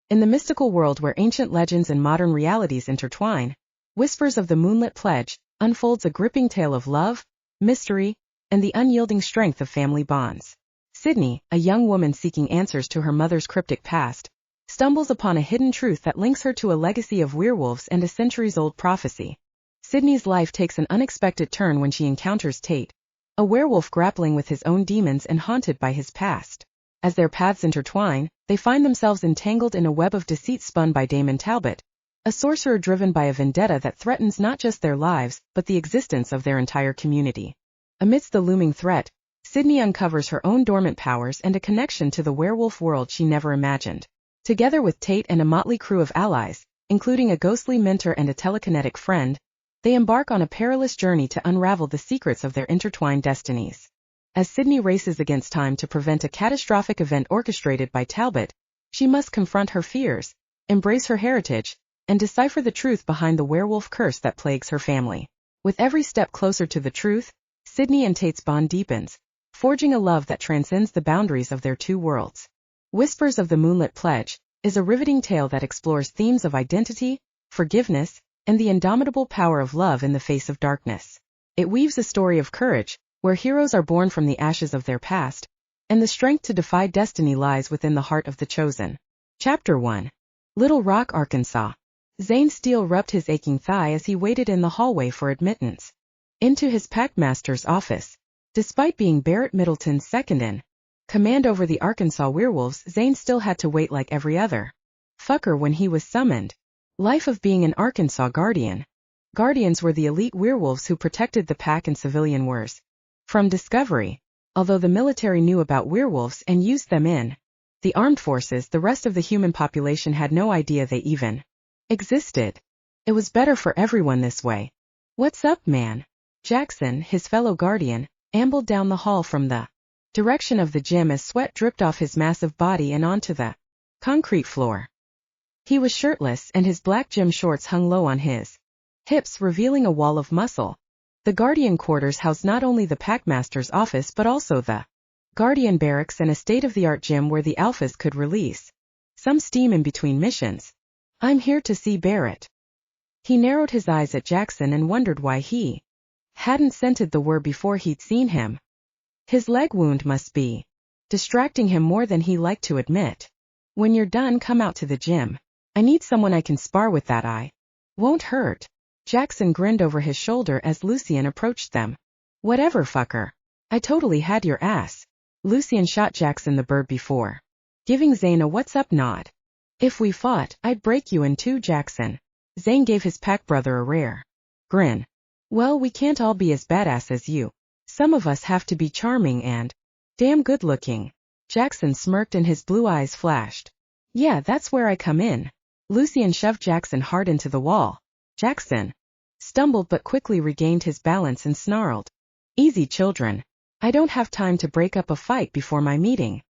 In the mystical world where ancient legends and modern realities intertwine, Whispers of the Moonlit Pledge unfolds a gripping tale of love, mystery, and the unyielding strength of family bonds. Sydney, a young woman seeking answers to her mother's cryptic past, stumbles upon a hidden truth that links her to a legacy of werewolves and a centuries-old prophecy. Sydney's life takes an unexpected turn when she encounters Tate, a werewolf grappling with his own demons and haunted by his past. As their paths intertwine, they find themselves entangled in a web of deceit spun by Damon Talbot, a sorcerer driven by a vendetta that threatens not just their lives, but the existence of their entire community. Amidst the looming threat, Sydney uncovers her own dormant powers and a connection to the werewolf world she never imagined. Together with Tate and a motley crew of allies, including a ghostly mentor and a telekinetic friend, they embark on a perilous journey to unravel the secrets of their intertwined destinies. As Sydney races against time to prevent a catastrophic event orchestrated by Talbot, she must confront her fears, embrace her heritage, and decipher the truth behind the werewolf curse that plagues her family. With every step closer to the truth, Sydney and Tate's bond deepens, forging a love that transcends the boundaries of their two worlds. Whispers of the Moonlit Pledge is a riveting tale that explores themes of identity, forgiveness, and the indomitable power of love in the face of darkness. It weaves a story of courage, where heroes are born from the ashes of their past, and the strength to defy destiny lies within the heart of the chosen. Chapter 1. Little Rock, Arkansas. Zane Steele rubbed his aching thigh as he waited in the hallway for admittance into his packmaster's office. Despite being Barrett Middleton's second in command over the Arkansas werewolves, Zane still had to wait like every other fucker when he was summoned. Life of being an Arkansas guardian. Guardians were the elite werewolves who protected the pack in civilian wars from discovery. Although the military knew about werewolves and used them in the armed forces, the rest of the human population had no idea they even existed. It was better for everyone this way. What's up, man? Jaxon, his fellow guardian, ambled down the hall from the direction of the gym as sweat dripped off his massive body and onto the concrete floor. He was shirtless and his black gym shorts hung low on his hips, revealing a wall of muscle. The Guardian quarters housed not only the Packmaster's office but also the Guardian barracks and a state-of-the-art gym where the alphas could release some steam in between missions. I'm here to see Barrett. He narrowed his eyes at Jaxon and wondered why he hadn't scented the word before he'd seen him. His leg wound must be distracting him more than he liked to admit. When you're done, come out to the gym. I need someone I can spar with that eye. Won't hurt. Jaxon grinned over his shoulder as Lucien approached them. Whatever, fucker. I totally had your ass. Lucien shot Jaxon the bird before giving Zayn a what's up nod. If we fought, I'd break you in two, Jaxon. Zayn gave his pack brother a rare grin. Well, we can't all be as badass as you. Some of us have to be charming and damn good looking. Jaxon smirked and his blue eyes flashed. Yeah, that's where I come in. Lucien shoved Jaxon hard into the wall. Jaxon stumbled but quickly regained his balance and snarled. Easy, children. I don't have time to break up a fight before my meeting.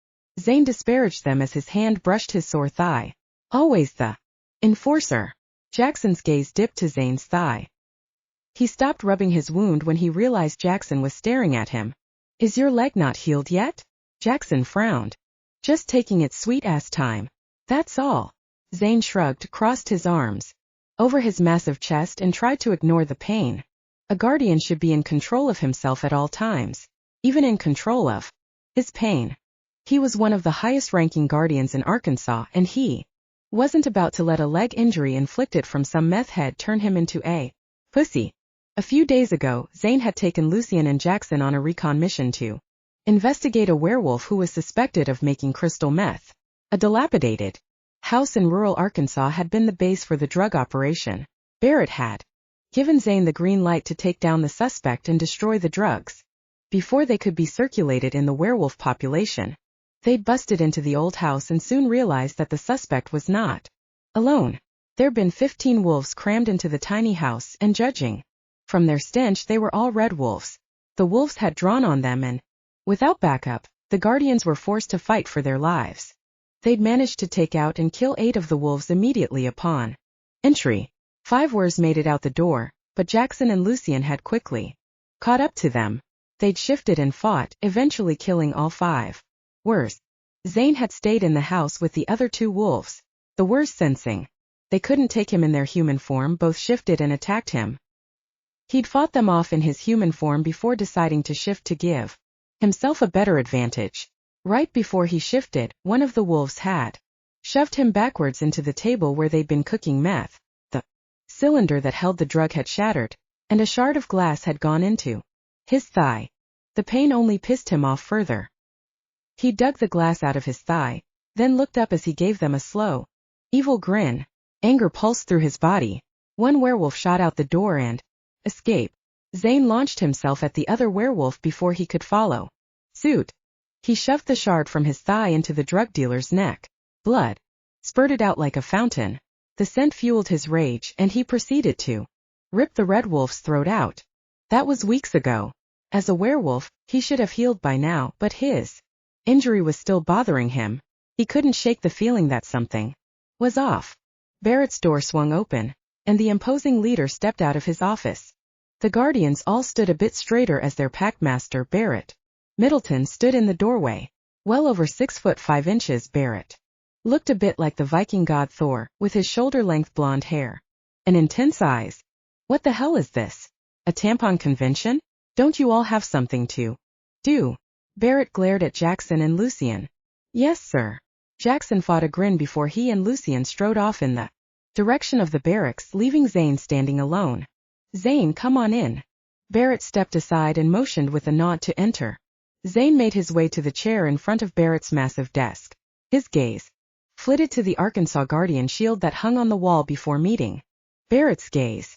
Zayn disparaged them as his hand brushed his sore thigh. Always the enforcer. Jaxon's gaze dipped to Zayn's thigh. He stopped rubbing his wound when he realized Jaxon was staring at him. Is your leg not healed yet? Jaxon frowned. Just taking its sweet-ass time. That's all. Zayn shrugged, crossed his arms over his massive chest and tried to ignore the pain. A guardian should be in control of himself at all times, even in control of his pain. He was one of the highest-ranking guardians in Arkansas, and he wasn't about to let a leg injury inflicted from some meth head turn him into a pussy. A few days ago, Zayn had taken Lucien and Jaxon on a recon mission to investigate a werewolf who was suspected of making crystal meth. A dilapidated house in rural Arkansas had been the base for the drug operation. Barrett had given Zayn the green light to take down the suspect and destroy the drugs before they could be circulated in the werewolf population. They'd busted into the old house and soon realized that the suspect was not alone. There'd been 15 wolves crammed into the tiny house, and judging from their stench, they were all red wolves. The wolves had drawn on them and, without backup, the guardians were forced to fight for their lives. They'd managed to take out and kill 8 of the wolves immediately upon entry. 5 wers made it out the door, but Jaxon and Lucien had quickly caught up to them. They'd shifted and fought, eventually killing all 5. Worse, Zayn had stayed in the house with the other 2 wolves. The worst sensing. They couldn't take him in their human form, both shifted and attacked him. He'd fought them off in his human form before deciding to shift to give himself a better advantage. Right before he shifted, one of the wolves had shoved him backwards into the table where they'd been cooking meth. The cylinder that held the drug had shattered, and a shard of glass had gone into his thigh. The pain only pissed him off further. He dug the glass out of his thigh, then looked up as he gave them a slow, evil grin. Anger pulsed through his body. One werewolf shot out the door and escaped. Zayn launched himself at the other werewolf before he could follow suit. He shoved the shard from his thigh into the drug dealer's neck. Blood spurted out like a fountain. The scent fueled his rage, and he proceeded to rip the red wolf's throat out. That was weeks ago. As a werewolf, he should have healed by now, but his injury was still bothering him. He couldn't shake the feeling that something was off. Barrett's door swung open, and the imposing leader stepped out of his office. The guardians all stood a bit straighter as their packmaster, Barrett Middleton, stood in the doorway. Well over 6'5". Barrett looked a bit like the Viking god Thor, with his shoulder-length blonde hair and intense eyes. What the hell is this? A tampon convention? Don't you all have something to do? Barrett glared at Jaxon and Lucien. Yes, sir. Jaxon fought a grin before he and Lucien strode off in the direction of the barracks, leaving Zayn standing alone. Zayn, come on in. Barrett stepped aside and motioned with a nod to enter. Zayn made his way to the chair in front of Barrett's massive desk. His gaze flitted to the Arkansas Guardian shield that hung on the wall before meeting Barrett's gaze.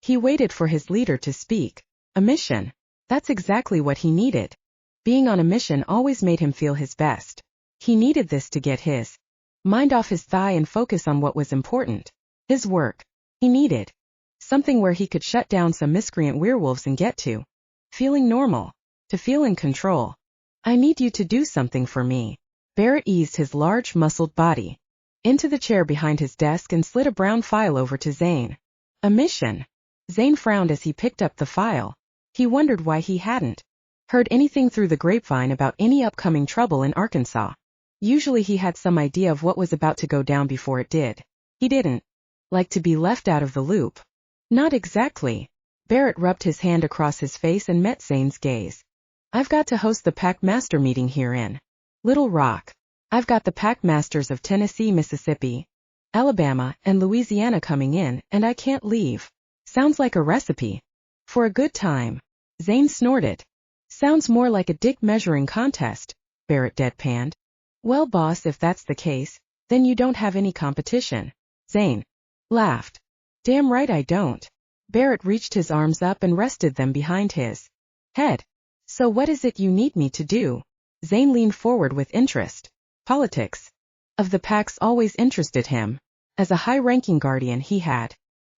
He waited for his leader to speak. A mission. That's exactly what he needed. Being on a mission always made him feel his best. He needed this to get his mind off his thigh and focus on what was important. His work. He needed something where he could shut down some miscreant werewolves and get to feeling normal. To feel in control. I need you to do something for me. Barrett eased his large, muscled body into the chair behind his desk and slid a brown file over to Zayn. A mission. Zayn frowned as he picked up the file. He wondered why he hadn't heard anything through the grapevine about any upcoming trouble in Arkansas. Usually he had some idea of what was about to go down before it did. He didn't like to be left out of the loop. Not exactly. Barrett rubbed his hand across his face and met Zayn's gaze. I've got to host the packmaster meeting here in Little Rock. I've got the packmasters of Tennessee, Mississippi, Alabama, and Louisiana coming in, and I can't leave. Sounds like a recipe for a good time. Zayn snorted. Sounds more like a dick measuring contest, Barrett deadpanned. Well, boss, if that's the case, then you don't have any competition. Zayn laughed. Damn right I don't. Barrett reached his arms up and rested them behind his head. So what is it you need me to do? Zayn leaned forward with interest. Politics of the packs always interested him. As a high-ranking guardian, he had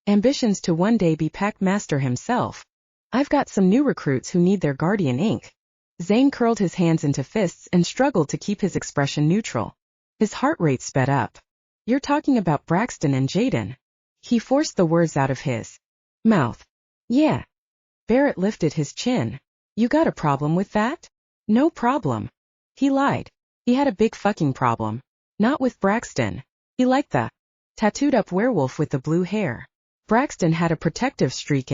ambitions to one day be packmaster himself. I've got some new recruits who need their guardian ink. Zayn curled his hands into fists and struggled to keep his expression neutral. His heart rate sped up. You're talking about Braxton and Jaden. He forced the words out of his mouth. Yeah. Barrett lifted his chin. You got a problem with that? No problem. He lied. He had a big fucking problem. Not with Braxton. He liked the tattooed-up werewolf with the blue hair. Braxton had a protective streak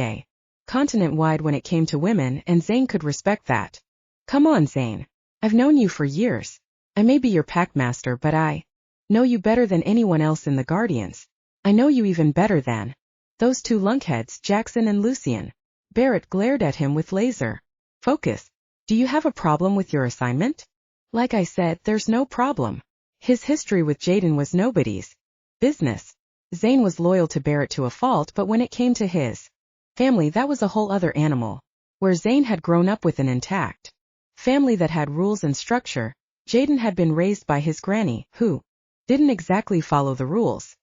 continent-wide when it came to women, and Zayn could respect that. Come on, Zayn. I've known you for years. I may be your packmaster, but I know you better than anyone else in the Guardians. I know you even better than those two lunkheads, Jaxon and Lucien. Barrett glared at him with laser focus. Do you have a problem with your assignment? Like I said, there's no problem. His history with Jaden was nobody's business. Zayn was loyal to Barrett to a fault, but when it came to his family, that was a whole other animal. Where Zayn had grown up with an intact family that had rules and structure, Jaden had been raised by his granny, who didn't exactly follow the rules.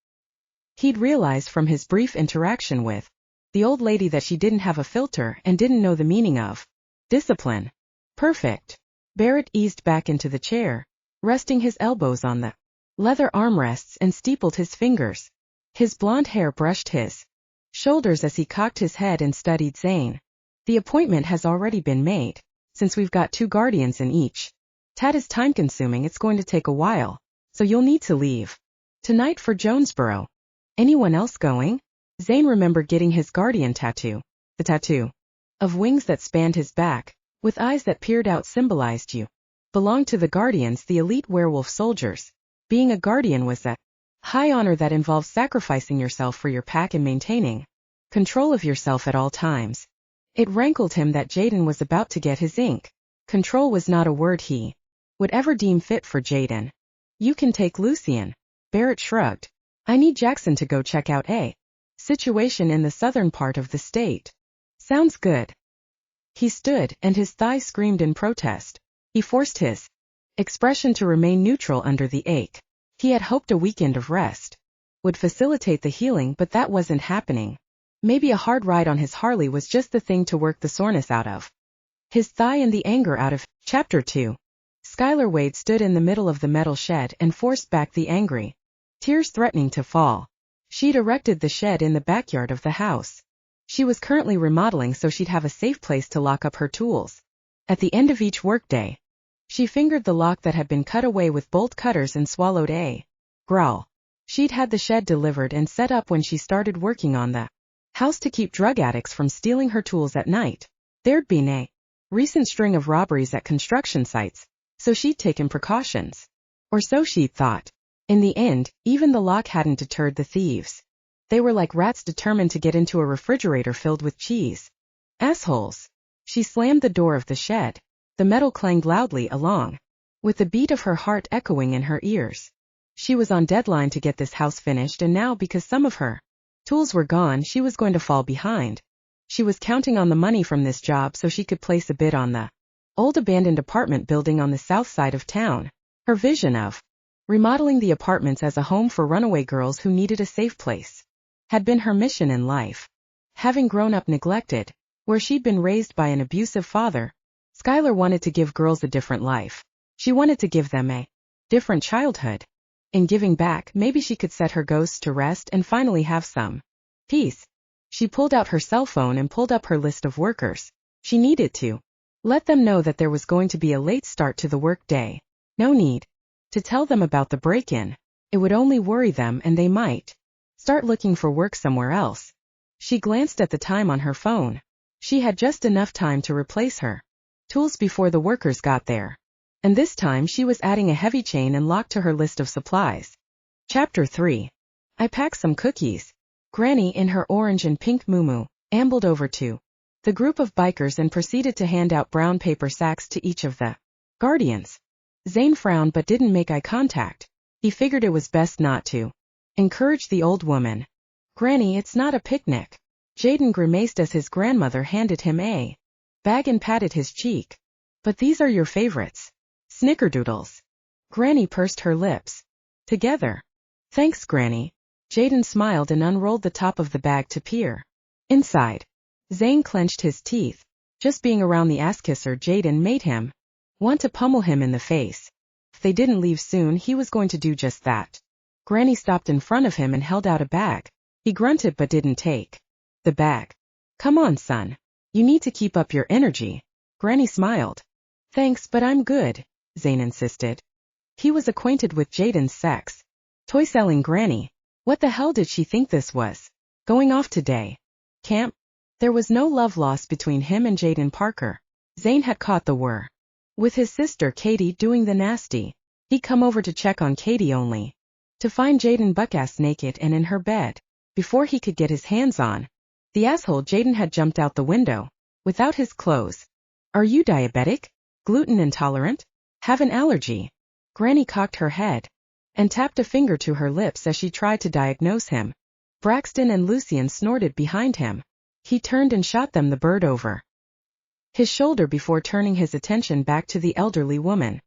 He'd realized from his brief interaction with the old lady that she didn't have a filter and didn't know the meaning of discipline. Perfect. Barrett eased back into the chair, resting his elbows on the leather armrests and steepled his fingers. His blonde hair brushed his shoulders as he cocked his head and studied Zayn. The appointment has already been made. Since we've got 2 guardians in each tat is time-consuming, it's going to take a while, so you'll need to leave Tonight for Jonesboro. Anyone else going? Zayn remembered getting his guardian tattoo. The tattoo of wings that spanned his back, with eyes that peered out symbolized you. Belonged to the guardians, the elite werewolf soldiers. Being a guardian was a high honor that involves sacrificing yourself for your pack and maintaining control of yourself at all times. It rankled him that Jaden was about to get his ink. Control was not a word he would ever deem fit for Jaden. You can take Lucien. Barrett shrugged. I need Jaxon to go check out a situation in the southern part of the state. Sounds good. He stood, and his thighs screamed in protest. He forced his expression to remain neutral under the ache. He had hoped a weekend of rest would facilitate the healing, but that wasn't happening. Maybe a hard ride on his Harley was just the thing to work the soreness out of his thigh and the anger out of. Chapter 2. Skyler Wade stood in the middle of the metal shed and forced back the angry tears threatening to fall. She'd erected the shed in the backyard of the house. She was currently remodeling so she'd have a safe place to lock up her tools. At the end of each workday, she fingered the lock that had been cut away with bolt cutters and swallowed a growl. She'd had the shed delivered and set up when she started working on the house to keep drug addicts from stealing her tools at night. There'd been a recent string of robberies at construction sites, so she'd taken precautions. Or so she'd thought. In the end, even the lock hadn't deterred the thieves. They were like rats determined to get into a refrigerator filled with cheese. Assholes. She slammed the door of the shed. The metal clanged loudly along, with the beat of her heart echoing in her ears. She was on deadline to get this house finished, and now because some of her tools were gone, she was going to fall behind. She was counting on the money from this job so she could place a bid on the old abandoned apartment building on the south side of town. Her vision of remodeling the apartments as a home for runaway girls who needed a safe place had been her mission in life. Having grown up neglected, where she'd been raised by an abusive father, Skyler wanted to give girls a different life. She wanted to give them a different childhood. In giving back, maybe she could set her ghosts to rest and finally have some peace. She pulled out her cell phone and pulled up her list of workers. She needed to let them know that there was going to be a late start to the work day. No need to tell them about the break-in. It would only worry them, and they might start looking for work somewhere else. She glanced at the time on her phone. She had just enough time to replace her tools before the workers got there. And this time she was adding a heavy chain and lock to her list of supplies. Chapter 3. I packed some cookies. Granny, in her orange and pink muumuu, ambled over to the group of bikers and proceeded to hand out brown paper sacks to each of the guardians. Zayn frowned but didn't make eye contact. He figured it was best not to encourage the old woman. Granny, it's not a picnic. Jaden grimaced as his grandmother handed him a bag and patted his cheek. But these are your favorites. Snickerdoodles. Granny pursed her lips together. Thanks, Granny. Jaden smiled and unrolled the top of the bag to peer inside. Zayn clenched his teeth. Just being around the ass-kisser Jaden made him want to pummel him in the face. If they didn't leave soon, he was going to do just that. Granny stopped in front of him and held out a bag. He grunted but didn't take the bag. Come on, son. You need to keep up your energy. Granny smiled. Thanks, but I'm good, Zayn insisted. He was acquainted with Jaden's sex. Toy-selling Granny. What the hell did she think this was? Going off today? Camp? There was no love lost between him and Jaden Parker. Zayn had caught the whir. With his sister Katie doing the nasty. He'd come over to check on Katie only to find Jaden buck-ass naked and in her bed. Before he could get his hands on the asshole, Jaden had jumped out the window without his clothes. Are you diabetic? Gluten intolerant? Have an allergy? Granny cocked her head and tapped a finger to her lips as she tried to diagnose him. Braxton and Lucien snorted behind him. He turned and shot them the bird over his shoulder before turning his attention back to the elderly woman.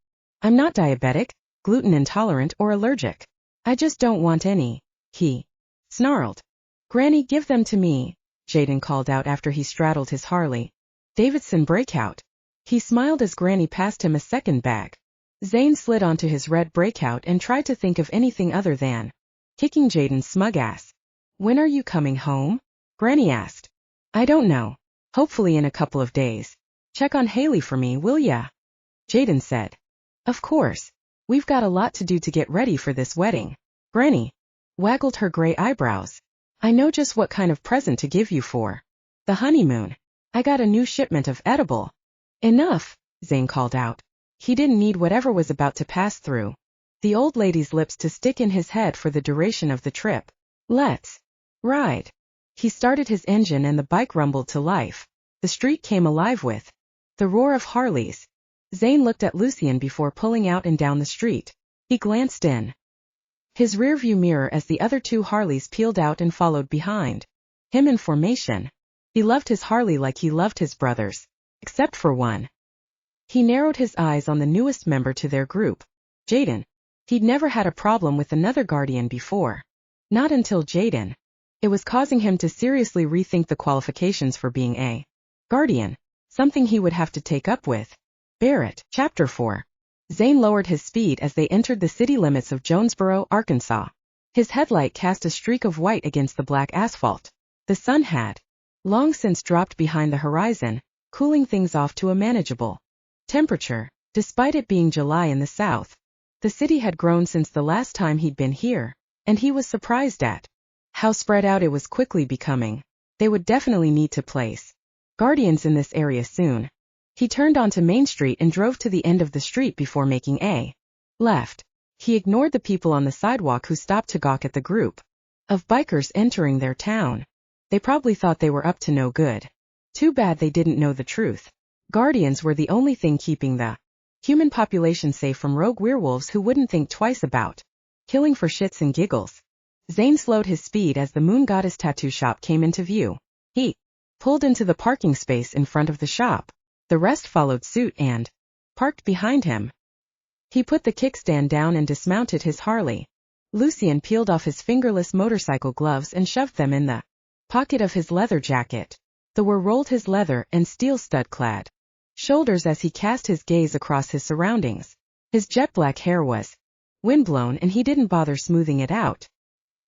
I'm not diabetic, gluten intolerant, or allergic. I just don't want any, he snarled. Granny, give them to me, Jaden called out after he straddled his Harley Davidson breakout. He smiled as Granny passed him a second bag. Zayn slid onto his red breakout and tried to think of anything other than kicking Jaden's smug ass. When are you coming home? Granny asked. I don't know. Hopefully in a couple of days. Check on Haley for me, will ya? Jaden said. Of course. We've got a lot to do to get ready for this wedding. Granny waggled her gray eyebrows. I know just what kind of present to give you for the honeymoon. I got a new shipment of edible. Enough, Zayn called out. He didn't need whatever was about to pass through the old lady's lips to stick in his head for the duration of the trip. Let's ride. He started his engine and the bike rumbled to life. The street came alive with the roar of Harleys. Zayn looked at Lucien before pulling out and down the street. He glanced in his rearview mirror as the other 2 Harleys peeled out and followed behind him in formation. He loved his Harley like he loved his brothers, except for one. He narrowed his eyes on the newest member to their group, Jaden. He'd never had a problem with another guardian before. Not until Jaden. It was causing him to seriously rethink the qualifications for being a guardian, something he would have to take up with Barrett. Chapter 4. Zayn lowered his speed as they entered the city limits of Jonesboro, Arkansas. His headlight cast a streak of white against the black asphalt. The sun had long since dropped behind the horizon, cooling things off to a manageable temperature. Despite it being July in the south, the city had grown since the last time he'd been here, and he was surprised at how spread out it was quickly becoming. They would definitely need to place guardians in this area soon. He turned onto Main Street and drove to the end of the street before making a left. He ignored the people on the sidewalk who stopped to gawk at the group of bikers entering their town. They probably thought they were up to no good. Too bad they didn't know the truth. Guardians were the only thing keeping the human population safe from rogue werewolves who wouldn't think twice about killing for shits and giggles. Zayn slowed his speed as the Moon Goddess tattoo shop came into view. He pulled into the parking space in front of the shop. The rest followed suit and parked behind him. He put the kickstand down and dismounted his Harley. Lucien peeled off his fingerless motorcycle gloves and shoved them in the pocket of his leather jacket. The were rolled his leather and steel stud-clad shoulders as he cast his gaze across his surroundings. His jet-black hair was windblown and he didn't bother smoothing it out.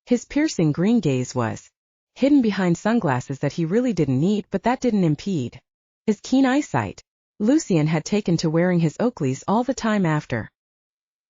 His piercing green gaze was hidden behind sunglasses that he really didn't need, but that didn't impede his keen eyesight. Lucien had taken to wearing his Oakleys all the time after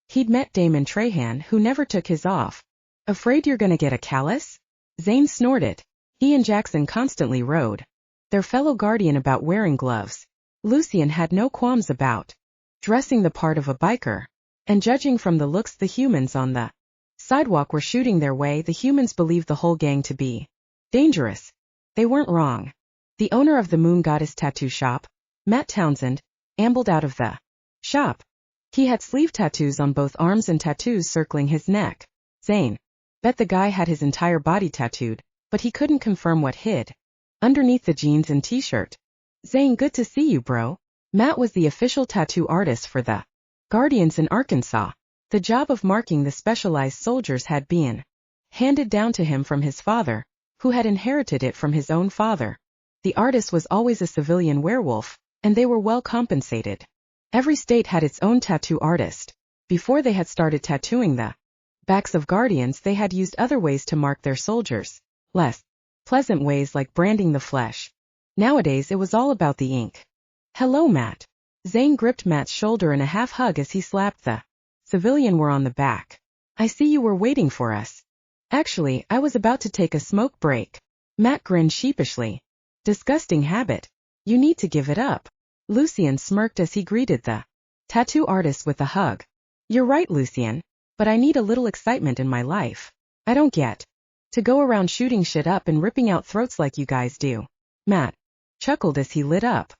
he'd met Damon who never took his off. Afraid you're gonna get a callus? Zayn snorted. He and Jaxon constantly rode their fellow guardian about wearing gloves. Lucien had no qualms about dressing the part of a biker. And judging from the looks the humans on the sidewalk were shooting their way, the humans believed the whole gang to be dangerous. They weren't wrong. The owner of the Moon Goddess tattoo shop, Matt Townsend, ambled out of the shop. He had sleeve tattoos on both arms and tattoos circling his neck. Zayn bet the guy had his entire body tattooed, but he couldn't confirm what hid underneath the jeans and t-shirt. Zayn, good to see you, bro. Matt was the official tattoo artist for the Guardians in Arkansas. The job of marking the specialized soldiers had been handed down to him from his father, who had inherited it from his own father. The artist was always a civilian werewolf, and they were well compensated. Every state had its own tattoo artist. Before they had started tattooing the backs of guardians, they had used other ways to mark their soldiers, less pleasant ways like branding the flesh. Nowadays it was all about the ink. Hello, Matt. Zayn gripped Matt's shoulder in a half hug as he slapped the civilian wear on the back. I see you were waiting for us. Actually, I was about to take a smoke break. Matt grinned sheepishly. Disgusting habit. You need to give it up. Lucien smirked as he greeted the tattoo artist with a hug. You're right, Lucien, but I need a little excitement in my life. I don't get to go around shooting shit up and ripping out throats like you guys do. Matt chuckled as he lit up.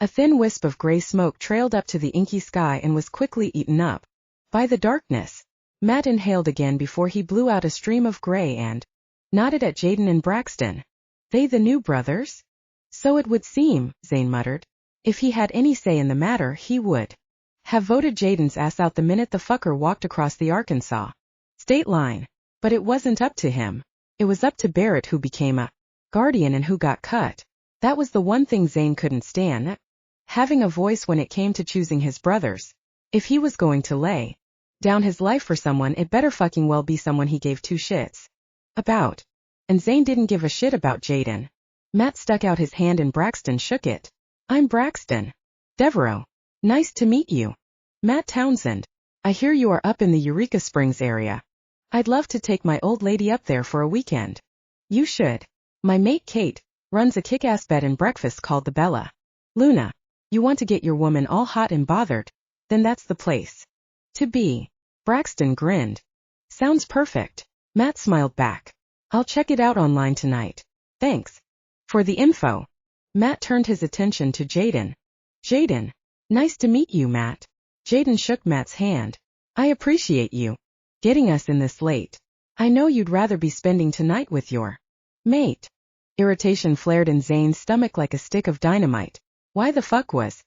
A thin wisp of gray smoke trailed up to the inky sky and was quickly eaten up by the darkness. Matt inhaled again before he blew out a stream of gray and nodded at Jaden and Braxton. They the new brothers? So it would seem, Zayn muttered. If he had any say in the matter, he would have voted Jaden's ass out the minute the fucker walked across the Arkansas state line. But it wasn't up to him. It was up to Barrett, who became a guardian and who got cut. That was the one thing Zayn couldn't stand. Having a voice when it came to choosing his brothers. If he was going to lay down his life for someone, it better fucking well be someone he gave two shits about. And Zayn didn't give a shit about Jaden. Matt stuck out his hand and Braxton shook it. I'm Braxton. Devereaux. Nice to meet you. Matt Townsend. I hear you are up in the Eureka Springs area. I'd love to take my old lady up there for a weekend. You should. My mate Kate runs a kick-ass bed and breakfast called the Bella Luna. You want to get your woman all hot and bothered? Then that's the place to be. Braxton grinned. Sounds perfect. Matt smiled back. I'll check it out online tonight. Thanks for the info. Matt turned his attention to Jaden. Jaden. Nice to meet you, Matt. Jaden shook Matt's hand. I appreciate you getting us in this late. I know you'd rather be spending tonight with your mate. Irritation flared in Zane's stomach like a stick of dynamite. Why the fuck was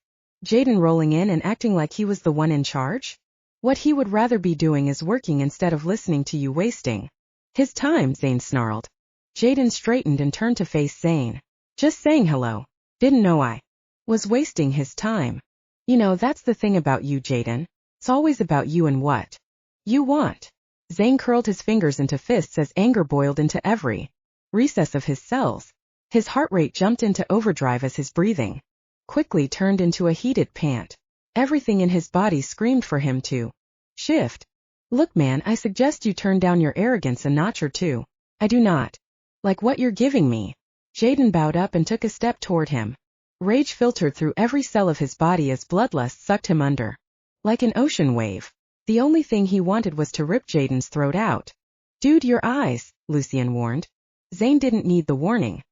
Jaden rolling in and acting like he was the one in charge? What he would rather be doing is working instead of listening to you wasting his time, Zane snarled. Jaden straightened and turned to face Zane. Just saying hello. Didn't know I was wasting his time. You know, that's the thing about you, Jaden. It's always about you and what you want. Zane curled his fingers into fists as anger boiled into every recess of his cells. His heart rate jumped into overdrive as his breathing quickly turned into a heated pant. Everything in his body screamed for him to shift. Look, man, I suggest you turn down your arrogance a notch or two. I do not like what you're giving me. Jaden bowed up and took a step toward him. Rage filtered through every cell of his body as bloodlust sucked him under. Like an ocean wave. The only thing he wanted was to rip Jaden's throat out. Dude, your eyes, Lucien warned. Zane didn't need the warning.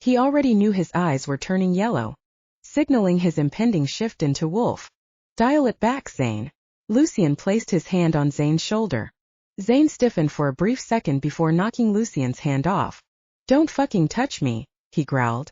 He already knew his eyes were turning yellow, signaling his impending shift into wolf. Dial it back, Zane. Lucien placed his hand on Zane's shoulder. Zane stiffened for a brief second before knocking Lucien's hand off. Don't fucking touch me, he growled.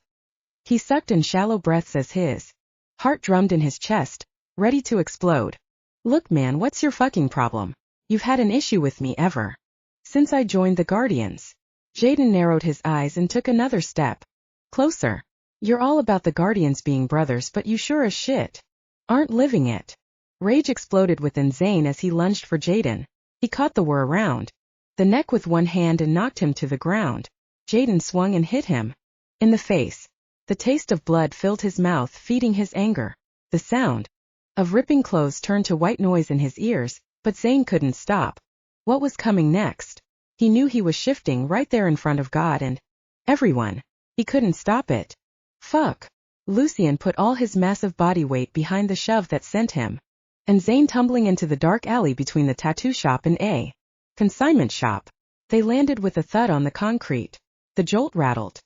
He sucked in shallow breaths as his heart drummed in his chest, ready to explode. Look, man, what's your fucking problem? You've had an issue with me ever since I joined the Guardians. Jaden narrowed his eyes and took another step closer. You're all about the Guardians being brothers, but you sure as shit aren't living it. Rage exploded within Zane as he lunged for Jaden. He caught the whir around the neck with one hand and knocked him to the ground. Jaden swung and hit him in the face. The taste of blood filled his mouth, feeding his anger. The sound of ripping clothes turned to white noise in his ears, but Zane couldn't stop. What was coming next? He knew he was shifting right there in front of God and everyone. He couldn't stop it. Fuck. Lucien put all his massive body weight behind the shove that sent him and Zane tumbling into the dark alley between the tattoo shop and a consignment shop. They landed with a thud on the concrete. The jolt rattled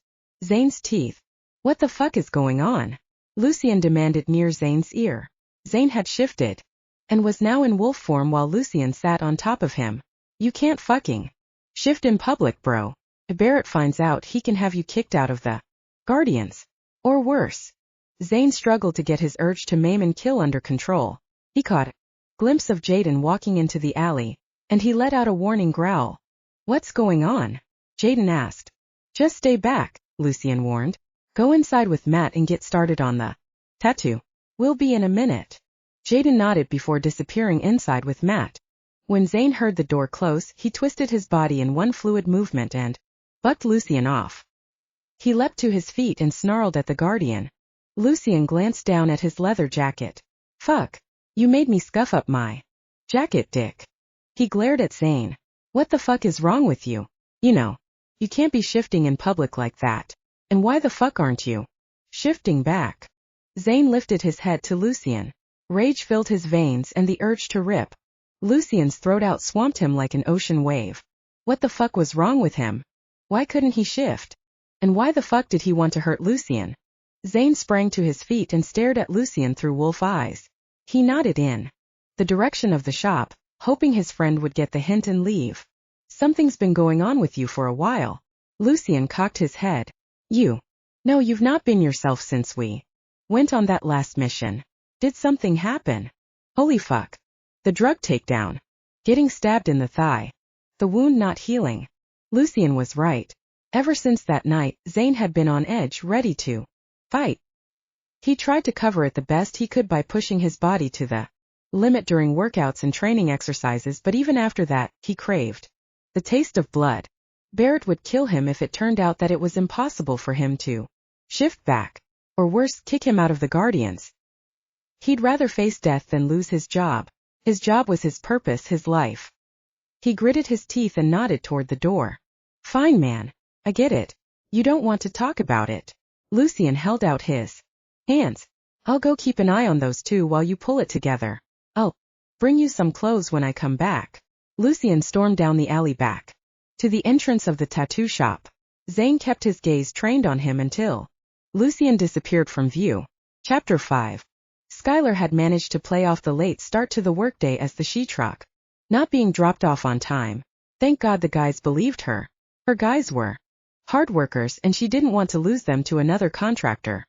Zane's teeth. What the fuck is going on? Lucien demanded near Zane's ear. Zane had shifted and was now in wolf form while Lucien sat on top of him. You can't fucking shift in public, bro. If Barrett finds out, he can have you kicked out of the Guardians. Or worse. Zane struggled to get his urge to maim and kill under control. He caught a glimpse of Jaden walking into the alley, and he let out a warning growl. What's going on? Jaden asked. Just stay back, Lucien warned. Go inside with Matt and get started on the tattoo. We'll be in a minute. Jaden nodded before disappearing inside with Matt. When Zane heard the door close, he twisted his body in one fluid movement and bucked Lucien off. He leapt to his feet and snarled at the Guardian. Lucien glanced down at his leather jacket. Fuck. You made me scuff up my jacket, dick. He glared at Zane. What the fuck is wrong with you? You know, you can't be shifting in public like that. And why the fuck aren't you shifting back? Zane lifted his head to Lucien. Rage filled his veins and the urge to rip Lucien's throat out swamped him like an ocean wave. What the fuck was wrong with him? Why couldn't he shift? And why the fuck did he want to hurt Lucien? Zane sprang to his feet and stared at Lucien through wolf eyes. He nodded in the direction of the shop, hoping his friend would get the hint and leave. Something's been going on with you for a while. Lucien cocked his head. You. No, you've not been yourself since we went on that last mission. Did something happen? Holy fuck. The drug takedown. Getting stabbed in the thigh. The wound not healing. Lucien was right. Ever since that night, Zane had been on edge, ready to fight. He tried to cover it the best he could by pushing his body to the limit during workouts and training exercises, but even after that, he craved the taste of blood. Barrett would kill him if it turned out that it was impossible for him to shift back, or worse, kick him out of the Guardians. He'd rather face death than lose his job. His job was his purpose, his life. He gritted his teeth and nodded toward the door. Fine, man. I get it. You don't want to talk about it. Lucien held out his hands. I'll go keep an eye on those two while you pull it together. I'll bring you some clothes when I come back. Lucien stormed down the alley back to the entrance of the tattoo shop. Zayn kept his gaze trained on him until Lucien disappeared from view. Chapter 5. Skyler had managed to play off the late start to the workday as the she-truck not being dropped off on time. Thank God the guys believed her. Her guys were hard workers and she didn't want to lose them to another contractor.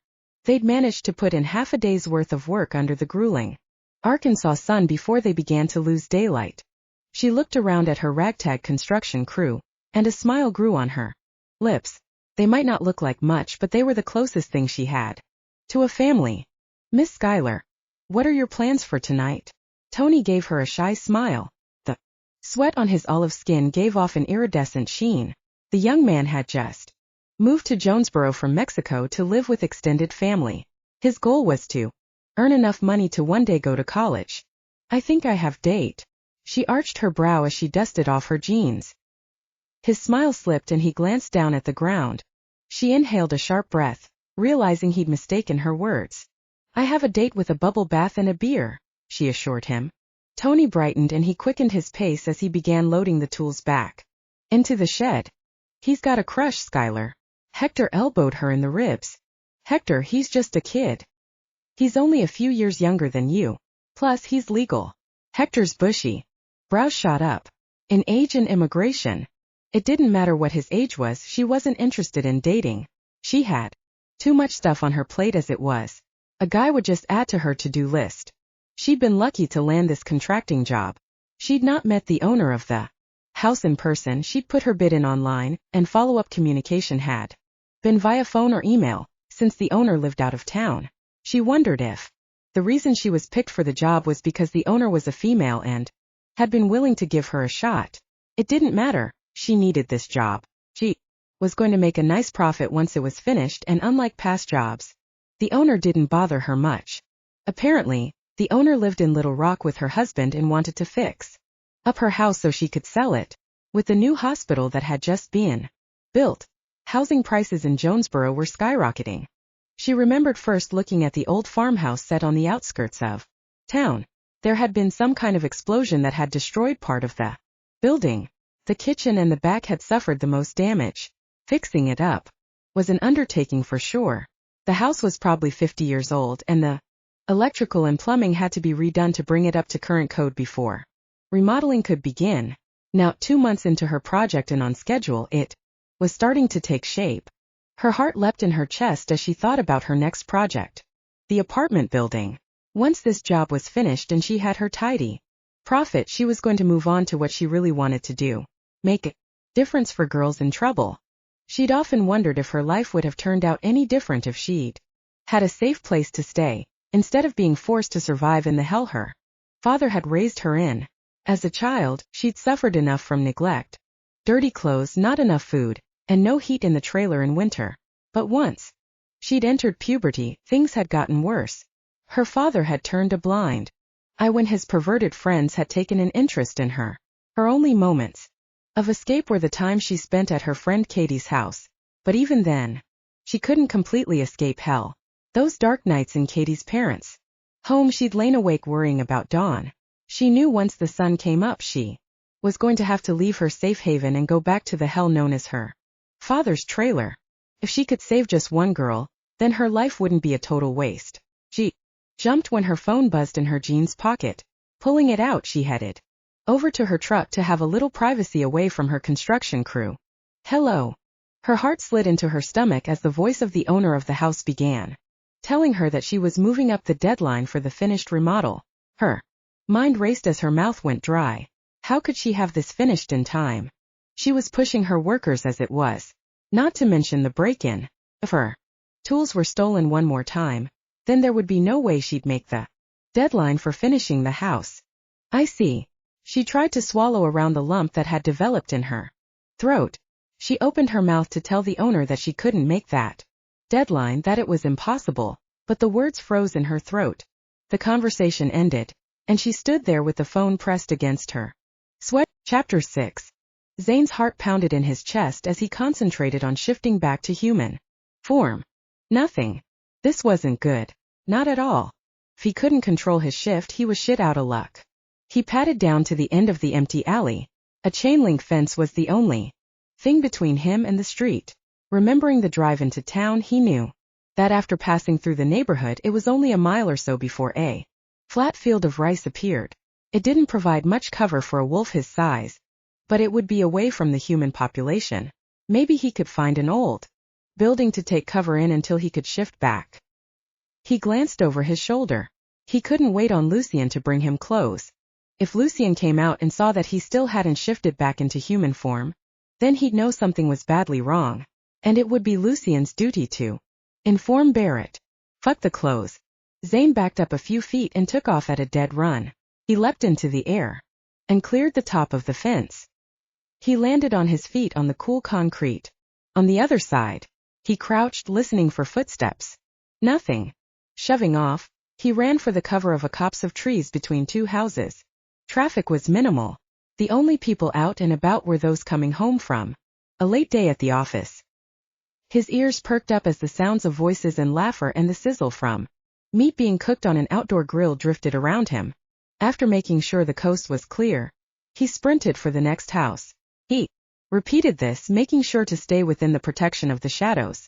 They'd managed to put in half a day's worth of work under the grueling Arkansas sun before they began to lose daylight. She looked around at her ragtag construction crew, and a smile grew on her lips. They might not look like much, but they were the closest thing she had to a family. Miss Skyler, what are your plans for tonight? Tony gave her a shy smile. The sweat on his olive skin gave off an iridescent sheen. The young man had just moved to Jonesboro from Mexico to live with extended family. His goal was to earn enough money to one day go to college. I think I have date. She arched her brow as she dusted off her jeans. His smile slipped and he glanced down at the ground. She inhaled a sharp breath, realizing he'd mistaken her words. I have a date with a bubble bath and a beer, she assured him. Tony brightened and he quickened his pace as he began loading the tools back into the shed. He's got a crush, Skyler. Hector elbowed her in the ribs. Hector, he's just a kid. He's only a few years younger than you. Plus, he's legal. Hector's bushy brows shot up. In age and immigration. It didn't matter what his age was, she wasn't interested in dating. She had too much stuff on her plate as it was. A guy would just add to her to-do list. She'd been lucky to land this contracting job. She'd not met the owner of the house in person. She'd put her bid in online, and follow-up communication had been via phone or email, since the owner lived out of town. She wondered if the reason she was picked for the job was because the owner was a female and had been willing to give her a shot. It didn't matter. She needed this job. She was going to make a nice profit once it was finished, and unlike past jobs, the owner didn't bother her much. Apparently, the owner lived in Little Rock with her husband and wanted to fix up her house so she could sell it. With the new hospital that had just been built, housing prices in Jonesboro were skyrocketing. She remembered first looking at the old farmhouse set on the outskirts of town. There had been some kind of explosion that had destroyed part of the building. The kitchen and the back had suffered the most damage. Fixing it up was an undertaking for sure. The house was probably 50 years old, and the electrical and plumbing had to be redone to bring it up to current code before remodeling could begin. Now, 2 months into her project and on schedule, it was starting to take shape. Her heart leapt in her chest as she thought about her next project. The apartment building. Once this job was finished and she had her tidy profit, she was going to move on to what she really wanted to do. Make a difference for girls in trouble. She'd often wondered if her life would have turned out any different if she'd had a safe place to stay, instead of being forced to survive in the hell her father had raised her in. As a child, she'd suffered enough from neglect, dirty clothes, not enough food, and no heat in the trailer in winter. But once she'd entered puberty, things had gotten worse. Her father had turned a blind eye when his perverted friends had taken an interest in her. Her only moments of escape were the time she spent at her friend Katie's house. But even then, she couldn't completely escape hell. Those dark nights in Katie's parents' home, she'd lain awake worrying about Dawn. She knew once the sun came up she was going to have to leave her safe haven and go back to the hell known as her father's trailer. If she could save just one girl, then her life wouldn't be a total waste. She jumped when her phone buzzed in her jeans pocket. Pulling it out, she headed over to her truck to have a little privacy away from her construction crew. Hello. Her heart slid into her stomach as the voice of the owner of the house began telling her that she was moving up the deadline for the finished remodel. Her mind raced as her mouth went dry. How could she have this finished in time? She was pushing her workers as it was. Not to mention the break-in. If her tools were stolen one more time, then there would be no way she'd make the deadline for finishing the house. I see. She tried to swallow around the lump that had developed in her throat. She opened her mouth to tell the owner that she couldn't make that deadline, that it was impossible, but the words froze in her throat. The conversation ended, and she stood there with the phone pressed against her. Sweat Chapter 6. Zane's heart pounded in his chest as he concentrated on shifting back to human form. Nothing. This wasn't good. Not at all. If he couldn't control his shift, he was shit out of luck. He padded down to the end of the empty alley. A chain-link fence was the only thing between him and the street. Remembering the drive into town, he knew that after passing through the neighborhood it was only a mile or so before a flat field of rice appeared. It didn't provide much cover for a wolf his size, but it would be away from the human population. Maybe he could find an old building to take cover in until he could shift back. He glanced over his shoulder. He couldn't wait on Lucien to bring him clothes. If Lucien came out and saw that he still hadn't shifted back into human form, then he'd know something was badly wrong, and it would be Lucien's duty to inform Barrett. Fuck the clothes. Zayn backed up a few feet and took off at a dead run. He leapt into the air and cleared the top of the fence. He landed on his feet on the cool concrete. On the other side, he crouched, listening for footsteps. Nothing. Shoving off, he ran for the cover of a copse of trees between two houses. Traffic was minimal. The only people out and about were those coming home from a late day at the office. His ears perked up as the sounds of voices and laughter and the sizzle from meat being cooked on an outdoor grill drifted around him. After making sure the coast was clear, he sprinted for the next house. He repeated this, making sure to stay within the protection of the shadows.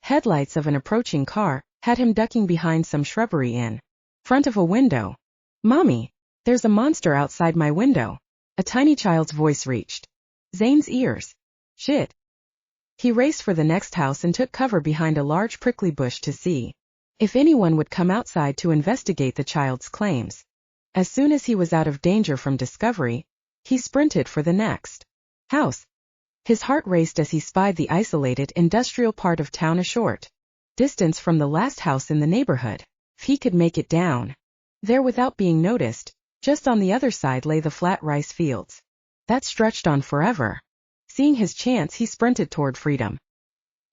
Headlights of an approaching car had him ducking behind some shrubbery in front of a window. "Mommy, there's a monster outside my window." A tiny child's voice reached Zane's ears. Shit. He raced for the next house and took cover behind a large prickly bush to see if anyone would come outside to investigate the child's claims. As soon as he was out of danger from discovery, he sprinted for the next house. His heart raced as he spied the isolated industrial part of town a short distance from the last house in the neighborhood. If he could make it down there without being noticed, just on the other side lay the flat rice fields that stretched on forever. Seeing his chance, he sprinted toward freedom.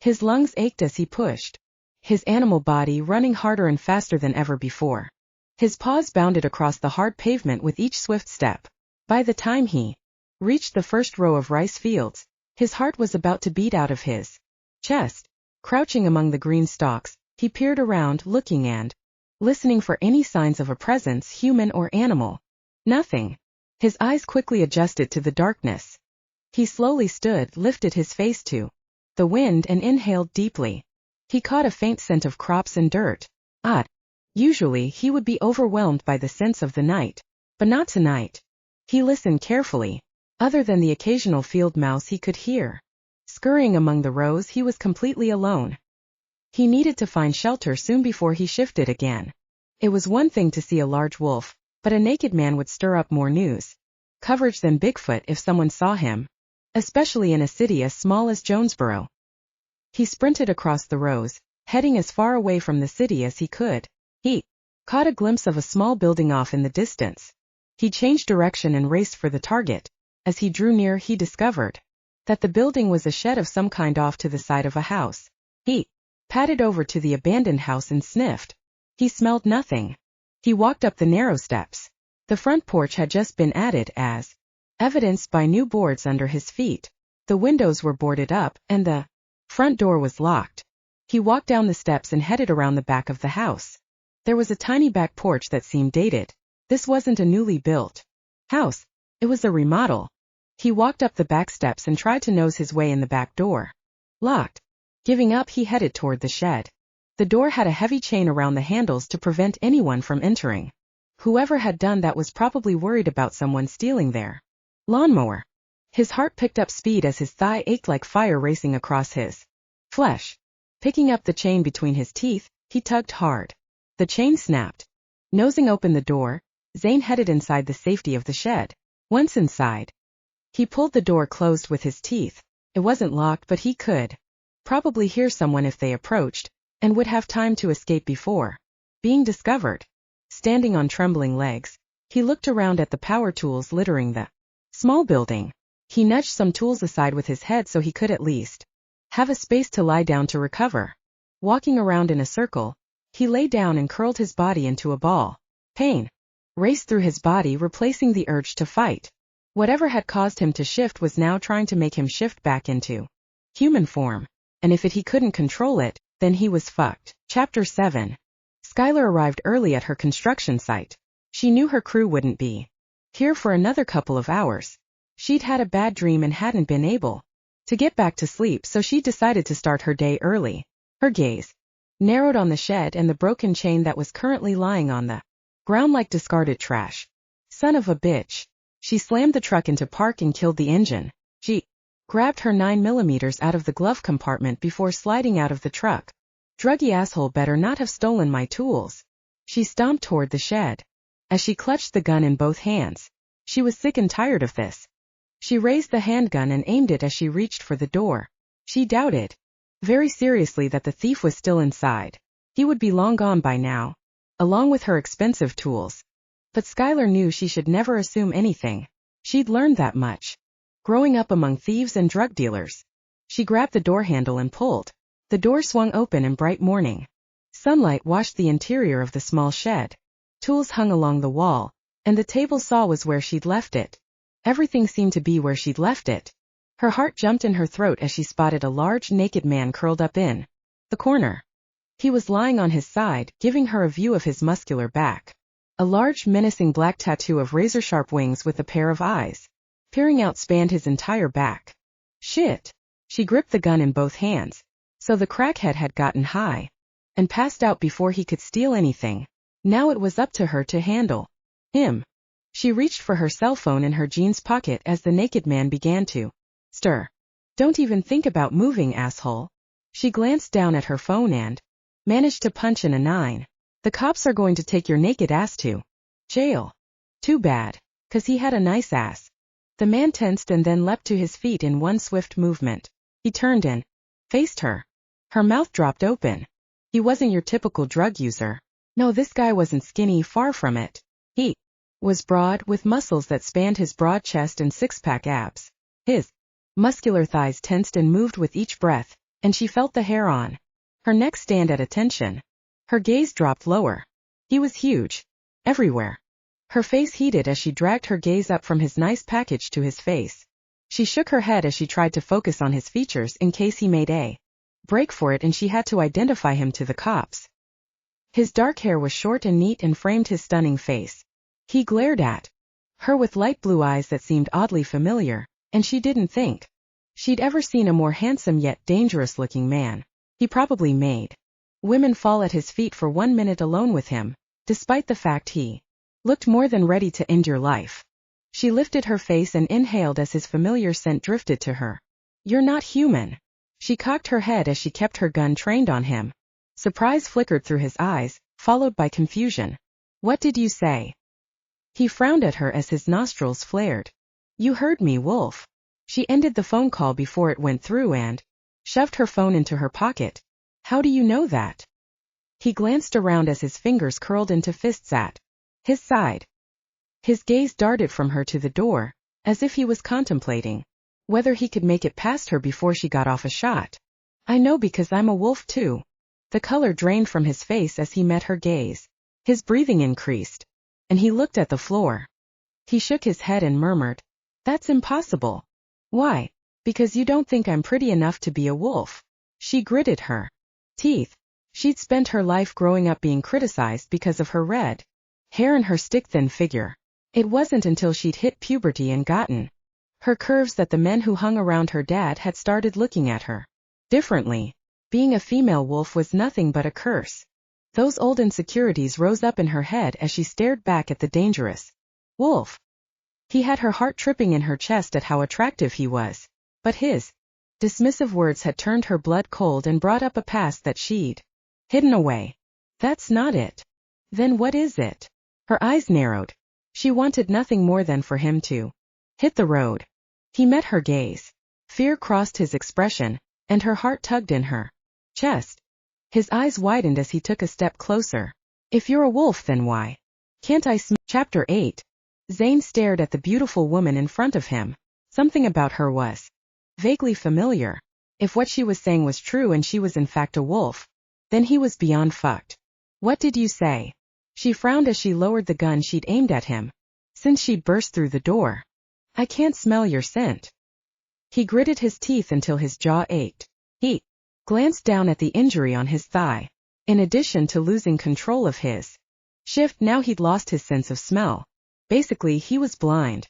His lungs ached as he pushed, his animal body running harder and faster than ever before. His paws bounded across the hard pavement with each swift step. By the time he reached the first row of rice fields, his heart was about to beat out of his chest. Crouching among the green stalks, he peered around, looking and listening for any signs of a presence, human or animal. Nothing. His eyes quickly adjusted to the darkness. He slowly stood, lifted his face to the wind and inhaled deeply. He caught a faint scent of crops and dirt. Odd. Usually he would be overwhelmed by the scents of the night, but not tonight. He listened carefully. Other than the occasional field mouse he could hear scurrying among the rows, he was completely alone. He needed to find shelter soon before he shifted again. It was one thing to see a large wolf, but a naked man would stir up more news coverage than Bigfoot if someone saw him, especially in a city as small as Jonesboro. He sprinted across the rows, heading as far away from the city as he could. He caught a glimpse of a small building off in the distance. He changed direction and raced for the target. As he drew near, he discovered that the building was a shed of some kind off to the side of a house. He padded over to the abandoned house and sniffed. He smelled nothing. He walked up the narrow steps. The front porch had just been added, as evidenced by new boards under his feet. The windows were boarded up, and the front door was locked. He walked down the steps and headed around the back of the house. There was a tiny back porch that seemed dated. This wasn't a newly built house. It was a remodel. He walked up the back steps and tried to nose his way in the back door. Locked. Giving up, he headed toward the shed. The door had a heavy chain around the handles to prevent anyone from entering. Whoever had done that was probably worried about someone stealing their lawnmower. His heart picked up speed as his thigh ached like fire racing across his flesh. Picking up the chain between his teeth, he tugged hard. The chain snapped. Nosing open the door, Zayn headed inside the safety of the shed. Once inside, he pulled the door closed with his teeth. It wasn't locked, but he could probably hear someone if they approached, and would have time to escape before being discovered. Standing on trembling legs, he looked around at the power tools littering the small building. He nudged some tools aside with his head so he could at least have a space to lie down to recover. Walking around in a circle, he lay down and curled his body into a ball. Pain raced through his body, replacing the urge to fight. Whatever had caused him to shift was now trying to make him shift back into human form. And if he couldn't control it, then he was fucked. Chapter 7. Skyler arrived early at her construction site. She knew her crew wouldn't be here for another couple of hours. She'd had a bad dream and hadn't been able to get back to sleep, so she decided to start her day early. Her gaze narrowed on the shed and the broken chain that was currently lying on the ground like discarded trash. Son of a bitch. She slammed the truck into park and killed the engine. She grabbed her 9mm out of the glove compartment before sliding out of the truck. Druggy asshole better not have stolen my tools. She stomped toward the shed. As she clutched the gun in both hands, she was sick and tired of this. She raised the handgun and aimed it as she reached for the door. She doubted very seriously that the thief was still inside. He would be long gone by now, along with her expensive tools. But Skyler knew she should never assume anything. She'd learned that much growing up among thieves and drug dealers. She grabbed the door handle and pulled. The door swung open in bright morning. Sunlight washed the interior of the small shed. Tools hung along the wall, and the table saw was where she'd left it. Everything seemed to be where she'd left it. Her heart jumped in her throat as she spotted a large naked man curled up in the corner. He was lying on his side, giving her a view of his muscular back. A large menacing black tattoo of razor-sharp wings with a pair of eyes peering out spanned his entire back. Shit! She gripped the gun in both hands. So the crackhead had gotten high and passed out before he could steal anything. Now it was up to her to handle him. She reached for her cell phone in her jeans pocket as the naked man began to stir. Don't even think about moving, asshole. She glanced down at her phone and managed to punch in a 9. The cops are going to take your naked ass to jail. Too bad, 'cause he had a nice ass. The man tensed and then leapt to his feet in one swift movement. He turned and faced her. Her mouth dropped open. He wasn't your typical drug user. No, this guy wasn't skinny, far from it. He was broad, with muscles that spanned his broad chest and six-pack abs. His muscular thighs tensed and moved with each breath, and she felt the hair on her neck stand at attention. Her gaze dropped lower. He was huge. Everywhere. Her face heated as she dragged her gaze up from his nice package to his face. She shook her head as she tried to focus on his features in case he made a break for it and she had to identify him to the cops. His dark hair was short and neat and framed his stunning face. He glared at her with light blue eyes that seemed oddly familiar, and she didn't think she'd ever seen a more handsome yet dangerous-looking man. He probably made women fall at his feet for 1 minute alone with him, despite the fact he looked more than ready to end your life. She lifted her face and inhaled as his familiar scent drifted to her. You're not human. She cocked her head as she kept her gun trained on him. Surprise flickered through his eyes, followed by confusion. What did you say? He frowned at her as his nostrils flared. You heard me, Wolf. She ended the phone call before it went through and shoved her phone into her pocket. How do you know that? He glanced around as his fingers curled into fists at his side. His gaze darted from her to the door, as if he was contemplating whether he could make it past her before she got off a shot. I know because I'm a wolf too. The color drained from his face as he met her gaze. His breathing increased, and he looked at the floor. He shook his head and murmured, That's impossible. Why? Because you don't think I'm pretty enough to be a wolf. She gritted her teeth. She'd spent her life growing up being criticized because of her red hair and her stick-thin figure. It wasn't until she'd hit puberty and gotten her curves that the men who hung around her dad had started looking at her differently. Being a female wolf was nothing but a curse. Those old insecurities rose up in her head as she stared back at the dangerous wolf. He had her heart tripping in her chest at how attractive he was. But his dismissive words had turned her blood cold and brought up a past that she'd hidden away. That's not it. Then what is it? Her eyes narrowed. She wanted nothing more than for him to hit the road. He met her gaze. Fear crossed his expression, and her heart tugged in her chest. His eyes widened as he took a step closer. If you're a wolf, then why can't I Chapter 8. Zayn stared at the beautiful woman in front of him. Something about her was vaguely familiar. If what she was saying was true and she was in fact a wolf, then he was beyond fucked. What did you say? She frowned as she lowered the gun she'd aimed at him. Since she'd burst through the door, I can't smell your scent. He gritted his teeth until his jaw ached. He glanced down at the injury on his thigh. In addition to losing control of his shift, now he'd lost his sense of smell. Basically, he was blind.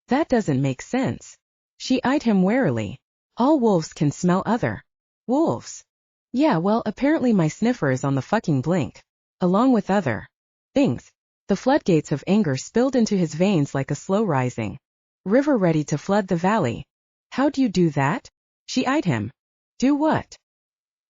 That doesn't make sense. She eyed him warily. All wolves can smell other wolves. Yeah, well, apparently my sniffer is on the fucking blink. Along with other things. The floodgates of anger spilled into his veins like a slow rising river ready to flood the valley. How do you do that? She eyed him. Do what?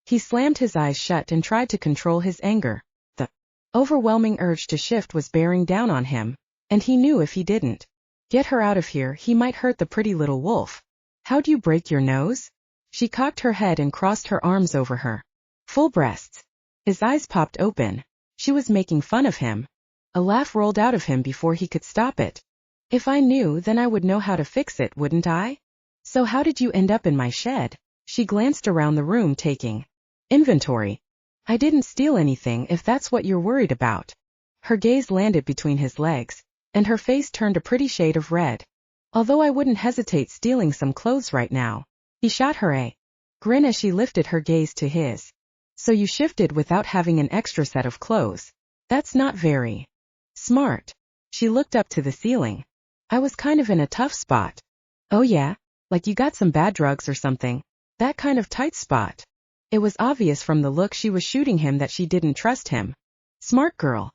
He slammed his eyes shut and tried to control his anger. The overwhelming urge to shift was bearing down on him, and he knew if he didn't get her out of here, he might hurt the pretty little wolf. How do you break your nose? She cocked her head and crossed her arms over her full breasts. His eyes popped open. She was making fun of him. A laugh rolled out of him before he could stop it. If I knew, then I would know how to fix it, wouldn't I? So how did you end up in my shed? She glanced around the room, taking inventory. I didn't steal anything, if that's what you're worried about. Her gaze landed between his legs, and her face turned a pretty shade of red. Although I wouldn't hesitate stealing some clothes right now. He shot her a grin as she lifted her gaze to his. So you shifted without having an extra set of clothes. That's not very smart. She looked up to the ceiling. I was kind of in a tough spot. Oh yeah? Like you got some bad drugs or something? That kind of tight spot. It was obvious from the look she was shooting him that she didn't trust him. Smart girl.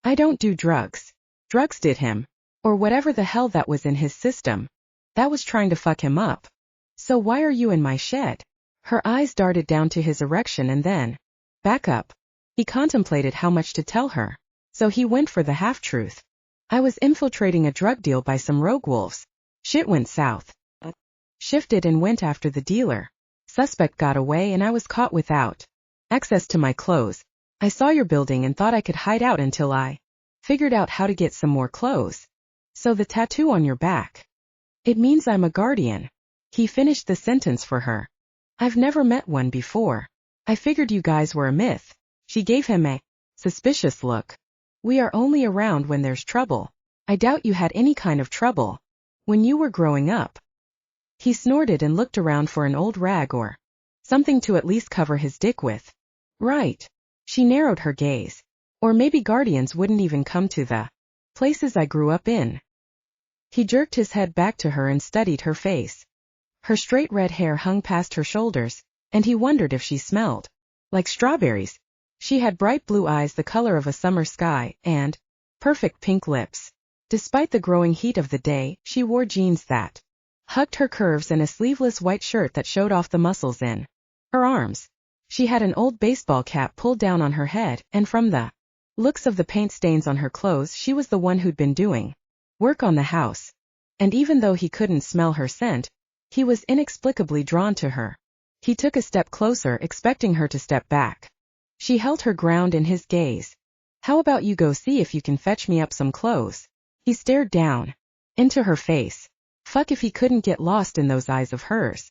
I don't do drugs. Drugs did him. Or whatever the hell that was in his system. That was trying to fuck him up. So why are you in my shed? Her eyes darted down to his erection and then back up. He contemplated how much to tell her. So he went for the half-truth. I was infiltrating a drug deal by some rogue wolves. Shit went south. Shifted and went after the dealer. Suspect got away and I was caught without access to my clothes. I saw your building and thought I could hide out until I figured out how to get some more clothes. So the tattoo on your back. It means I'm a guardian. He finished the sentence for her. I've never met one before. I figured you guys were a myth. She gave him a suspicious look. We are only around when there's trouble. I doubt you had any kind of trouble when you were growing up. He snorted and looked around for an old rag or something to at least cover his dick with. Right. She narrowed her gaze. Or maybe guardians wouldn't even come to the places I grew up in. He jerked his head back to her and studied her face. Her straight red hair hung past her shoulders, and he wondered if she smelled like strawberries. She had bright blue eyes the color of a summer sky, and perfect pink lips. Despite the growing heat of the day, she wore jeans that hugged her curves and a sleeveless white shirt that showed off the muscles in her arms. She had an old baseball cap pulled down on her head, and from the looks of the paint stains on her clothes, she was the one who'd been doing work on the house. And even though he couldn't smell her scent, he was inexplicably drawn to her. He took a step closer, expecting her to step back. She held her ground in his gaze. How about you go see if you can fetch me up some clothes? He stared down into her face. Fuck if he couldn't get lost in those eyes of hers.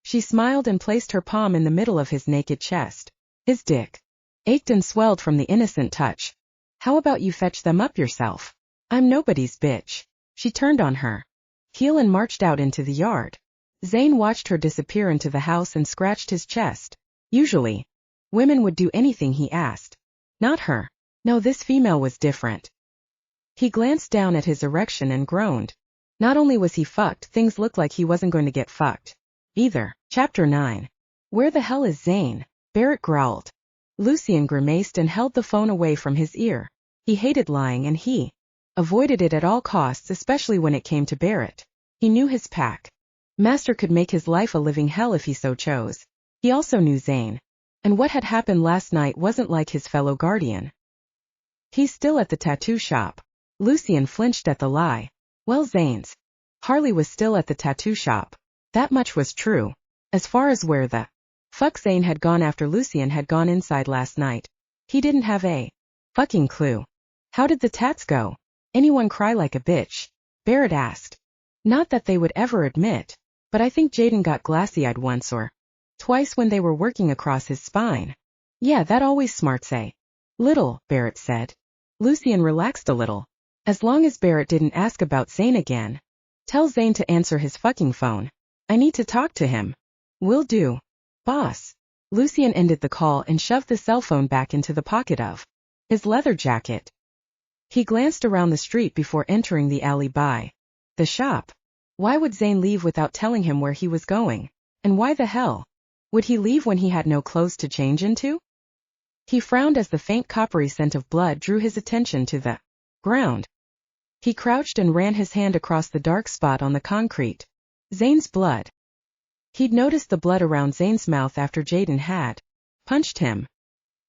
She smiled and placed her palm in the middle of his naked chest. His dick ached and swelled from the innocent touch. How about you fetch them up yourself? I'm nobody's bitch. She turned on her heel and marched out into the yard. Zayn watched her disappear into the house and scratched his chest. Usually, women would do anything he asked. Not her. No, this female was different. He glanced down at his erection and groaned. Not only was he fucked, things looked like he wasn't going to get fucked either. Chapter 9. Where the hell is Zayn? Barrett growled. Lucien grimaced and held the phone away from his ear. He hated lying and he avoided it at all costs, especially when it came to Barrett. He knew his packmaster could make his life a living hell if he so chose. He also knew Zayn. And what had happened last night wasn't like his fellow guardian. He's still at the tattoo shop. Lucien flinched at the lie. Well, Zayn's Harley was still at the tattoo shop. That much was true. As far as where the fuck Zayn had gone after Lucien had gone inside last night, he didn't have a fucking clue. How did the tats go? Anyone cry like a bitch? Barrett asked. Not that they would ever admit, but I think Jaden got glassy-eyed once or twice when they were working across his spine. Yeah, that always smarts a little, Barrett said. Lucien relaxed a little. As long as Barrett didn't ask about Zayn again. Tell Zayn to answer his fucking phone. I need to talk to him. Will do. Boss. Lucien ended the call and shoved the cell phone back into the pocket of his leather jacket. He glanced around the street before entering the alley by the shop. Why would Zayn leave without telling him where he was going? And why the hell would he leave when he had no clothes to change into? He frowned as the faint coppery scent of blood drew his attention to the ground. He crouched and ran his hand across the dark spot on the concrete. Zayn's blood. He'd noticed the blood around Zayn's mouth after Jaden had punched him.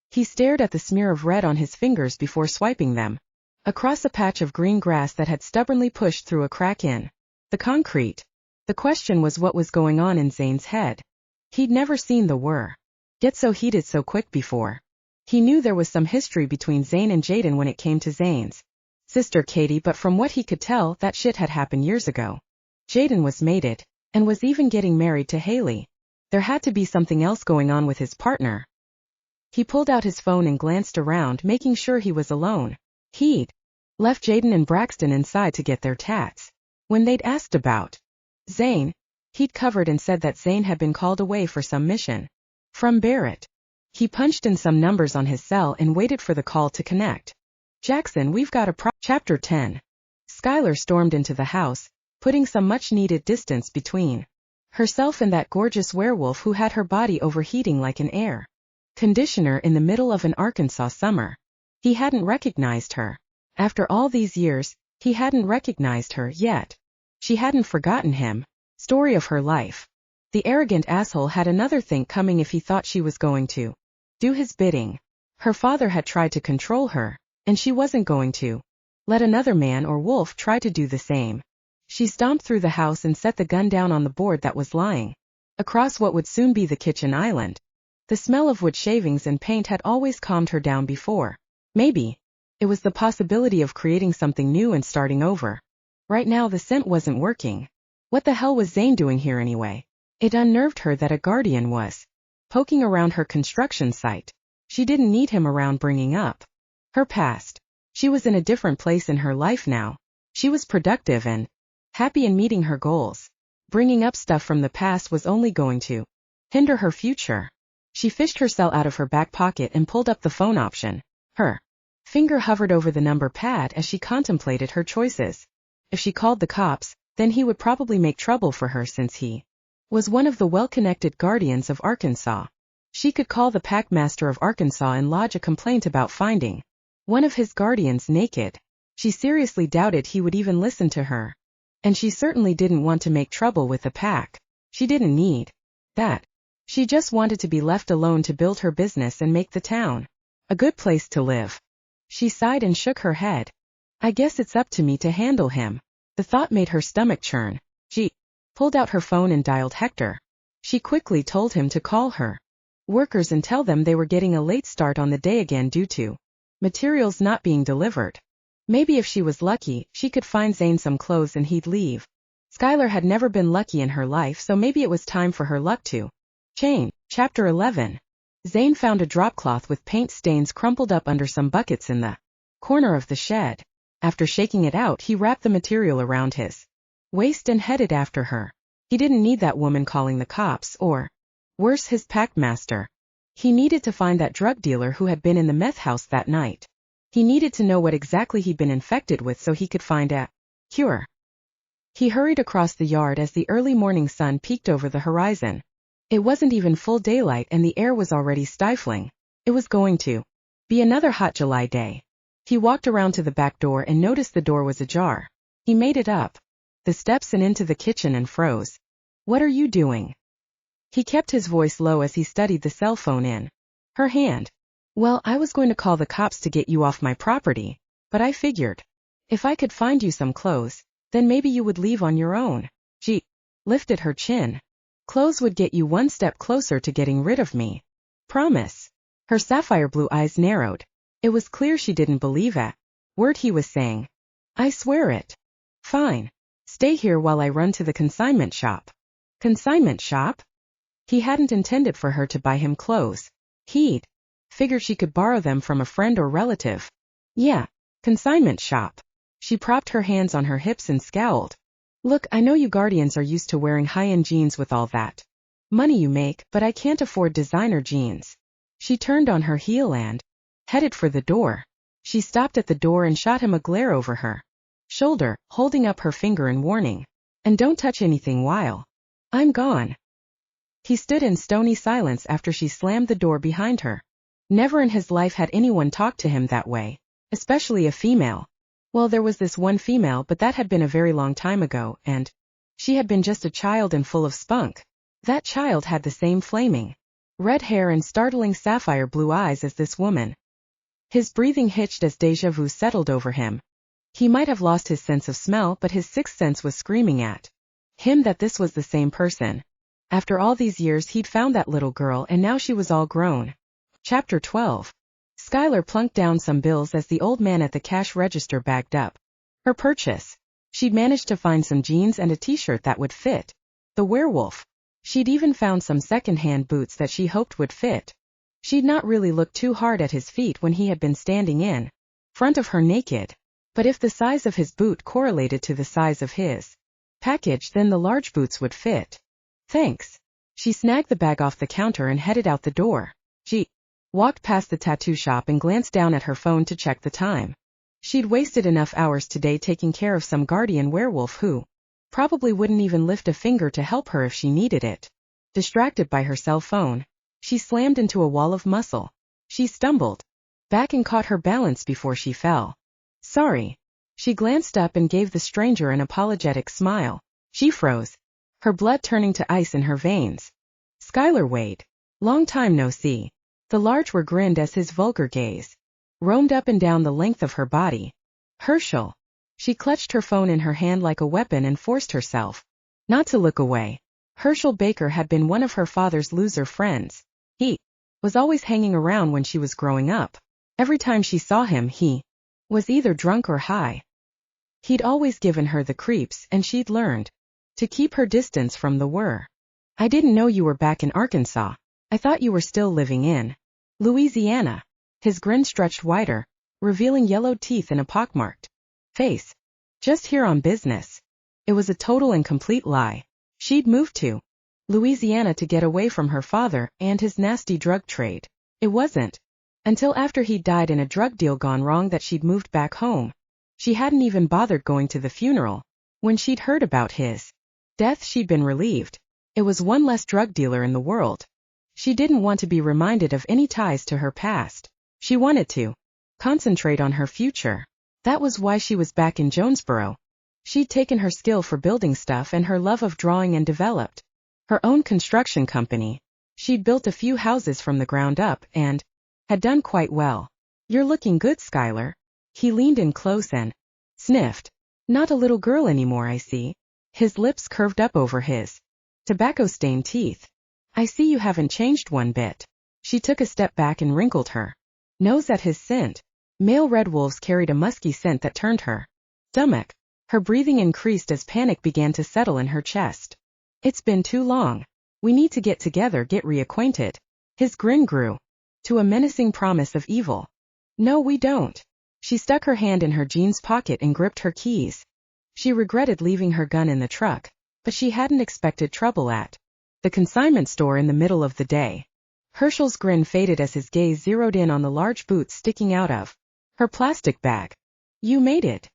He stared at the smear of red on his fingers before swiping them across a patch of green grass that had stubbornly pushed through a crack in the concrete. The question was what was going on in Zayn's head. He'd never seen the were get so heated so quick before. He knew there was some history between Zayn and Jaden when it came to Zayn's sister Katie, but from what he could tell, that shit had happened years ago. Jaden was mated, and was even getting married to Haley. There had to be something else going on with his partner. He pulled out his phone and glanced around, making sure he was alone. He'd left Jaden and Braxton inside to get their tats. When they'd asked about Zayn, he'd covered and said that Zayn had been called away for some mission from Barrett. He punched in some numbers on his cell and waited for the call to connect. Jaxon, we've got a Chapter 10. Skyler stormed into the house, putting some much-needed distance between herself and that gorgeous werewolf who had her body overheating like an air conditioner in the middle of an Arkansas summer. He hadn't recognized her. After all these years, he hadn't recognized her yet. She hadn't forgotten him. Story of her life. The arrogant asshole had another think coming if he thought she was going to do his bidding. Her father had tried to control her, and she wasn't going to let another man or wolf try to do the same. She stomped through the house and set the gun down on the board that was lying across what would soon be the kitchen island. The smell of wood shavings and paint had always calmed her down before. Maybe it was the possibility of creating something new and starting over. Right now the scent wasn't working. What the hell was Zayn doing here anyway? It unnerved her that a guardian was poking around her construction site. She didn't need him around bringing up her past. She was in a different place in her life now. She was productive and happy in meeting her goals. Bringing up stuff from the past was only going to hinder her future. She fished her cell out of her back pocket and pulled up the phone option. Her finger hovered over the number pad as she contemplated her choices. If she called the cops, then he would probably make trouble for her since he was one of the well-connected guardians of Arkansas. She could call the packmaster of Arkansas and lodge a complaint about finding one of his guardians naked. She seriously doubted he would even listen to her. And she certainly didn't want to make trouble with the pack. She didn't need that. She just wanted to be left alone to build her business and make the town a good place to live. She sighed and shook her head. I guess it's up to me to handle him. The thought made her stomach churn. She pulled out her phone and dialed Hector. She quickly told him to call her workers and tell them they were getting a late start on the day again due to materials not being delivered. Maybe if she was lucky, she could find Zayn some clothes and he'd leave. Skyler had never been lucky in her life, so maybe it was time for her luck to change. Chapter 11. Zayn found a dropcloth with paint stains crumpled up under some buckets in the corner of the shed. After shaking it out, he wrapped the material around his waist and headed after her. He didn't need that woman calling the cops or, worse, his packmaster. He needed to find that drug dealer who had been in the meth house that night. He needed to know what exactly he'd been infected with so he could find a cure. He hurried across the yard as the early morning sun peeked over the horizon. It wasn't even full daylight and the air was already stifling. It was going to be another hot July day. He walked around to the back door and noticed the door was ajar. He made it up the steps and into the kitchen and froze. What are you doing? He kept his voice low as he studied the cell phone in her hand. Well, I was going to call the cops to get you off my property, but I figured if I could find you some clothes, then maybe you would leave on your own. She lifted her chin. Clothes would get you one step closer to getting rid of me. Promise. Her sapphire blue eyes narrowed. It was clear she didn't believe a word he was saying. I swear it. Fine. Stay here while I run to the consignment shop. Consignment shop? He hadn't intended for her to buy him clothes. He'd figured she could borrow them from a friend or relative. Yeah, consignment shop. She propped her hands on her hips and scowled. Look, I know you guardians are used to wearing high-end jeans with all that money you make, but I can't afford designer jeans. She turned on her heel and headed for the door. She stopped at the door and shot him a glare over her shoulder, holding up her finger in warning. And don't touch anything while I'm gone. He stood in stony silence after she slammed the door behind her. Never in his life had anyone talked to him that way, especially a female. Well, there was this one female, but that had been a very long time ago, and she had been just a child and full of spunk. That child had the same flaming red hair and startling sapphire blue eyes as this woman. His breathing hitched as déjà vu settled over him. He might have lost his sense of smell, but his sixth sense was screaming at him that this was the same person. After all these years he'd found that little girl, and now she was all grown. Chapter 12. Skyler plunked down some bills as the old man at the cash register bagged up her purchase. She'd managed to find some jeans and a t-shirt that would fit the werewolf. She'd even found some second-hand boots that she hoped would fit. She'd not really looked too hard at his feet when he had been standing in front of her naked. But if the size of his boot correlated to the size of his package, then the large boots would fit. Thanks. She snagged the bag off the counter and headed out the door. She walked past the tattoo shop and glanced down at her phone to check the time. She'd wasted enough hours today taking care of some guardian werewolf who probably wouldn't even lift a finger to help her if she needed it. Distracted by her cell phone, she slammed into a wall of muscle. She stumbled back and caught her balance before she fell. Sorry. She glanced up and gave the stranger an apologetic smile. She froze, her blood turning to ice in her veins. Skyler Wade. Long time no see. The large were grinned as his vulgar gaze roamed up and down the length of her body. Herschel. She clutched her phone in her hand like a weapon and forced herself not to look away. Herschel Baker had been one of her father's loser friends. He was always hanging around when she was growing up. Every time she saw him, he was either drunk or high. He'd always given her the creeps, and she'd learned to keep her distance from the were. I didn't know you were back in Arkansas. I thought you were still living in Louisiana. His grin stretched wider, revealing yellowed teeth and a pockmarked face. Just here on business. It was a total and complete lie. She'd moved to Louisiana to get away from her father and his nasty drug trade. It wasn't until after he'd died in a drug deal gone wrong that she'd moved back home. She hadn't even bothered going to the funeral. When she'd heard about his death, she'd been relieved. It was one less drug dealer in the world. She didn't want to be reminded of any ties to her past. She wanted to concentrate on her future. That was why she was back in Jonesboro. She'd taken her skill for building stuff and her love of drawing and developed her own construction company. She'd built a few houses from the ground up and had done quite well. You're looking good, Skyler. He leaned in close and sniffed. Not a little girl anymore, I see. His lips curved up over his tobacco-stained teeth. I see you haven't changed one bit. She took a step back and wrinkled her nose at his scent. Male red wolves carried a musky scent that turned her stomach. Her breathing increased as panic began to settle in her chest. It's been too long. We need to get together, get reacquainted. His grin grew to a menacing promise of evil. No, we don't. She stuck her hand in her jeans pocket and gripped her keys. She regretted leaving her gun in the truck, but she hadn't expected trouble at the consignment store in the middle of the day. Herschel's grin faded as his gaze zeroed in on the large boots sticking out of her plastic bag. You made it.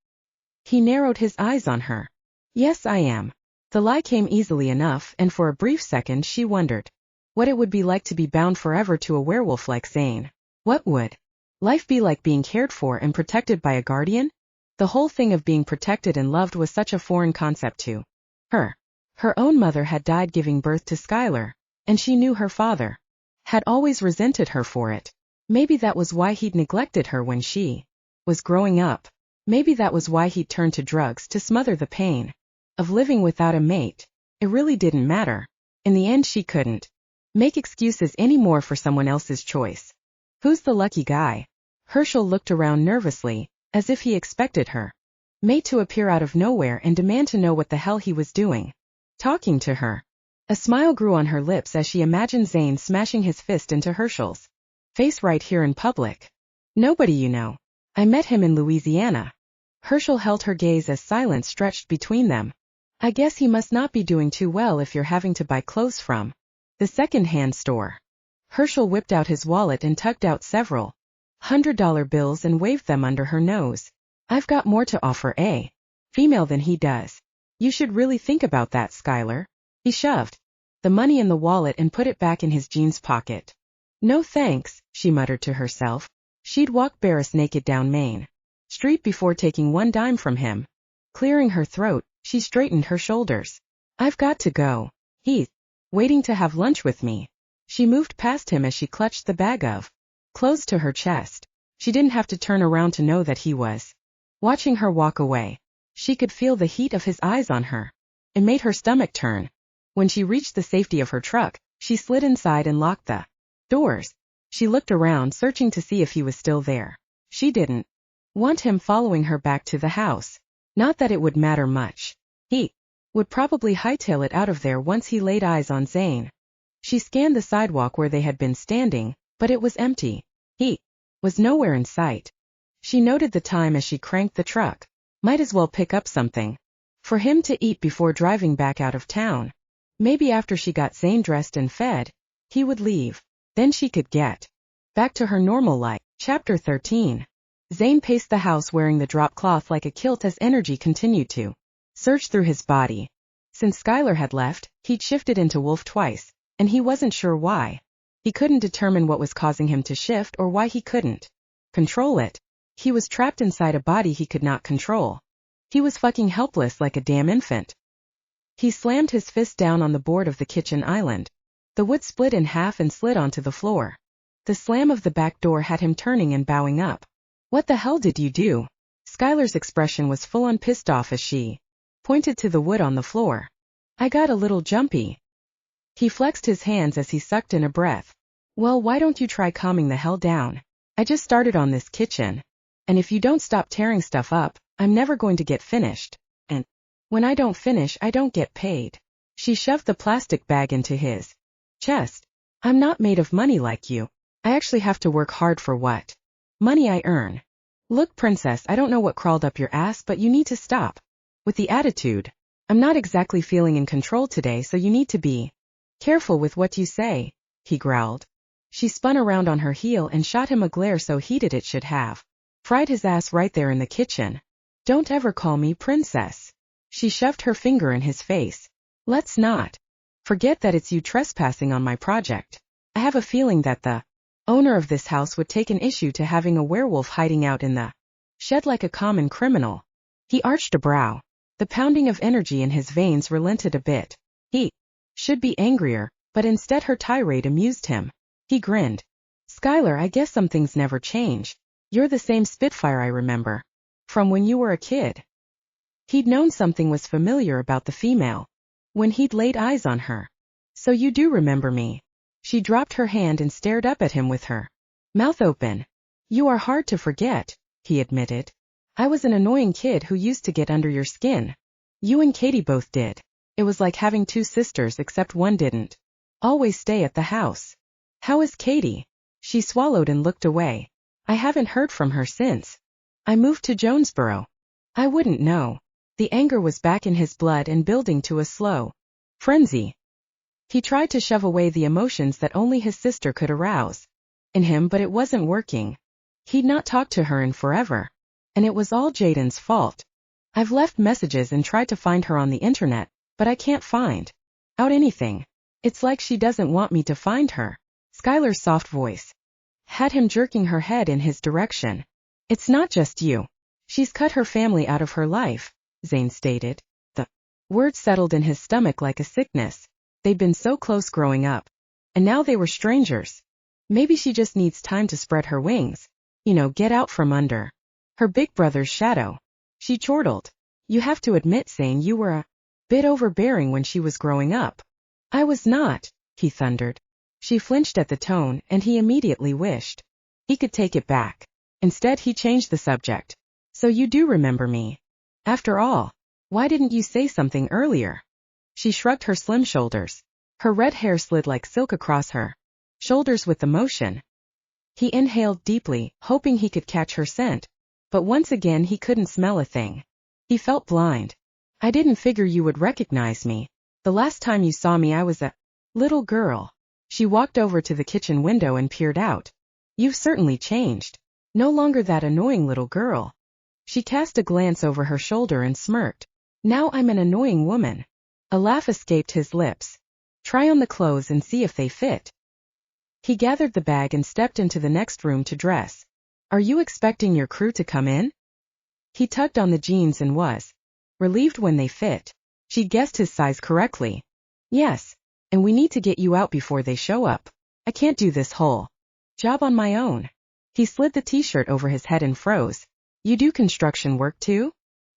He narrowed his eyes on her. Yes, I am. The lie came easily enough, and for a brief second she wondered what it would be like to be bound forever to a werewolf like Zayn. What would life be like being cared for and protected by a guardian? The whole thing of being protected and loved was such a foreign concept to her. Her own mother had died giving birth to Skyler, and she knew her father had always resented her for it. Maybe that was why he'd neglected her when she was growing up. Maybe that was why he'd turned to drugs to smother the pain of living without a mate. It really didn't matter. In the end, she couldn't make excuses anymore for someone else's choice. Who's the lucky guy? Herschel looked around nervously, as if he expected her mate to appear out of nowhere and demand to know what the hell he was doing talking to her. A smile grew on her lips as she imagined Zayn smashing his fist into Herschel's face right here in public. Nobody, you know. I met him in Louisiana. Herschel held her gaze as silence stretched between them. I guess he must not be doing too well if you're having to buy clothes from the second-hand store. Herschel whipped out his wallet and tugged out several $100 bills and waved them under her nose. I've got more to offer a female than he does. You should really think about that, Skyler. He shoved the money in the wallet and put it back in his jeans pocket. No thanks, she muttered to herself. She'd walk Barris naked down Main Street before taking one dime from him. Clearing her throat, she straightened her shoulders. I've got to go. He's waiting to have lunch with me. She moved past him as she clutched the bag of clothes to her chest. She didn't have to turn around to know that he was watching her walk away. She could feel the heat of his eyes on her. It made her stomach turn. When she reached the safety of her truck, she slid inside and locked the doors. She looked around, searching to see if he was still there. She didn't want him following her back to the house. Not that it would matter much. He would probably hightail it out of there once he laid eyes on Zayn. She scanned the sidewalk where they had been standing, but it was empty. He was nowhere in sight. She noted the time as she cranked the truck. Might as well pick up something for him to eat before driving back out of town. Maybe after she got Zayn dressed and fed, he would leave. Then she could get back to her normal life. Chapter 13. Zayn paced the house wearing the drop cloth like a kilt as energy continued to surge through his body. Since Skyler had left, he'd shifted into Wolf twice, and he wasn't sure why. He couldn't determine what was causing him to shift or why he couldn't control it. He was trapped inside a body he could not control. He was fucking helpless like a damn infant. He slammed his fist down on the board of the kitchen island. The wood split in half and slid onto the floor. The slam of the back door had him turning and bowing up. What the hell did you do? Skyler's expression was full-on pissed off as she pointed to the wood on the floor. I got a little jumpy. He flexed his hands as he sucked in a breath. Well, why don't you try calming the hell down? I just started on this kitchen. And if you don't stop tearing stuff up, I'm never going to get finished. And when I don't finish, I don't get paid. She shoved the plastic bag into his chest. I'm not made of money like you. I actually have to work hard for what money I earn. Look, princess, I don't know what crawled up your ass, but you need to stop with the attitude. I'm not exactly feeling in control today, so you need to be careful with what you say, he growled. She spun around on her heel and shot him a glare so heated it should have fried his ass right there in the kitchen. Don't ever call me princess. She shoved her finger in his face. Let's not forget that it's you trespassing on my project. I have a feeling that the owner of this house would take an issue to having a werewolf hiding out in the shed like a common criminal. He arched a brow. The pounding of energy in his veins relented a bit. He should be angrier, but instead her tirade amused him. He grinned. Skyler, I guess some things never change. You're the same Spitfire I remember from when you were a kid. He'd known something was familiar about the female when he'd laid eyes on her. So you do remember me. She dropped her hand and stared up at him with her mouth open. You are hard to forget, he admitted. I was an annoying kid who used to get under your skin. You and Katie both did. It was like having two sisters except one didn't always stay at the house. How is Katie? She swallowed and looked away. I haven't heard from her since I moved to Jonesboro. I wouldn't know. The anger was back in his blood and building to a slow frenzy. He tried to shove away the emotions that only his sister could arouse in him, but it wasn't working. He'd not talked to her in forever. And it was all Jaden's fault. I've left messages and tried to find her on the internet, but I can't find out anything. It's like she doesn't want me to find her. Skyler's soft voice had him jerking her head in his direction. It's not just you. She's cut her family out of her life, Zayn stated. The word settled in his stomach like a sickness. They'd been so close growing up. And now they were strangers. Maybe she just needs time to spread her wings. Get out from under her big brother's shadow. She chortled. You have to admit, Zayn, you were a bit overbearing when she was growing up. I was not, he thundered. She flinched at the tone, and he immediately wished he could take it back. Instead, he changed the subject. So you do remember me. After all, why didn't you say something earlier? She shrugged her slim shoulders. Her red hair slid like silk across her shoulders with the motion. He inhaled deeply, hoping he could catch her scent. But once again he couldn't smell a thing. He felt blind. I didn't figure you would recognize me. The last time you saw me I was a little girl. She walked over to the kitchen window and peered out. You've certainly changed. No longer that annoying little girl. She cast a glance over her shoulder and smirked. Now I'm an annoying woman. A laugh escaped his lips. Try on the clothes and see if they fit. He gathered the bag and stepped into the next room to dress. Are you expecting your crew to come in? He tugged on the jeans and was relieved when they fit. She'd guessed his size correctly. Yes, and we need to get you out before they show up. I can't do this whole job on my own. He slid the t-shirt over his head and froze. You do construction work too?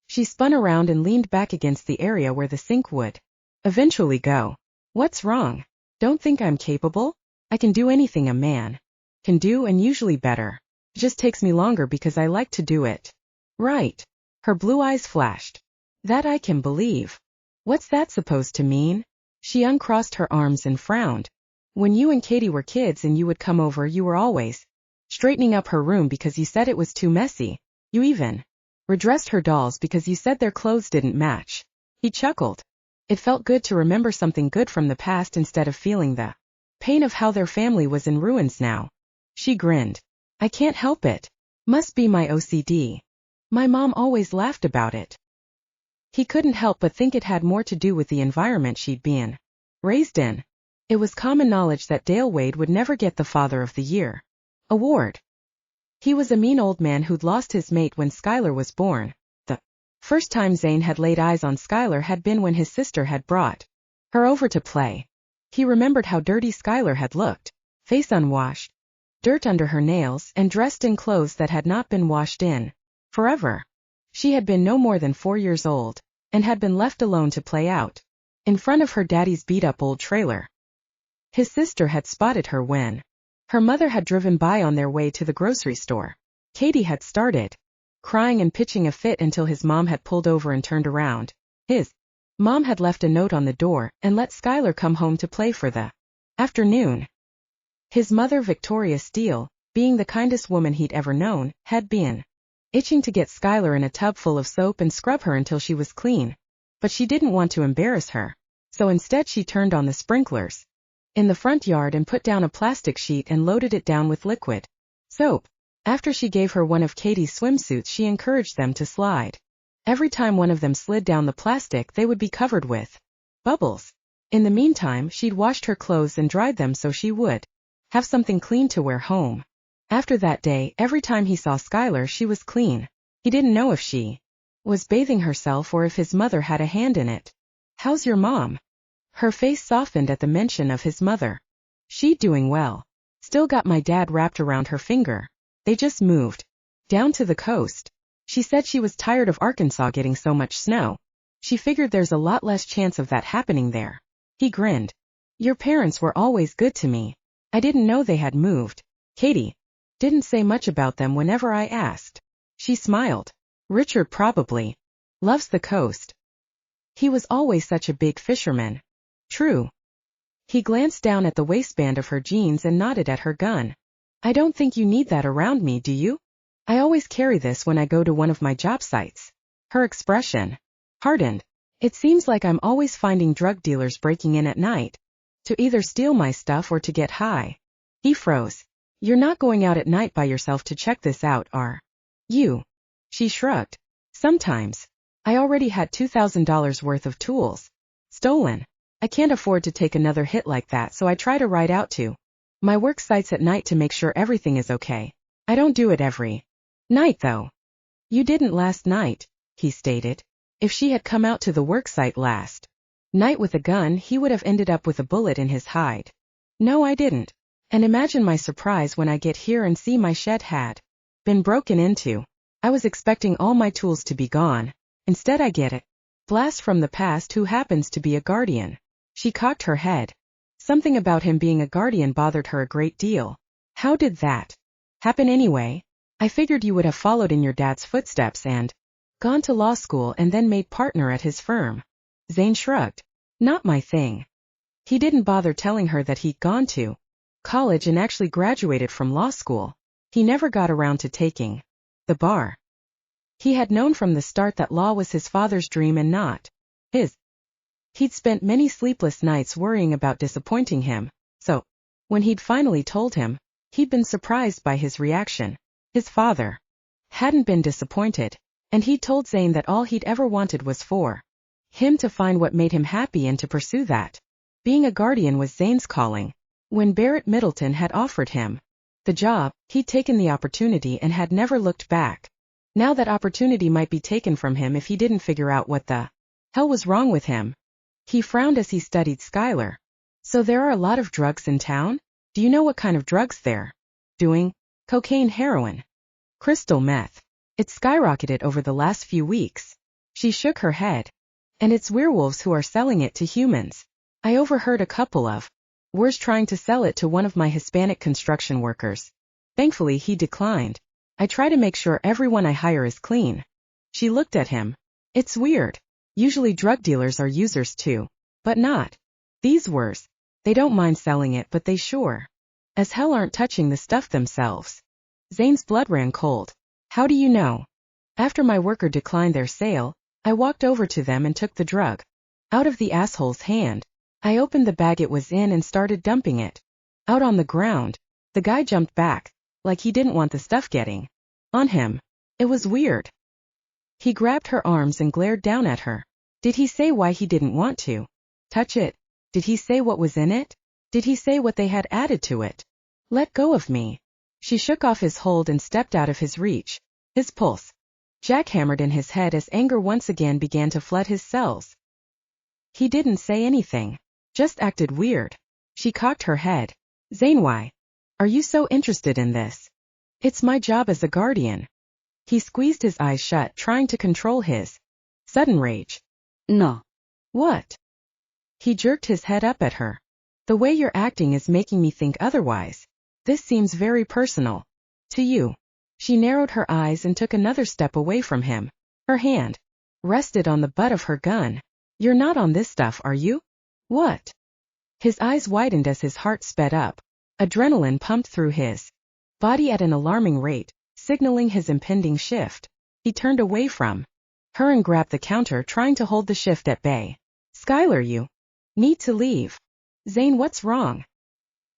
She spun around and leaned back against the area where the sink would eventually go. What's wrong? Don't think I'm capable? I can do anything a man can do and usually better. It just takes me longer because I like to do it. Right. Her blue eyes flashed. That I can believe. What's that supposed to mean? She uncrossed her arms and frowned. When you and Katie were kids and you would come over, you were always straightening up her room because you said it was too messy. You even redressed her dolls because you said their clothes didn't match. He chuckled. It felt good to remember something good from the past instead of feeling the pain of how their family was in ruins now. She grinned. I can't help it. Must be my OCD. My mom always laughed about it. He couldn't help but think it had more to do with the environment she'd been raised in. It was common knowledge that Dale Wade would never get the Father of the Year award. He was a mean old man who'd lost his mate when Skyler was born. The first time Zayn had laid eyes on Skyler had been when his sister had brought her over to play. He remembered how dirty Skyler had looked, face unwashed, dirt under her nails, and dressed in clothes that had not been washed in forever. She had been no more than 4 years old, and had been left alone to play out in front of her daddy's beat-up old trailer. His sister had spotted her when her mother had driven by on their way to the grocery store. Katie had started crying and pitching a fit until his mom had pulled over and turned around. His mom had left a note on the door and let Skyler come home to play for the afternoon. His mother, Victoria Steele, being the kindest woman he'd ever known, had been itching to get Skyler in a tub full of soap and scrub her until she was clean. But she didn't want to embarrass her, so instead she turned on the sprinklers in the front yard and put down a plastic sheet and loaded it down with liquid soap. After she gave her one of Katie's swimsuits, she encouraged them to slide. Every time one of them slid down the plastic, they would be covered with bubbles. In the meantime, she'd washed her clothes and dried them so she would have something clean to wear home. After that day, every time he saw Skyler, she was clean. He didn't know if she was bathing herself or if his mother had a hand in it. How's your mom? Her face softened at the mention of his mother. She doing well. Still got my dad wrapped around her finger. They just moved down to the coast. She said she was tired of Arkansas getting so much snow. She figured there's a lot less chance of that happening there. He grinned. Your parents were always good to me. I didn't know they had moved. Katie didn't say much about them whenever I asked. She smiled. Richard probably loves the coast. He was always such a big fisherman. True. He glanced down at the waistband of her jeans and nodded at her gun. I don't think you need that around me, do you? I always carry this when I go to one of my job sites. Her expression hardened. It seems like I'm always finding drug dealers breaking in at night to either steal my stuff or to get high. He froze. You're not going out at night by yourself to check this out, are you? She shrugged. Sometimes. I already had $2,000 worth of tools stolen. I can't afford to take another hit like that, so I try to ride out to my work sites at night to make sure everything is okay. I don't do it every night though. You didn't last night, he stated. If she had come out to the work site last night with a gun, he would have ended up with a bullet in his hide. No, I didn't. And imagine my surprise when I get here and see my shed had been broken into. I was expecting all my tools to be gone. Instead I get a blast from the past who happens to be a guardian. She cocked her head. Something about him being a guardian bothered her a great deal. How did that happen anyway? I figured you would have followed in your dad's footsteps and gone to law school and then made partner at his firm. Zayn shrugged. Not my thing. He didn't bother telling her that he'd gone to college and actually graduated from law school. He never got around to taking the bar. He had known from the start that law was his father's dream and not his. He'd spent many sleepless nights worrying about disappointing him, so, when he'd finally told him, he'd been surprised by his reaction. His father hadn't been disappointed, and he'd told Zayn that all he'd ever wanted was for him to find what made him happy and to pursue that. Being a guardian was Zayn's calling. When Barrett Middleton had offered him the job, he'd taken the opportunity and had never looked back. Now that opportunity might be taken from him if he didn't figure out what the hell was wrong with him. He frowned as he studied Skyler. So there are a lot of drugs in town? Do you know what kind of drugs they're doing? Cocaine, heroin, crystal meth. It skyrocketed over the last few weeks. She shook her head. And it's werewolves who are selling it to humans. I overheard a couple of were trying to sell it to one of my Hispanic construction workers. Thankfully he declined. I try to make sure everyone I hire is clean. She looked at him. It's weird. Usually drug dealers are users too. But not these wers. They don't mind selling it, but they sure as hell aren't touching the stuff themselves. Zayn's blood ran cold. How do you know? After my worker declined their sale, I walked over to them and took the drug out of the asshole's hand. I opened the bag it was in and started dumping it out on the ground. The guy jumped back, like he didn't want the stuff getting on him. It was weird. He grabbed her arms and glared down at her. Did he say why he didn't want to touch it? Did he say what was in it? Did he say what they had added to it? Let go of me. She shook off his hold and stepped out of his reach. His pulse jackhammered in his head as anger once again began to flood his cells. He didn't say anything, just acted weird. She cocked her head. Zayn, why are you so interested in this? It's my job as a guardian. He squeezed his eyes shut, trying to control his sudden rage. No. What? He jerked his head up at her. The way you're acting is making me think otherwise. This seems very personal. To you. She narrowed her eyes and took another step away from him. Her hand rested on the butt of her gun. You're not on this stuff, are you? What? His eyes widened as his heart sped up. Adrenaline pumped through his body at an alarming rate, signaling his impending shift. He turned away from her and grabbed the counter, trying to hold the shift at bay. Skyler, you need to leave. Zayn, what's wrong?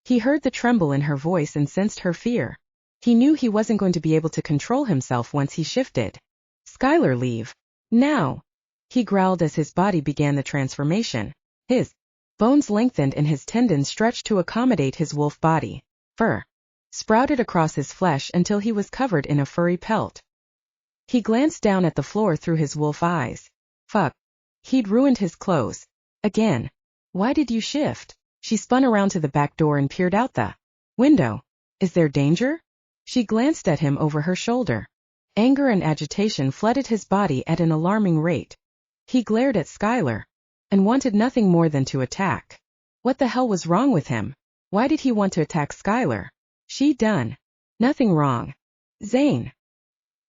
He heard the tremble in her voice and sensed her fear. He knew he wasn't going to be able to control himself once he shifted. Skyler, leave. Now. He growled as his body began the transformation. His bones lengthened and his tendons stretched to accommodate his wolf body. Fur sprouted across his flesh until he was covered in a furry pelt. He glanced down at the floor through his wolf eyes. Fuck. He'd ruined his clothes. Again. Why did you shift? She spun around to the back door and peered out the window. Is there danger? She glanced at him over her shoulder. Anger and agitation flooded his body at an alarming rate. He glared at Skyler and wanted nothing more than to attack. What the hell was wrong with him? Why did he want to attack Skyler? She'd done nothing wrong. Zayn.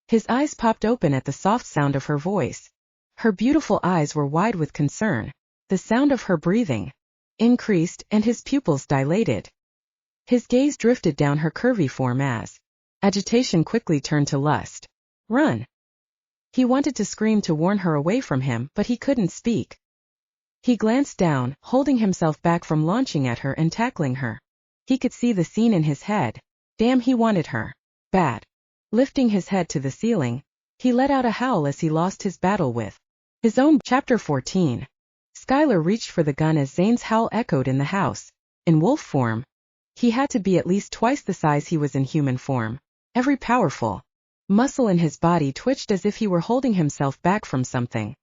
His eyes popped open at the soft sound of her voice. Her beautiful eyes were wide with concern. The sound of her breathing increased and his pupils dilated. His gaze drifted down her curvy form as agitation quickly turned to lust. Run. He wanted to scream to warn her away from him, but he couldn't speak. He glanced down, holding himself back from launching at her and tackling her. He could see the scene in his head. Damn, he wanted her bad. Lifting his head to the ceiling, he let out a howl as he lost his battle with his own. Chapter 14. Skyler reached for the gun as Zayn's howl echoed in the house. In wolf form, he had to be at least twice the size he was in human form. Every powerful muscle in his body twitched as if he were holding himself back from something.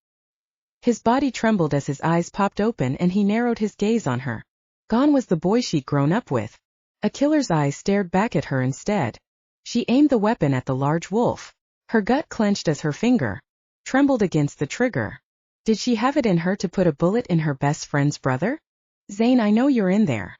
His body trembled as his eyes popped open and he narrowed his gaze on her. Gone was the boy she'd grown up with. A killer's eyes stared back at her instead. She aimed the weapon at the large wolf. Her gut clenched as her finger trembled against the trigger. Did she have it in her to put a bullet in her best friend's brother? Zayn, I know you're in there.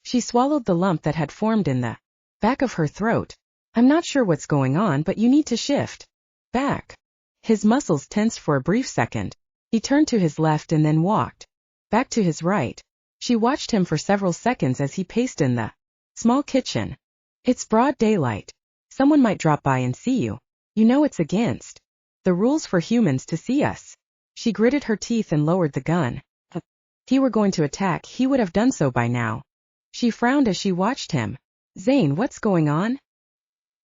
She swallowed the lump that had formed in the back of her throat. I'm not sure what's going on, but you need to shift back. His muscles tensed for a brief second. He turned to his left and then walked back to his right. She watched him for several seconds as he paced in the small kitchen. It's broad daylight. Someone might drop by and see you. You know it's against The rules for humans to see us. She gritted her teeth and lowered the gun. If he were going to attack, he would have done so by now. She frowned as she watched him. Zayn, what's going on?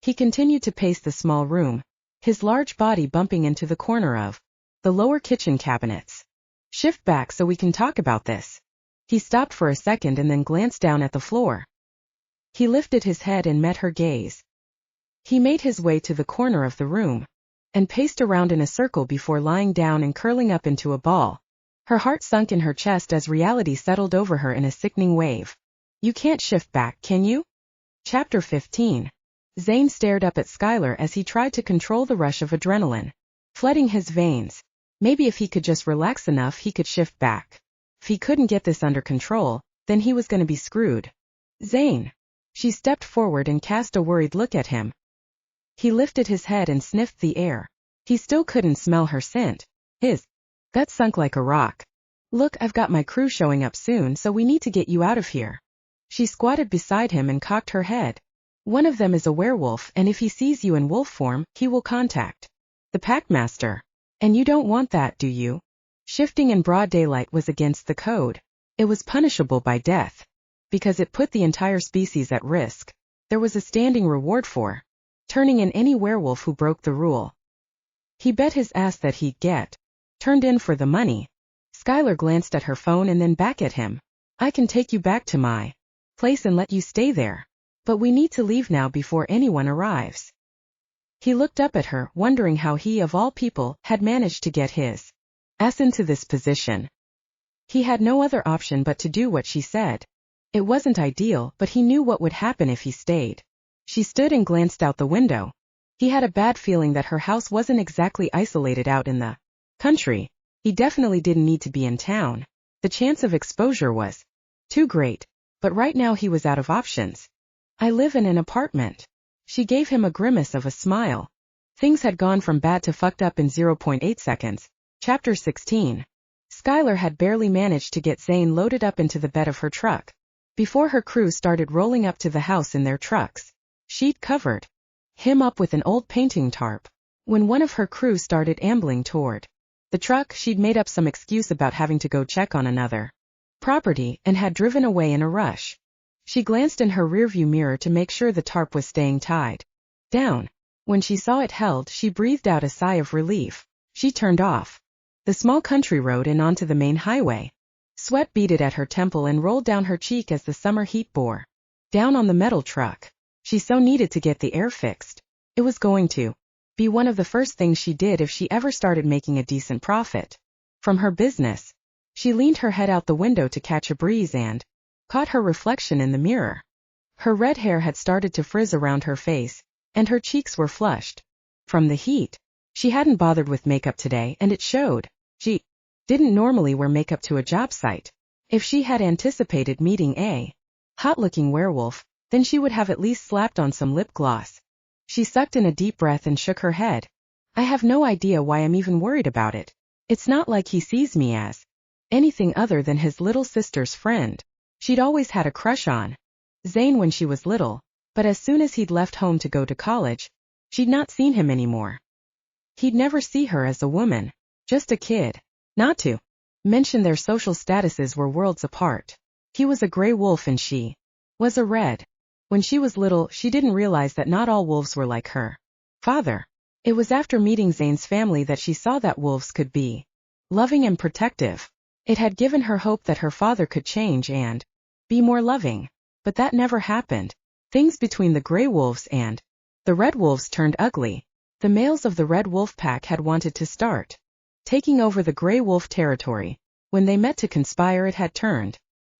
He continued to pace the small room, his large body bumping into the corner of the lower kitchen cabinets. Shift back so we can talk about this. He stopped for a second and then glanced down at the floor. He lifted his head and met her gaze. He made his way to the corner of the room and paced around in a circle before lying down and curling up into a ball. Her heart sunk in her chest as reality settled over her in a sickening wave. You can't shift back, can you? Chapter 15. Zayn stared up at Skyler as he tried to control the rush of adrenaline flooding his veins. Maybe if he could just relax enough he could shift back. If he couldn't get this under control, then he was going to be screwed. Zayn. She stepped forward and cast a worried look at him. He lifted his head and sniffed the air. He still couldn't smell her scent. His gut sunk like a rock. Look, I've got my crew showing up soon, so we need to get you out of here. She squatted beside him and cocked her head. One of them is a werewolf, and if he sees you in wolf form, he will contact the packmaster. And you don't want that, do you? Shifting in broad daylight was against the code. It was punishable by death. Because it put the entire species at risk. There was a standing reward for turning in any werewolf who broke the rule. He bet his ass that he'd get turned in for the money. Skyler glanced at her phone and then back at him. I can take you back to my place and let you stay there. But we need to leave now before anyone arrives. He looked up at her, wondering how he, of all people, had managed to get his ass into this position. He had no other option but to do what she said. It wasn't ideal, but he knew what would happen if he stayed. She stood and glanced out the window. He had a bad feeling that her house wasn't exactly isolated out in the country. He definitely didn't need to be in town. The chance of exposure was too great. But right now he was out of options. I live in an apartment. She gave him a grimace of a smile. Things had gone from bad to fucked up in 0.8 seconds. Chapter 16. Skyler had barely managed to get Zayn loaded up into the bed of her truck before her crew started rolling up to the house in their trucks. She'd covered him up with an old painting tarp. When one of her crew started ambling toward the truck, she'd made up some excuse about having to go check on another property and had driven away in a rush. She glanced in her rearview mirror to make sure the tarp was staying tied down. When she saw it held, she breathed out a sigh of relief. She turned off the small country road and onto the main highway. Sweat beaded at her temple and rolled down her cheek as the summer heat bore down on the metal truck. She so needed to get the air fixed. It was going to be one of the first things she did if she ever started making a decent profit from her business. She leaned her head out the window to catch a breeze and caught her reflection in the mirror. Her red hair had started to frizz around her face, and her cheeks were flushed from the heat. She hadn't bothered with makeup today, and it showed. She didn't normally wear makeup to a job site. If she had anticipated meeting a hot-looking werewolf, then she would have at least slapped on some lip gloss. She sucked in a deep breath and shook her head. I have no idea why I'm even worried about it. It's not like he sees me as anything other than his little sister's friend. She'd always had a crush on Zayn when she was little, but as soon as he'd left home to go to college, she'd not seen him anymore. He'd never see her as a woman, just a kid. Not to mention their social statuses were worlds apart. He was a gray wolf and she was a red. When she was little, she didn't realize that not all wolves were like her father. It was after meeting Zayn's family that she saw that wolves could be loving and protective. It had given her hope that her father could change and be more loving. But that never happened. Things between the gray wolves and the red wolves turned ugly. The males of the red wolf pack had wanted to start taking over the gray wolf territory. When they met to conspire, it had turned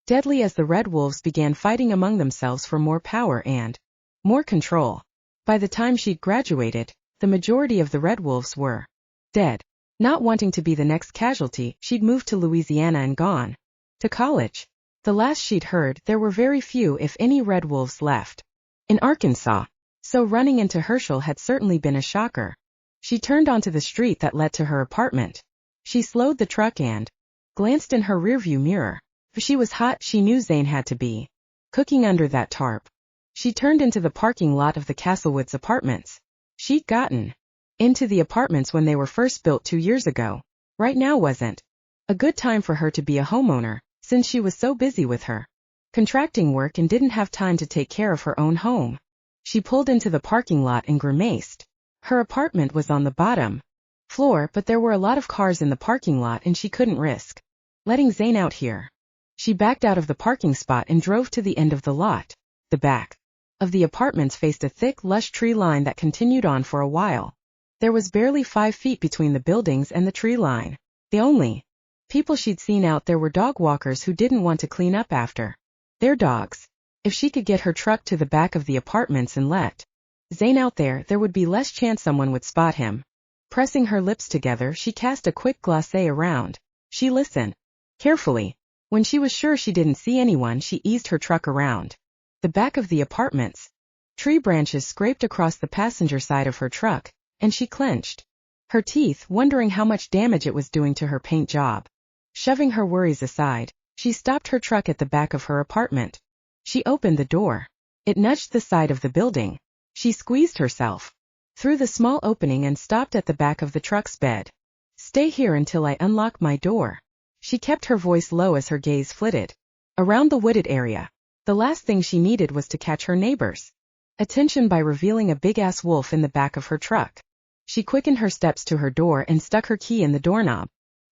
deadly as the red wolves began fighting among themselves for more power and more control. By the time she'd graduated, the majority of the red wolves were dead. Not wanting to be the next casualty, she'd moved to Louisiana and gone to college. The last she'd heard, there were very few if any red wolves left in Arkansas, so running into Herschel had certainly been a shocker. She turned onto the street that led to her apartment. She slowed the truck and glanced in her rearview mirror. If she was hot, she knew Zayn had to be cooking under that tarp. She turned into the parking lot of the Castlewoods apartments. She'd gotten into the apartments when they were first built 2 years ago. Right now wasn't a good time for her to be a homeowner, since she was so busy with her contracting work and didn't have time to take care of her own home. She pulled into the parking lot and grimaced. Her apartment was on the bottom floor, but there were a lot of cars in the parking lot and she couldn't risk letting Zayn out here. She backed out of the parking spot and drove to the end of the lot. The back of the apartments faced a thick, lush tree line that continued on for a while. There was barely 5 feet between the buildings and the tree line. The only people she'd seen out there were dog walkers who didn't want to clean up after their dogs. If she could get her truck to the back of the apartments and let Zayn out there, there would be less chance someone would spot him. Pressing her lips together, she cast a quick glacé around. She listened carefully. When she was sure she didn't see anyone, she eased her truck around the back of the apartments. Tree branches scraped across the passenger side of her truck, and she clenched her teeth, wondering how much damage it was doing to her paint job. Shoving her worries aside, she stopped her truck at the back of her apartment. She opened the door. It nudged the side of the building. She squeezed herself through the small opening and stopped at the back of the truck's bed. "Stay here until I unlock my door." She kept her voice low as her gaze flitted around the wooded area. The last thing she needed was to catch her neighbor's attention by revealing a big-ass wolf in the back of her truck. She quickened her steps to her door and stuck her key in the doorknob.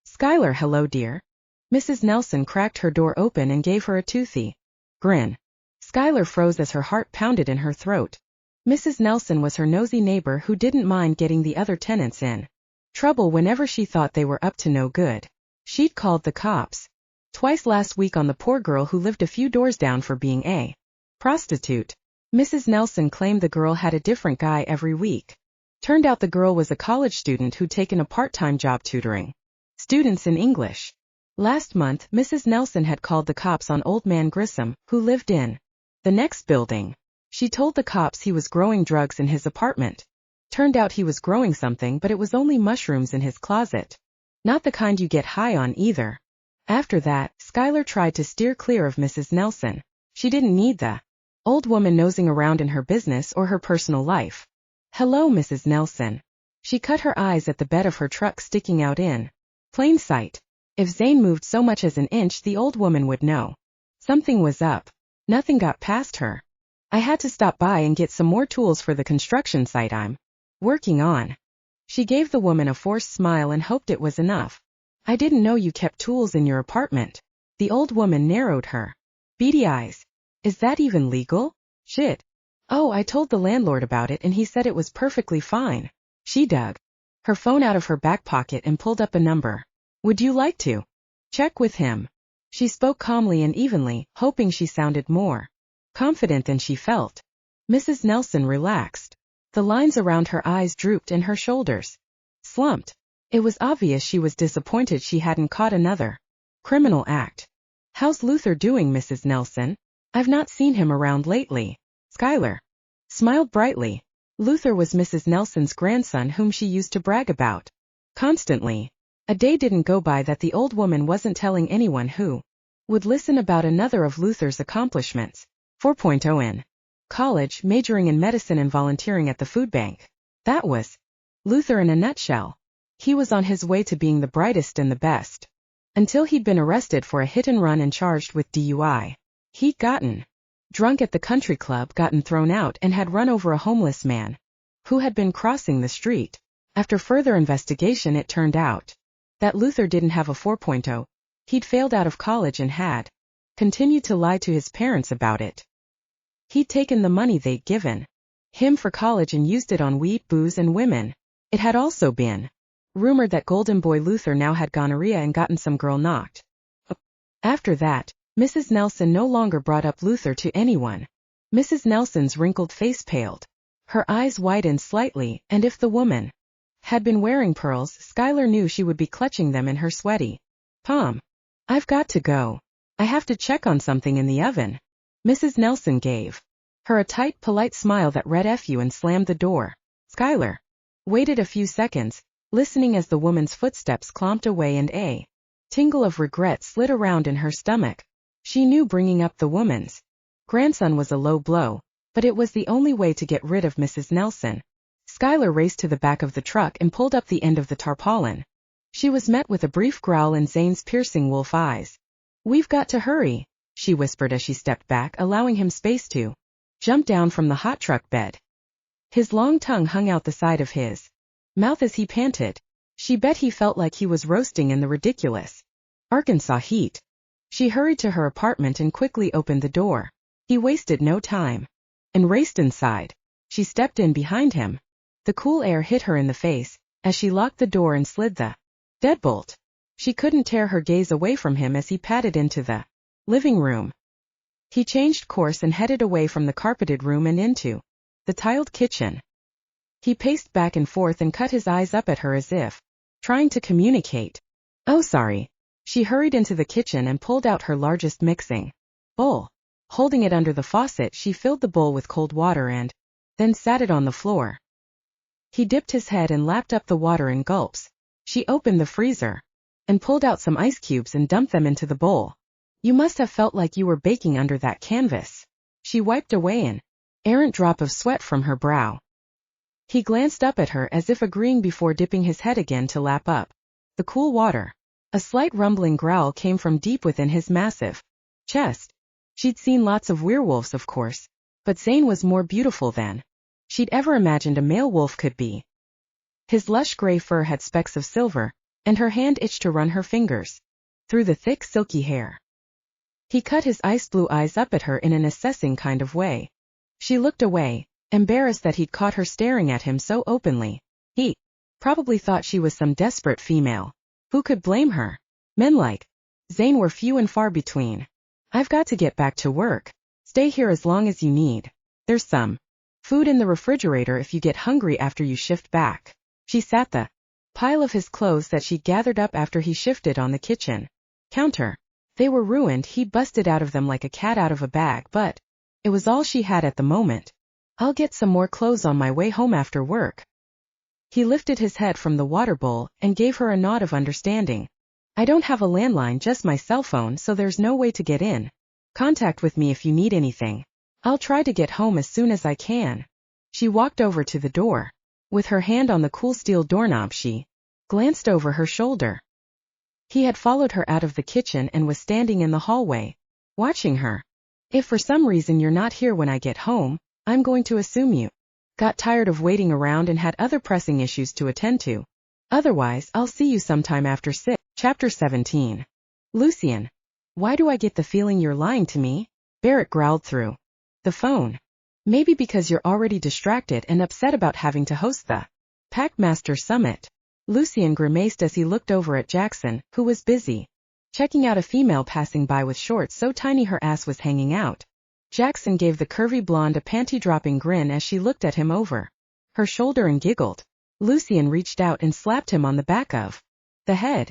"Skyler, hello dear." Mrs. Nelson cracked her door open and gave her a toothy grin. Skyler froze as her heart pounded in her throat. Mrs. Nelson was her nosy neighbor who didn't mind getting the other tenants in trouble whenever she thought they were up to no good. She'd called the cops twice last week on the poor girl who lived a few doors down for being a prostitute. Mrs. Nelson claimed the girl had a different guy every week. Turned out the girl was a college student who'd taken a part-time job tutoring students in English. Last month, Mrs. Nelson had called the cops on old man Grissom, who lived in the next building. She told the cops he was growing drugs in his apartment. Turned out he was growing something, but it was only mushrooms in his closet. Not the kind you get high on either. After that, Skyler tried to steer clear of Mrs. Nelson. She didn't need the old woman nosing around in her business or her personal life. "Hello, Mrs. Nelson." She cut her eyes at the bed of her truck sticking out in plain sight. If Zayn moved so much as an inch, the old woman would know something was up. Nothing got past her. "I had to stop by and get some more tools for the construction site I'm working on." She gave the woman a forced smile and hoped it was enough. "I didn't know you kept tools in your apartment." The old woman narrowed her beady eyes. "Is that even legal?" "Shit. Oh, I told the landlord about it and he said it was perfectly fine." She dug her phone out of her back pocket and pulled up a number. "Would you like to check with him?" She spoke calmly and evenly, hoping she sounded more confident than she felt. Mrs. Nelson relaxed. The lines around her eyes drooped and her shoulders slumped. It was obvious she was disappointed she hadn't caught another criminal act. "How's Luther doing, Mrs. Nelson? I've not seen him around lately." Skyler smiled brightly. Luther was Mrs. Nelson's grandson whom she used to brag about constantly. A day didn't go by that the old woman wasn't telling anyone who would listen about another of Luther's accomplishments. 4.0 in college, majoring in medicine and volunteering at the food bank. That was Luther in a nutshell. He was on his way to being the brightest and the best. Until he'd been arrested for a hit and run and charged with DUI. He'd gotten drunk at the country club, gotten thrown out, and had run over a homeless man who had been crossing the street. After further investigation, it turned out that Luther didn't have a 4.0. He'd failed out of college and had continued to lie to his parents about it. He'd taken the money they'd given him for college and used it on weed, booze, and women. It had also been rumored that Golden Boy Luther now had gonorrhea and gotten some girl knocked up. After that, Mrs. Nelson no longer brought up Luther to anyone. Mrs. Nelson's wrinkled face paled. Her eyes widened slightly, and if the woman had been wearing pearls, Skyler knew she would be clutching them in her sweaty palm. "I've got to go. I have to check on something in the oven." Mrs. Nelson gave her a tight, polite smile that read "F you" and slammed the door. Skyler waited a few seconds, listening as the woman's footsteps clomped away and a tingle of regret slid around in her stomach. She knew bringing up the woman's grandson was a low blow, but it was the only way to get rid of Mrs. Nelson. Skyler raced to the back of the truck and pulled up the end of the tarpaulin. She was met with a brief growl in Zane's piercing wolf eyes. "We've got to hurry," she whispered as she stepped back, allowing him space to jump down from the hot truck bed. His long tongue hung out the side of his mouth as he panted. She bet he felt like he was roasting in the ridiculous Arkansas heat. She hurried to her apartment and quickly opened the door. He wasted no time and raced inside. She stepped in behind him. The cool air hit her in the face as she locked the door and slid the deadbolt. She couldn't tear her gaze away from him as he padded into the living room. He changed course and headed away from the carpeted room and into the tiled kitchen. He paced back and forth and cut his eyes up at her as if trying to communicate. "Oh, sorry." She hurried into the kitchen and pulled out her largest mixing bowl. Holding it under the faucet, she filled the bowl with cold water and then sat it on the floor. He dipped his head and lapped up the water in gulps. She opened the freezer and pulled out some ice cubes and dumped them into the bowl. "You must have felt like you were baking under that canvas." She wiped away an errant drop of sweat from her brow. He glanced up at her as if agreeing before dipping his head again to lap up the cool water. A slight rumbling growl came from deep within his massive chest. She'd seen lots of werewolves, of course, but Zayn was more beautiful than she'd ever imagined a male wolf could be. His lush gray fur had specks of silver, and her hand itched to run her fingers through the thick silky hair. He cut his ice blue eyes up at her in an assessing kind of way. She looked away, embarrassed that he'd caught her staring at him so openly. He probably thought she was some desperate female. Who could blame her? Men like Zayn were few and far between. "I've got to get back to work. Stay here as long as you need. There's some food in the refrigerator if you get hungry after you shift back." She sat the pile of his clothes that she'd gathered up after he shifted on the kitchen counter. They were ruined. He busted out of them like a cat out of a bag, but it was all she had at the moment. "I'll get some more clothes on my way home after work." He lifted his head from the water bowl and gave her a nod of understanding. "I don't have a landline, just my cell phone, so there's no way to get in contact with me if you need anything. I'll try to get home as soon as I can." She walked over to the door. With her hand on the cool steel doorknob, she glanced over her shoulder. He had followed her out of the kitchen and was standing in the hallway, watching her. "If for some reason you're not here when I get home, I'm going to assume you got tired of waiting around and had other pressing issues to attend to. Otherwise, I'll see you sometime after 6. Chapter 17. Lucien. "Why do I get the feeling you're lying to me?" Barrett growled through the phone. "Maybe because you're already distracted and upset about having to host the Packmaster Summit." Lucien grimaced as he looked over at Jaxon, who was busy checking out a female passing by with shorts so tiny her ass was hanging out. Jaxon gave the curvy blonde a panty-dropping grin as she looked at him over her shoulder and giggled. Lucien reached out and slapped him on the back of the head.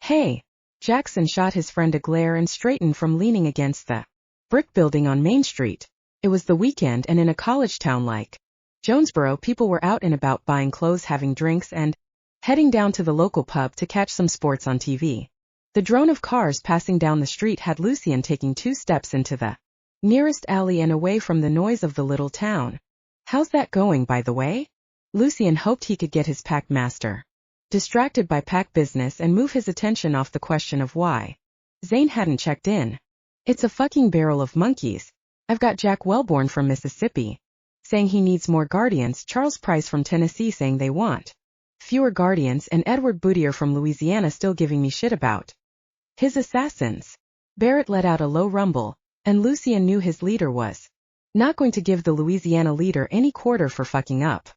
"Hey!" Jaxon shot his friend a glare and straightened from leaning against the brick building on Main Street. It was the weekend, and in a college town like Jonesboro, people were out and about buying clothes, having drinks, and heading down to the local pub to catch some sports on TV. The drone of cars passing down the street had Lucien taking 2 steps into the nearest alley and away from the noise of the little town. "How's that going, by the way?" Lucien hoped he could get his packmaster distracted by pack business and move his attention off the question of why Zayn hadn't checked in. "It's a fucking barrel of monkeys. I've got Jack Wellborn from Mississippi saying he needs more guardians, Charles Price from Tennessee saying they want fewer guardians, and Edward Boutier from Louisiana still giving me shit about his assassins." Barrett let out a low rumble, and Lucien knew his leader was not going to give the Louisiana leader any quarter for fucking up.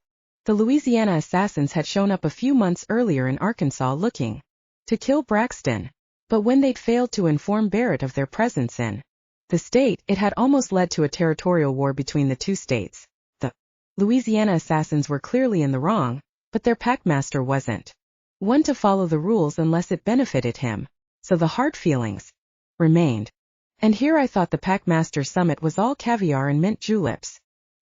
The Louisiana assassins had shown up a few months earlier in Arkansas looking to kill Braxton, but when they'd failed to inform Barrett of their presence in the state, it had almost led to a territorial war between the two states. The Louisiana assassins were clearly in the wrong, but their packmaster wasn't one to follow the rules unless it benefited him, so the hard feelings remained. "And here I thought the Packmaster Summit was all caviar and mint juleps."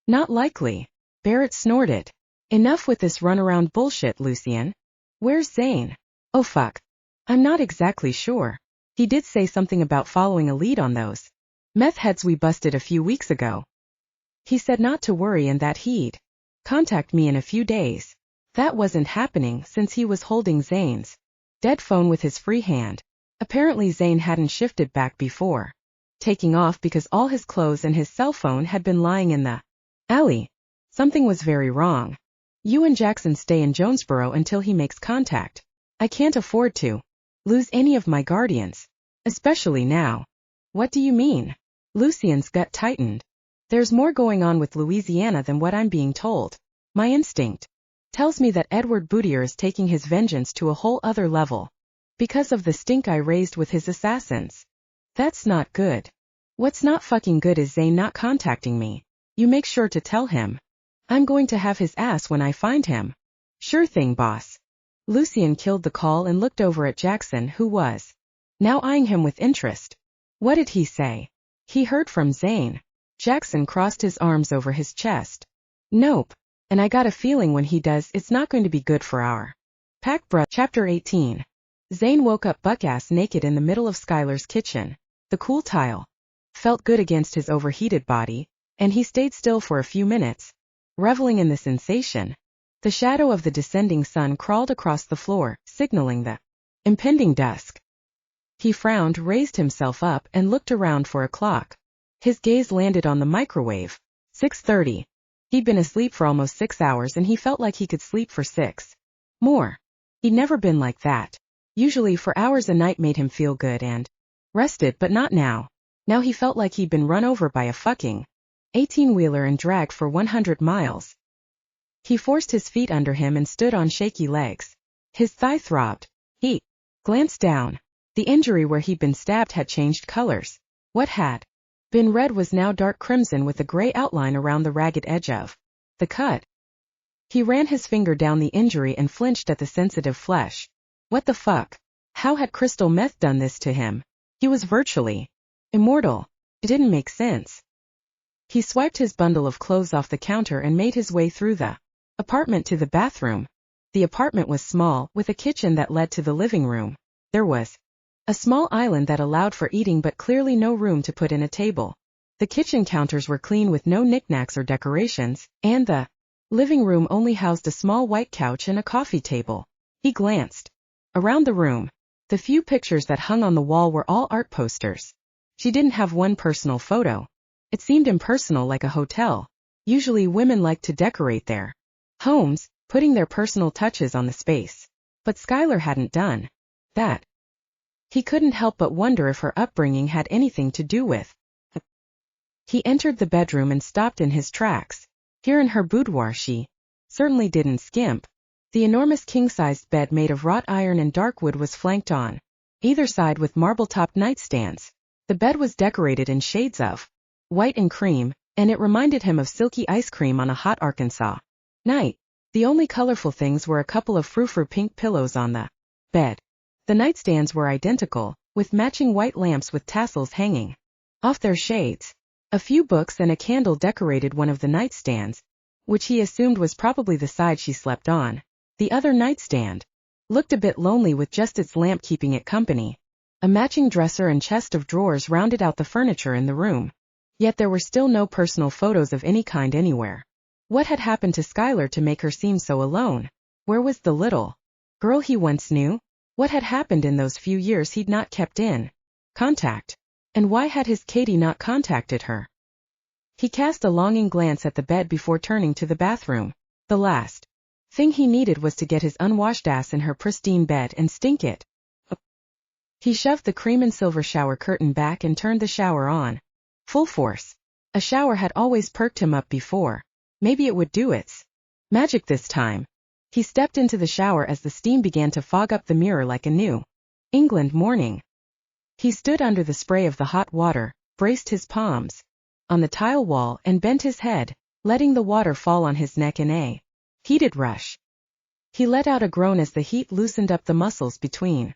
"Not likely." Barrett snorted. "Enough with this runaround bullshit, Lucien. Where's Zayn?" "Oh fuck. I'm not exactly sure. He did say something about following a lead on those meth heads we busted a few weeks ago. He said not to worry and that he'd Contact me in a few days. That wasn't happening since he was holding Zane's dead phone with his free hand. Apparently Zayn hadn't shifted back before taking off because all his clothes and his cell phone had been lying in the alley. Something was very wrong. You and Jaxon stay in Jonesboro until he makes contact. I can't afford to lose any of my guardians. Especially now. What do you mean? Lucien's gut tightened. There's more going on with Louisiana than what I'm being told. My instinct tells me that Edward Boutier is taking his vengeance to a whole other level. Because of the stink I raised with his assassins. That's not good. What's not fucking good is Zayn not contacting me. You make sure to tell him. I'm going to have his ass when I find him. Sure thing, boss. Lucien killed the call and looked over at Jaxon, who was now eyeing him with interest. What did he say? He heard from Zayn. Jaxon crossed his arms over his chest. Nope. And I got a feeling when he does it's not going to be good for our pack bro. Chapter 18. Zayn woke up buck-ass naked in the middle of Skyler's kitchen. The cool tile felt good against his overheated body, and he stayed still for a few minutes, reveling in the sensation. The shadow of the descending sun crawled across the floor, signaling the impending dusk. He frowned, raised himself up, and looked around for a clock. His gaze landed on the microwave. 6:30. He'd been asleep for almost 6 hours and he felt like he could sleep for 6 more. He'd never been like that. Usually for hours a night made him feel good and rested, but not now. Now he felt like he'd been run over by a fucking 18-wheeler and dragged for 100 miles. He forced his feet under him and stood on shaky legs. His thigh throbbed. He glanced down. The injury where he'd been stabbed had changed colors. What had been red was now dark crimson with a gray outline around the ragged edge of the cut. He ran his finger down the injury and flinched at the sensitive flesh. What the fuck? How had crystal meth done this to him? He was virtually immortal. It didn't make sense. He swiped his bundle of clothes off the counter and made his way through the apartment to the bathroom. The apartment was small, with a kitchen that led to the living room. There was a small island that allowed for eating but clearly no room to put in a table. The kitchen counters were clean with no knickknacks or decorations, and the living room only housed a small white couch and a coffee table. He glanced around the room. The few pictures that hung on the wall were all art posters. She didn't have one personal photo. It seemed impersonal, like a hotel. Usually women like to decorate their homes, putting their personal touches on the space. But Skyler hadn't done that. He couldn't help but wonder if her upbringing had anything to do with. He entered the bedroom and stopped in his tracks. Here in her boudoir she certainly didn't skimp. The enormous king-sized bed made of wrought iron and dark wood was flanked on either side with marble-topped nightstands. The bed was decorated in shades of white and cream, and it reminded him of silky ice cream on a hot Arkansas night. The only colorful things were a couple of frou-frou pink pillows on the bed. The nightstands were identical, with matching white lamps with tassels hanging off their shades. A few books and a candle decorated one of the nightstands, which he assumed was probably the side she slept on. The other nightstand looked a bit lonely with just its lamp keeping it company. A matching dresser and chest of drawers rounded out the furniture in the room. Yet there were still no personal photos of any kind anywhere. What had happened to Skyler to make her seem so alone? Where was the little girl he once knew? What had happened in those few years he'd not kept in contact? And why had his Katie not contacted her? He cast a longing glance at the bed before turning to the bathroom. The last thing he needed was to get his unwashed ass in her pristine bed and stink it. He shoved the cream and silver shower curtain back and turned the shower on. Full force. A shower had always perked him up before. Maybe it would do its magic this time. He stepped into the shower as the steam began to fog up the mirror like a New England morning. He stood under the spray of the hot water, braced his palms on the tile wall and bent his head, letting the water fall on his neck in a heated rush. He let out a groan as the heat loosened up the muscles between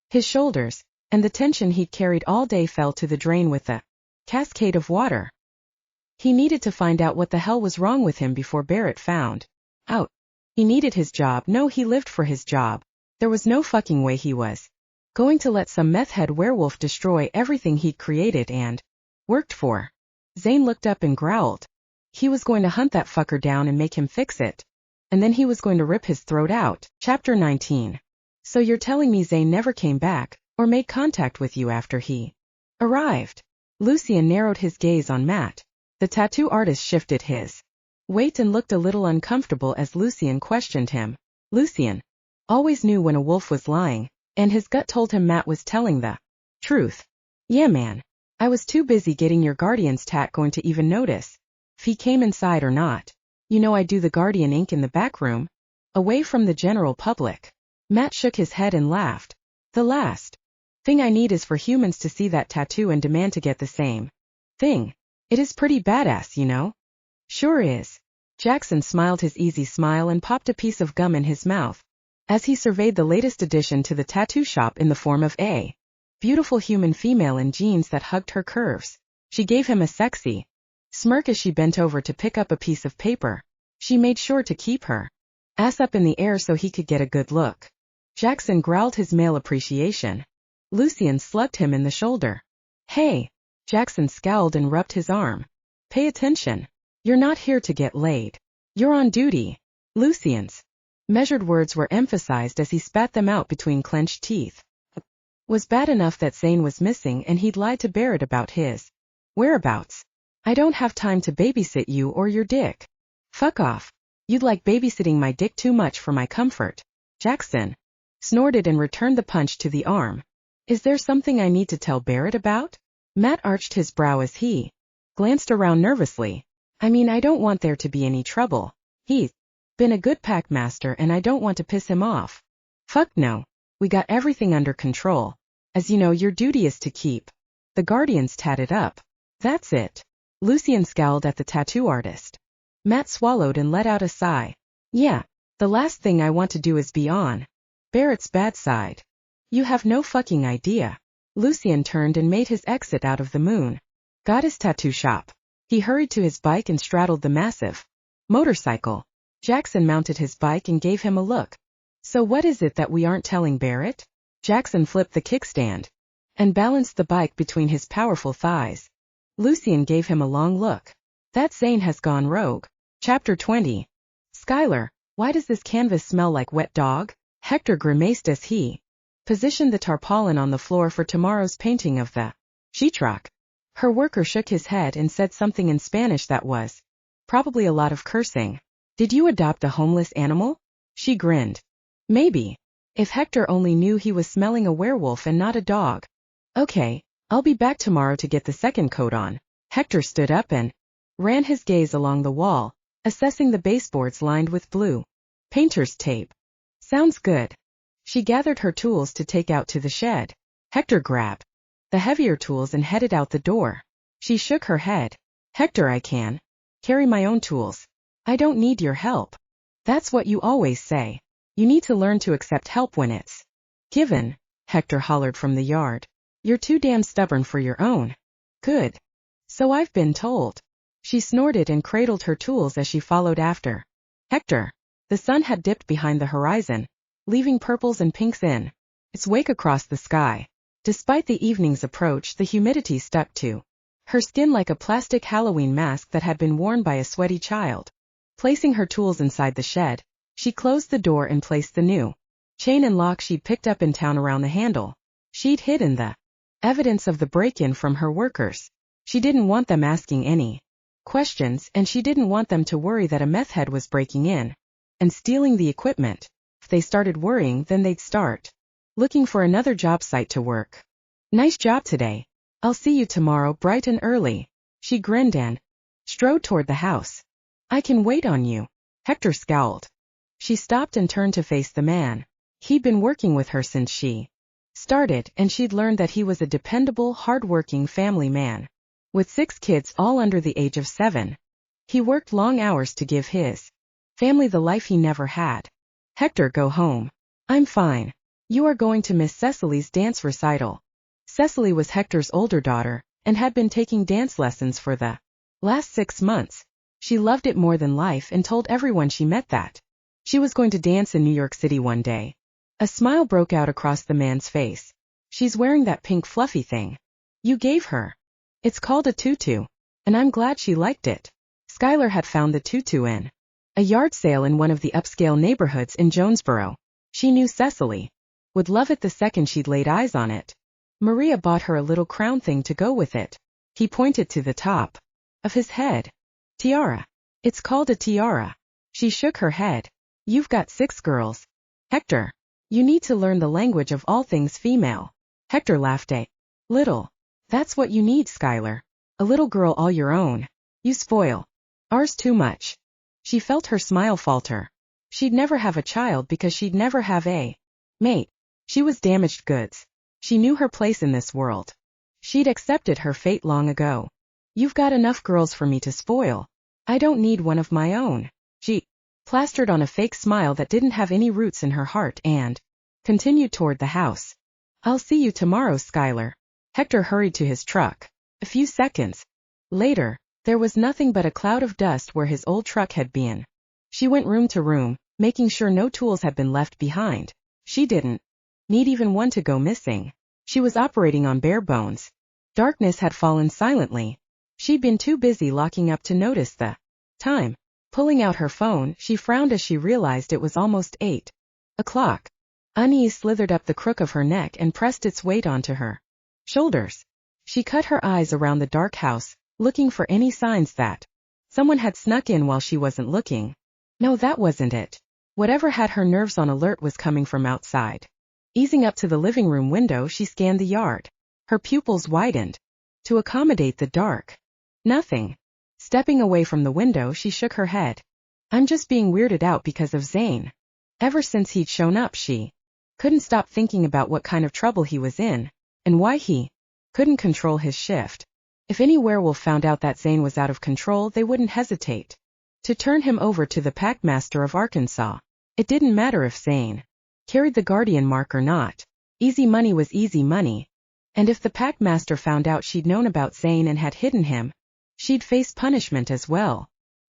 his shoulders, and the tension he'd carried all day fell to the drain with a cascade of water. He needed to find out what the hell was wrong with him before Barrett found out. He needed his job. No, he lived for his job. There was no fucking way he was going to let some meth-head werewolf destroy everything he'd created and worked for. Zayn looked up and growled. He was going to hunt that fucker down and make him fix it. And then he was going to rip his throat out. Chapter 19. So you're telling me Zayn never came back, or made contact with you after he arrived? Lucien narrowed his gaze on Matt. The tattoo artist shifted his weight and looked a little uncomfortable as Lucien questioned him. Lucien always knew when a wolf was lying, and his gut told him Matt was telling the truth. Yeah man. I was too busy getting your guardian's tat going to even notice if he came inside or not. You know I do the guardian ink in the back room, away from the general public. Matt shook his head and laughed. The last thing I need is for humans to see that tattoo and demand to get the same thing. It is pretty badass, you know? Sure is. Jaxon smiled his easy smile and popped a piece of gum in his mouth as he surveyed the latest addition to the tattoo shop in the form of a beautiful human female in jeans that hugged her curves. She gave him a sexy smirk as she bent over to pick up a piece of paper. She made sure to keep her ass up in the air so he could get a good look. Jaxon growled his male appreciation. Lucien slugged him in the shoulder. Hey! Jaxon scowled and rubbed his arm. Pay attention. You're not here to get laid. You're on duty. Lucien's measured words were emphasized as he spat them out between clenched teeth. Was bad enough that Zayn was missing and he'd lied to Barrett about his whereabouts. I don't have time to babysit you or your dick. Fuck off. You'd like babysitting my dick too much for my comfort. Jaxon snorted and returned the punch to the arm. Is there something I need to tell Barrett about? Matt arched his brow as he glanced around nervously. I mean, I don't want there to be any trouble. He's been a good packmaster and I don't want to piss him off. Fuck no. We got everything under control. As you know, your duty is to keep the guardians tatted up. That's it. Lucien scowled at the tattoo artist. Matt swallowed and let out a sigh. Yeah, the last thing I want to do is be on Barrett's bad side. You have no fucking idea. Lucien turned and made his exit out of the moon. Got his tattoo shop. He hurried to his bike and straddled the massive motorcycle. Jaxon mounted his bike and gave him a look. So what is it that we aren't telling Barrett? Jaxon flipped the kickstand and balanced the bike between his powerful thighs. Lucien gave him a long look. That Zayn has gone rogue. Chapter 20. Skyler, why does this canvas smell like wet dog? Hector grimaced as he positioned the tarpaulin on the floor for tomorrow's painting of the sheetrock. Her worker shook his head and said something in Spanish that was probably a lot of cursing. Did you adopt a homeless animal? She grinned. Maybe. If Hector only knew he was smelling a werewolf and not a dog. Okay, I'll be back tomorrow to get the second coat on. Hector stood up and ran his gaze along the wall, assessing the baseboards lined with blue painter's tape. Sounds good. She gathered her tools to take out to the shed. Hector grabbed the heavier tools and headed out the door. She shook her head. Hector, I can carry my own tools. I don't need your help. That's what you always say. You need to learn to accept help when it's given, Hector hollered from the yard. You're too damn stubborn for your own good. So I've been told. She snorted and cradled her tools as she followed after Hector. The sun had dipped behind the horizon, leaving purples and pinks in its wake across the sky. Despite the evening's approach, the humidity stuck to her skin like a plastic Halloween mask that had been worn by a sweaty child. Placing her tools inside the shed, she closed the door and placed the new chain and lock she'd picked up in town around the handle. She'd hidden the evidence of the break-in from her workers. She didn't want them asking any questions, and she didn't want them to worry that a meth head was breaking in and stealing the equipment. If they started worrying, then they'd start looking for another job site to work. Nice job today. I'll see you tomorrow bright and early. She grinned and strode toward the house. I can wait on you. Hector scowled. She stopped and turned to face the man. He'd been working with her since she started, and she'd learned that he was a dependable, hard-working family man. With 6 kids all under the age of 7. He worked long hours to give his family the life he never had. Hector, go home. I'm fine. You are going to miss Cecily's dance recital. Cecily was Hector's older daughter, and had been taking dance lessons for the last 6 months. She loved it more than life and told everyone she met that she was going to dance in New York City one day. A smile broke out across the man's face. She's wearing that pink fluffy thing you gave her. It's called a tutu, and I'm glad she liked it. Skyler had found the tutu in a yard sale in one of the upscale neighborhoods in Jonesboro. She knew Cecily would love it the second she'd laid eyes on it. Maria bought her a little crown thing to go with it. He pointed to the top of his head. Tiara. It's called a tiara. She shook her head. You've got 6 girls. Hector. You need to learn the language of all things female. Hector laughed. Little. That's what you need, Skyler. A little girl all your own. You spoil ours too much. She felt her smile falter. She'd never have a child because she'd never have a mate. She was damaged goods. She knew her place in this world. She'd accepted her fate long ago. You've got enough girls for me to spoil. I don't need one of my own. She plastered on a fake smile that didn't have any roots in her heart and continued toward the house. I'll see you tomorrow, Skyler. Hector hurried to his truck. A few seconds later, there was nothing but a cloud of dust where his old truck had been. She went room to room, making sure no tools had been left behind. She didn't need even one to go missing. She was operating on bare bones. Darkness had fallen silently. She'd been too busy locking up to notice the time. Pulling out her phone, she frowned as she realized it was almost 8 o'clock. Unease slithered up the crook of her neck and pressed its weight onto her shoulders. She cut her eyes around the dark house, looking for any signs that someone had snuck in while she wasn't looking. No, that wasn't it. Whatever had her nerves on alert was coming from outside. Easing up to the living room window, she scanned the yard. Her pupils widened to accommodate the dark. Nothing. Stepping away from the window, she shook her head. I'm just being weirded out because of Zayn. Ever since he'd shown up, she couldn't stop thinking about what kind of trouble he was in, and why he couldn't control his shift. If any werewolf found out that Zayn was out of control, they wouldn't hesitate to turn him over to the packmaster of Arkansas. It didn't matter if Zayn carried the guardian mark or not. Easy money was easy money. And if the packmaster found out she'd known about Zayn and had hidden him, she'd face punishment as well.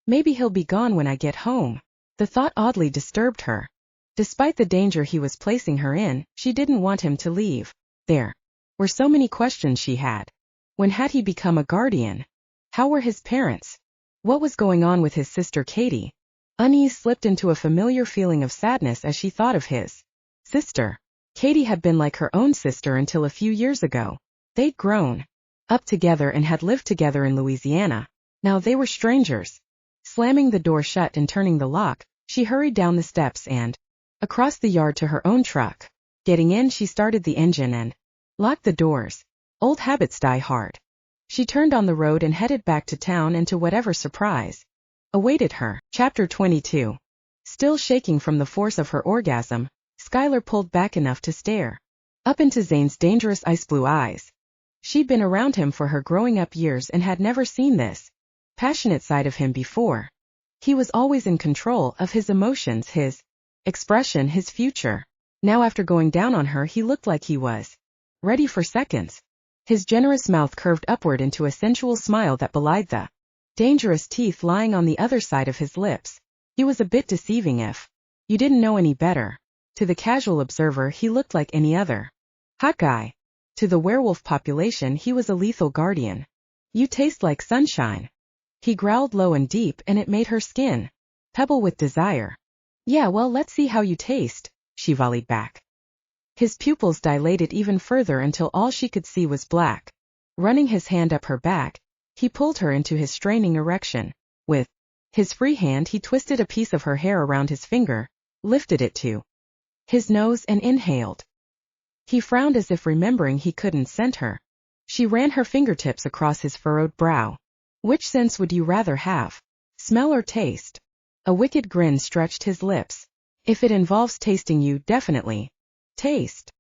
Maybe he'll be gone when I get home. The thought oddly disturbed her. Despite the danger he was placing her in, she didn't want him to leave. There were so many questions she had. When had he become a guardian? How were his parents? What was going on with his sister Katie? Unease slipped into a familiar feeling of sadness as she thought of his sister. Katie had been like her own sister until a few years ago. They'd grown up together and had lived together in Louisiana. Now they were strangers. Slamming the door shut and turning the lock, she hurried down the steps and across the yard to her own truck. Getting in, she started the engine and locked the doors. Old habits die hard. She turned on the road and headed back to town and to whatever surprise awaited her. Chapter 22. Still shaking from the force of her orgasm, Skyler pulled back enough to stare up into Zane's dangerous ice-blue eyes. She'd been around him for her growing up years and had never seen this passionate side of him before. He was always in control of his emotions, his expression, his future. Now after going down on her, he looked like he was ready for seconds. His generous mouth curved upward into a sensual smile that belied the dangerous teeth lying on the other side of his lips. He was a bit deceiving if you didn't know any better. To the casual observer, he looked like any other hot guy. To the werewolf population, he was a lethal guardian. You taste like sunshine. He growled low and deep, and it made her skin pebble with desire. Yeah, well, let's see how you taste, she volleyed back. His pupils dilated even further until all she could see was black. Running his hand up her back, he pulled her into his straining erection. With his free hand, he twisted a piece of her hair around his finger, lifted it to his nose and inhaled. He frowned as if remembering he couldn't scent her. She ran her fingertips across his furrowed brow. Which sense would you rather have? Smell or taste? A wicked grin stretched his lips. If it involves tasting you, definitely. Taste.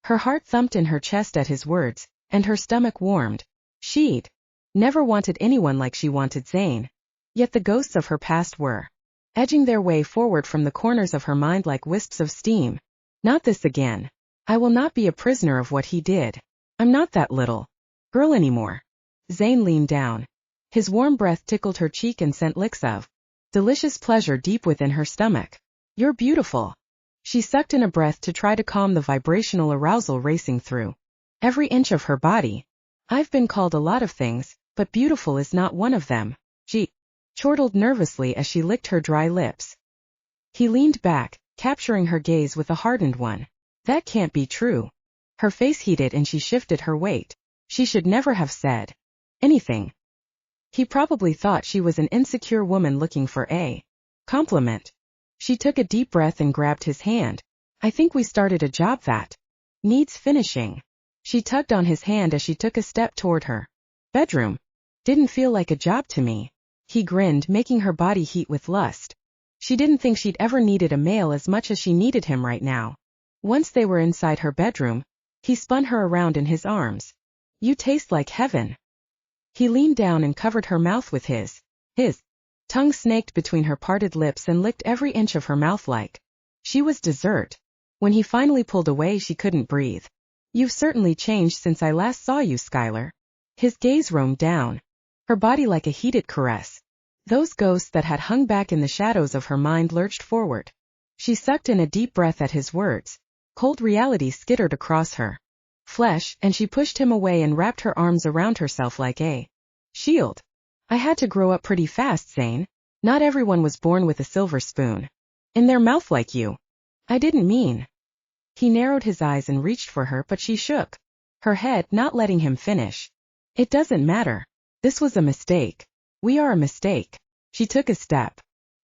Her heart thumped in her chest at his words, and her stomach warmed. She'd never wanted anyone like she wanted Zayn. Yet the ghosts of her past were edging their way forward from the corners of her mind like wisps of steam. Not this again. I will not be a prisoner of what he did. I'm not that little girl anymore. Zayn leaned down. His warm breath tickled her cheek and sent licks of delicious pleasure deep within her stomach. You're beautiful. She sucked in a breath to try to calm the vibrational arousal racing through every inch of her body. I've been called a lot of things, but beautiful is not one of them. She chortled nervously as she licked her dry lips. He leaned back, capturing her gaze with a hardened one. That can't be true. Her face heated and she shifted her weight. She should never have said anything. He probably thought she was an insecure woman looking for a compliment. She took a deep breath and grabbed his hand. I think we started a job that needs finishing. She tugged on his hand as she took a step toward her bedroom. Didn't feel like a job to me. He grinned, making her body heat with lust. She didn't think she'd ever needed a male as much as she needed him right now. Once they were inside her bedroom, he spun her around in his arms. You taste like heaven. He leaned down and covered her mouth with his. His tongue snaked between her parted lips and licked every inch of her mouth like she was dessert. When he finally pulled away, she couldn't breathe. You've certainly changed since I last saw you, Skyler. His gaze roamed down her body like a heated caress. Those ghosts that had hung back in the shadows of her mind lurched forward. She sucked in a deep breath at his words. Cold reality skittered across her flesh, and she pushed him away and wrapped her arms around herself like a shield. I had to grow up pretty fast, Zayn. Not everyone was born with a silver spoon in their mouth like you. I didn't mean. He narrowed his eyes and reached for her, but she shook her head, not letting him finish. It doesn't matter. This was a mistake. We are a mistake. She took a step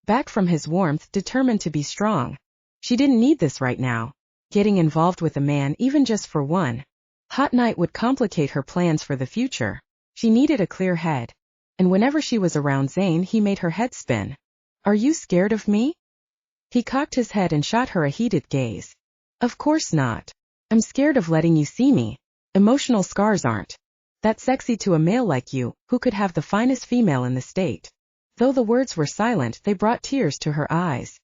back from his warmth, determined to be strong. She didn't need this right now. Getting involved with a man, even just for one hot night, would complicate her plans for the future. She needed a clear head. And whenever she was around Zayn, he made her head spin. Are you scared of me? He cocked his head and shot her a heated gaze. Of course not. I'm scared of letting you see me. Emotional scars aren't that sexy to a male like you, who could have the finest female in the state. Though the words were silent, they brought tears to her eyes.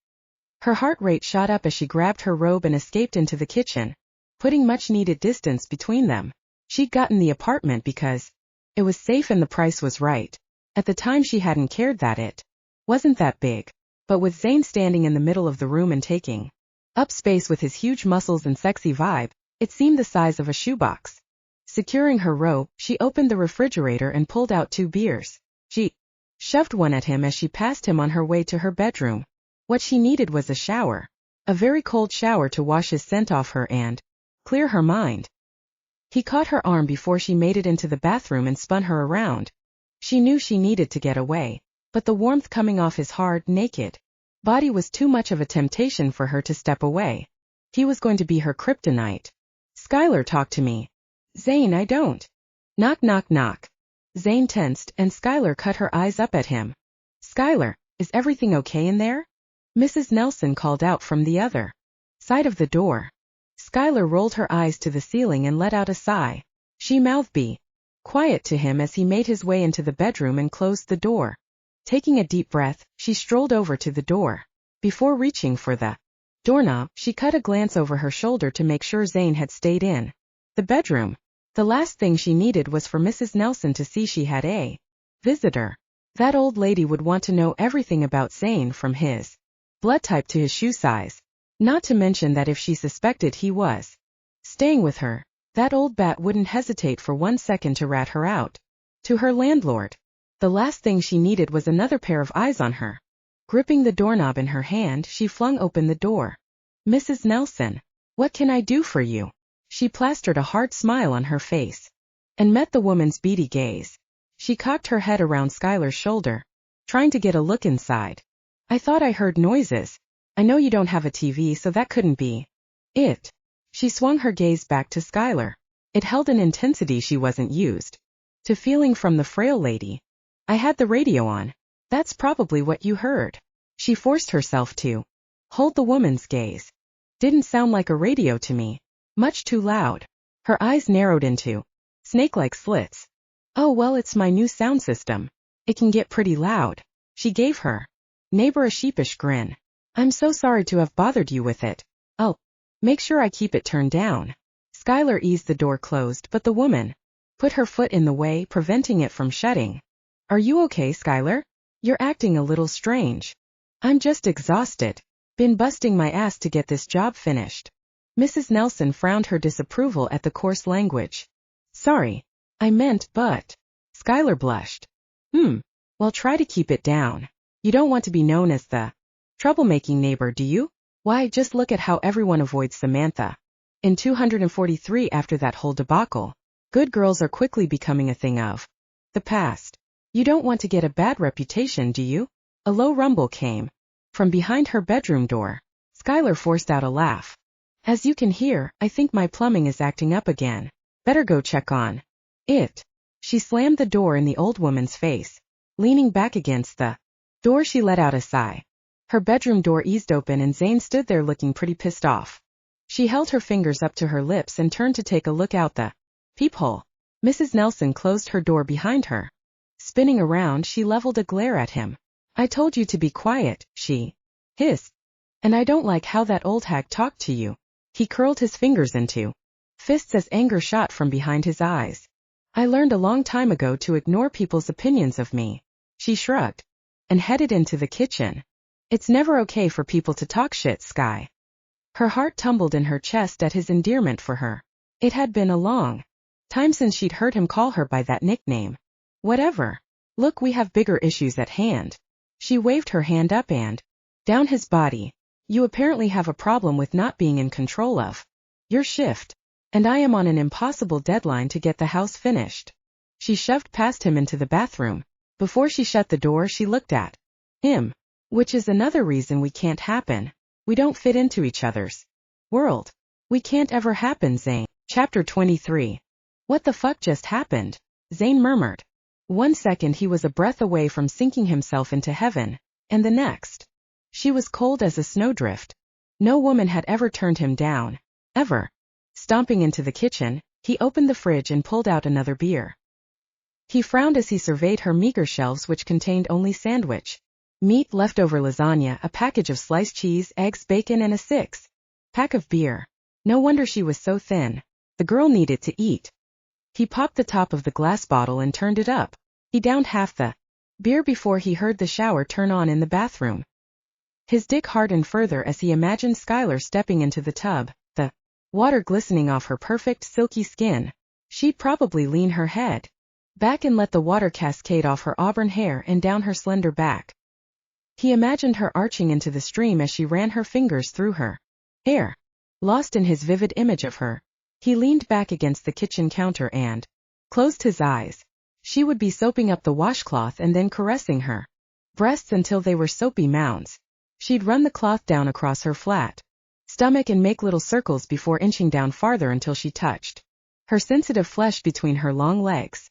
Her heart rate shot up as she grabbed her robe and escaped into the kitchen, putting much-needed distance between them. She'd gotten the apartment because it was safe and the price was right. At the time she hadn't cared that it wasn't that big. But with Zayn standing in the middle of the room and taking up space with his huge muscles and sexy vibe, it seemed the size of a shoebox. Securing her robe, she opened the refrigerator and pulled out 2 beers. She shoved one at him as she passed him on her way to her bedroom. What she needed was a shower. A very cold shower to wash his scent off her and clear her mind. He caught her arm before she made it into the bathroom and spun her around. She knew she needed to get away, but the warmth coming off his hard, naked body was too much of a temptation for her to step away. He was going to be her kryptonite. Skyler, talk to me. Zayn, I don't. Knock, knock, knock. Zayn tensed, and Skyler cut her eyes up at him. Skyler, is everything okay in there? Mrs. Nelson called out from the other side of the door. Skyler rolled her eyes to the ceiling and let out a sigh. She mouthed be quiet to him as he made his way into the bedroom and closed the door. Taking a deep breath, she strolled over to the door. Before reaching for the doorknob, she cut a glance over her shoulder to make sure Zayn had stayed in the bedroom. The last thing she needed was for Mrs. Nelson to see she had a visitor. That old lady would want to know everything about Zayn, from his blood type to his shoe size. Not to mention that if she suspected he was staying with her, that old bat wouldn't hesitate for 1 second to rat her out to her landlord. The last thing she needed was another pair of eyes on her. Gripping the doorknob in her hand, she flung open the door. Mrs. Nelson, what can I do for you? She plastered a hard smile on her face and met the woman's beady gaze. She cocked her head around Skyler's shoulder, trying to get a look inside. I thought I heard noises. I know you don't have a TV, so that couldn't be it. She swung her gaze back to Skyler. It held an intensity she wasn't used to feeling from the frail lady. I had the radio on. That's probably what you heard. She forced herself to hold the woman's gaze. Didn't sound like a radio to me. Much too loud. Her eyes narrowed into snake-like slits. Oh well, it's my new sound system. It can get pretty loud. She gave her neighbor a sheepish grin. I'm so sorry to have bothered you with it. I'll make sure I keep it turned down. Skyler eased the door closed, but the woman put her foot in the way, preventing it from shutting. Are you okay, Skyler? You're acting a little strange. I'm just exhausted. Been busting my ass to get this job finished. Mrs. Nelson frowned her disapproval at the coarse language. Sorry. I meant, but. Skyler blushed. Well, try to keep it down. You don't want to be known as the troublemaking neighbor, do you? Why, just look at how everyone avoids Samantha. In 243 after that whole debacle, good girls are quickly becoming a thing of the past. You don't want to get a bad reputation, do you? A low rumble came from behind her bedroom door. Skyler forced out a laugh. As you can hear, I think my plumbing is acting up again. Better go check on it. She slammed the door in the old woman's face. Leaning back against the door, she let out a sigh. Her bedroom door eased open and Zayn stood there looking pretty pissed off. She held her fingers up to her lips and turned to take a look out the peephole. Mrs. Nelson closed her door behind her. Spinning around, she leveled a glare at him. I told you to be quiet, she hissed. And I don't like how that old hag talked to you. He curled his fingers into fists as anger shot from behind his eyes. I learned a long time ago to ignore people's opinions of me. She shrugged and headed into the kitchen. It's never okay for people to talk shit, Sky. Her heart tumbled in her chest at his endearment for her. It had been a long time since she'd heard him call her by that nickname. Whatever. Look, we have bigger issues at hand. She waved her hand up and down his body. You apparently have a problem with not being in control of your shift. And I am on an impossible deadline to get the house finished. She shoved past him into the bathroom. Before she shut the door, she looked at him. Which is another reason we can't happen. We don't fit into each other's world. We can't ever happen, Zayn. Chapter 23. What the fuck just happened? Zayn murmured. 1 second he was a breath away from sinking himself into heaven, and the next, she was cold as a snowdrift. No woman had ever turned him down. Ever. Stomping into the kitchen, he opened the fridge and pulled out another beer. He frowned as he surveyed her meager shelves, which contained only sandwich meat, leftover lasagna, a package of sliced cheese, eggs, bacon, and a 6-pack of beer. No wonder she was so thin. The girl needed to eat. He popped the top of the glass bottle and turned it up. He downed half the beer before he heard the shower turn on in the bathroom. His dick hardened further as he imagined Skyler stepping into the tub, the water glistening off her perfect, silky skin. She'd probably lean her head back and let the water cascade off her auburn hair and down her slender back. He imagined her arching into the stream as she ran her fingers through her hair. Lost in his vivid image of her, he leaned back against the kitchen counter and closed his eyes. She would be soaping up the washcloth and then caressing her breasts until they were soapy mounds. She'd run the cloth down across her flat stomach and make little circles before inching down farther until she touched her sensitive flesh between her long legs.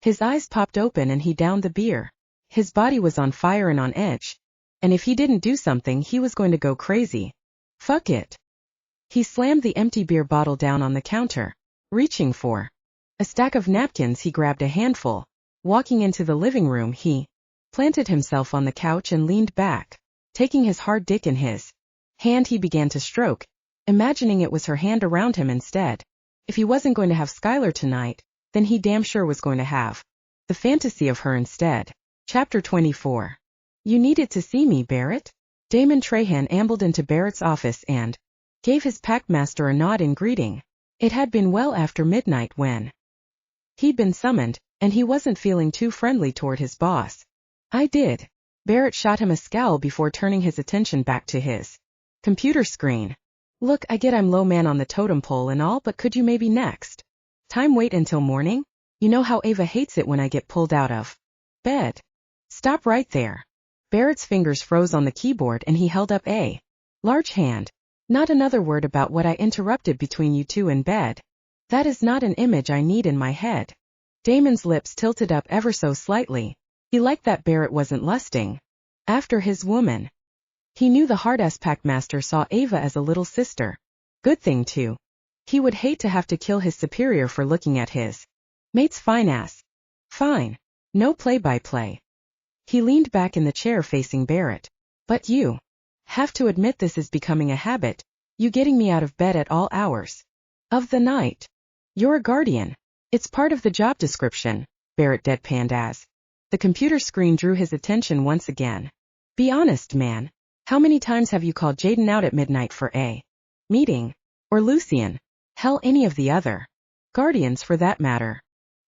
His eyes popped open and he downed the beer. His body was on fire and on edge. And if he didn't do something, he was going to go crazy. Fuck it. He slammed the empty beer bottle down on the counter. Reaching for a stack of napkins, he grabbed a handful. Walking into the living room, he planted himself on the couch and leaned back. Taking his hard dick in his hand, he began to stroke, imagining it was her hand around him instead. If he wasn't going to have Skyler tonight, then he damn sure was going to have the fantasy of her instead. Chapter 24. You needed to see me, Barrett? Damon Trahan ambled into Barrett's office and gave his packmaster a nod in greeting. It had been well after midnight when he'd been summoned, and he wasn't feeling too friendly toward his boss. I did. Barrett shot him a scowl before turning his attention back to his computer screen. Look, I get I'm low man on the totem pole and all, but could you maybe next time wait until morning? You know how Ava hates it when I get pulled out of bed. Stop right there. Barrett's fingers froze on the keyboard and he held up a large hand. Not another word about what I interrupted between you two in bed. That is not an image I need in my head. Damon's lips tilted up ever so slightly. He liked that Barrett wasn't lusting after his woman. He knew the hard-ass packmaster saw Ava as a little sister. Good thing too. He would hate to have to kill his superior for looking at his mate's fine ass. Fine. No play-by-play. He leaned back in the chair facing Barrett. But you have to admit this is becoming a habit, you getting me out of bed at all hours of the night. You're a guardian. It's part of the job description, Barrett deadpanned as the computer screen drew his attention once again. Be honest, man. How many times have you called Jaden out at midnight for a meeting? Or Lucien? Hell, any of the other guardians for that matter.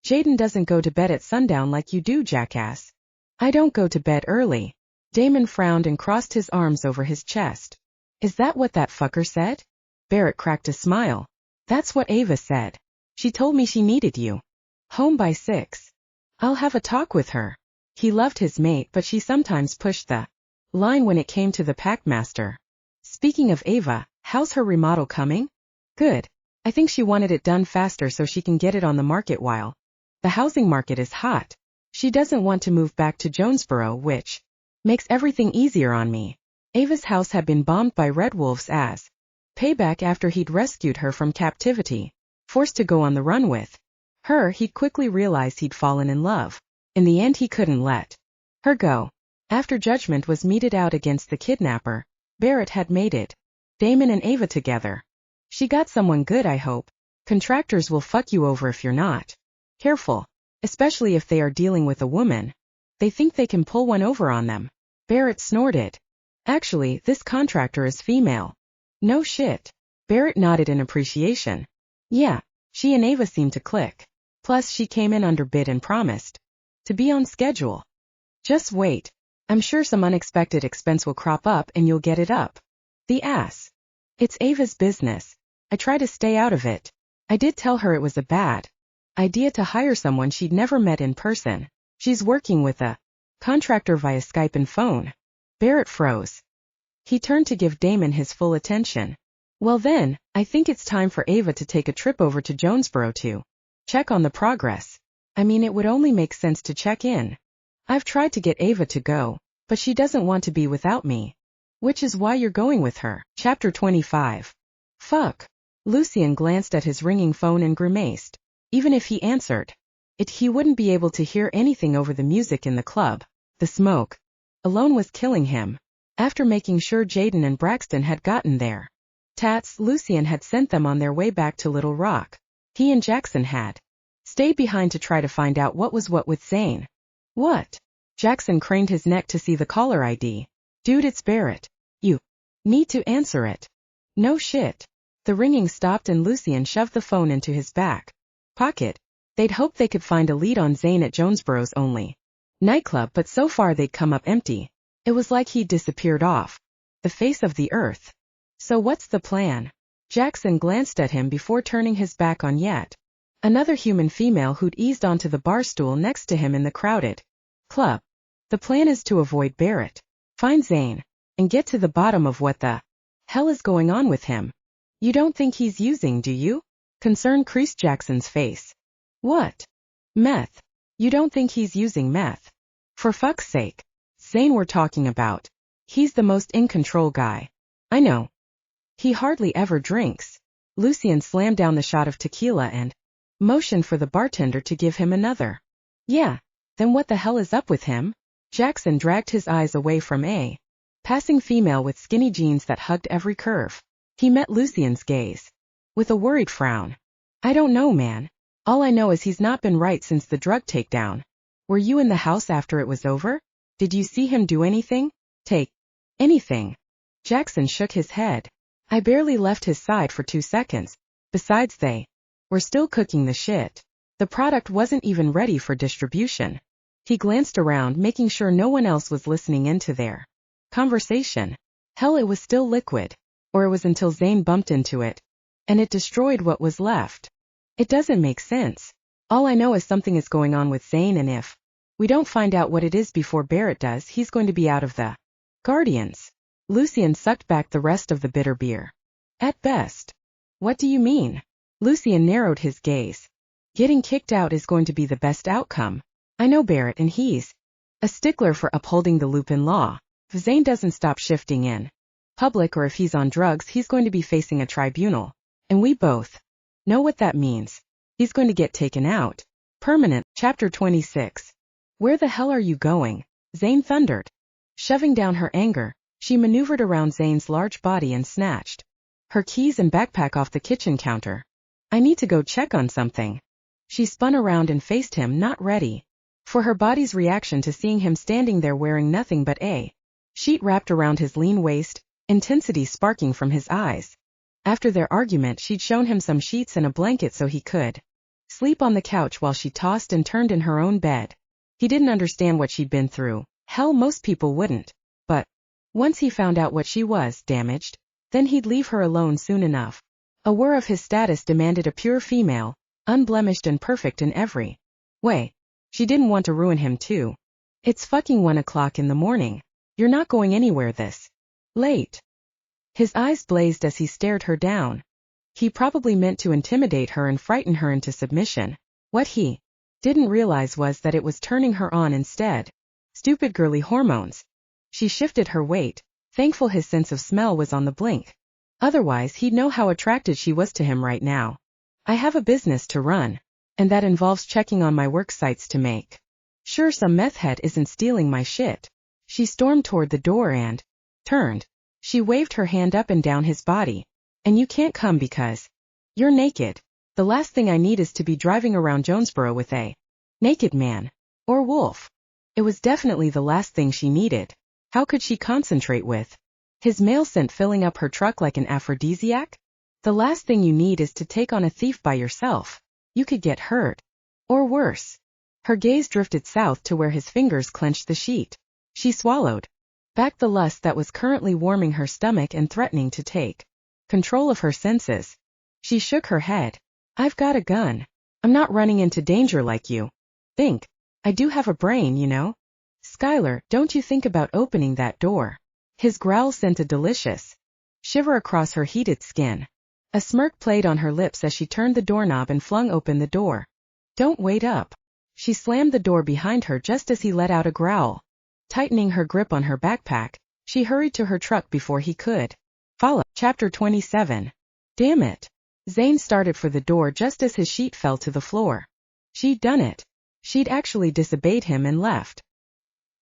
Jaden doesn't go to bed at sundown like you do, jackass. I don't go to bed early. Damon frowned and crossed his arms over his chest. Is that what that fucker said? Barrett cracked a smile. That's what Ava said. She told me she needed you. Home by 6. I'll have a talk with her. He loved his mate, but she sometimes pushed the line when it came to the packmaster. Speaking of Ava, how's her remodel coming? Good. I think she wanted it done faster so she can get it on the market while the housing market is hot. She doesn't want to move back to Jonesboro, which makes everything easier on me. Ava's house had been bombed by werewolves as payback after he'd rescued her from captivity. Forced to go on the run with her, he'd quickly realized he'd fallen in love. In the end, he couldn't let her go. After judgment was meted out against the kidnapper, Barrett had mated Damon and Ava together. She got someone good, I hope. Contractors will fuck you over if you're not careful, especially if they are dealing with a woman. They think they can pull one over on them. Barrett snorted. Actually, this contractor is female. No shit. Barrett nodded in appreciation. Yeah, she and Ava seemed to click. Plus, she came in under bid and promised to be on schedule. Just wait. I'm sure some unexpected expense will crop up and you'll get it up the ass. It's Ava's business. I try to stay out of it. I did tell her it was a bad idea to hire someone she'd never met in person. She's working with a contractor via Skype and phone. Barrett froze. He turned to give Damon his full attention. Well then, I think it's time for Ava to take a trip over to Jonesboro to check on the progress. I mean, it would only make sense to check in. I've tried to get Ava to go, but she doesn't want to be without me. Which is why you're going with her. Chapter 25. Fuck. Lucien glanced at his ringing phone and grimaced. Even if he answered it, he wouldn't be able to hear anything over the music in the club. The smoke alone was killing him. After making sure Jaden and Braxton had gotten there tats, Lucien had sent them on their way back to Little Rock. He and Jaxon had stayed behind to try to find out what was what with Zayn. What? Jaxon craned his neck to see the caller ID. Dude, it's Barrett. You need to answer it. No shit. The ringing stopped and Lucien shoved the phone into his back pocket. They'd hoped they could find a lead on Zayn at Jonesboro's only nightclub, but so far they'd come up empty. It was like he'd disappeared off the face of the earth. So what's the plan? Jaxon glanced at him before turning his back on yet another human female who'd eased onto the bar stool next to him in the crowded club. The plan is to avoid Barrett, find Zayn, and get to the bottom of what the hell is going on with him. You don't think he's using, do you? Concern creased Jackson's face. What? Meth. You don't think he's using meth? For fuck's sake. Zayn we're talking about. He's the most in control guy. I know. He hardly ever drinks. Lucien slammed down the shot of tequila and motioned for the bartender to give him another. Yeah. Then what the hell is up with him? Jaxon dragged his eyes away from a passing female with skinny jeans that hugged every curve. He met Lucien's gaze with a worried frown. I don't know, man. All I know is he's not been right since the drug takedown. Were you in the house after it was over? Did you see him do anything? Take anything? Jaxon shook his head. I barely left his side for 2 seconds. Besides, they were still cooking the shit. The product wasn't even ready for distribution. He glanced around, making sure no one else was listening into their conversation. Hell, it was still liquid. Or it was until Zayn bumped into it, and it destroyed what was left. It doesn't make sense. All I know is something is going on with Zayn, and if we don't find out what it is before Barrett does, he's going to be out of the Guardians. Lucien sucked back the rest of the bitter beer. At best. What do you mean? Lucien narrowed his gaze. Getting kicked out is going to be the best outcome. I know Barrett, and he's a stickler for upholding the Lupin law. If Zayn doesn't stop shifting in public, or if he's on drugs, he's going to be facing a tribunal. And we both know what that means. He's going to get taken out. Permanent. Chapter 26. Where the hell are you going? Zayn thundered. Shoving down her anger, she maneuvered around Zayn's large body and snatched her keys and backpack off the kitchen counter. I need to go check on something. She spun around and faced him, not ready for her body's reaction to seeing him standing there wearing nothing but a sheet wrapped around his lean waist, intensity sparking from his eyes. After their argument, she'd shown him some sheets and a blanket so he could sleep on the couch while she tossed and turned in her own bed. He didn't understand what she'd been through. Hell, most people wouldn't. But once he found out what she was, damaged, then he'd leave her alone soon enough. Aware of his status demanded a pure female, unblemished and perfect in every way. She didn't want to ruin him too. It's fucking 1 o'clock in the morning. You're not going anywhere this late. His eyes blazed as he stared her down. He probably meant to intimidate her and frighten her into submission. What he didn't realize was that it was turning her on instead. Stupid girly hormones. She shifted her weight, thankful his sense of smell was on the blink. Otherwise he'd know how attracted she was to him right now. I have a business to run, and that involves checking on my work sites to make sure some meth head isn't stealing my shit. She stormed toward the door and turned. She waved her hand up and down his body. And you can't come because you're naked. The last thing I need is to be driving around Jonesboro with a naked man. Or wolf. It was definitely the last thing she needed. How could she concentrate with his male scent filling up her truck like an aphrodisiac? The last thing you need is to take on a thief by yourself. You could get hurt. Or worse. Her gaze drifted south to where his fingers clenched the sheet. She swallowed back the lust that was currently warming her stomach and threatening to take control of her senses. She shook her head. I've got a gun. I'm not running into danger like you think. I do have a brain, you know. Skyler, don't you think about opening that door? His growl sent a delicious shiver across her heated skin. A smirk played on her lips as she turned the doorknob and flung open the door. Don't wait up. She slammed the door behind her just as he let out a growl. Tightening her grip on her backpack, she hurried to her truck before he could follow. Chapter 27. Damn it. Zayn started for the door just as his sheet fell to the floor. She'd done it. She'd actually disobeyed him and left.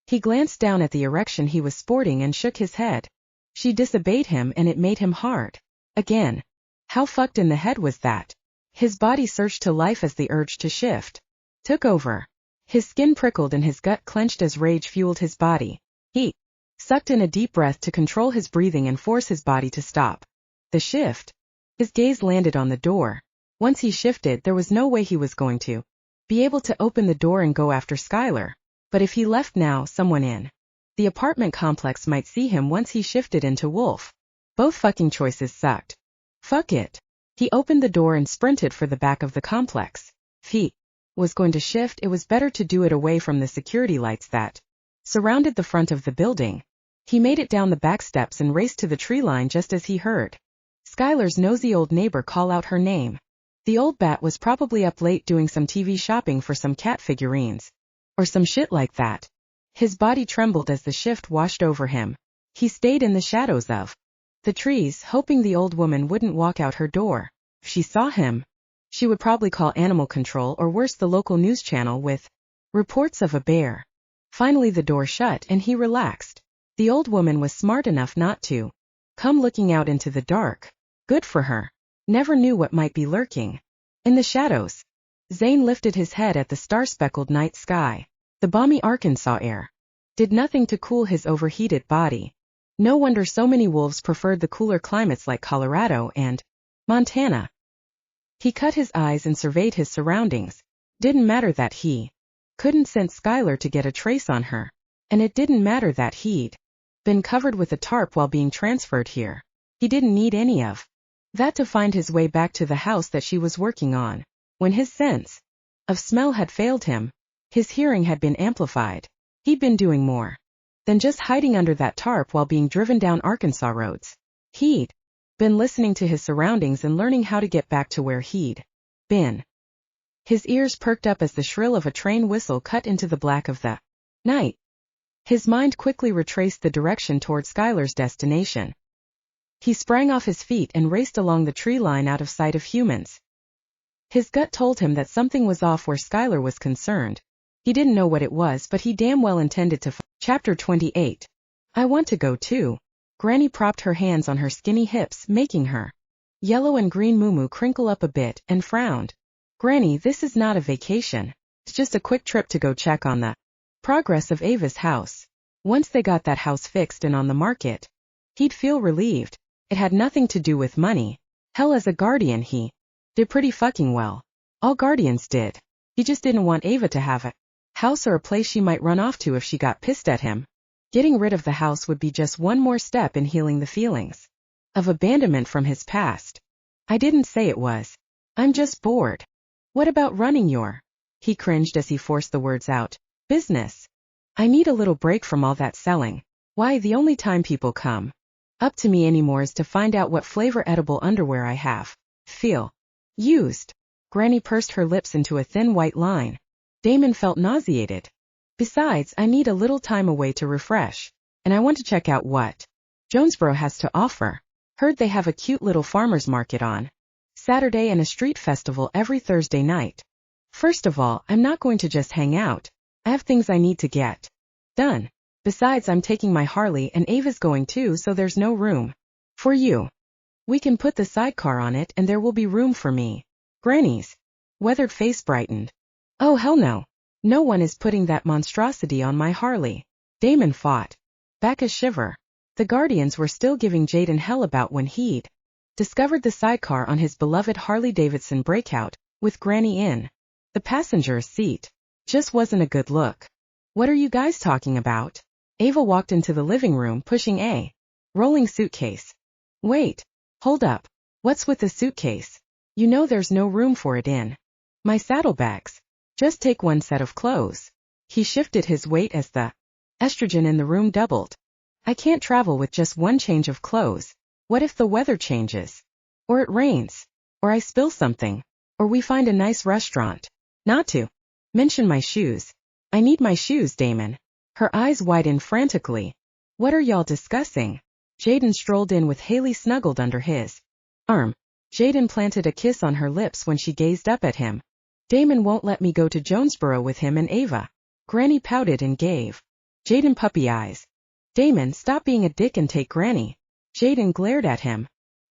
He glanced down at the erection he was sporting and shook his head. She disobeyed him and it made him hard. Again. How fucked in the head was that? His body surged to life as the urge to shift took over. His skin prickled and his gut clenched as rage fueled his body. He sucked in a deep breath to control his breathing and force his body to stop the shift. His gaze landed on the door. Once he shifted, there was no way he was going to be able to open the door and go after Skyler. But if he left now, someone in the apartment complex might see him once he shifted into Wolf. Both fucking choices sucked. Fuck it. He opened the door and sprinted for the back of the complex. If he was going to shift, it was better to do it away from the security lights that surrounded the front of the building. He made it down the back steps and raced to the tree line just as he heard Skyler's nosy old neighbor call out her name. The old bat was probably up late doing some TV shopping for some cat figurines. Or some shit like that. His body trembled as the shift washed over him. He stayed in the shadows of the trees, hoping the old woman wouldn't walk out her door. If she saw him, she would probably call animal control or worse the local news channel with reports of a bear. Finally the door shut and he relaxed. The old woman was smart enough not to come looking out into the dark. Good for her. Never knew what might be lurking in the shadows. Zayn lifted his head at the star-speckled night sky. The balmy Arkansas air did nothing to cool his overheated body. No wonder so many wolves preferred the cooler climates like Colorado and Montana. He cut his eyes and surveyed his surroundings. Didn't matter that he couldn't sense Skyler to get a trace on her. And it didn't matter that he'd been covered with a tarp while being transferred here. He didn't need any of that to find his way back to the house that she was working on. When his sense of smell had failed him, his hearing had been amplified. He'd been doing more than just hiding under that tarp while being driven down Arkansas roads. He'd been listening to his surroundings and learning how to get back to where he'd been. His ears perked up as the shrill of a train whistle cut into the black of the night. His mind quickly retraced the direction toward Skyler's destination. He sprang off his feet and raced along the tree line out of sight of humans. His gut told him that something was off where Skyler was concerned. He didn't know what it was, but he damn well intended to Chapter 28. I want to go too. Granny propped her hands on her skinny hips, making her yellow and green muumuu crinkle up a bit, and frowned. Granny, this is not a vacation. It's just a quick trip to go check on the progress of Ava's house. Once they got that house fixed and on the market, he'd feel relieved. It had nothing to do with money. Hell, as a guardian he did pretty fucking well. All guardians did. He just didn't want Ava to have a house or a place she might run off to if she got pissed at him. Getting rid of the house would be just one more step in healing the feelings of abandonment from his past. I didn't say it was. I'm just bored. What about running your? He cringed as he forced the words out. Business. I need a little break from all that selling. Why, the only time people come up to me anymore is to find out what flavor edible underwear I have. Feel used. Granny pursed her lips into a thin white line. Damon felt nauseated. Besides, I need a little time away to refresh. And I want to check out what Jonesboro has to offer. Heard they have a cute little farmer's market on Saturday and a street festival every Thursday night. First of all, I'm not going to just hang out. I have things I need to get done. Besides, I'm taking my Harley and Ava's going too, so there's no room for you. We can put the sidecar on it and there will be room for me. Granny's weathered face brightened. Oh hell no. No one is putting that monstrosity on my Harley. Damon fought back a shiver. The Guardians were still giving Jaden hell about when he'd discovered the sidecar on his beloved Harley-Davidson Breakout, with Granny in the passenger seat. Just wasn't a good look. What are you guys talking about? Ava walked into the living room pushing a rolling suitcase. Wait. Hold up. What's with the suitcase? You know there's no room for it in my saddlebags. Just take one set of clothes. He shifted his weight as the estrogen in the room doubled. I can't travel with just one change of clothes. What if the weather changes? Or it rains? Or I spill something? Or we find a nice restaurant? Not to mention my shoes. I need my shoes, Damon. Her eyes widened frantically. What are y'all discussing? Jaden strolled in with Haley snuggled under his arm. Jaden planted a kiss on her lips when she gazed up at him. Damon won't let me go to Jonesboro with him and Ava. Granny pouted and gave Jaden puppy eyes. Damon, stop being a dick and take Granny. Jaden glared at him.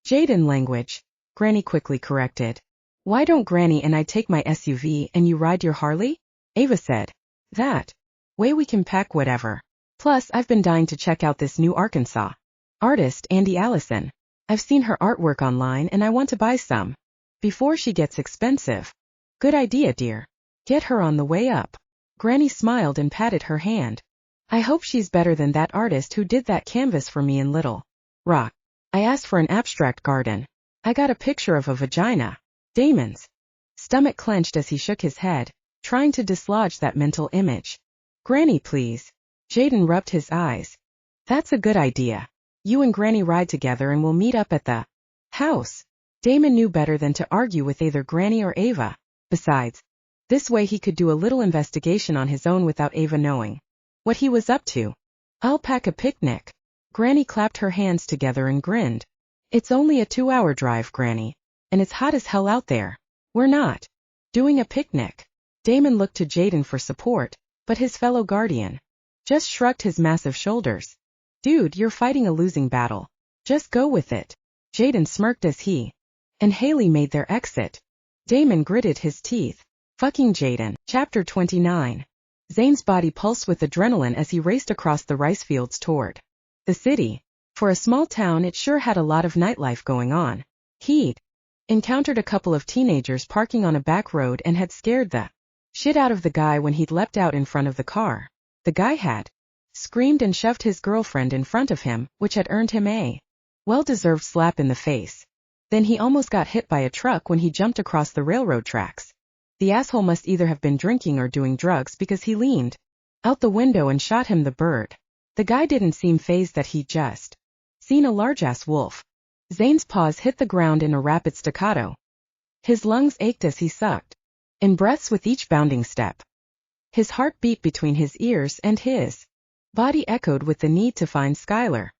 Jaden language, Granny quickly corrected. Why don't Granny and I take my SUV and you ride your Harley? Ava said. That way we can pack whatever. Plus, I've been dying to check out this new Arkansas artist, Andy Allison. I've seen her artwork online and I want to buy some before she gets expensive. Good idea, dear. Get her on the way up. Granny smiled and patted her hand. I hope she's better than that artist who did that canvas for me in Little Rock. I asked for an abstract garden. I got a picture of a vagina. Damon's stomach clenched as he shook his head, trying to dislodge that mental image. Granny, please. Jaden rubbed his eyes. That's a good idea. You and Granny ride together and we'll meet up at the house. Damon knew better than to argue with either Granny or Ava. Besides, this way he could do a little investigation on his own without Ava knowing what he was up to. I'll pack a picnic. Granny clapped her hands together and grinned. It's only a 2-hour drive, Granny. And it's hot as hell out there. We're not doing a picnic. Damon looked to Jaden for support, but his fellow guardian just shrugged his massive shoulders. Dude, you're fighting a losing battle. Just go with it. Jaden smirked as he and Haley made their exit. Damon gritted his teeth. Fucking Jaden. Chapter 29. Zane's body pulsed with adrenaline as he raced across the rice fields toward the city. For a small town, it sure had a lot of nightlife going on. He'd encountered a couple of teenagers parking on a back road and had scared the shit out of the guy when he'd leapt out in front of the car. The guy had screamed and shoved his girlfriend in front of him, which had earned him a well-deserved slap in the face. Then he almost got hit by a truck when he jumped across the railroad tracks. The asshole must either have been drinking or doing drugs because he leaned out the window and shot him the bird. The guy didn't seem fazed that he'd just seen a large-ass wolf. Zane's paws hit the ground in a rapid staccato. His lungs ached as he sucked in breaths with each bounding step. His heart beat between his ears and his body echoed with the need to find Skyler.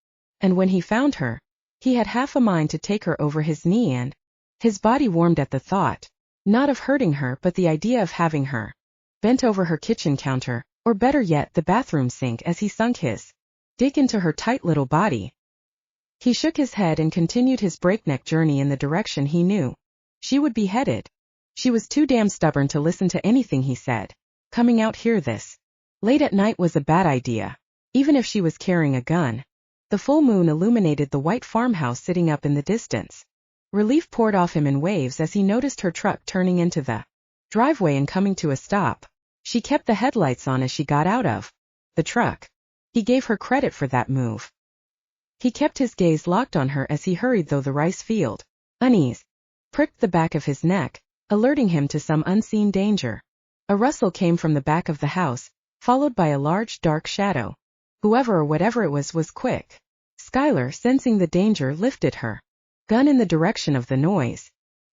And when he found her, he had half a mind to take her over his knee and his body warmed at the thought. Not of hurting her, but the idea of having her bent over her kitchen counter, or better yet, the bathroom sink as he sunk his dick into her tight little body. He shook his head and continued his breakneck journey in the direction he knew she would be headed. She was too damn stubborn to listen to anything he said. Coming out here this late at night was a bad idea, even if she was carrying a gun. The full moon illuminated the white farmhouse sitting up in the distance. Relief poured off him in waves as he noticed her truck turning into the driveway and coming to a stop. She kept the headlights on as she got out of the truck. He gave her credit for that move. He kept his gaze locked on her as he hurried through the rice field. Unease pricked the back of his neck, alerting him to some unseen danger. A rustle came from the back of the house, followed by a large dark shadow. Whoever or whatever it was quick. Skyler, sensing the danger, lifted her gun in the direction of the noise.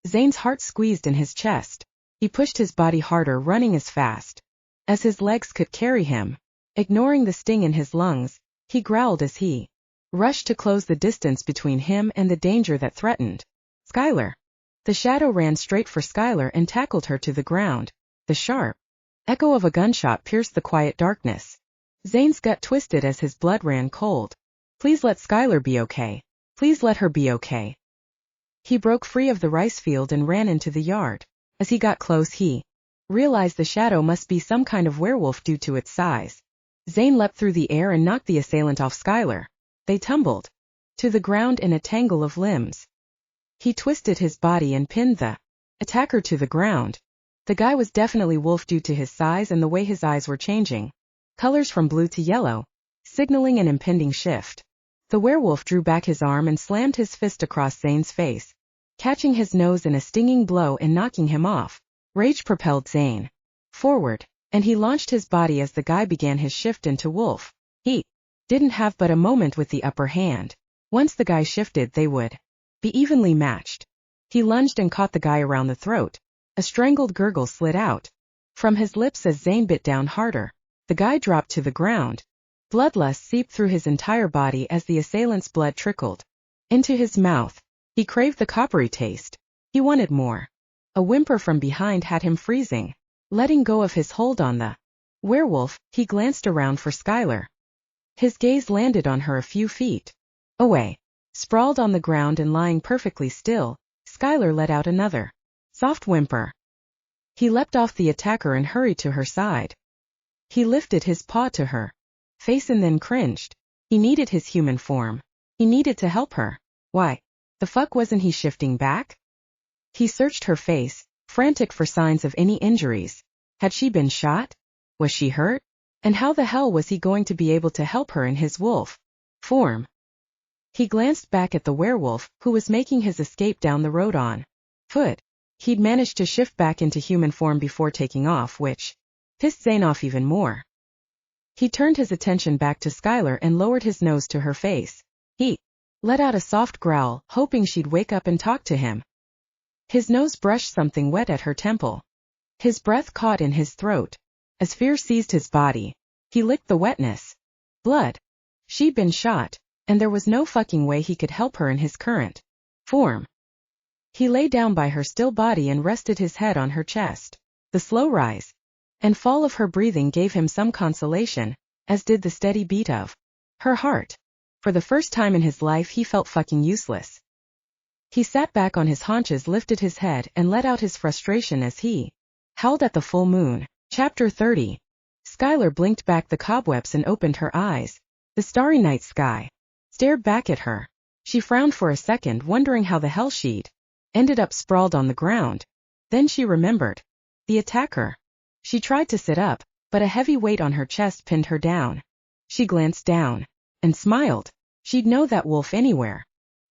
Zane's heart squeezed in his chest. He pushed his body harder, running as fast as his legs could carry him. Ignoring the sting in his lungs, he growled as he rushed to close the distance between him and the danger that threatened. Skyler. The shadow ran straight for Skyler and tackled her to the ground. The sharp echo of a gunshot pierced the quiet darkness. Zane's gut twisted as his blood ran cold. Please let Skyler be okay. Please let her be okay. He broke free of the rice field and ran into the yard. As he got close, he realized the shadow must be some kind of werewolf due to its size. Zane leapt through the air and knocked the assailant off Skyler. They tumbled to the ground in a tangle of limbs. He twisted his body and pinned the attacker to the ground. The guy was definitely wolf due to his size and the way his eyes were changing colors from blue to yellow, signaling an impending shift. The werewolf drew back his arm and slammed his fist across Zane's face, catching his nose in a stinging blow and knocking him off. Rage propelled Zane forward, and he launched his body as the guy began his shift into wolf. He didn't have but a moment with the upper hand. Once the guy shifted, they would be evenly matched. He lunged and caught the guy around the throat. A strangled gurgle slid out from his lips as Zane bit down harder. The guy dropped to the ground. Bloodlust seeped through his entire body as the assailant's blood trickled into his mouth. He craved the coppery taste. He wanted more. A whimper from behind had him freezing. Letting go of his hold on the werewolf, he glanced around for Skyler. His gaze landed on her a few feet away. Sprawled on the ground and lying perfectly still, Skyler let out another soft whimper. He leapt off the attacker and hurried to her side. He lifted his paw to her face and then cringed. He needed his human form. He needed to help her. Why the fuck wasn't he shifting back? He searched her face, frantic for signs of any injuries. Had she been shot? Was she hurt? And how the hell was he going to be able to help her in his wolf form? He glanced back at the werewolf, who was making his escape down the road on foot. He'd managed to shift back into human form before taking off, which pissed Zane off even more. He turned his attention back to Skyler and lowered his nose to her face. He let out a soft growl, hoping she'd wake up and talk to him. His nose brushed something wet at her temple. His breath caught in his throat. As fear seized his body, he licked the wetness. Blood. She'd been shot, and there was no fucking way he could help her in his current form. He lay down by her still body and rested his head on her chest. The slow rise and fall of her breathing gave him some consolation, as did the steady beat of her heart. For the first time in his life he felt fucking useless. He sat back on his haunches, lifted his head, and let out his frustration as he howled at the full moon. Chapter 30. Skyler blinked back the cobwebs and opened her eyes. The starry night sky stared back at her. She frowned for a second, wondering how the hell she'd ended up sprawled on the ground. Then she remembered the attacker. She tried to sit up, but a heavy weight on her chest pinned her down. She glanced down and smiled. She'd know that wolf anywhere.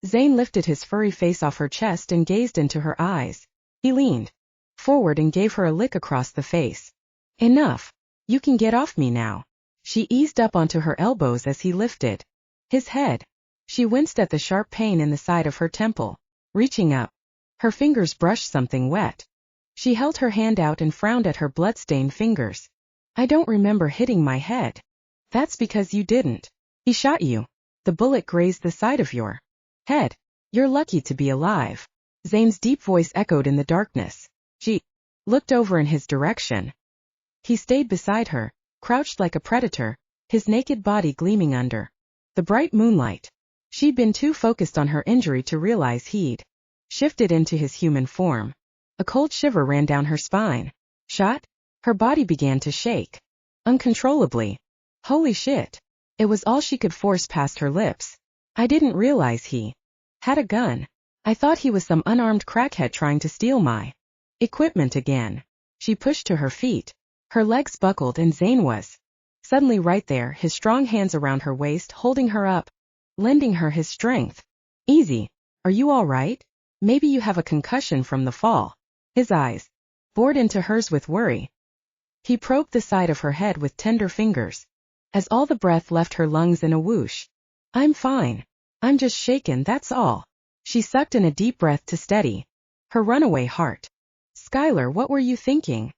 Zane lifted his furry face off her chest and gazed into her eyes. He leaned forward and gave her a lick across the face. Enough. You can get off me now. She eased up onto her elbows as he lifted his head. She winced at the sharp pain in the side of her temple. Reaching up, her fingers brushed something wet. She held her hand out and frowned at her blood-stained fingers. I don't remember hitting my head. That's because you didn't. He shot you. The bullet grazed the side of your head. You're lucky to be alive. Zane's deep voice echoed in the darkness. She looked over in his direction. He stayed beside her, crouched like a predator, his naked body gleaming under the bright moonlight. She'd been too focused on her injury to realize he'd shifted into his human form. A cold shiver ran down her spine. Shot? Her body began to shake uncontrollably. Holy shit. It was all she could force past her lips. I didn't realize he had a gun. I thought he was some unarmed crackhead trying to steal my equipment again. She pushed to her feet. Her legs buckled and Zayn was suddenly right there, his strong hands around her waist, holding her up, lending her his strength. Easy. Are you all right? Maybe you have a concussion from the fall. His eyes bored into hers with worry. He probed the side of her head with tender fingers, as all the breath left her lungs in a whoosh. I'm fine. I'm just shaken, that's all. She sucked in a deep breath to steady her runaway heart. Skyler, what were you thinking?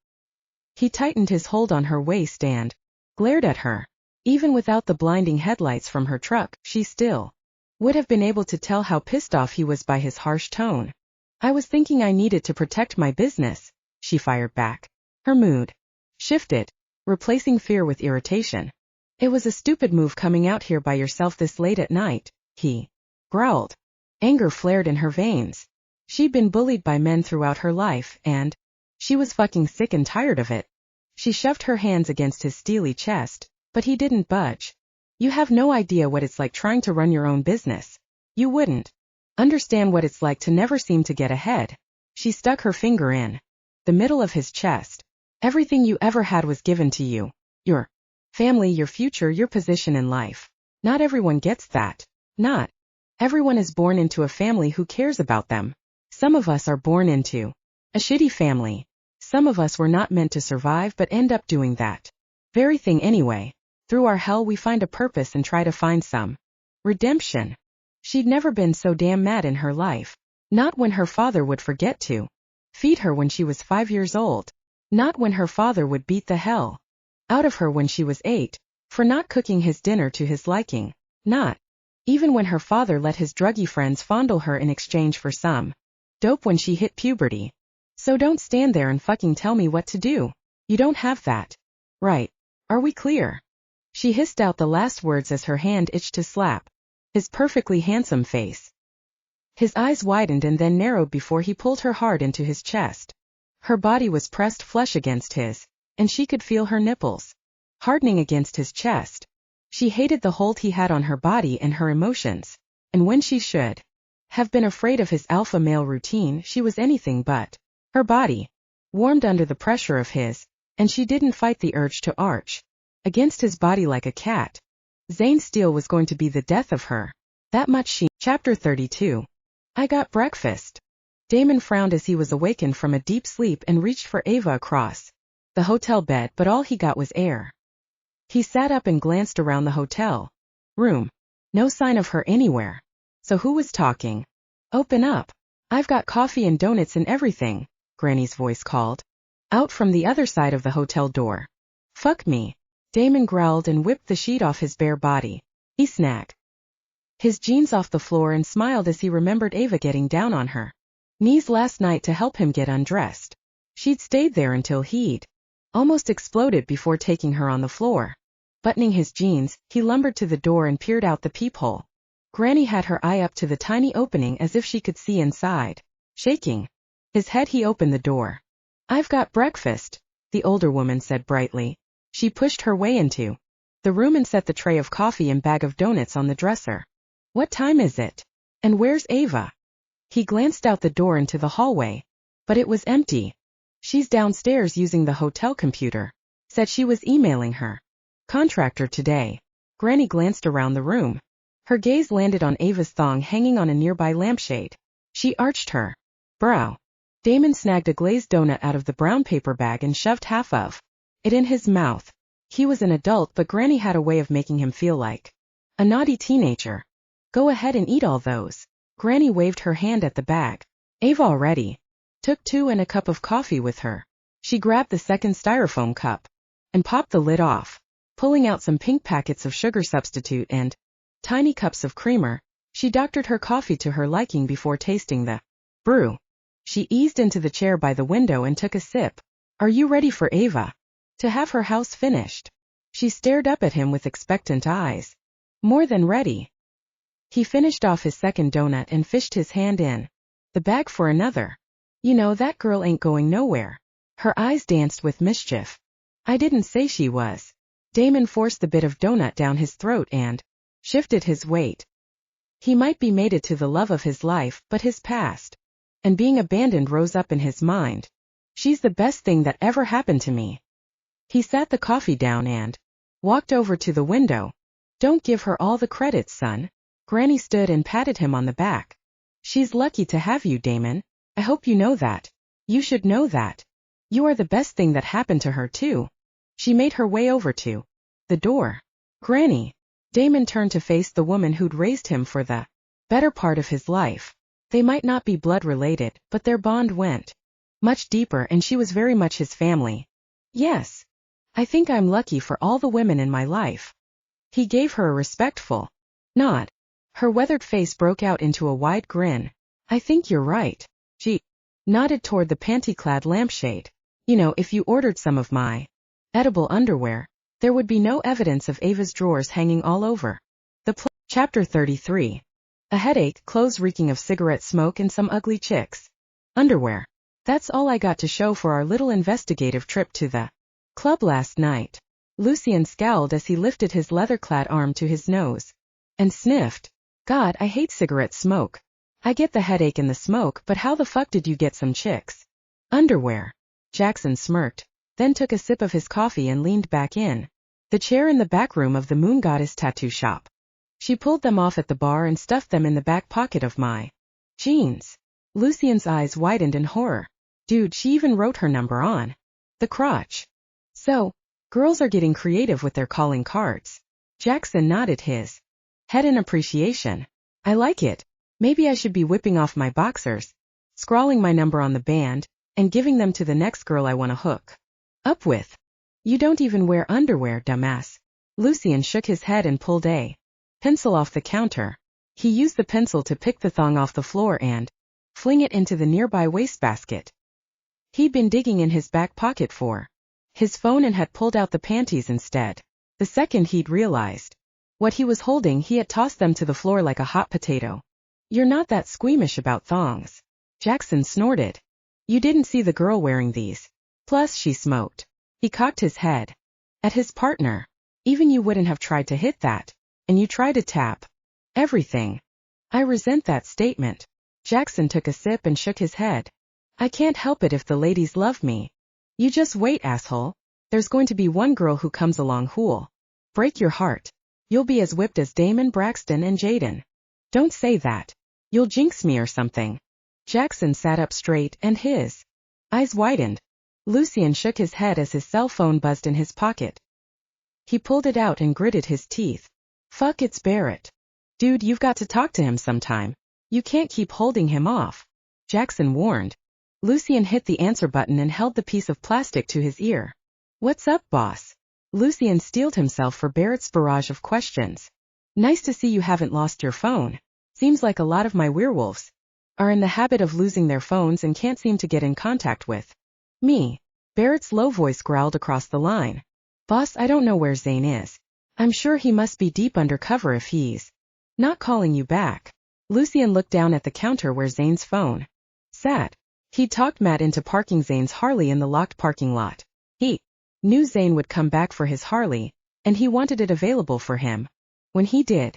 He tightened his hold on her waist and glared at her. Even without the blinding headlights from her truck, she still would have been able to tell how pissed off he was by his harsh tone. I was thinking I needed to protect my business, she fired back. Her mood shifted, replacing fear with irritation. It was a stupid move coming out here by yourself this late at night, he growled. Anger flared in her veins. She'd been bullied by men throughout her life, and she was fucking sick and tired of it. She shoved her hands against his steely chest, but he didn't budge. You have no idea what it's like trying to run your own business. You wouldn't understand what it's like to never seem to get ahead. She stuck her finger in the middle of his chest. Everything you ever had was given to you. Your family, your future, your position in life. Not everyone gets that. Not everyone is born into a family who cares about them. Some of us are born into a shitty family. Some of us were not meant to survive but end up doing that very thing anyway. Through our hell we find a purpose and try to find some redemption. She'd never been so damn mad in her life. Not when her father would forget to feed her when she was 5 years old. Not when her father would beat the hell out of her when she was 8, for not cooking his dinner to his liking. Not even when her father let his druggy friends fondle her in exchange for some dope when she hit puberty. So don't stand there and fucking tell me what to do. You don't have that. Right. Are we clear? She hissed out the last words as her hand itched to slap his perfectly handsome face. His eyes widened and then narrowed before he pulled her hard into his chest. Her body was pressed flush against his, and she could feel her nipples hardening against his chest. She hated the hold he had on her body and her emotions, and when she should have been afraid of his alpha male routine, she was anything but. Her body warmed under the pressure of his, and she didn't fight the urge to arch against his body like a cat. Zane Steele was going to be the death of her. That much she. Chapter 32. I got breakfast. Damon frowned as he was awakened from a deep sleep and reached for Ava across the hotel bed, but all he got was air. He sat up and glanced around the hotel room. No sign of her anywhere. So who was talking? Open up. I've got coffee and donuts and everything, Granny's voice called out from the other side of the hotel door. Fuck me. Damon growled and whipped the sheet off his bare body. He snagged his jeans off the floor and smiled as he remembered Ava getting down on her knees last night to help him get undressed. She'd stayed there until he'd almost exploded before taking her on the floor. Buttoning his jeans, he lumbered to the door and peered out the peephole. Granny had her eye up to the tiny opening as if she could see inside. Shaking his head, he opened the door. I've got breakfast, the older woman said brightly. She pushed her way into the room and set the tray of coffee and bag of donuts on the dresser. What time is it? And where's Ava? He glanced out the door into the hallway, but it was empty. She's downstairs using the hotel computer. Said she was emailing her contractor today. Granny glanced around the room. Her gaze landed on Ava's thong hanging on a nearby lampshade. She arched her brow. Damon snagged a glazed donut out of the brown paper bag and shoved half of it in his mouth. He was an adult, but Granny had a way of making him feel like a naughty teenager. Go ahead and eat all those. Granny waved her hand at the bag. Ava already took 2 and a cup of coffee with her. She grabbed the second styrofoam cup and popped the lid off, pulling out some pink packets of sugar substitute and tiny cups of creamer. She doctored her coffee to her liking before tasting the brew. She eased into the chair by the window and took a sip. Are you ready for Ava to have her house finished? She stared up at him with expectant eyes. More than ready. He finished off his second donut and fished his hand in the bag for another. You know, that girl ain't going nowhere. Her eyes danced with mischief. I didn't say she was. Damon forced the bit of donut down his throat and shifted his weight. He might be mated to the love of his life, but his past and being abandoned rose up in his mind. She's the best thing that ever happened to me. He sat the coffee down and walked over to the window. Don't give her all the credit, son. Granny stood and patted him on the back. She's lucky to have you, Damon. I hope you know that. You should know that. You are the best thing that happened to her, too. She made her way over to the door. Granny. Damon turned to face the woman who'd raised him for the better part of his life. They might not be blood related, but their bond went much deeper, and she was very much his family. Yes. I think I'm lucky for all the women in my life. He gave her a respectful nod. Her weathered face broke out into a wide grin. I think you're right. She nodded toward the panty-clad lampshade. You know, if you ordered some of my edible underwear, there would be no evidence of Ava's drawers hanging all over Chapter 33. A headache, clothes reeking of cigarette smoke, and some ugly chicks. Underwear. That's all I got to show for our little investigative trip to the club last night. Lucien scowled as he lifted his leather-clad arm to his nose and sniffed. God, I hate cigarette smoke. I get the headache and the smoke, but how the fuck did you get some chicks? Underwear. Jaxon smirked, then took a sip of his coffee and leaned back in the chair in the back room of the Moon Goddess tattoo shop. She pulled them off at the bar and stuffed them in the back pocket of my jeans. Lucien's eyes widened in horror. Dude, she even wrote her number on the crotch. So, girls are getting creative with their calling cards. Jaxon nodded his head in appreciation. I like it. Maybe I should be whipping off my boxers, scrawling my number on the band, and giving them to the next girl I want to hook up with. You don't even wear underwear, dumbass. Lucien shook his head and pulled a pencil off the counter. He used the pencil to pick the thong off the floor and fling it into the nearby wastebasket. He'd been digging in his back pocket for his phone and had pulled out the panties instead. The second he'd realized what he was holding, he had tossed them to the floor like a hot potato. You're not that squeamish about thongs. Jaxon snorted. You didn't see the girl wearing these. Plus, she smoked. He cocked his head at his partner. Even you wouldn't have tried to hit that. And you try to tap everything. I resent that statement. Jaxon took a sip and shook his head. I can't help it if the ladies love me. You just wait, asshole. There's going to be one girl who comes along who'll break your heart. You'll be as whipped as Damon, Braxton, and Jaden. Don't say that. You'll jinx me or something. Jaxon sat up straight and his eyes widened. Lucien shook his head as his cell phone buzzed in his pocket. He pulled it out and gritted his teeth. Fuck, it's Barrett. Dude, you've got to talk to him sometime. You can't keep holding him off. Jaxon warned. Lucien hit the answer button and held the piece of plastic to his ear. What's up, boss? Lucien steeled himself for Barrett's barrage of questions. Nice to see you haven't lost your phone. Seems like a lot of my werewolves are in the habit of losing their phones and can't seem to get in contact with me. Barrett's low voice growled across the line. Boss, I don't know where Zayn is. I'm sure he must be deep undercover if he's not calling you back. Lucien looked down at the counter where Zayn's phone sat. He'd talked Matt into parking Zayn's Harley in the locked parking lot. He knew Zayn would come back for his Harley, and he wanted it available for him when he did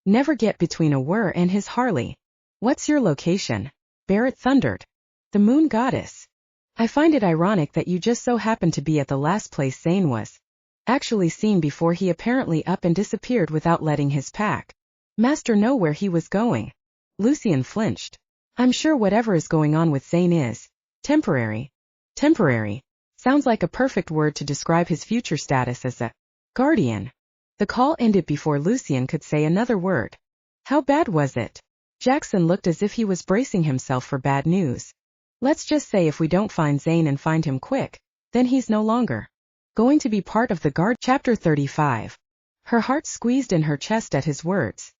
never get between a whir and his Harley. What's your location? Barrett thundered. The Moon Goddess. I find it ironic that you just so happened to be at the last place Zayn was actually seen before he apparently up and disappeared without letting his packmaster know where he was going. Lucien flinched. I'm sure whatever is going on with Zayn is temporary. Temporary. Sounds like a perfect word to describe his future status as a guardian. The call ended before Lucien could say another word. How bad was it? Jaxon looked as if he was bracing himself for bad news. Let's just say if we don't find Zayn and find him quick, then he's no longer going to be part of the guard. Chapter 35. Her heart squeezed in her chest at his words.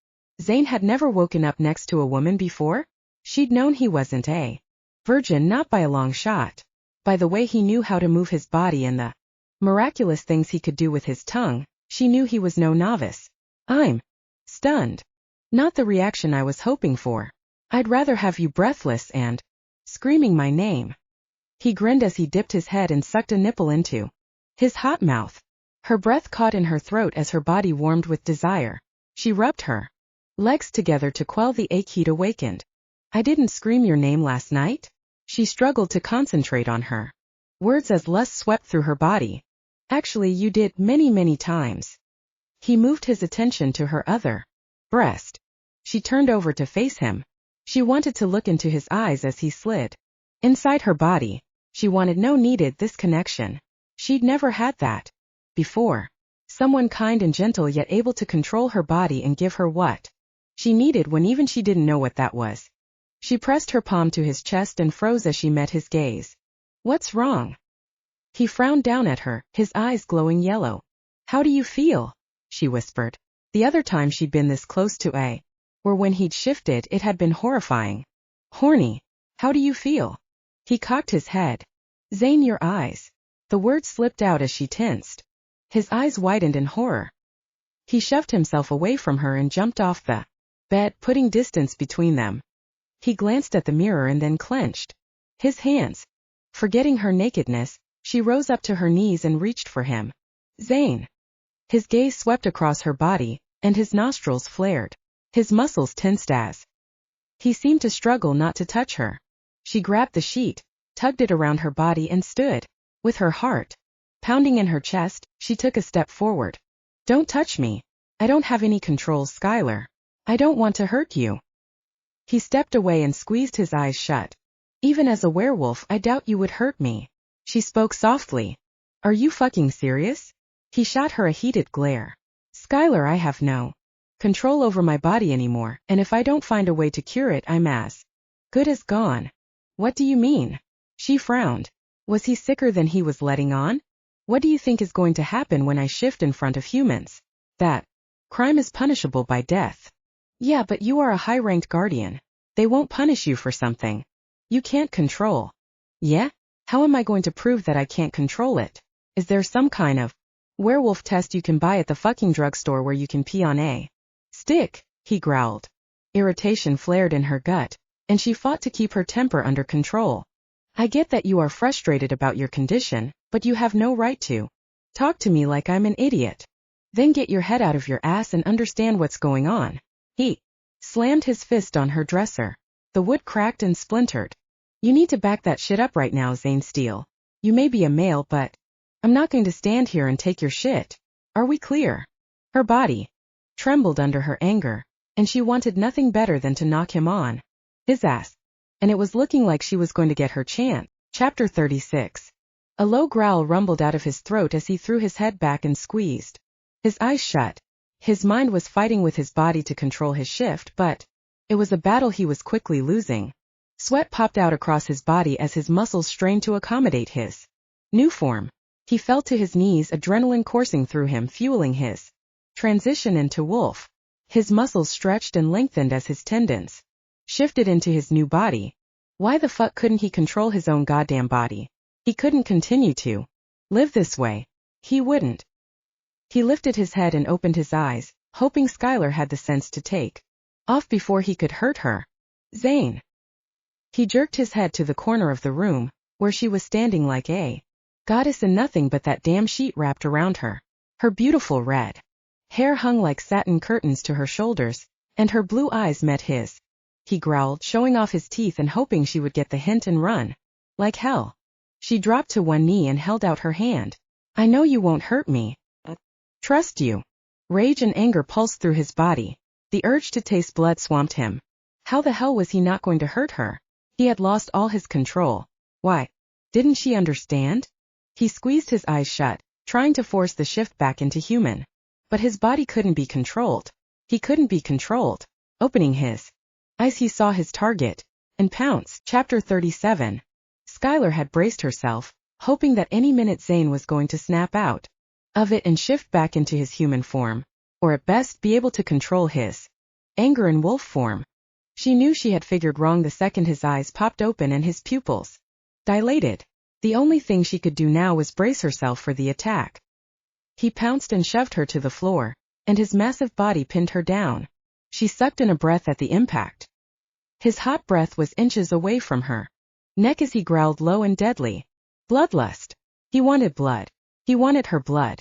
Zayn had never woken up next to a woman before? She'd known he wasn't a virgin, not by a long shot. By the way he knew how to move his body and the miraculous things he could do with his tongue, she knew he was no novice. I'm stunned. Not the reaction I was hoping for. I'd rather have you breathless and screaming my name. He grinned as he dipped his head and sucked a nipple into his hot mouth. Her breath caught in her throat as her body warmed with desire. She rubbed her legs together to quell the ache he'd awakened. I didn't scream your name last night? She struggled to concentrate on her words as lust swept through her body. Actually, you did many times. He moved his attention to her other breast. She turned over to face him. She wanted to look into his eyes as he slid inside her body. She needed this connection. She'd never had that before. Someone kind and gentle yet able to control her body and give her what she needed when even she didn't know what that was. She pressed her palm to his chest and froze as she met his gaze. What's wrong? He frowned down at her, his eyes glowing yellow. How do you feel? She whispered. The other time she'd been this close to or when he'd shifted, it had been horrifying. Horny. How do you feel? He cocked his head. Zayn, your eyes. The word slipped out as she tensed. His eyes widened in horror. He shoved himself away from her and jumped off the bed, putting distance between them. He glanced at the mirror and then clenched his hands. Forgetting her nakedness, she rose up to her knees and reached for him. Zayn. His gaze swept across her body, and his nostrils flared. His muscles tensed as he seemed to struggle not to touch her. She grabbed the sheet, tugged it around her body and stood. With her heart pounding in her chest, she took a step forward. Don't touch me. I don't have any controls, Skyler. I don't want to hurt you. He stepped away and squeezed his eyes shut. Even as a werewolf, I doubt you would hurt me. She spoke softly. Are you fucking serious? He shot her a heated glare. Skyler, I have no control over my body anymore, and if I don't find a way to cure it, I'm as good as gone. What do you mean? She frowned. Was he sicker than he was letting on? What do you think is going to happen when I shift in front of humans? That crime is punishable by death. Yeah, but you are a high-ranked guardian. They won't punish you for something you can't control. Yeah? How am I going to prove that I can't control it? Is there some kind of werewolf test you can buy at the fucking drugstore where you can pee on a stick? He growled. Irritation flared in her gut, and she fought to keep her temper under control. I get that you are frustrated about your condition, but you have no right to talk to me like I'm an idiot. Then get your head out of your ass and understand what's going on. He slammed his fist on her dresser. The wood cracked and splintered. You need to back that shit up right now, Zane Steele. You may be a male, but I'm not going to stand here and take your shit. Are we clear? Her body trembled under her anger, and she wanted nothing better than to knock him on his ass. And it was looking like she was going to get her chance. Chapter 36. A low growl rumbled out of his throat as he threw his head back and squeezed his eyes shut. His mind was fighting with his body to control his shift, but it was a battle he was quickly losing. Sweat popped out across his body as his muscles strained to accommodate his new form. He fell to his knees, adrenaline coursing through him, fueling his transition into wolf. His muscles stretched and lengthened as his tendons shifted into his new body. Why the fuck couldn't he control his own goddamn body? He couldn't continue to live this way. He wouldn't. He lifted his head and opened his eyes, hoping Skyler had the sense to take off before he could hurt her. Zayn. He jerked his head to the corner of the room, where she was standing like a goddess in nothing but that damn sheet wrapped around her. Her beautiful red hair hung like satin curtains to her shoulders, and her blue eyes met his. He growled, showing off his teeth and hoping she would get the hint and run. Like hell. She dropped to one knee and held out her hand. I know you won't hurt me. Trust you. Rage and anger pulsed through his body. The urge to taste blood swamped him. How the hell was he not going to hurt her? He had lost all his control. Why? Didn't she understand? He squeezed his eyes shut, trying to force the shift back into human. But his body couldn't be controlled. He couldn't be controlled. Opening his eyes, he saw his target and pounced. Chapter 37. Skyler had braced herself, hoping that any minute Zayn was going to snap out of it and shift back into his human form, or at best be able to control his anger in wolf form. She knew she had figured wrong the second his eyes popped open and his pupils dilated. The only thing she could do now was brace herself for the attack. He pounced and shoved her to the floor, and his massive body pinned her down. She sucked in a breath at the impact. His hot breath was inches away from her neck as he growled low and deadly. Bloodlust. He wanted blood. He wanted her blood.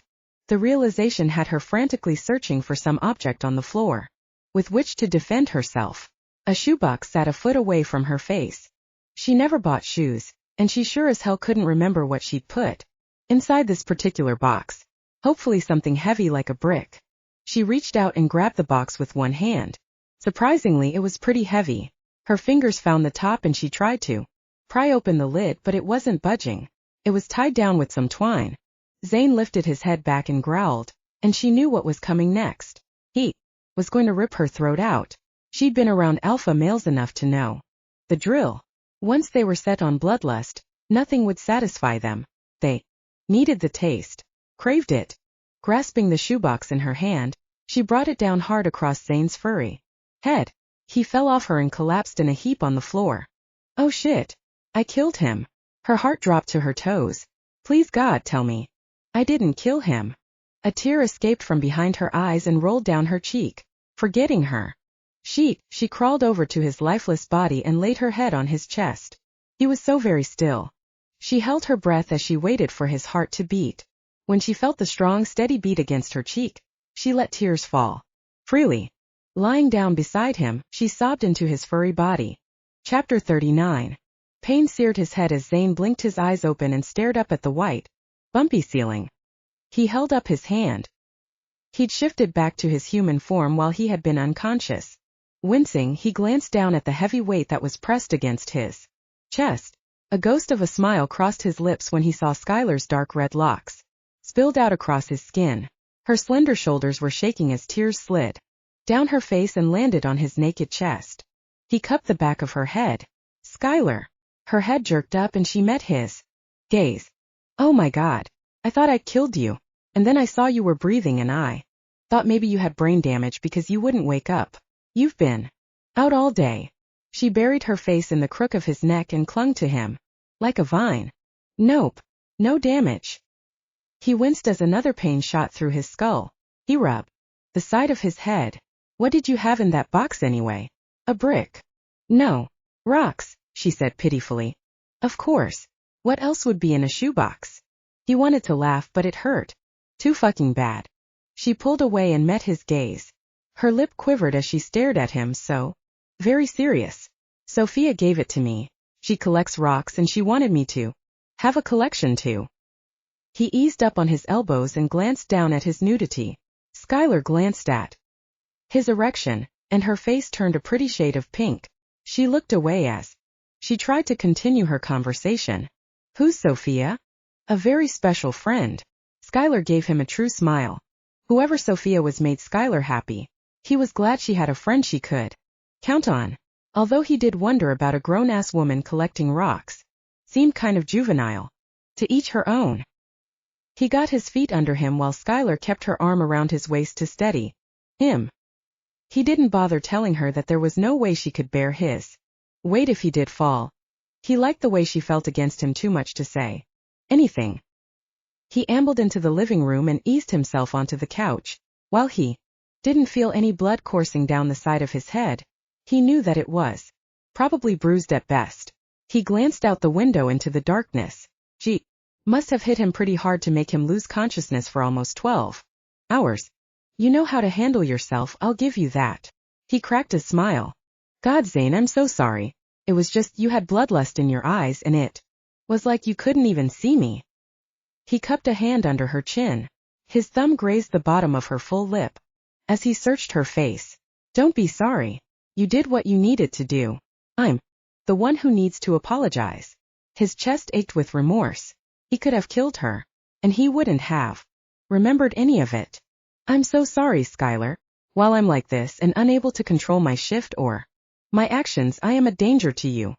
The realization had her frantically searching for some object on the floor with which to defend herself. A shoebox sat a foot away from her face. She never bought shoes, and she sure as hell couldn't remember what she'd put inside this particular box. Hopefully something heavy like a brick. She reached out and grabbed the box with one hand. Surprisingly, it was pretty heavy. Her fingers found the top and she tried to pry open the lid, but it wasn't budging. It was tied down with some twine. Zayn lifted his head back and growled, and she knew what was coming next. He was going to rip her throat out. She'd been around alpha males enough to know the drill. Once they were set on bloodlust, nothing would satisfy them. They needed the taste, craved it. Grasping the shoebox in her hand, she brought it down hard across Zayn's furry head. He fell off her and collapsed in a heap on the floor. Oh shit. I killed him. Her heart dropped to her toes. Please God, tell me I didn't kill him. A tear escaped from behind her eyes and rolled down her cheek. Forgetting her. She crawled over to his lifeless body and laid her head on his chest. He was so very still. She held her breath as she waited for his heart to beat. When she felt the strong, steady beat against her cheek, she let tears fall freely. Lying down beside him, she sobbed into his furry body. Chapter 39. Pain seared his head as Zayn blinked his eyes open and stared up at the white, bumpy ceiling. He held up his hand. He'd shifted back to his human form while he had been unconscious. Wincing, he glanced down at the heavy weight that was pressed against his chest. A ghost of a smile crossed his lips when he saw Skyler's dark red locks spilled out across his skin. Her slender shoulders were shaking as tears slid down her face and landed on his naked chest. He cupped the back of her head. Skyler. Her head jerked up and she met his gaze. Oh my God. I thought I'd killed you. And then I saw you were breathing and I thought maybe you had brain damage because you wouldn't wake up. You've been out all day. She buried her face in the crook of his neck and clung to him like a vine. Nope. No damage. He winced as another pain shot through his skull. He rubbed the side of his head. What did you have in that box anyway? A brick. No. Rocks, she said pitifully. Of course. What else would be in a shoebox? He wanted to laugh, but it hurt. Too fucking bad. She pulled away and met his gaze. Her lip quivered as she stared at him, so very serious. Sophia gave it to me. She collects rocks and she wanted me to have a collection too. He eased up on his elbows and glanced down at his nudity. Skyler glanced at his erection, and her face turned a pretty shade of pink. She looked away as she tried to continue her conversation. Who's Sophia? A very special friend. Skyler gave him a true smile. Whoever Sophia was made Skyler happy. He was glad she had a friend she could count on. Although he did wonder about a grown-ass woman collecting rocks. Seemed kind of juvenile. To each her own. He got his feet under him while Skyler kept her arm around his waist to steady him. He didn't bother telling her that there was no way she could bear his weight if he did fall. He liked the way she felt against him too much to say anything. He ambled into the living room and eased himself onto the couch. While he didn't feel any blood coursing down the side of his head, he knew that it was probably bruised at best. He glanced out the window into the darkness. She must have hit him pretty hard to make him lose consciousness for almost 12 hours. You know how to handle yourself, I'll give you that. He cracked a smile. God, Zayn, I'm so sorry. It was just you had bloodlust in your eyes and it was like you couldn't even see me. He cupped a hand under her chin. His thumb grazed the bottom of her full lip as he searched her face. Don't be sorry. You did what you needed to do. I'm the one who needs to apologize. His chest ached with remorse. He could have killed her, and he wouldn't have remembered any of it. I'm so sorry, Skyler. While I'm like this and unable to control my shift or my actions, I am a danger to you.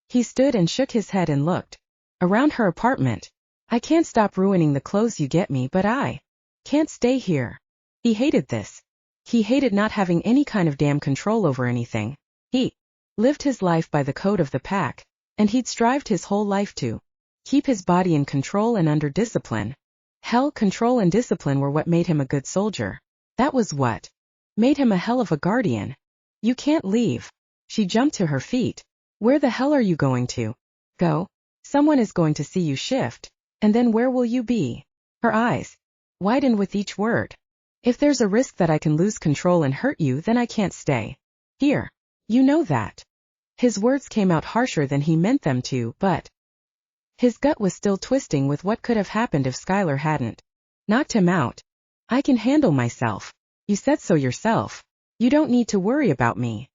He stood and shook his head and looked around her apartment. I can't stop ruining the clothes you get me, but I can't stay here. He hated this. He hated not having any kind of damn control over anything. He lived his life by the code of the pack, and he'd strived his whole life to keep his body in control and under discipline. Hell, control and discipline were what made him a good soldier. That was what made him a hell of a guardian. You can't leave. She jumped to her feet. Where the hell are you going to go? Someone is going to see you shift, and then where will you be? Her eyes widened with each word. If there's a risk that I can lose control and hurt you, then I can't stay here. You know that. His words came out harsher than he meant them to, but His gut was still twisting with what could have happened if Skyler hadn't knocked him out. I can handle myself. You said so yourself. You don't need to worry about me.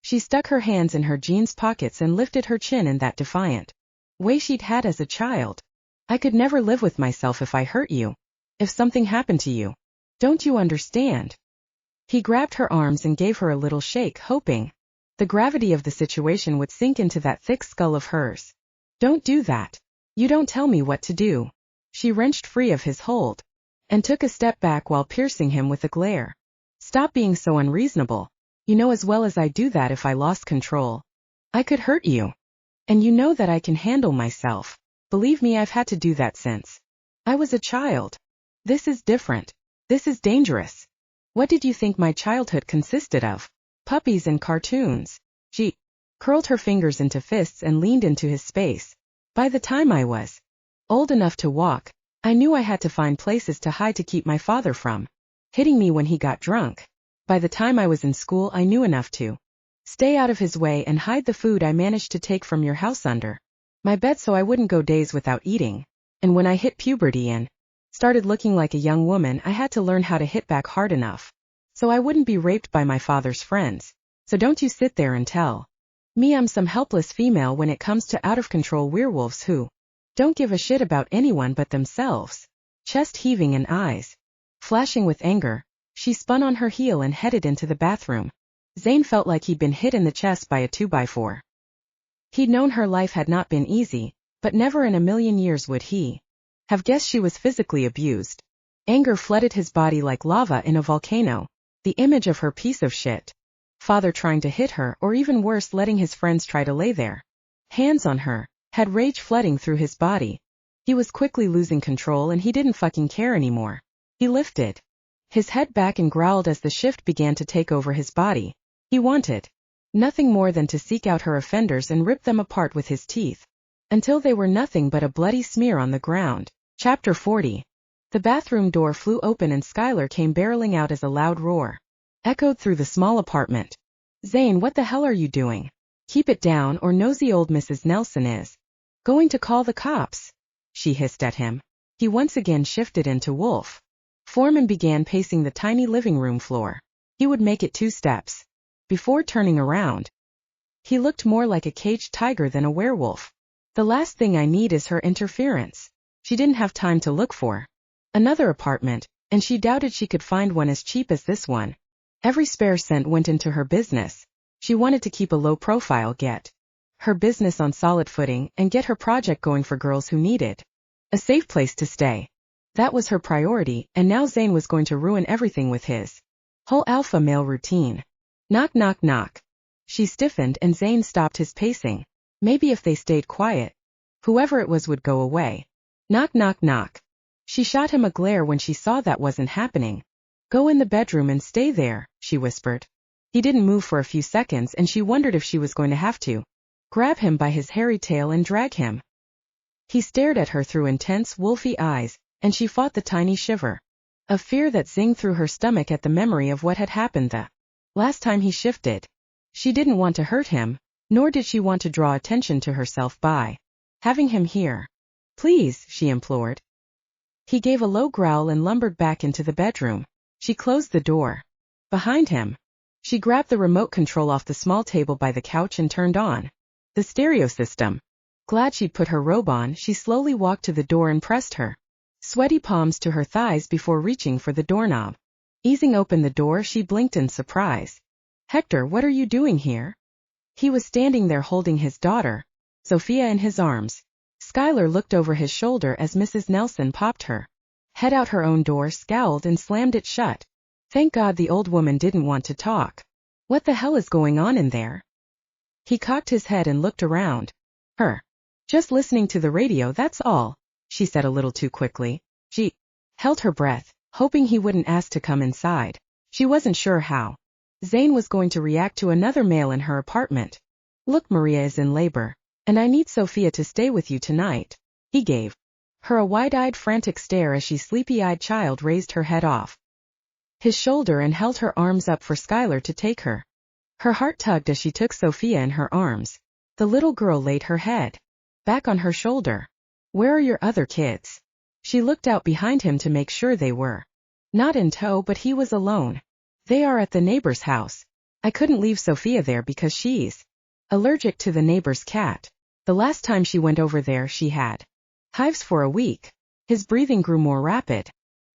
She stuck her hands in her jeans pockets and lifted her chin in that defiant way she'd had as a child. I could never live with myself if I hurt you. If something happened to you. Don't you understand? He grabbed her arms and gave her a little shake, hoping the gravity of the situation would sink into that thick skull of hers. Don't do that. You don't tell me what to do. She wrenched free of his hold and took a step back while piercing him with a glare. Stop being so unreasonable. You know as well as I do that if I lost control, I could hurt you. And you know that I can handle myself. Believe me, I've had to do that since I was a child. This is different. This is dangerous. What did you think my childhood consisted of? Puppies and cartoons. She curled her fingers into fists and leaned into his space. By the time I was old enough to walk, I knew I had to find places to hide to keep my father from hitting me when he got drunk. By the time I was in school, I knew enough to stay out of his way and hide the food I managed to take from your house under my bed so I wouldn't go days without eating. And when I hit puberty and started looking like a young woman, I had to learn how to hit back hard enough so I wouldn't be raped by my father's friends. So don't you sit there and tell me I'm some helpless female when it comes to out-of-control werewolves who don't give a shit about anyone but themselves. Chest heaving and eyes flashing with anger, she spun on her heel and headed into the bathroom. Zayn felt like he'd been hit in the chest by a 2x4. He'd known her life had not been easy, but never in a million years would he have guessed she was physically abused. Anger flooded his body like lava in a volcano. The image of her piece of shit father trying to hit her, or even worse, letting his friends try to lay their hands on her, had rage flooding through his body. He was quickly losing control and he didn't fucking care anymore. He lifted his head back and growled as the shift began to take over his body. He wanted nothing more than to seek out her offenders and rip them apart with his teeth, until they were nothing but a bloody smear on the ground. Chapter 40. The bathroom door flew open and Skyler came barreling out as a loud roar echoed through the small apartment. Zayn, what the hell are you doing? Keep it down or nosy old Mrs. Nelson is going to call the cops, she hissed at him. He once again shifted into wolf form and began pacing the tiny living room floor. He would make it 2 steps before turning around. He looked more like a caged tiger than a werewolf. The last thing I need is her interference. She didn't have time to look for another apartment, and she doubted she could find one as cheap as this one. Every spare cent went into her business. She wanted to keep a low profile, get her business on solid footing, and get her project going for girls who needed a safe place to stay. That was her priority, and now Zayn was going to ruin everything with his whole alpha male routine. Knock, knock, knock. She stiffened and Zayn stopped his pacing. Maybe if they stayed quiet, whoever it was would go away. Knock, knock, knock. She shot him a glare when she saw that wasn't happening. Go in the bedroom and stay there, she whispered. He didn't move for a few seconds and she wondered if she was going to have to grab him by his hairy tail and drag him. He stared at her through intense, wolfy eyes, and she fought the tiny shiver of fear that zinged through her stomach at the memory of what had happened the last time he shifted. She didn't want to hurt him, nor did she want to draw attention to herself by having him here. Please, she implored. He gave a low growl and lumbered back into the bedroom. She closed the door behind him. She grabbed the remote control off the small table by the couch and turned on the stereo system. Glad she'd put her robe on, she slowly walked to the door and pressed her sweaty palms to her thighs before reaching for the doorknob. Easing open the door, she blinked in surprise. Hector, what are you doing here? He was standing there holding his daughter, Sophia, in his arms. Skyler looked over his shoulder as Mrs. Nelson popped her head out her own door, scowled and slammed it shut. Thank God the old woman didn't want to talk. What the hell is going on in there? He cocked his head and looked around. Her. Just listening to the radio, that's all, she said a little too quickly. She held her breath, hoping he wouldn't ask to come inside. She wasn't sure how Zayn was going to react to another male in her apartment. Look, Maria is in labor, and I need Sophia to stay with you tonight. He gave her a wide-eyed, frantic stare as she sleepy-eyed child raised her head off his shoulder and held her arms up for Skyler to take her. Her heart tugged as she took Sophia in her arms. The little girl laid her head back on her shoulder. Where are your other kids? She looked out behind him to make sure they were not in tow, but he was alone. They are at the neighbor's house. I couldn't leave Sophia there because she's allergic to the neighbor's cat. The last time she went over there she had hives for a week. His breathing grew more rapid.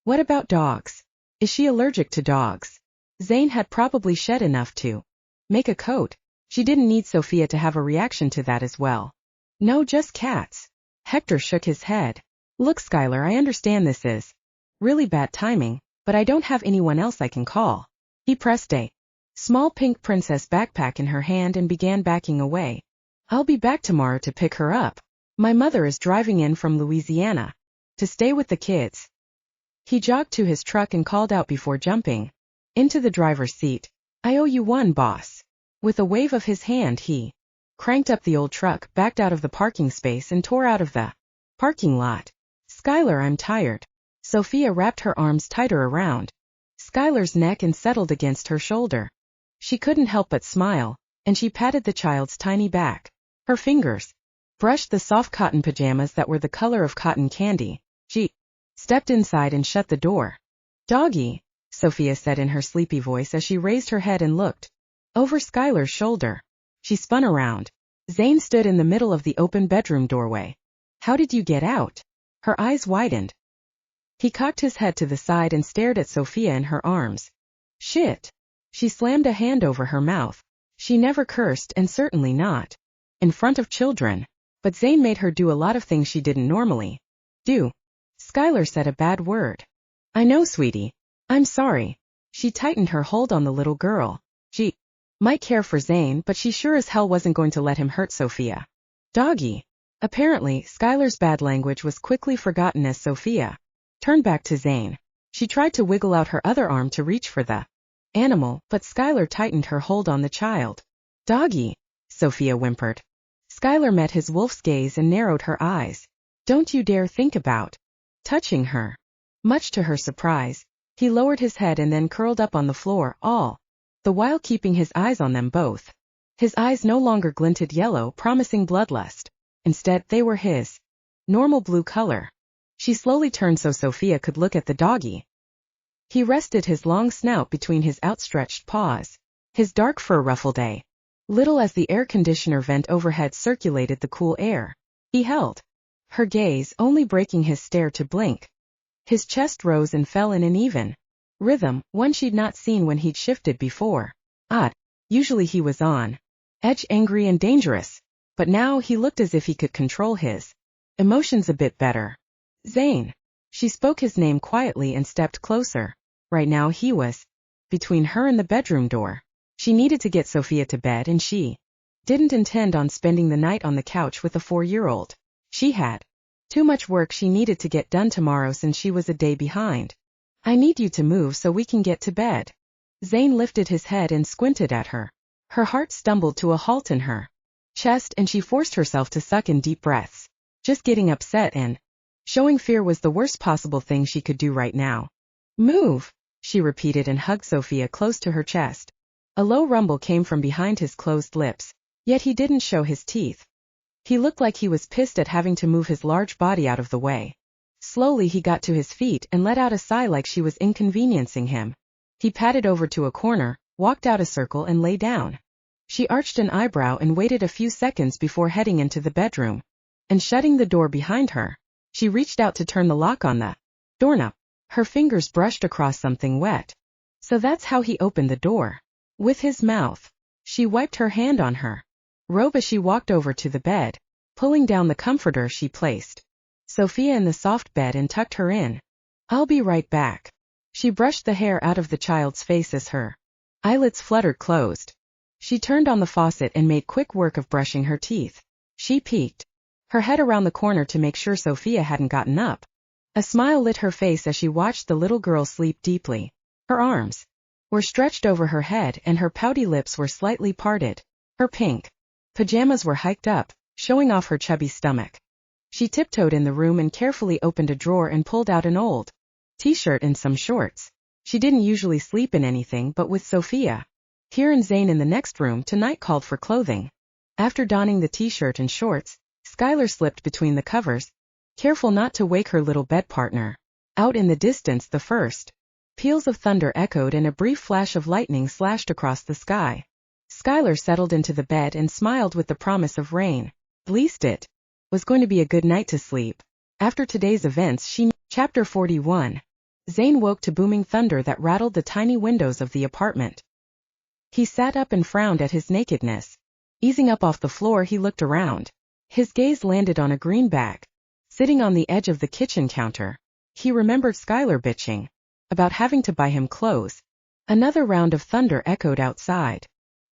What about dogs? Is she allergic to dogs? Zayn had probably shed enough to make a coat. She didn't need Sophia to have a reaction to that as well. No, just cats. Hector shook his head. Look, Skyler, I understand this is really bad timing, but I don't have anyone else I can call. He pressed a small pink princess backpack in her hand and began backing away. I'll be back tomorrow to pick her up. My mother is driving in from Louisiana to stay with the kids. He jogged to his truck and called out before jumping into the driver's seat. I owe you one, boss. With a wave of his hand he cranked up the old truck, backed out of the parking space and tore out of the parking lot. Skyler, I'm tired. Sophia wrapped her arms tighter around Skyler's neck and settled against her shoulder. She couldn't help but smile, and she patted the child's tiny back. Her fingers brushed the soft cotton pajamas that were the color of cotton candy. She stepped inside and shut the door. Doggy, Sophia said in her sleepy voice as she raised her head and looked over Skyler's shoulder. She spun around. Zayn stood in the middle of the open bedroom doorway. How did you get out? Her eyes widened. He cocked his head to the side and stared at Sophia in her arms. Shit. She slammed a hand over her mouth. She never cursed, and certainly not in front of children. But Zayn made her do a lot of things she didn't normally do. Skyler said a bad word. I know, sweetie. I'm sorry. She tightened her hold on the little girl. She might care for Zayn, but she sure as hell wasn't going to let him hurt Sophia. Doggy. Apparently, Skyler's bad language was quickly forgotten as Sophia turned back to Zayn. She tried to wiggle out her other arm to reach for the animal, but Skyler tightened her hold on the child. Doggy, Sophia whimpered. Skyler met his wolf's gaze and narrowed her eyes. Don't you dare think about touching her. Much to her surprise, he lowered his head and then curled up on the floor, all the while keeping his eyes on them both. His eyes no longer glinted yellow, promising bloodlust. Instead, they were his normal blue color. She slowly turned so Sophia could look at the doggy. He rested his long snout between his outstretched paws. His dark fur ruffled a little as the air conditioner vent overhead circulated the cool air. He held her gaze, only breaking his stare to blink. His chest rose and fell in an even rhythm, one she'd not seen when he'd shifted before. Odd. Usually he was on edge, angry and dangerous. But now he looked as if he could control his emotions a bit better. Zayn. She spoke his name quietly and stepped closer. Right now he was between her and the bedroom door. She needed to get Sophia to bed, and she didn't intend on spending the night on the couch with a 4-year-old. She had too much work she needed to get done tomorrow since she was a day behind. I need you to move so we can get to bed. Zayn lifted his head and squinted at her. Her heart stumbled to a halt in her chest, and she forced herself to suck in deep breaths. Just getting upset and showing fear was the worst possible thing she could do right now. Move, she repeated and hugged Sophia close to her chest. A low rumble came from behind his closed lips, yet he didn't show his teeth. He looked like he was pissed at having to move his large body out of the way. Slowly he got to his feet and let out a sigh like she was inconveniencing him. He padded over to a corner, walked out a circle and lay down. She arched an eyebrow and waited a few seconds before heading into the bedroom and shutting the door behind her. She reached out to turn the lock on the doorknob. Her fingers brushed across something wet. So that's how he opened the door. With his mouth. She wiped her hand on her robe as she walked over to the bed, pulling down the comforter she placed Sophia in the soft bed and tucked her in. I'll be right back. She brushed the hair out of the child's face as her eyelids fluttered closed. She turned on the faucet and made quick work of brushing her teeth. She peeked her head around the corner to make sure Sophia hadn't gotten up. A smile lit her face as she watched the little girl sleep deeply. Her arms were stretched over her head and her pouty lips were slightly parted. Her pink pajamas were hiked up, showing off her chubby stomach. She tiptoed in the room and carefully opened a drawer and pulled out an old t-shirt and some shorts. She didn't usually sleep in anything, but with Sophia here and Zayn in the next room, tonight called for clothing. After donning the t-shirt and shorts, Skyler slipped between the covers, careful not to wake her little bed partner. Out in the distance the first peals of thunder echoed and a brief flash of lightning slashed across the sky. Skyler settled into the bed and smiled with the promise of rain. At least it was going to be a good night to sleep. After today's events she... Chapter 41. Zayn woke to booming thunder that rattled the tiny windows of the apartment. He sat up and frowned at his nakedness. Easing up off the floor he looked around. His gaze landed on a greenback sitting on the edge of the kitchen counter. He remembered Skyler bitching about having to buy him clothes. Another round of thunder echoed outside.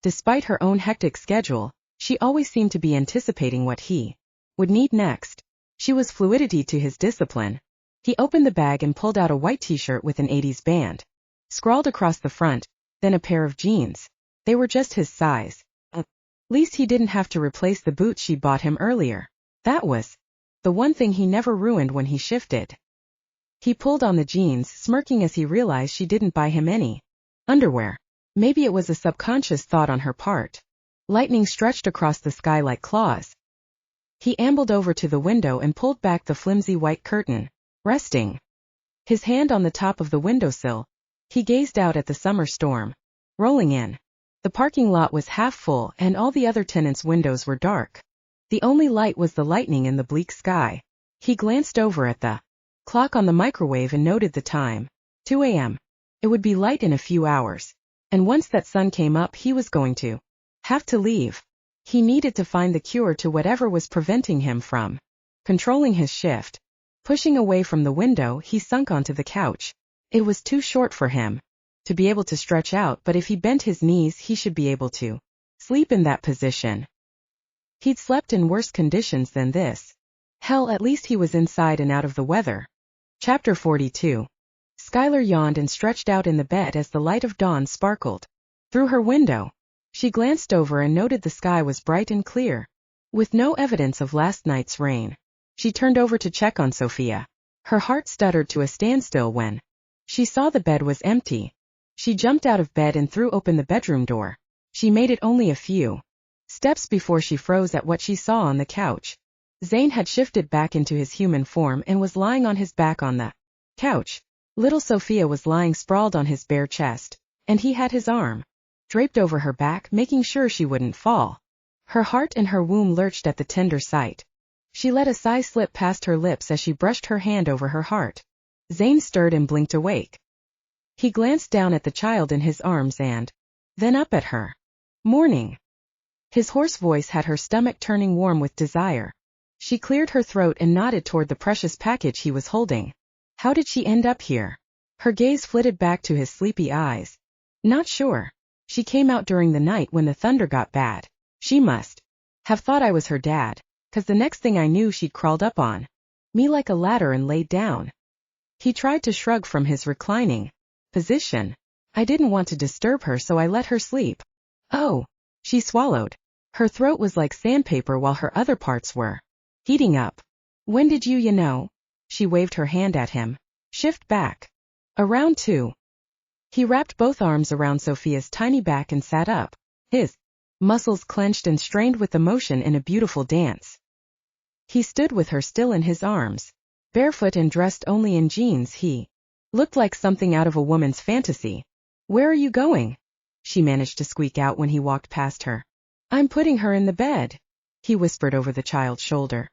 Despite her own hectic schedule, she always seemed to be anticipating what he would need next. She was fluidity to his discipline. He opened the bag and pulled out a white t-shirt with an 80s band scrawled across the front, then a pair of jeans. They were just his size. At least he didn't have to replace the boots she'd bought him earlier. That was the one thing he never ruined when he shifted. He pulled on the jeans, smirking as he realized she didn't buy him any underwear. Maybe it was a subconscious thought on her part. Lightning stretched across the sky like claws. He ambled over to the window and pulled back the flimsy white curtain. Resting his hand on the top of the windowsill, he gazed out at the summer storm rolling in. The parking lot was half full and all the other tenants' windows were dark. The only light was the lightning in the bleak sky. He glanced over at the clock on the microwave and noted the time. 2 a.m. It would be light in a few hours. And once that sun came up he was going to have to leave. He needed to find the cure to whatever was preventing him from controlling his shift. Pushing away from the window he sunk onto the couch. It was too short for him to be able to stretch out, but if he bent his knees he should be able to sleep in that position. He'd slept in worse conditions than this. Hell, at least he was inside and out of the weather. Chapter 42. Skyler yawned and stretched out in the bed as the light of dawn sparkled through her window. She glanced over and noted the sky was bright and clear, with no evidence of last night's rain. She turned over to check on Sophia. Her heart stuttered to a standstill when she saw the bed was empty. She jumped out of bed and threw open the bedroom door. She made it only a few steps before she froze at what she saw on the couch. Zayn had shifted back into his human form and was lying on his back on the couch. Little Sophia was lying sprawled on his bare chest, and he had his arm draped over her back, making sure she wouldn't fall. Her heart and her womb lurched at the tender sight. She let a sigh slip past her lips as she brushed her hand over her heart. Zayn stirred and blinked awake. He glanced down at the child in his arms and then up at her. Morning. His hoarse voice had her stomach turning warm with desire. She cleared her throat and nodded toward the precious package he was holding. How did she end up here? Her gaze flitted back to his sleepy eyes. Not sure. She came out during the night when the thunder got bad. She must have thought I was her dad, 'cause the next thing I knew she'd crawled up on me like a ladder and laid down. He tried to shrug from his reclining position. I didn't want to disturb her, so I let her sleep. Oh. She swallowed. Her throat was like sandpaper while her other parts were heating up. When did you know? She waved her hand at him. Shift back. Around 2. He wrapped both arms around Sophia's tiny back and sat up. His muscles clenched and strained with emotion in a beautiful dance. He stood with her still in his arms. Barefoot and dressed only in jeans, he looked like something out of a woman's fantasy. Where are you going? She managed to squeak out when he walked past her. I'm putting her in the bed, he whispered over the child's shoulder.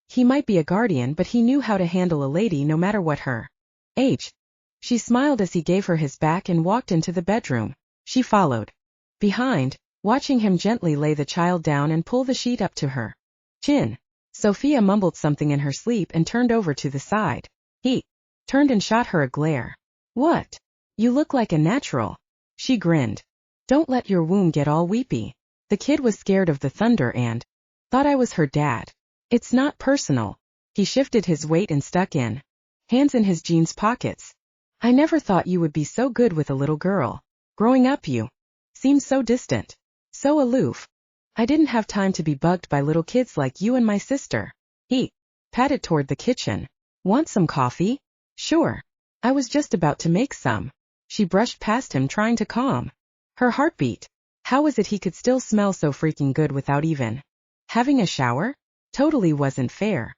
He might be a guardian, but he knew how to handle a lady no matter what her age. She smiled as he gave her his back and walked into the bedroom. She followed behind, watching him gently lay the child down and pull the sheet up to her chin. Sophia mumbled something in her sleep and turned over to the side. He turned and shot her a glare. What? You look like a natural. She grinned. Don't let your womb get all weepy. The kid was scared of the thunder and thought I was her dad. It's not personal. He shifted his weight and stuck in hands in his jeans pockets. I never thought you would be so good with a little girl. Growing up you seemed so distant, so aloof. I didn't have time to be bugged by little kids like you and my sister. He patted toward the kitchen. Want some coffee? Sure. I was just about to make some. She brushed past him, trying to calm her heartbeat. How was it he could still smell so freaking good without even having a shower? Totally wasn't fair.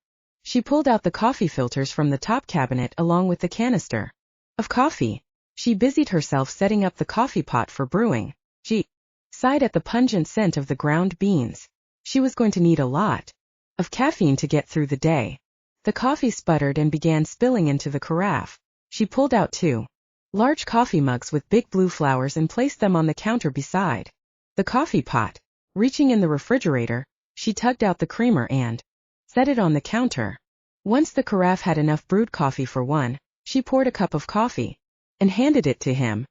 She pulled out the coffee filters from the top cabinet along with the canister of coffee. She busied herself setting up the coffee pot for brewing. She sighed at the pungent scent of the ground beans. She was going to need a lot of caffeine to get through the day. The coffee sputtered and began spilling into the carafe. She pulled out 2 large coffee mugs with big blue flowers and placed them on the counter beside the coffee pot. Reaching in the refrigerator, she tugged out the creamer and set it on the counter. Once the carafe had enough brewed coffee for one, she poured a cup of coffee and handed it to him.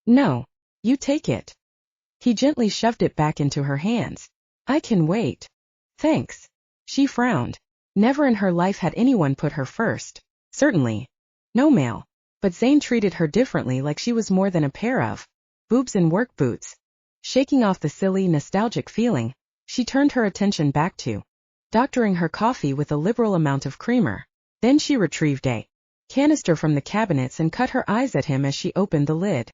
"No, you take it." He gently shoved it back into her hands. "I can wait." "Thanks." She frowned. Never in her life had anyone put her first. Certainly no male. But Zayn treated her differently, like she was more than a pair of boobs in work boots. Shaking off the silly, nostalgic feeling, she turned her attention back to doctoring her coffee with a liberal amount of creamer. Then she retrieved a canister from the cabinets and cut her eyes at him as she opened the lid.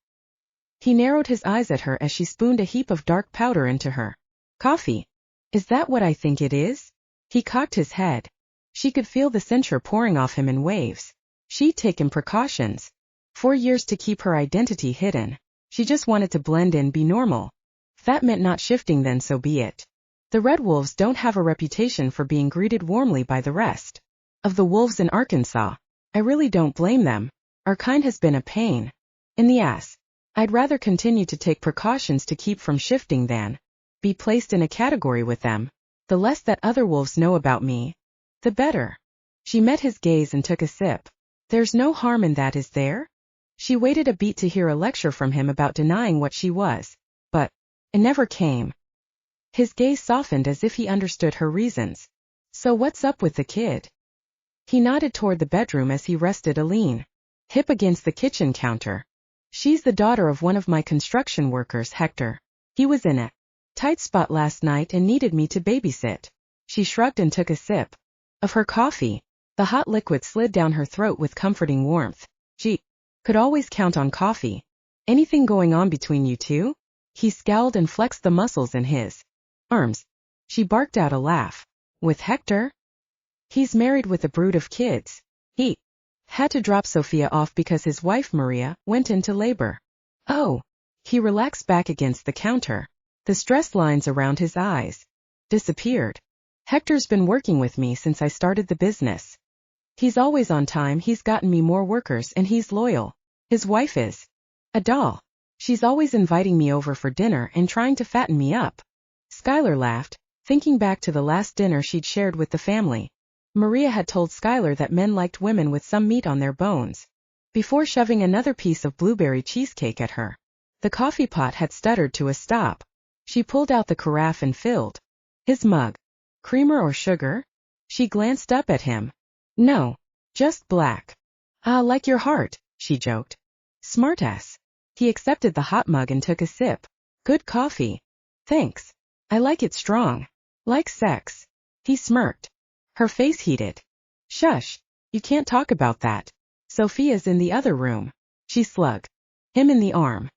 He narrowed his eyes at her as she spooned a heap of dark powder into her coffee. "Is that what I think it is?" He cocked his head. She could feel the censure pouring off him in waves. She'd taken precautions for years to keep her identity hidden. She just wanted to blend in, be normal. If that meant not shifting, then so be it. The Red Wolves don't have a reputation for being greeted warmly by the rest of the wolves in Arkansas. I really don't blame them. Our kind has been a pain in the ass. I'd rather continue to take precautions to keep from shifting than be placed in a category with them. The less that other wolves know about me, the better." She met his gaze and took a sip. "There's no harm in that, is there?" She waited a beat to hear a lecture from him about denying what she was, but it never came. His gaze softened as if he understood her reasons. "So what's up with the kid?" He nodded toward the bedroom as he rested a lean hip against the kitchen counter. "She's the daughter of one of my construction workers, Hector. He was in a tight spot last night and needed me to babysit." She shrugged and took a sip of her coffee. The hot liquid slid down her throat with comforting warmth. She could always count on coffee. "Anything going on between you two?" He scowled and flexed the muscles in his arms. She barked out a laugh. "With Hector? He's married with a brood of kids. He had to drop Sophia off because his wife Maria went into labor." "Oh." He relaxed back against the counter. The stress lines around his eyes disappeared. "Hector's been working with me since I started the business. He's always on time, he's gotten me more workers, and he's loyal. His wife is a doll. She's always inviting me over for dinner and trying to fatten me up." Skyler laughed, thinking back to the last dinner she'd shared with the family. Maria had told Skyler that men liked women with some meat on their bones. Before shoving another piece of blueberry cheesecake at her, the coffee pot had stuttered to a stop. She pulled out the carafe and filled his mug. "Creamer or sugar?" She glanced up at him. "No, just black." "Ah, like your heart," she joked. "Smartass." He accepted the hot mug and took a sip. "Good coffee." "Thanks. I like it strong. Like sex." He smirked. Her face heated. "Shush. You can't talk about that. Sophia's in the other room." She slugged him in the arm.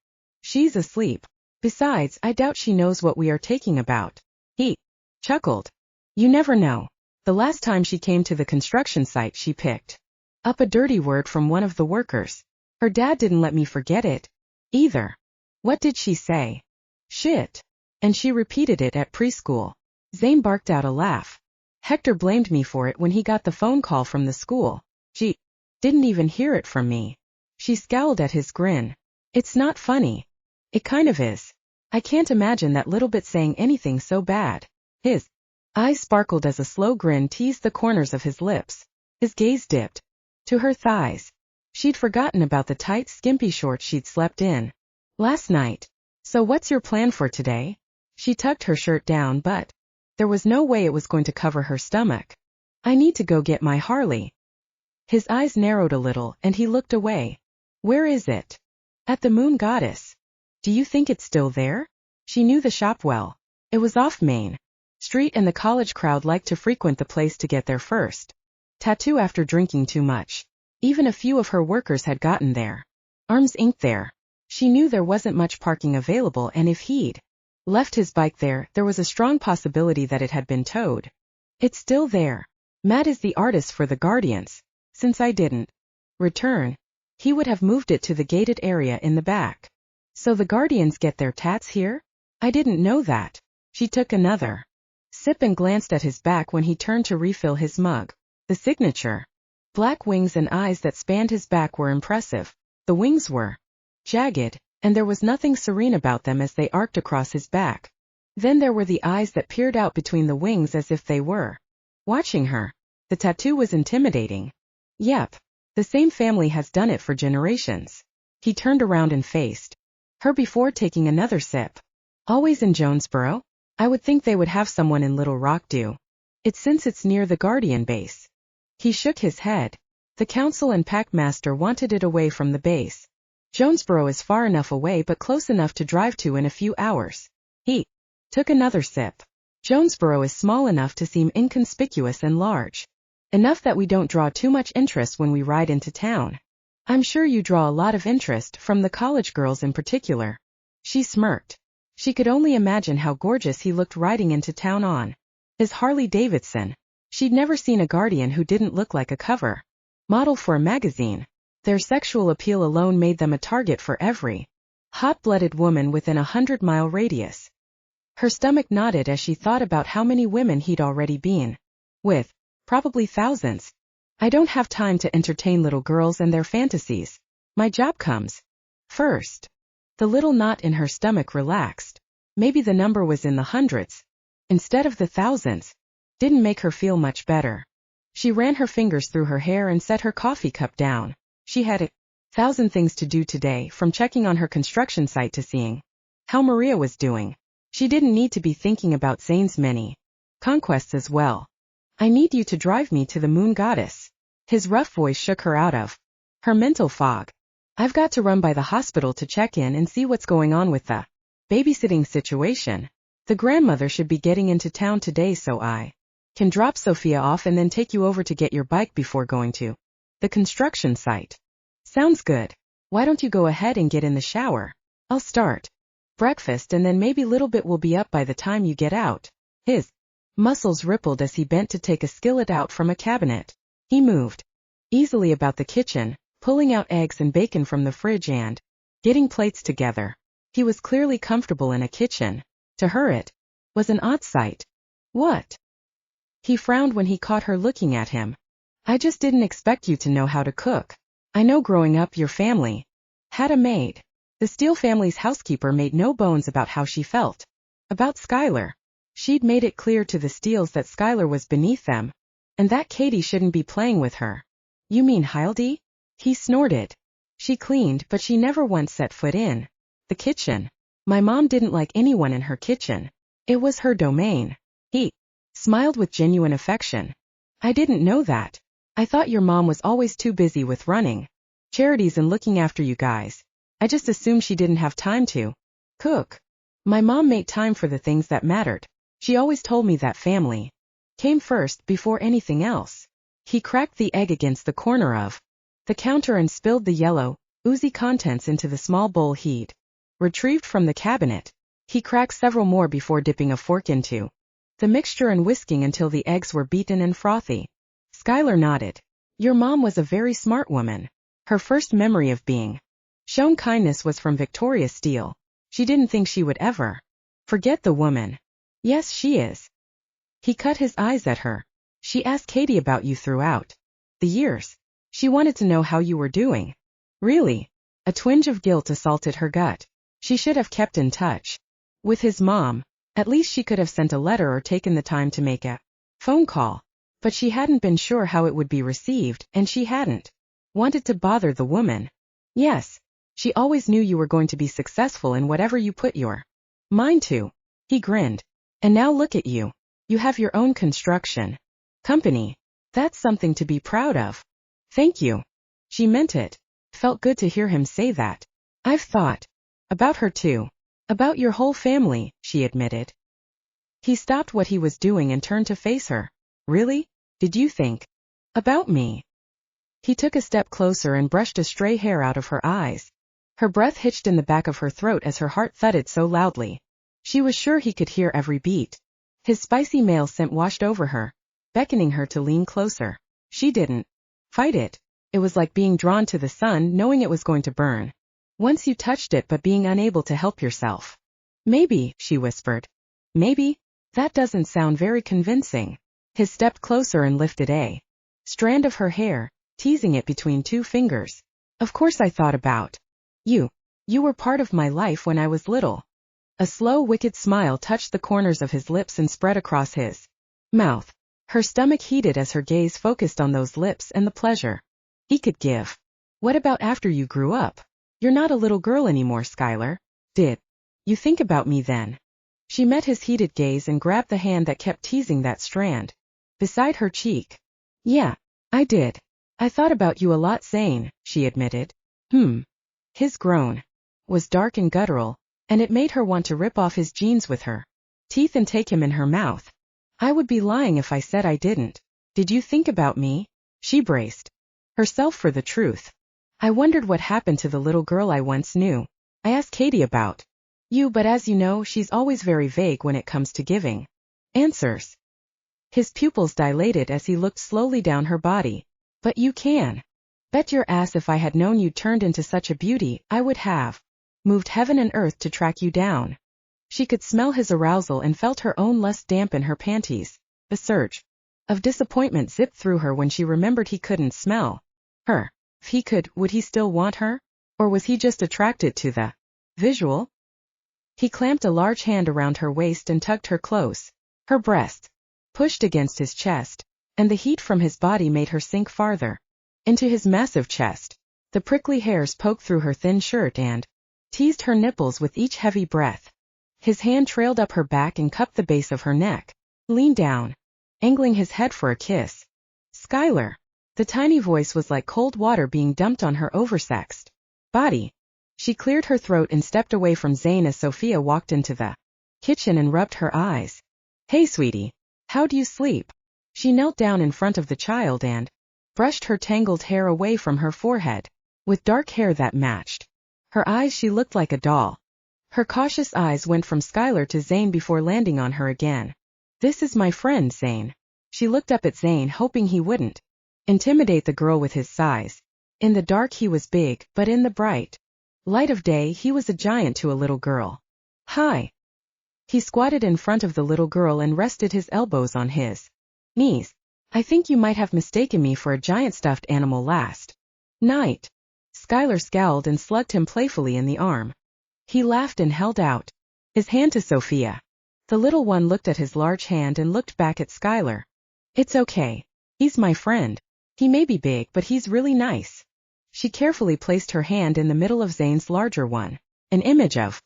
"She's asleep. Besides, I doubt she knows what we are talking about." He chuckled. "You never know. The last time she came to the construction site, she picked up a dirty word from one of the workers. Her dad didn't let me forget it either." "What did she say?" "Shit. And she repeated it at preschool." Zayn barked out a laugh. "Hector blamed me for it when he got the phone call from the school. She didn't even hear it from me." She scowled at his grin. "It's not funny." "It kind of is. I can't imagine that little bit saying anything so bad." His eyes sparkled as a slow grin teased the corners of his lips. His gaze dipped to her thighs. She'd forgotten about the tight, skimpy shorts she'd slept in last night. "So what's your plan for today?" She tucked her shirt down, but there was no way it was going to cover her stomach. "I need to go get my Harley." His eyes narrowed a little, and he looked away. "Where is it?" "At the Moon Goddess." "Do you think it's still there?" She knew the shop well. It was off Main Street, and the college crowd liked to frequent the place to get their first tattoo after drinking too much. Even a few of her workers had gotten their arms inked there. She knew there wasn't much parking available, and if he'd left his bike there, there was a strong possibility that it had been towed. "It's still there." Matt is the artist for the Guardians. Since I didn't return, he would have moved it to the gated area in the back. So the Guardians get their tats here? I didn't know that. She took another sip and glanced at his back when he turned to refill his mug. The signature. Black wings and eyes that spanned his back were impressive. The wings were jagged, and there was nothing serene about them as they arced across his back. Then there were the eyes that peered out between the wings as if they were watching her. The tattoo was intimidating. Yep, the same family has done it for generations. He turned around and faced her before taking another sip. Always in Jonesboro? I would think they would have someone in Little Rock do it since it's near the Guardian base. He shook his head. The council and packmaster wanted it away from the base. Jonesboro is far enough away but close enough to drive to in a few hours. He took another sip. Jonesboro is small enough to seem inconspicuous and large. Enough that we don't draw too much interest when we ride into town. I'm sure you draw a lot of interest from the college girls in particular. She smirked. She could only imagine how gorgeous he looked riding into town on his Harley-Davidson. She'd never seen a Guardian who didn't look like a cover model for a magazine. Their sexual appeal alone made them a target for every hot-blooded woman within a 100-mile radius. Her stomach nodded as she thought about how many women he'd already been with. Probably thousands. I don't have time to entertain little girls and their fantasies. My job comes first. The little knot in her stomach relaxed. Maybe the number was in the hundreds instead of the thousands. Didn't make her feel much better. She ran her fingers through her hair and set her coffee cup down. She had 1,000 things to do today, from checking on her construction site to seeing how Maria was doing. She didn't need to be thinking about Zane's many conquests as well. I need you to drive me to the moon goddess. His rough voice shook her out of her mental fog. I've got to run by the hospital to check in and see what's going on with the babysitting situation. The grandmother should be getting into town today, so I can drop Sophia off and then take you over to get your bike before going to the construction site. Sounds good. Why don't you go ahead and get in the shower? I'll start breakfast and then maybe little bit will be up by the time you get out. His muscles rippled as he bent to take a skillet out from a cabinet. He moved easily about the kitchen, pulling out eggs and bacon from the fridge and getting plates together. He was clearly comfortable in a kitchen. To her it was an odd sight. What? He frowned when he caught her looking at him. I just didn't expect you to know how to cook. I know growing up your family had a maid. The Steele family's housekeeper made no bones about how she felt about Skyler. She'd made it clear to the Steeles that Skyler was beneath them, and that Katie shouldn't be playing with her. You mean Hildy? He snorted. She cleaned, but she never once set foot in the kitchen. My mom didn't like anyone in her kitchen. It was her domain. He smiled with genuine affection. I didn't know that. I thought your mom was always too busy with running charities and looking after you guys. I just assumed she didn't have time to cook. My mom made time for the things that mattered. She always told me that family came first before anything else. He cracked the egg against the corner of the counter and spilled the yellow, oozy contents into the small bowl he'd retrieved from the cabinet. He cracked several more before dipping a fork into the mixture and whisking until the eggs were beaten and frothy. Skyler nodded. Your mom was a very smart woman. Her first memory of being shown kindness was from Victoria Steele. She didn't think she would ever forget the woman. Yes, she is. He cut his eyes at her. She asked Katie about you throughout the years. She wanted to know how you were doing. Really? A twinge of guilt assaulted her gut. She should have kept in touch with his mom. At least she could have sent a letter or taken the time to make a phone call. But she hadn't been sure how it would be received, and she hadn't wanted to bother the woman. Yes, she always knew you were going to be successful in whatever you put your mind to. He grinned. And now look at you. You have your own construction company. That's something to be proud of. Thank you. She meant it. Felt good to hear him say that. I've thought about her too. About your whole family, she admitted. He stopped what he was doing and turned to face her. Really? Did you think about me? He took a step closer and brushed a stray hair out of her eyes. Her breath hitched in the back of her throat as her heart thudded so loudly. She was sure he could hear every beat. His spicy male scent washed over her. beckoning her to lean closer. She didn't fight it. It was like being drawn to the sun knowing it was going to burn. Once you touched it but being unable to help yourself. Maybe, she whispered. Maybe? That doesn't sound very convincing. He stepped closer and lifted a strand of her hair, teasing it between two fingers. Of course I thought about you. You were part of my life when I was little. A slow, wicked smile touched the corners of his lips and spread across his mouth. Her stomach heated as her gaze focused on those lips and the pleasure he could give. What about after you grew up? You're not a little girl anymore, Skyler. Did you think about me then? She met his heated gaze and grabbed the hand that kept teasing that strand beside her cheek. Yeah, I did. I thought about you a lot, Zayn, she admitted. His groan was dark and guttural, and it made her want to rip off his jeans with her teeth and take him in her mouth. I would be lying if I said I didn't. Did you think about me? She braced herself for the truth. I wondered what happened to the little girl I once knew. I asked Katie about you, but as you know, she's always very vague when it comes to giving answers. His pupils dilated as he looked slowly down her body. But you can bet your ass if I had known you turned into such a beauty, I would have moved heaven and earth to track you down. She could smell his arousal and felt her own lust dampen her panties. A surge of disappointment zipped through her when she remembered he couldn't smell her. If he could, would he still want her? Or was he just attracted to the visual? He clamped a large hand around her waist and tugged her close. Her breast pushed against his chest, and the heat from his body made her sink farther into his massive chest. The prickly hairs poked through her thin shirt and teased her nipples with each heavy breath. His hand trailed up her back and cupped the base of her neck. Leaned down, angling his head for a kiss. Skyler. The tiny voice was like cold water being dumped on her oversexed body. She cleared her throat and stepped away from Zayn as Sophia walked into the kitchen and rubbed her eyes. Hey, sweetie. How do you sleep? She knelt down in front of the child and brushed her tangled hair away from her forehead. With dark hair that matched her eyes, she looked like a doll. Her cautious eyes went from Skyler to Zayn before landing on her again. This is my friend, Zayn. She looked up at Zayn, hoping he wouldn't intimidate the girl with his size. In the dark he was big, but in the bright light of day he was a giant to a little girl. Hi. He squatted in front of the little girl and rested his elbows on his knees. I think you might have mistaken me for a giant stuffed animal last night. Skyler scowled and slugged him playfully in the arm. He laughed and held out his hand to Sophia. The little one looked at his large hand and looked back at Skyler. It's okay. He's my friend. He may be big, but he's really nice. She carefully placed her hand in the middle of Zayn's larger one. An image of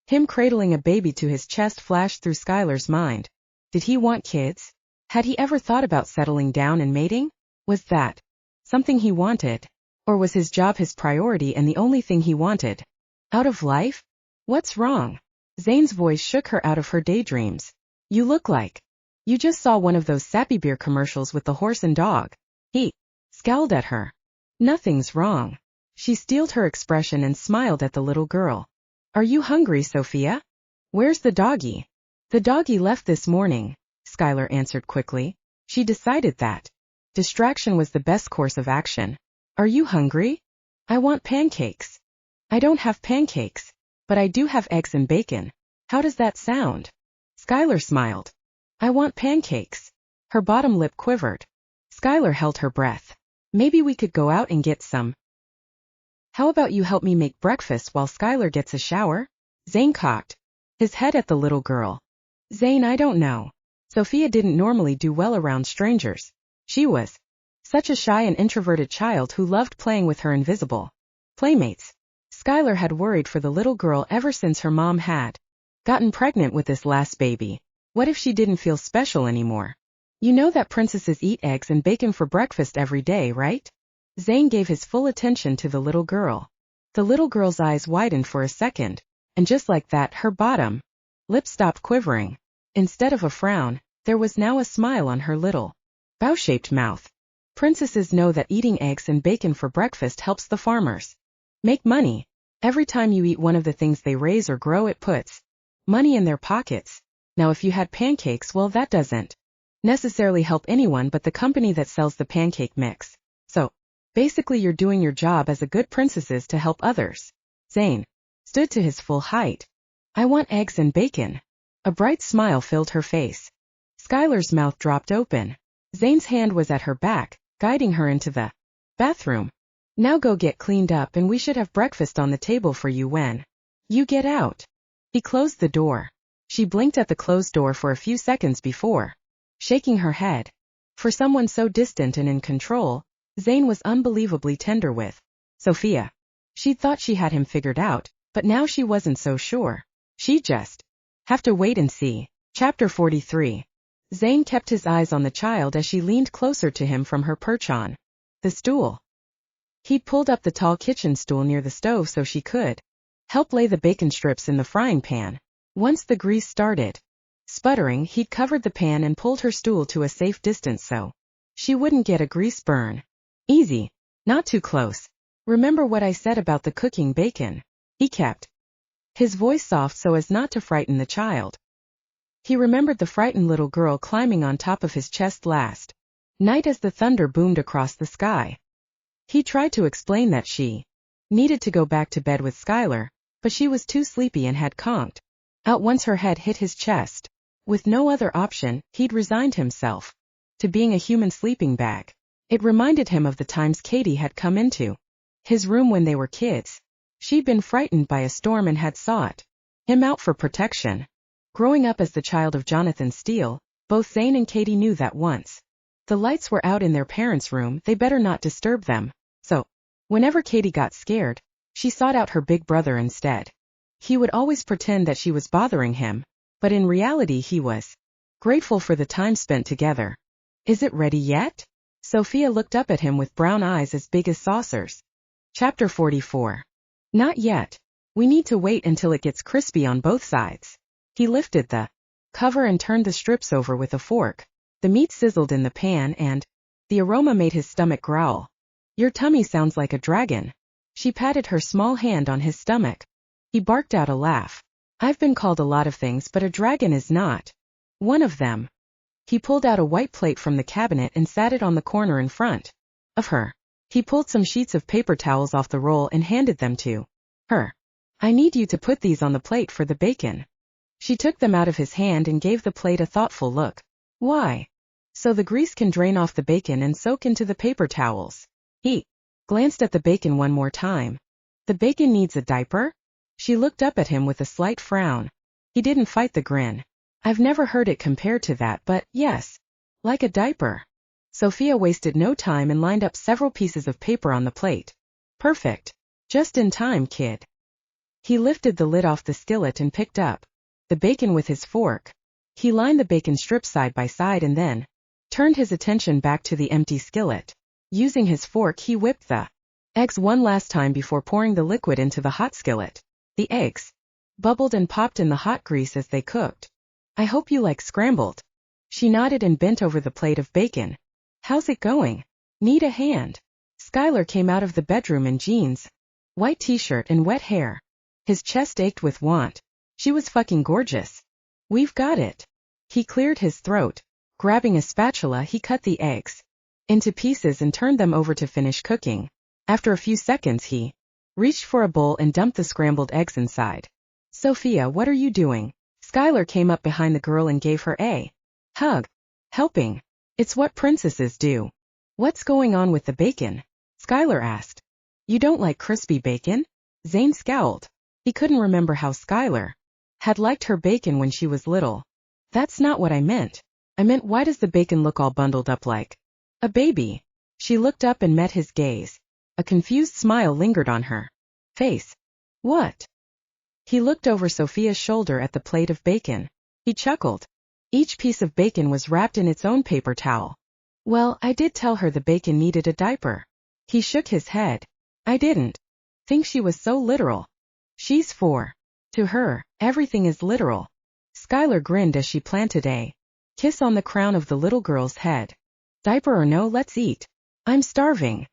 him cradling a baby to his chest flashed through Skyler's mind. Did he want kids? Had he ever thought about settling down and mating? Was that something he wanted? Or was his job his priority and the only thing he wanted out of life? What's wrong? Zayn's voice shook her out of her daydreams. You look like you just saw one of those sappy beer commercials with the horse and dog. He scowled at her. Nothing's wrong. She steeled her expression and smiled at the little girl. Are you hungry, Sophia? Where's the doggy? The doggy left this morning, Skyler answered quickly. She decided that distraction was the best course of action. Are you hungry? I want pancakes. I don't have pancakes, but I do have eggs and bacon. How does that sound? Skyler smiled. I want pancakes. Her bottom lip quivered. Skyler held her breath. Maybe we could go out and get some. How about you help me make breakfast while Skyler gets a shower? Zayn cocked his head at the little girl. Zayn, I don't know. Sophia didn't normally do well around strangers. She was such a shy and introverted child who loved playing with her invisible playmates. Skyler had worried for the little girl ever since her mom had gotten pregnant with this last baby. What if she didn't feel special anymore? You know that princesses eat eggs and bacon for breakfast every day, right? Zayn gave his full attention to the little girl. The little girl's eyes widened for a second, and just like that, her bottom lip stopped quivering. Instead of a frown, there was now a smile on her little bow-shaped mouth. Princesses know that eating eggs and bacon for breakfast helps the farmers make money. Every time you eat one of the things they raise or grow, it puts money in their pockets. Now if you had pancakes, well, that doesn't necessarily help anyone but the company that sells the pancake mix. So, basically you're doing your job as a good princess to help others. Zayn stood to his full height. I want eggs and bacon. A bright smile filled her face. Skyler's mouth dropped open. Zayn's hand was at her back, guiding her into the bathroom. Now go get cleaned up and we should have breakfast on the table for you when you get out. He closed the door. She blinked at the closed door for a few seconds before shaking her head. For someone so distant and in control, Zayn was unbelievably tender with Sophia. She'd thought she had him figured out, but now she wasn't so sure. She'd just have to wait and see. Chapter 43. Zayn kept his eyes on the child as she leaned closer to him from her perch on the stool. He'd pulled up the tall kitchen stool near the stove so she could help lay the bacon strips in the frying pan. Once the grease started sputtering, he'd covered the pan and pulled her stool to a safe distance so she wouldn't get a grease burn. Easy. Not too close. Remember what I said about the cooking bacon? He kept his voice soft so as not to frighten the child. He remembered the frightened little girl climbing on top of his chest last night as the thunder boomed across the sky. He tried to explain that she needed to go back to bed with Skyler, but she was too sleepy and had conked out once her head hit his chest. With no other option, he'd resigned himself to being a human sleeping bag. It reminded him of the times Katie had come into his room when they were kids. She'd been frightened by a storm and had sought him out for protection. Growing up as the child of Jonathan Steele, both Zayn and Katie knew that once the lights were out in their parents' room, they better not disturb them. So, whenever Katie got scared, she sought out her big brother instead. He would always pretend that she was bothering him, but in reality he was grateful for the time spent together. Is it ready yet? Sophia looked up at him with brown eyes as big as saucers. Chapter 44. Not yet. We need to wait until it gets crispy on both sides. He lifted the cover and turned the strips over with a fork. The meat sizzled in the pan and the aroma made his stomach growl. Your tummy sounds like a dragon. She patted her small hand on his stomach. He barked out a laugh. I've been called a lot of things, but a dragon is not one of them. He pulled out a white plate from the cabinet and sat it on the corner in front of her. He pulled some sheets of paper towels off the roll and handed them to her. I need you to put these on the plate for the bacon. She took them out of his hand and gave the plate a thoughtful look. Why? So the grease can drain off the bacon and soak into the paper towels. He glanced at the bacon one more time. The bacon needs a diaper? She looked up at him with a slight frown. He didn't fight the grin. I've never heard it compared to that, but yes, like a diaper. Sophia wasted no time and lined up several pieces of paper on the plate. Perfect. Just in time, kid. He lifted the lid off the skillet and picked up the bacon with his fork. He lined the bacon strips side by side and then turned his attention back to the empty skillet. Using his fork, he whipped the eggs one last time before pouring the liquid into the hot skillet. The eggs bubbled and popped in the hot grease as they cooked. I hope you like scrambled. She nodded and bent over the plate of bacon. How's it going? Need a hand? Skyler came out of the bedroom in jeans, white t-shirt and wet hair. His chest ached with want. She was fucking gorgeous. We've got it. He cleared his throat. Grabbing a spatula, he cut the eggs into pieces and turned them over to finish cooking. After a few seconds, he reached for a bowl and dumped the scrambled eggs inside. Sophia, what are you doing? Skyler came up behind the girl and gave her a hug. Helping. It's what princesses do. What's going on with the bacon? Skyler asked. You don't like crispy bacon? Zayn scowled. He couldn't remember how Skyler had liked her bacon when she was little. That's not what I meant. I meant, why does the bacon look all bundled up like a baby? She looked up and met his gaze. A confused smile lingered on her face. What? He looked over Sophia's shoulder at the plate of bacon. He chuckled. Each piece of bacon was wrapped in its own paper towel. Well, I did tell her the bacon needed a diaper. He shook his head. I didn't think she was so literal. She's 4. To her, everything is literal. Skyler grinned as she planted a kiss on the crown of the little girl's head. Diaper or no, let's eat. I'm starving.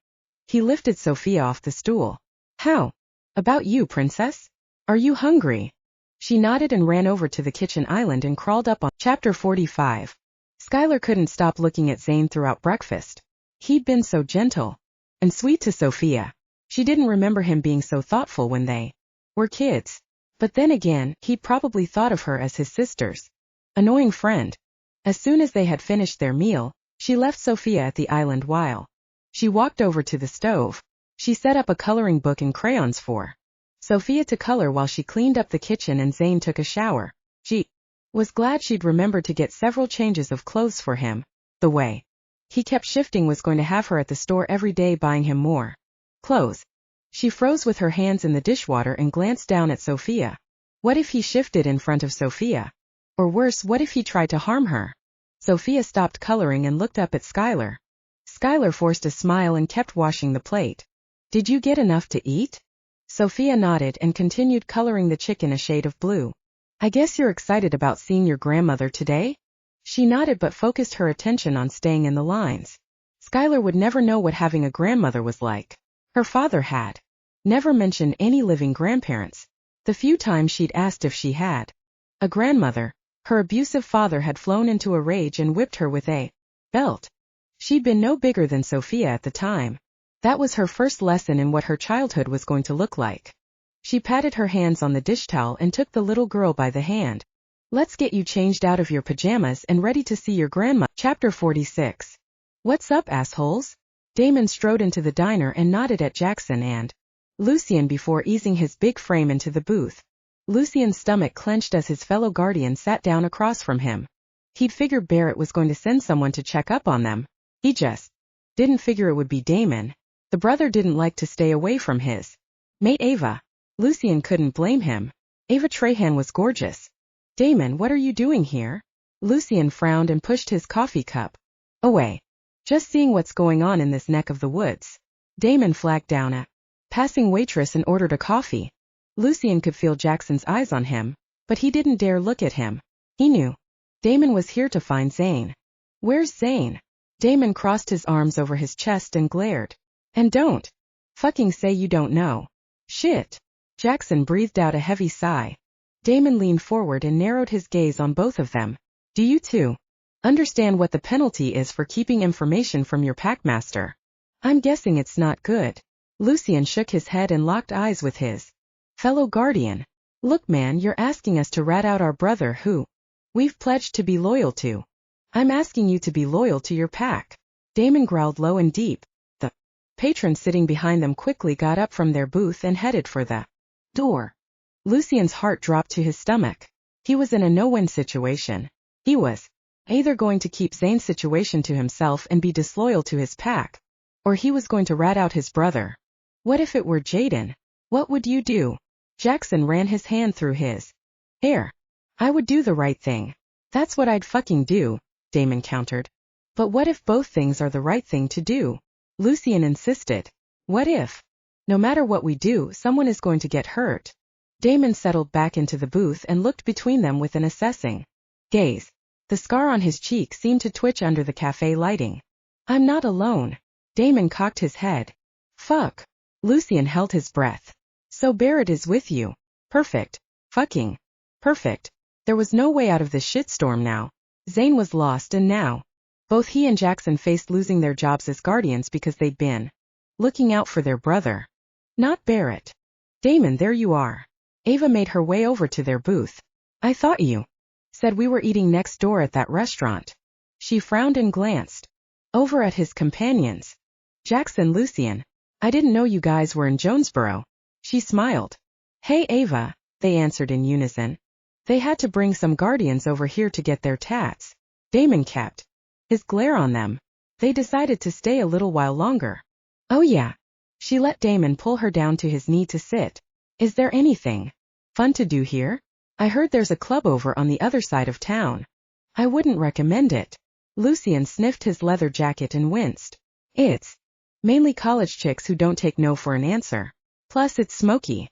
He lifted Sophia off the stool. How about you, princess? Are you hungry? She nodded and ran over to the kitchen island and crawled up on. Chapter 45. Skyler couldn't stop looking at Zayn throughout breakfast. He'd been so gentle and sweet to Sophia. She didn't remember him being so thoughtful when they were kids. But then again, he'd probably thought of her as his sister's annoying friend. As soon as they had finished their meal, she left Sophia at the island while she walked over to the stove. She set up a coloring book and crayons for Sophia to color while she cleaned up the kitchen and Zayn took a shower. She was glad she'd remembered to get several changes of clothes for him. The way he kept shifting was going to have her at the store every day buying him more clothes. She froze with her hands in the dishwater and glanced down at Sophia. What if he shifted in front of Sophia? Or worse, what if he tried to harm her? Sophia stopped coloring and looked up at Skyler. Skyler forced a smile and kept washing the plate. Did you get enough to eat? Sophia nodded and continued coloring the chicken a shade of blue. I guess you're excited about seeing your grandmother today? She nodded but focused her attention on staying in the lines. Skyler would never know what having a grandmother was like. Her father had never mentioned any living grandparents. The few times she'd asked if she had a grandmother, her abusive father had flown into a rage and whipped her with a belt. She'd been no bigger than Sophia at the time. That was her first lesson in what her childhood was going to look like. She patted her hands on the dish towel and took the little girl by the hand. Let's get you changed out of your pajamas and ready to see your grandma. Chapter 46. What's up, assholes? Damon strode into the diner and nodded at Jaxon and Lucien before easing his big frame into the booth. Lucien's stomach clenched as his fellow guardian sat down across from him. He'd figured Barrett was going to send someone to check up on them. He just didn't figure it would be Damon. The brother didn't like to stay away from his mate Ava. Lucien couldn't blame him. Ava Trahan was gorgeous. Damon, what are you doing here? Lucien frowned and pushed his coffee cup away. Just seeing what's going on in this neck of the woods. Damon flagged down a passing waitress and ordered a coffee. Lucien could feel Jackson's eyes on him, but he didn't dare look at him. He knew Damon was here to find Zayn. Where's Zayn? Damon crossed his arms over his chest and glared. And don't fucking say you don't know. Shit. Jaxon breathed out a heavy sigh. Damon leaned forward and narrowed his gaze on both of them. Do you two understand what the penalty is for keeping information from your packmaster? I'm guessing it's not good. Lucien shook his head and locked eyes with his fellow guardian. Look man, you're asking us to rat out our brother who we've pledged to be loyal to. I'm asking you to be loyal to your pack. Damon growled low and deep. The patrons sitting behind them quickly got up from their booth and headed for the door. Lucien's heart dropped to his stomach. He was in a no-win situation. He was either going to keep Zayn's situation to himself and be disloyal to his pack, or he was going to rat out his brother. What if it were Jaden? What would you do? Jaxon ran his hand through his hair. I would do the right thing. That's what I'd fucking do, Damon countered. But what if both things are the right thing to do? Lucien insisted. What if, no matter what we do, someone is going to get hurt? Damon settled back into the booth and looked between them with an assessing gaze. The scar on his cheek seemed to twitch under the cafe lighting. I'm not alone. Damon cocked his head. Fuck. Lucien held his breath. So Barrett is with you. Perfect. Fucking perfect. There was no way out of this shitstorm now. Zayn was lost and now both he and Jaxon faced losing their jobs as guardians because they'd been looking out for their brother. Not Barrett. Damon, there you are. Ava made her way over to their booth. I thought you said we were eating next door at that restaurant. She frowned and glanced over at his companions. Jaxon, Lucien. I didn't know you guys were in Jonesboro. She smiled. Hey Ava, they answered in unison. They had to bring some guardians over here to get their tats. Damon kept his glare on them. They decided to stay a little while longer. Oh yeah. She let Damon pull her down to his knee to sit. Is there anything fun to do here? I heard there's a club over on the other side of town. I wouldn't recommend it. Lucien sniffed his leather jacket and winced. It's mainly college chicks who don't take no for an answer. Plus it's smoky.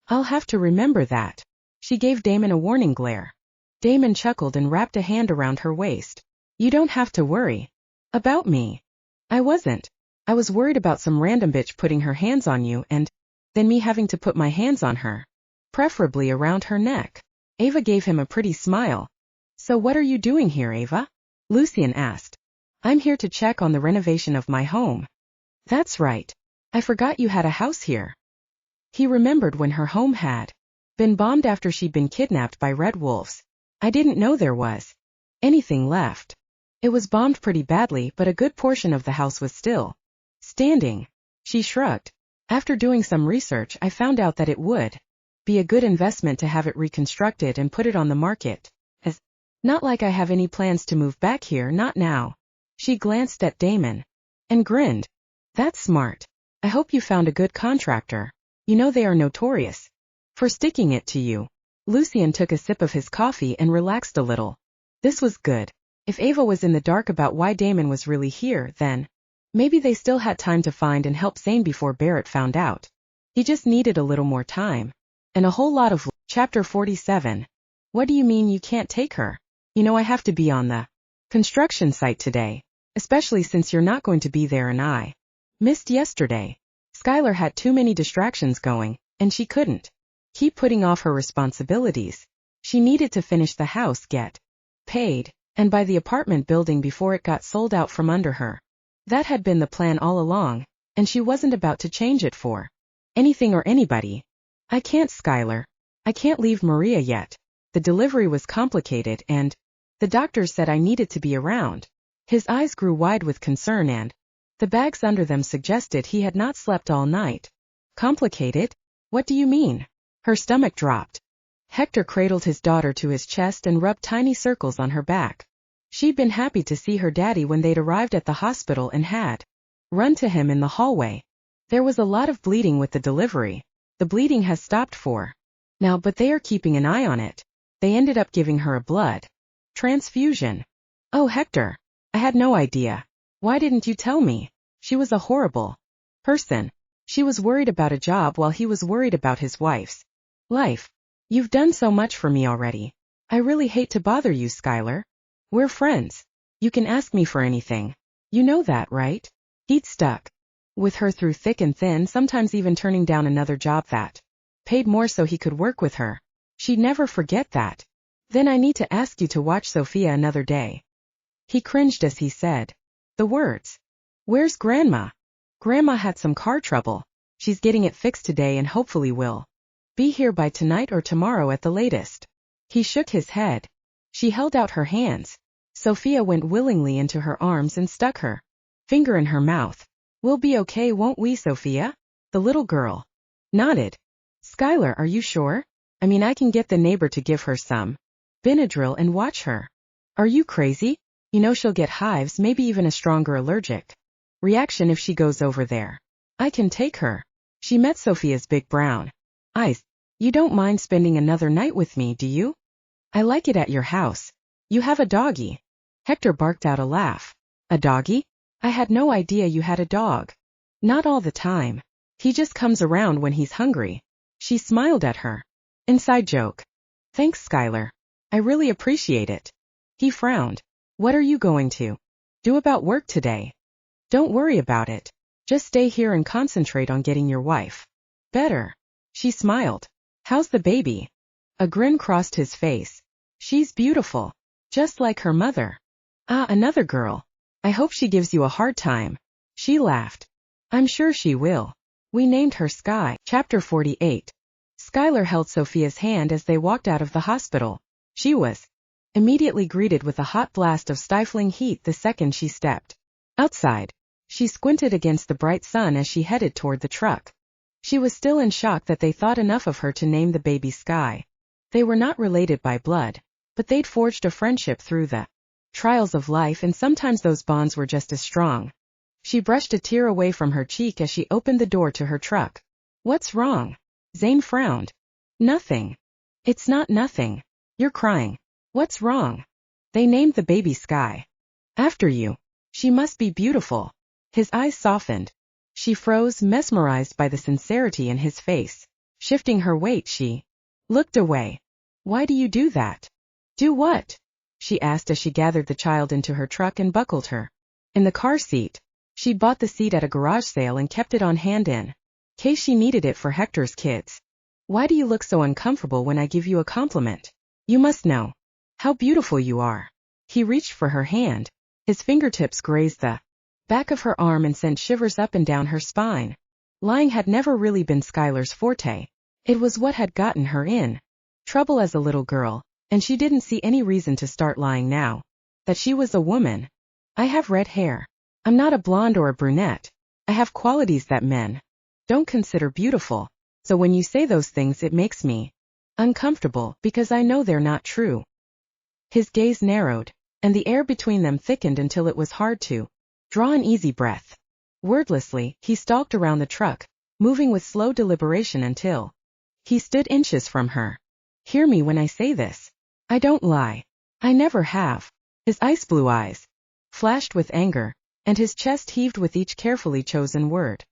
I'll have to remember that. She gave Damon a warning glare. Damon chuckled and wrapped a hand around her waist. You don't have to worry about me. I wasn't. I was worried about some random bitch putting her hands on you and then me having to put my hands on her. Preferably around her neck. Ava gave him a pretty smile. So what are you doing here, Ava? Lucien asked. I'm here to check on the renovation of my home. That's right. I forgot you had a house here. He remembered when her home had been bombed after she'd been kidnapped by red wolves. I didn't know there was anything left. It was bombed pretty badly, but a good portion of the house was still standing. She shrugged. After doing some research, I found out that it would be a good investment to have it reconstructed and put it on the market. Not like I have any plans to move back here, not now. She glanced at Damon and grinned. That's smart. I hope you found a good contractor. You know they are notorious for sticking it to you. Lucien took a sip of his coffee and relaxed a little. This was good. If Ava was in the dark about why Damon was really here, then maybe they still had time to find and help Zayn before Barrett found out. He just needed a little more time. And a whole lot of Chapter 47. What do you mean you can't take her? You know I have to be on the construction site today, especially since you're not going to be there and I missed yesterday. Skyler had too many distractions going, and she couldn't keep putting off her responsibilities. She needed to finish the house, get paid, and buy the apartment building before it got sold out from under her. That had been the plan all along, and she wasn't about to change it for anything or anybody. I can't, Skyler. I can't leave Maria yet. The delivery was complicated and the doctors said I needed to be around. His eyes grew wide with concern and the bags under them suggested he had not slept all night. Complicated? What do you mean? Her stomach dropped. Hector cradled his daughter to his chest and rubbed tiny circles on her back. She'd been happy to see her daddy when they'd arrived at the hospital and had run to him in the hallway. There was a lot of bleeding with the delivery. The bleeding has stopped for now, but they are keeping an eye on it. They ended up giving her a blood transfusion. Oh, Hector. I had no idea. Why didn't you tell me? She was a horrible person. She was worried about a job while he was worried about his wife's life. You've done so much for me already. I really hate to bother you, Skyler. We're friends. You can ask me for anything. You know that, right? He'd stuck with her through thick and thin, sometimes even turning down another job that paid more so he could work with her. She'd never forget that. Then I need to ask you to watch Sophia another day. He cringed as he said the words. Where's Grandma? Grandma had some car trouble. She's getting it fixed today and hopefully will be here by tonight or tomorrow at the latest. He shook his head. She held out her hands. Sophia went willingly into her arms and stuck her finger in her mouth. We'll be okay, won't we, Sophia? The little girl nodded. Skyler, are you sure? I mean, I can get the neighbor to give her some Benadryl and watch her. Are you crazy? You know she'll get hives, maybe even a stronger allergic reaction if she goes over there. I can take her. She met Sophia's big brown eyes. You don't mind spending another night with me, do you? I like it at your house. You have a doggy. Hector barked out a laugh. A doggy? I had no idea you had a dog. Not all the time. He just comes around when he's hungry. She smiled at her. Inside joke. Thanks, Skyler. I really appreciate it. He frowned. What are you going to do about work today? Don't worry about it. Just stay here and concentrate on getting your wife better. She smiled. How's the baby? A grin crossed his face. She's beautiful. Just like her mother. Ah, another girl. I hope she gives you a hard time. She laughed. I'm sure she will. We named her Sky. Chapter 48. Skyler held Sophia's hand as they walked out of the hospital. She was immediately greeted with a hot blast of stifling heat the second she stepped outside. She squinted against the bright sun as she headed toward the truck. She was still in shock that they thought enough of her to name the baby Sky. They were not related by blood, but they'd forged a friendship through the trials of life, and sometimes those bonds were just as strong. She brushed a tear away from her cheek as she opened the door to her truck. What's wrong? Zayn frowned. Nothing. It's not nothing. You're crying. What's wrong? They named the baby Sky after you. She must be beautiful. His eyes softened. She froze, mesmerized by the sincerity in his face. Shifting her weight, she looked away. Why do you do that? Do what? She asked as she gathered the child into her truck and buckled her in the car seat. She'd bought the seat at a garage sale and kept it on hand in case she needed it for Hector's kids. Why do you look so uncomfortable when I give you a compliment? You must know how beautiful you are. He reached for her hand. His fingertips grazed the back of her arm and sent shivers up and down her spine. Lying had never really been Skyler's forte. It was what had gotten her in trouble as a little girl, and she didn't see any reason to start lying now that she was a woman. I have red hair. I'm not a blonde or a brunette. I have qualities that men don't consider beautiful. So when you say those things it makes me uncomfortable because I know they're not true. His gaze narrowed, and the air between them thickened until it was hard to draw an easy breath. Wordlessly, he stalked around the truck, moving with slow deliberation until he stood inches from her. Hear me when I say this. I don't lie. I never have. His ice blue eyes flashed with anger, and his chest heaved with each carefully chosen word.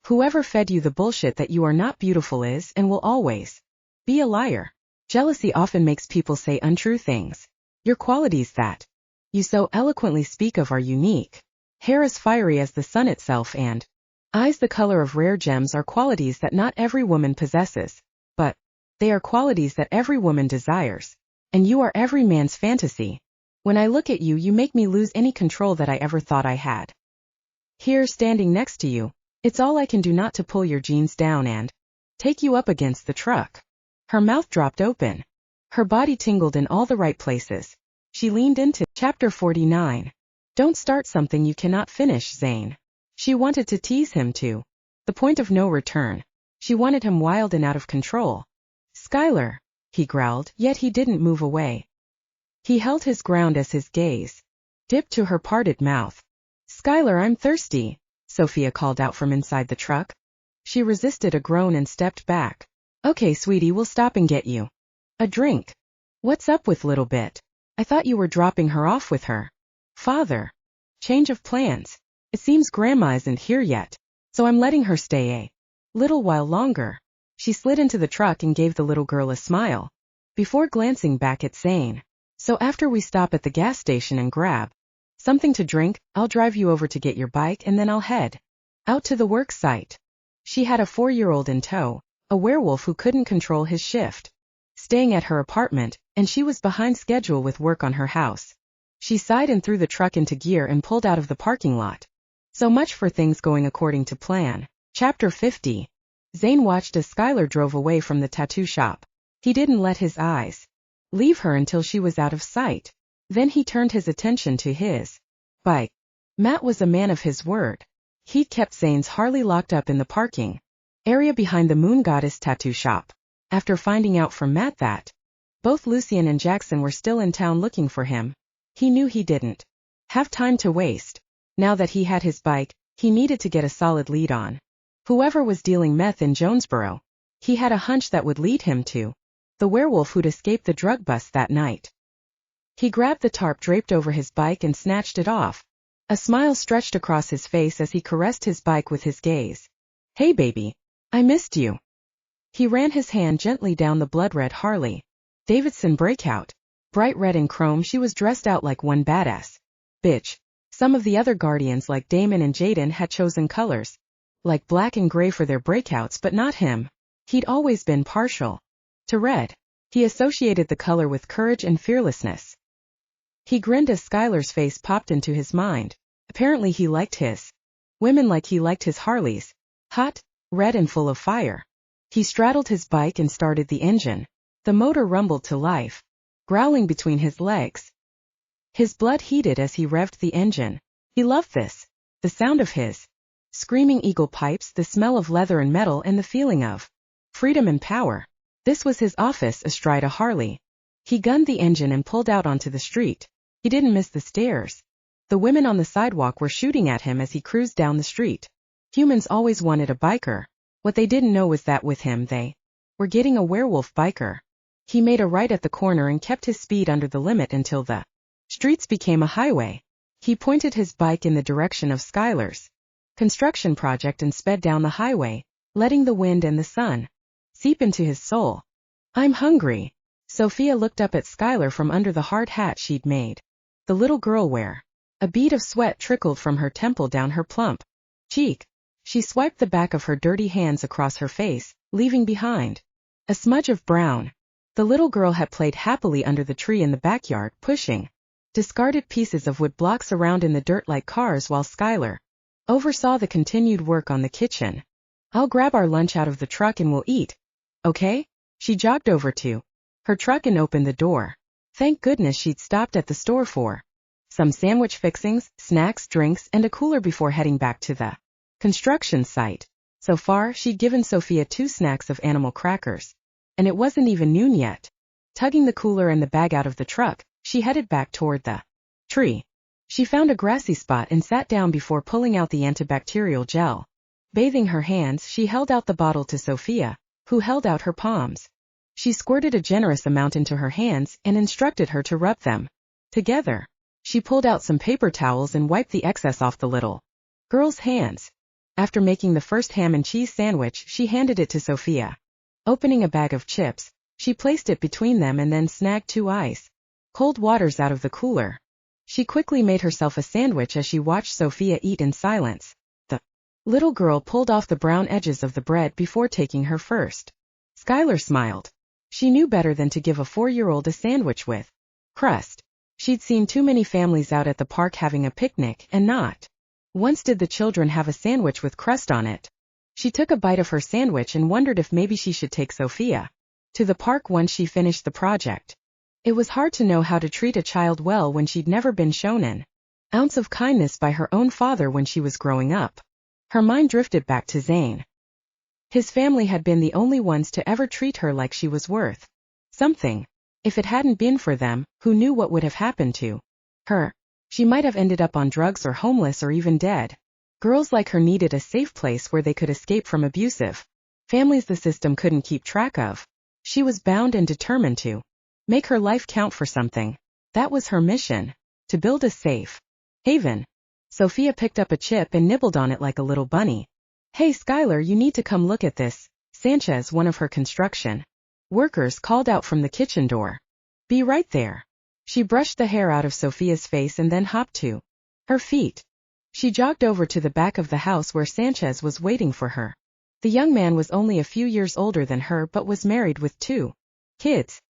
Whoever fed you the bullshit that you are not beautiful is and will always be a liar. Jealousy often makes people say untrue things. Your qualities that you so eloquently speak of are unique. Hair as fiery as the sun itself and eyes the color of rare gems are qualities that not every woman possesses, but they are qualities that every woman desires. And you are every man's fantasy. When I look at you, you make me lose any control that I ever thought I had. Here, standing next to you, it's all I can do not to pull your jeans down and take you up against the truck. Her mouth dropped open. Her body tingled in all the right places. She leaned into Chapter 49. Don't start something you cannot finish, Zayn. She wanted to tease him to the point of no return. She wanted him wild and out of control. Skyler, he growled, yet he didn't move away. He held his ground as his gaze dipped to her parted mouth. Skyler, I'm thirsty, Sophia called out from inside the truck. She resisted a groan and stepped back. Okay, sweetie, we'll stop and get you a drink. What's up with little bit? I thought you were dropping her off with her father. Change of plans. It seems Grandma isn't here yet, so I'm letting her stay a little while longer. She slid into the truck and gave the little girl a smile, before glancing back at Zayn. So after we stop at the gas station and grab something to drink, I'll drive you over to get your bike and then I'll head out to the work site. She had a 4-year-old in tow, a werewolf who couldn't control his shift, staying at her apartment, and she was behind schedule with work on her house. She sighed and threw the truck into gear and pulled out of the parking lot. So much for things going according to plan. Chapter 50. Zayn watched as Skyler drove away from the tattoo shop. He didn't let his eyes leave her until she was out of sight. Then he turned his attention to his bike. Matt was a man of his word. He'd kept Zayn's Harley locked up in the parking area behind the Moon Goddess tattoo shop. After finding out from Matt that both Lucien and Jaxon were still in town looking for him, he knew he didn't have time to waste. Now that he had his bike, he needed to get a solid lead on whoever was dealing meth in Jonesboro. He had a hunch that would lead him to the werewolf who'd escaped the drug bust that night. He grabbed the tarp draped over his bike and snatched it off. A smile stretched across his face as he caressed his bike with his gaze. Hey baby, I missed you. He ran his hand gently down the blood-red Harley Davidson breakout. Bright red and chrome, she was dressed out like one badass bitch. Some of the other guardians like Damon and Jaden had chosen colors like black and gray for their breakouts, but not him. He'd always been partial to red. He associated the color with courage and fearlessness. He grinned as Skyler's face popped into his mind. Apparently he liked his women like he liked his Harleys. Hot, red and full of fire. He straddled his bike and started the engine. The motor rumbled to life, growling between his legs. His blood heated as he revved the engine. He loved this. The sound of his screaming eagle pipes, the smell of leather and metal, and the feeling of freedom and power. This was his office astride a Harley. He gunned the engine and pulled out onto the street. He didn't miss the stairs. The women on the sidewalk were shooting at him as he cruised down the street. Humans always wanted a biker. What they didn't know was that with him they were getting a werewolf biker. He made a right at the corner and kept his speed under the limit until the streets became a highway. He pointed his bike in the direction of Skyler's construction project and sped down the highway, letting the wind and the sun seep into his soul. I'm hungry. Sophia looked up at Skyler from under the hard hat she'd made the little girl wear. A bead of sweat trickled from her temple down her plump cheek. She swiped the back of her dirty hands across her face, leaving behind a smudge of brown. The little girl had played happily under the tree in the backyard, pushing discarded pieces of wood blocks around in the dirt like cars while Skyler oversaw the continued work on the kitchen. I'll grab our lunch out of the truck and we'll eat. Okay? She jogged over to her truck and opened the door. Thank goodness she'd stopped at the store for some sandwich fixings, snacks, drinks, and a cooler before heading back to the construction site. So far, she'd given Sophia 2 snacks of animal crackers. And it wasn't even noon yet. Tugging the cooler and the bag out of the truck, she headed back toward the tree. She found a grassy spot and sat down before pulling out the antibacterial gel. Bathing her hands, she held out the bottle to Sophia, who held out her palms. She squirted a generous amount into her hands and instructed her to rub them together. She pulled out some paper towels and wiped the excess off the little girl's hands. After making the first ham and cheese sandwich, she handed it to Sophia. Opening a bag of chips, she placed it between them and then snagged 2 ice cold waters out of the cooler. She quickly made herself a sandwich as she watched Sophia eat in silence. The little girl pulled off the brown edges of the bread before taking her first. Skyler smiled. She knew better than to give a 4-year-old a sandwich with crust. She'd seen too many families out at the park having a picnic, and not once did the children have a sandwich with crust on it. She took a bite of her sandwich and wondered if maybe she should take Sophia to the park once she finished the project. It was hard to know how to treat a child well when she'd never been shown an ounce of kindness by her own father when she was growing up. Her mind drifted back to Zayn. His family had been the only ones to ever treat her like she was worth something. If it hadn't been for them, who knew what would have happened to her? She might have ended up on drugs or homeless or even dead. Girls like her needed a safe place where they could escape from abusive families the system couldn't keep track of. She was bound and determined to make her life count for something. That was her mission, to build a safe haven. Sophia picked up a chip and nibbled on it like a little bunny. Hey Skyler, you need to come look at this. Sanchez, one of her construction workers, called out from the kitchen door. Be right there. She brushed the hair out of Sophia's face and then hopped to her feet. She jogged over to the back of the house where Sanchez was waiting for her. The young man was only a few years older than her but was married with 2 kids.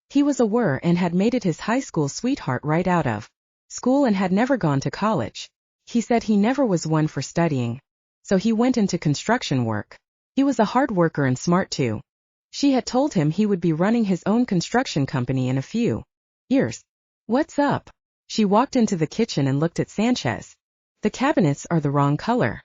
He was a WER and had made it his high school sweetheart right out of school and had never gone to college. He said he never was one for studying, so he went into construction work. He was a hard worker and smart too. She had told him he would be running his own construction company in a few years. What's up? She walked into the kitchen and looked at Sanchez. The cabinets are the wrong color.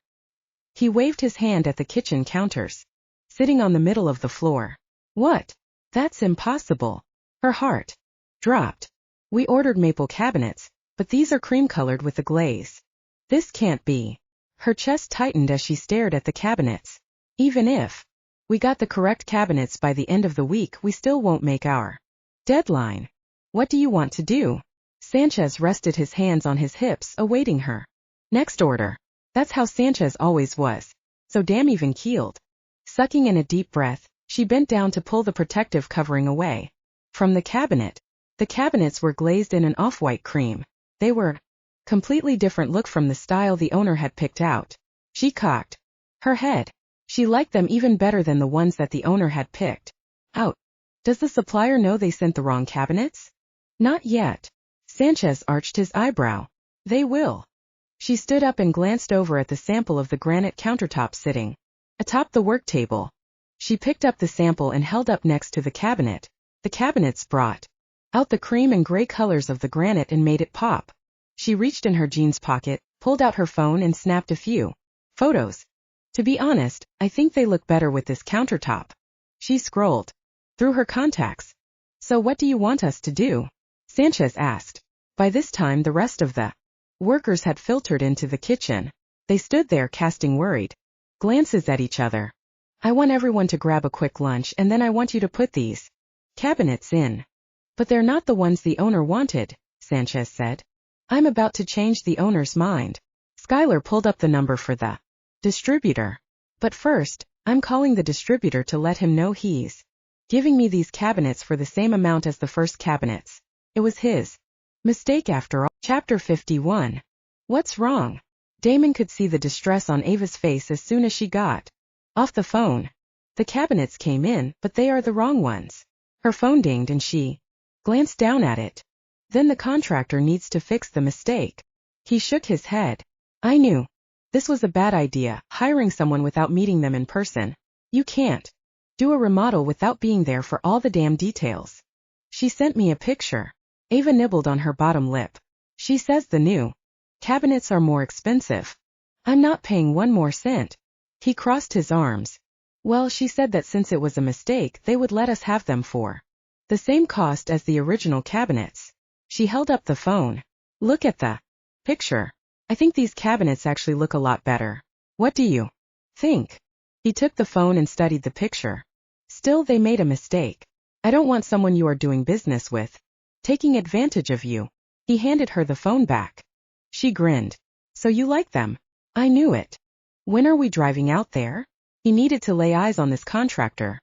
He waved his hand at the kitchen counters, sitting on the middle of the floor. What? That's impossible. Her heart dropped. We ordered maple cabinets, but these are cream-colored with the glaze. This can't be. Her chest tightened as she stared at the cabinets. Even if we got the correct cabinets by the end of the week, we still won't make our deadline. What do you want to do? Sanchez rested his hands on his hips, awaiting her next order. That's how Sanchez always was, so damn even-keeled. Sucking in a deep breath, she bent down to pull the protective covering away from the cabinet. The cabinets were glazed in an off-white cream. They were completely different look from the style the owner had picked out. She cocked her head. She liked them even better than the ones that the owner had picked out. Does the supplier know they sent the wrong cabinets? Not yet. Sanchez arched his eyebrow. They will. She stood up and glanced over at the sample of the granite countertop sitting atop the work table. She picked up the sample and held up next to the cabinet. The cabinets brought out the cream and gray colors of the granite and made it pop. She reached in her jeans pocket, pulled out her phone and snapped a few photos. To be honest, I think they look better with this countertop. She scrolled through her contacts. So what do you want us to do? Sanchez asked. By this time the rest of the workers had filtered into the kitchen. They stood there casting worried glances at each other. I want everyone to grab a quick lunch and then I want you to put these cabinets in. But they're not the ones the owner wanted, Sanchez said. I'm about to change the owner's mind. Skyler pulled up the number for the distributor. But first, I'm calling the distributor to let him know he's giving me these cabinets for the same amount as the first cabinets. It was his mistake after all. Chapter 51. What's wrong? Damon could see the distress on Ava's face as soon as she got off the phone. The cabinets came in, but they are the wrong ones. Her phone dinged and she glanced down at it. Then the contractor needs to fix the mistake. He shook his head. I knew. This was a bad idea, hiring someone without meeting them in person. You can't do a remodel without being there for all the damn details. She sent me a picture. Ava nibbled on her bottom lip. She says the new cabinets are more expensive. I'm not paying 1 more cent. He crossed his arms. Well, she said that since it was a mistake, they would let us have them for the same cost as the original cabinets. She held up the phone. Look at the picture. I think these cabinets actually look a lot better. What do you think? He took the phone and studied the picture. Still, they made a mistake. I don't want someone you are doing business with taking advantage of you. He handed her the phone back. She grinned. So you like them? I knew it. When are we driving out there? He needed to lay eyes on this contractor.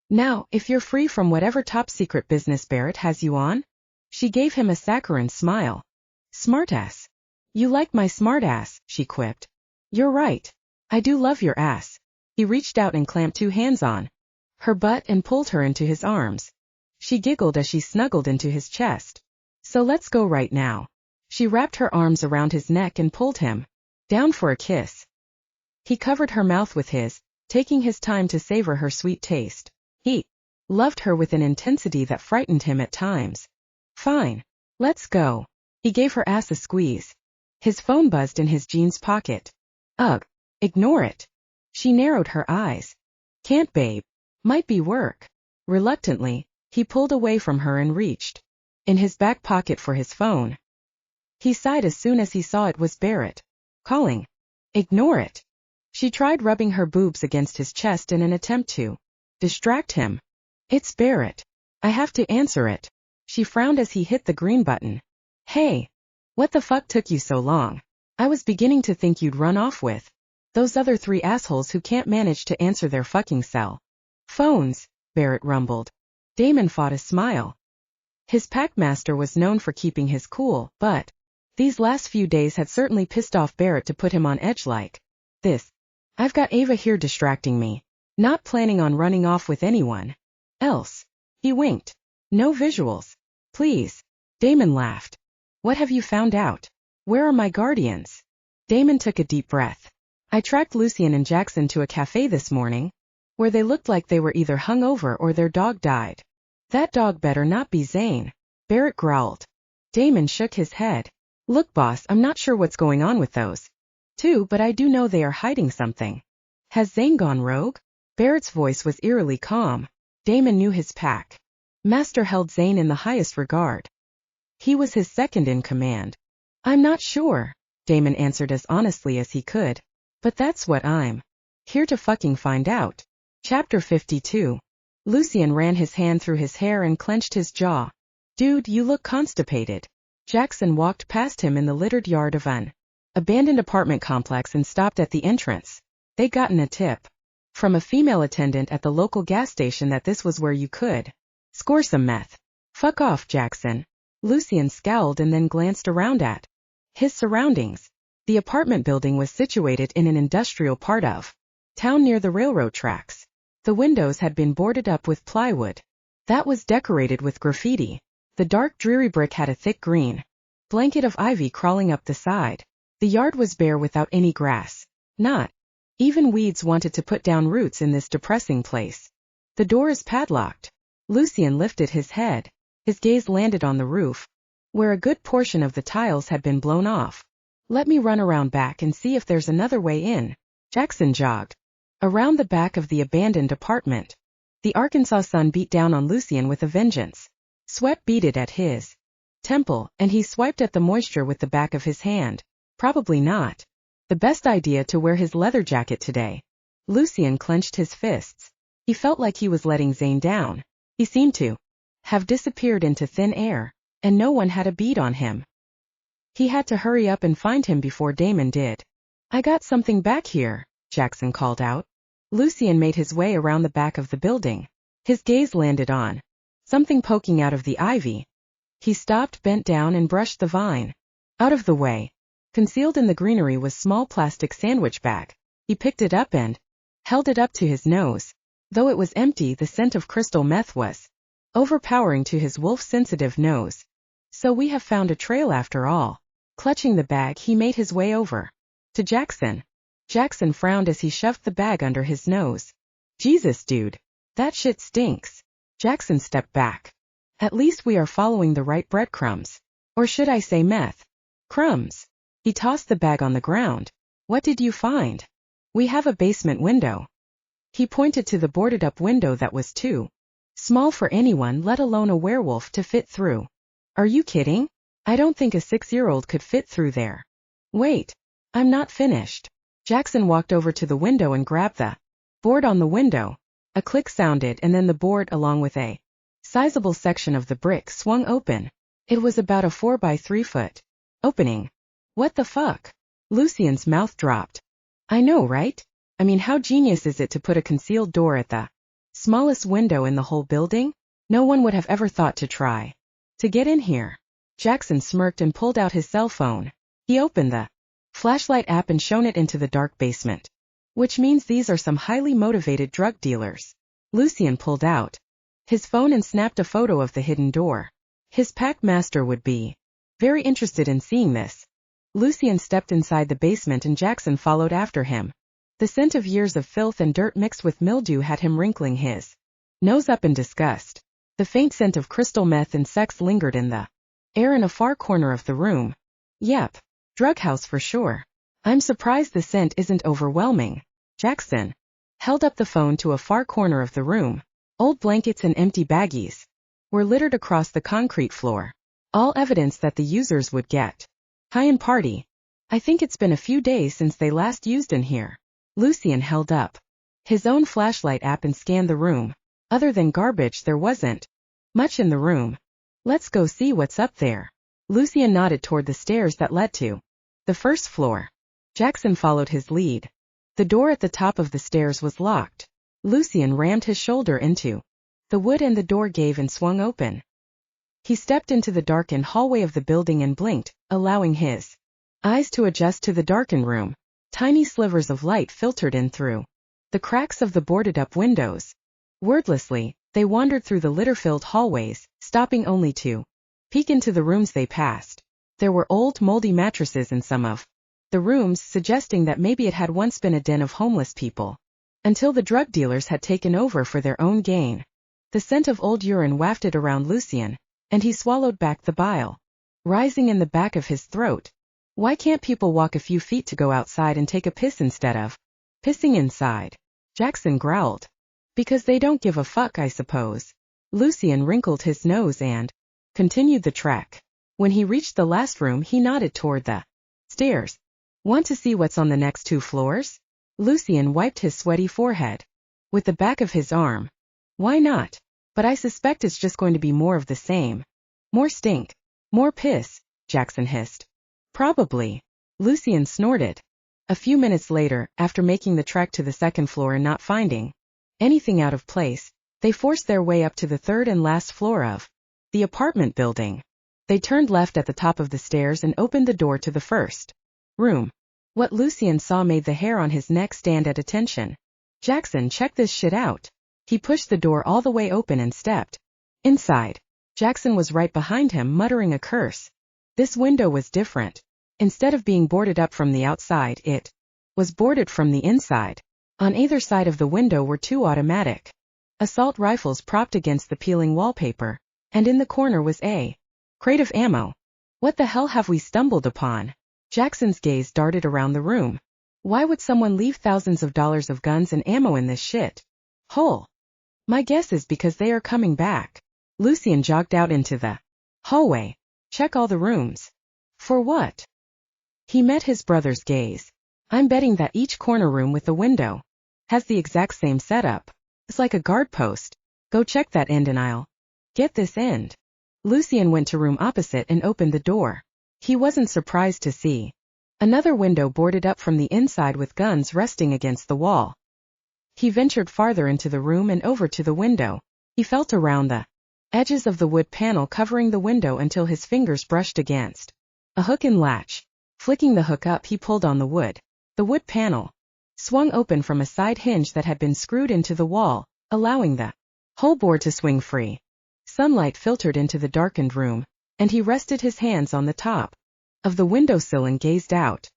Now, if you're free from whatever top-secret business Barrett has you on? She gave him a saccharine smile. Smartass. You like my smartass, she quipped. You're right. I do love your ass. He reached out and clamped 2 hands on her butt and pulled her into his arms. She giggled as she snuggled into his chest. So let's go right now. She wrapped her arms around his neck and pulled him down for a kiss. He covered her mouth with his, taking his time to savor her sweet taste. He loved her with an intensity that frightened him at times. Fine. Let's go. He gave her ass a squeeze. His phone buzzed in his jeans pocket. Ugh. Ignore it. She narrowed her eyes. Can't, babe. Might be work. Reluctantly, he pulled away from her and reached in his back pocket for his phone. He sighed as soon as he saw it was Barrett calling. Ignore it. She tried rubbing her boobs against his chest in an attempt to distract him. It's Barrett. I have to answer it. She frowned as he hit the green button. Hey. What the fuck took you so long? I was beginning to think you'd run off with those other 3 assholes who can't manage to answer their fucking cell phones, Barrett rumbled. Damon fought a smile. His packmaster was known for keeping his cool, but these last few days had certainly pissed off Barrett to put him on edge like this. I've got Ava here distracting me. Not planning on running off with anyone else. He winked. No visuals. Please. Damon laughed. What have you found out? Where are my guardians? Damon took a deep breath. I tracked Lucien and Jaxon to a cafe this morning, where they looked like they were either hungover or their dog died. That dog better not be Zayn. Barrett growled. Damon shook his head. Look, boss, I'm not sure what's going on with those 2, but I do know they are hiding something. Has Zayn gone rogue? Barrett's voice was eerily calm. Damon knew his pack master held Zayn in the highest regard. He was his second in command. I'm not sure, Damon answered as honestly as he could. But that's what I'm here to fucking find out. Chapter 52. Lucien ran his hand through his hair and clenched his jaw. Dude, you look constipated. Jaxon walked past him in the littered yard of an abandoned apartment complex and stopped at the entrance. They'd gotten a tip from a female attendant at the local gas station that this was where you could score some meth. Fuck off, Jaxon. Lucien scowled and then glanced around at his surroundings. The apartment building was situated in an industrial part of town near the railroad tracks. The windows had been boarded up with plywood that was decorated with graffiti. The dark, dreary brick had a thick green blanket of ivy crawling up the side. The yard was bare without any grass. Not even weeds wanted to put down roots in this depressing place. The door is padlocked. Lucien lifted his head. His gaze landed on the roof, where a good portion of the tiles had been blown off. Let me run around back and see if there's another way in. Jaxon jogged around the back of the abandoned apartment. The Arkansas sun beat down on Lucien with a vengeance. Sweat beaded at his temple, and he swiped at the moisture with the back of his hand. Probably not the best idea to wear his leather jacket today. Lucien clenched his fists. He felt like he was letting Zayn down. He seemed to have disappeared into thin air, and no one had a bead on him. He had to hurry up and find him before Damon did. I got something back here, Jaxon called out. Lucien made his way around the back of the building. His gaze landed on something poking out of the ivy. He stopped, bent down, and brushed the vine out of the way. Concealed in the greenery was small plastic sandwich bag. He picked it up and held it up to his nose. Though it was empty, the scent of crystal meth was overpowering to his wolf-sensitive nose. So we have found a trail after all. Clutching the bag, he made his way over to Jaxon. Jaxon frowned as he shoved the bag under his nose. Jesus, dude. That shit stinks. Jaxon stepped back. At least we are following the right breadcrumbs. Or should I say meth? Crumbs. He tossed the bag on the ground. What did you find? We have a basement window. He pointed to the boarded-up window that was too small for anyone, let alone a werewolf, to fit through. Are you kidding? I don't think a 6-year-old could fit through there. Wait. I'm not finished. Jaxon walked over to the window and grabbed the board on the window. A click sounded, and then the board, along with a sizable section of the brick, swung open. It was about a 4 by 3 foot opening. What the fuck? Lucien's mouth dropped. I know, right? I mean, how genius is it to put a concealed door at the smallest window in the whole building? No one would have ever thought to try to get in here. Jaxon smirked and pulled out his cell phone. He opened the flashlight app and shone it into the dark basement. Which means these are some highly motivated drug dealers. Lucien pulled out his phone and snapped a photo of the hidden door. His packmaster would be very interested in seeing this. Lucien stepped inside the basement and Jaxon followed after him. The scent of years of filth and dirt mixed with mildew had him wrinkling his nose up in disgust. The faint scent of crystal meth and sex lingered in the air in a far corner of the room. Yep. Drug house for sure. I'm surprised the scent isn't overwhelming. Jaxon held up the phone to a far corner of the room. Old blankets and empty baggies were littered across the concrete floor. All evidence that the users would get high and party. I think it's been a few days since they last used in here. Lucien held up his own flashlight app and scanned the room. Other than garbage, there wasn't much in the room. Let's go see what's up there. Lucien nodded toward the stairs that led to the first floor. Jaxon followed his lead. The door at the top of the stairs was locked. Lucien rammed his shoulder into the wood and the door gave and swung open. He stepped into the darkened hallway of the building and blinked, allowing his eyes to adjust to the darkened room. Tiny slivers of light filtered in through the cracks of the boarded-up windows. Wordlessly, they wandered through the litter-filled hallways, stopping only to peek into the rooms they passed. There were old, moldy mattresses in some of the rooms, suggesting that maybe it had once been a den of homeless people, until the drug dealers had taken over for their own gain. The scent of old urine wafted around Lucien, and he swallowed back the bile rising in the back of his throat. Why can't people walk a few feet to go outside and take a piss instead of pissing inside? Jaxon growled. Because they don't give a fuck, I suppose. Lucien wrinkled his nose and continued the trek. When he reached the last room, he nodded toward the stairs. Want to see what's on the next 2 floors? Lucien wiped his sweaty forehead with the back of his arm. Why not? But I suspect it's just going to be more of the same. More stink. More piss, Jaxon hissed. Probably. Lucien snorted. A few minutes later, after making the trek to the second floor and not finding anything out of place, they forced their way up to the third and last floor of the apartment building. They turned left at the top of the stairs and opened the door to the first room. What Lucien saw made the hair on his neck stand at attention. Jaxon, check this shit out. He pushed the door all the way open and stepped inside. Jaxon was right behind him, muttering a curse. This window was different. Instead of being boarded up from the outside, it was boarded from the inside. On either side of the window were 2 automatic assault rifles propped against the peeling wallpaper, and in the corner was a crate of ammo. What the hell have we stumbled upon? Jaxon's gaze darted around the room. Why would someone leave thousands of dollars of guns and ammo in this shit hole? My guess is because they are coming back. Lucien jogged out into the hallway. Check all the rooms. For what? He met his brother's gaze. I'm betting that each corner room with the window has the exact same setup. It's like a guard post. Go check that end and I'll get this end. Lucien went to room opposite and opened the door. He wasn't surprised to see another window boarded up from the inside with guns resting against the wall. He ventured farther into the room and over to the window. He felt around the edges of the wood panel covering the window until his fingers brushed against a hook and latch. Flicking the hook up, he pulled on the wood. The wood panel swung open from a side hinge that had been screwed into the wall, allowing the whole board to swing free. Sunlight filtered into the darkened room. and he rested his hands on the top of the windowsill and gazed out.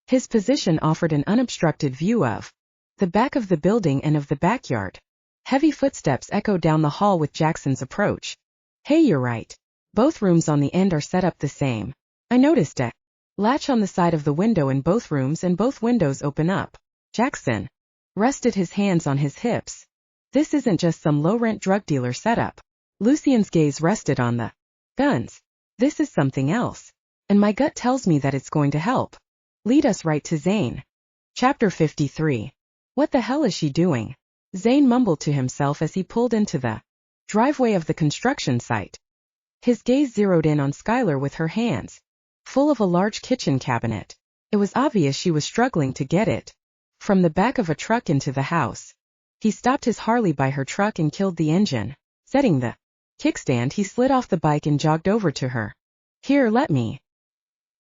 His position offered an unobstructed view of the back of the building and of the backyard. Heavy footsteps echoed down the hall with Jaxon's approach. Hey, you're right. Both rooms on the end are set up the same. I noticed it. Latch on the side of the window in both rooms and both windows open up. Jaxon rested his hands on his hips. This isn't just some low-rent drug dealer setup. Lucien's gaze rested on the guns. This is something else. And my gut tells me that it's going to help. Lead us right to Zayn. Chapter 53. What the hell is she doing? Zayn mumbled to himself as he pulled into the driveway of the construction site. His gaze zeroed in on Skyler with her hands full of a large kitchen cabinet. It was obvious she was struggling to get it from the back of a truck into the house. He stopped his Harley by her truck and killed the engine. Setting the kickstand, he slid off the bike and jogged over to her. Here, let me.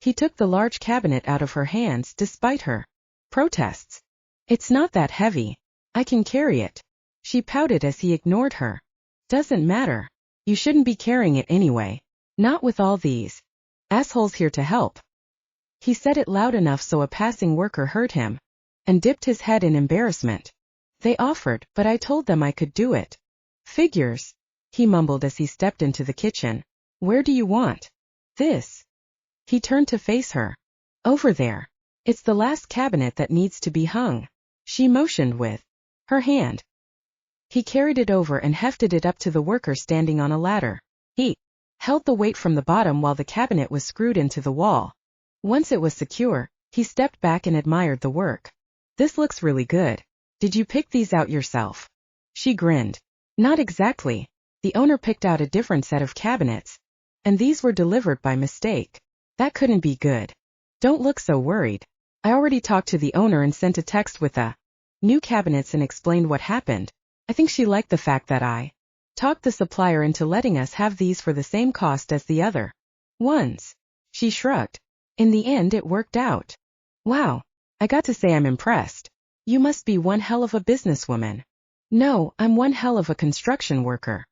He took the large cabinet out of her hands despite her protests. It's not that heavy. I can carry it. She pouted as he ignored her. Doesn't matter. You shouldn't be carrying it anyway. Not with all these assholes here to help. He said it loud enough so a passing worker heard him, and dipped his head in embarrassment. They offered, but I told them I could do it. Figures, he mumbled as he stepped into the kitchen. Where do you want this? He turned to face her. Over there. It's the last cabinet that needs to be hung. She motioned with her hand. He carried it over and hefted it up to the worker standing on a ladder. He held the weight from the bottom while the cabinet was screwed into the wall. Once it was secure, he stepped back and admired the work. This looks really good. Did you pick these out yourself? She grinned. Not exactly. The owner picked out a different set of cabinets, and these were delivered by mistake. That couldn't be good. Don't look so worried. I already talked to the owner and sent a text with the new cabinets and explained what happened. I think she liked the fact that I talked the supplier into letting us have these for the same cost as the other ones. She shrugged. In the end, it worked out. Wow. I got to say I'm impressed. You must be one hell of a businesswoman. No, I'm one hell of a construction worker.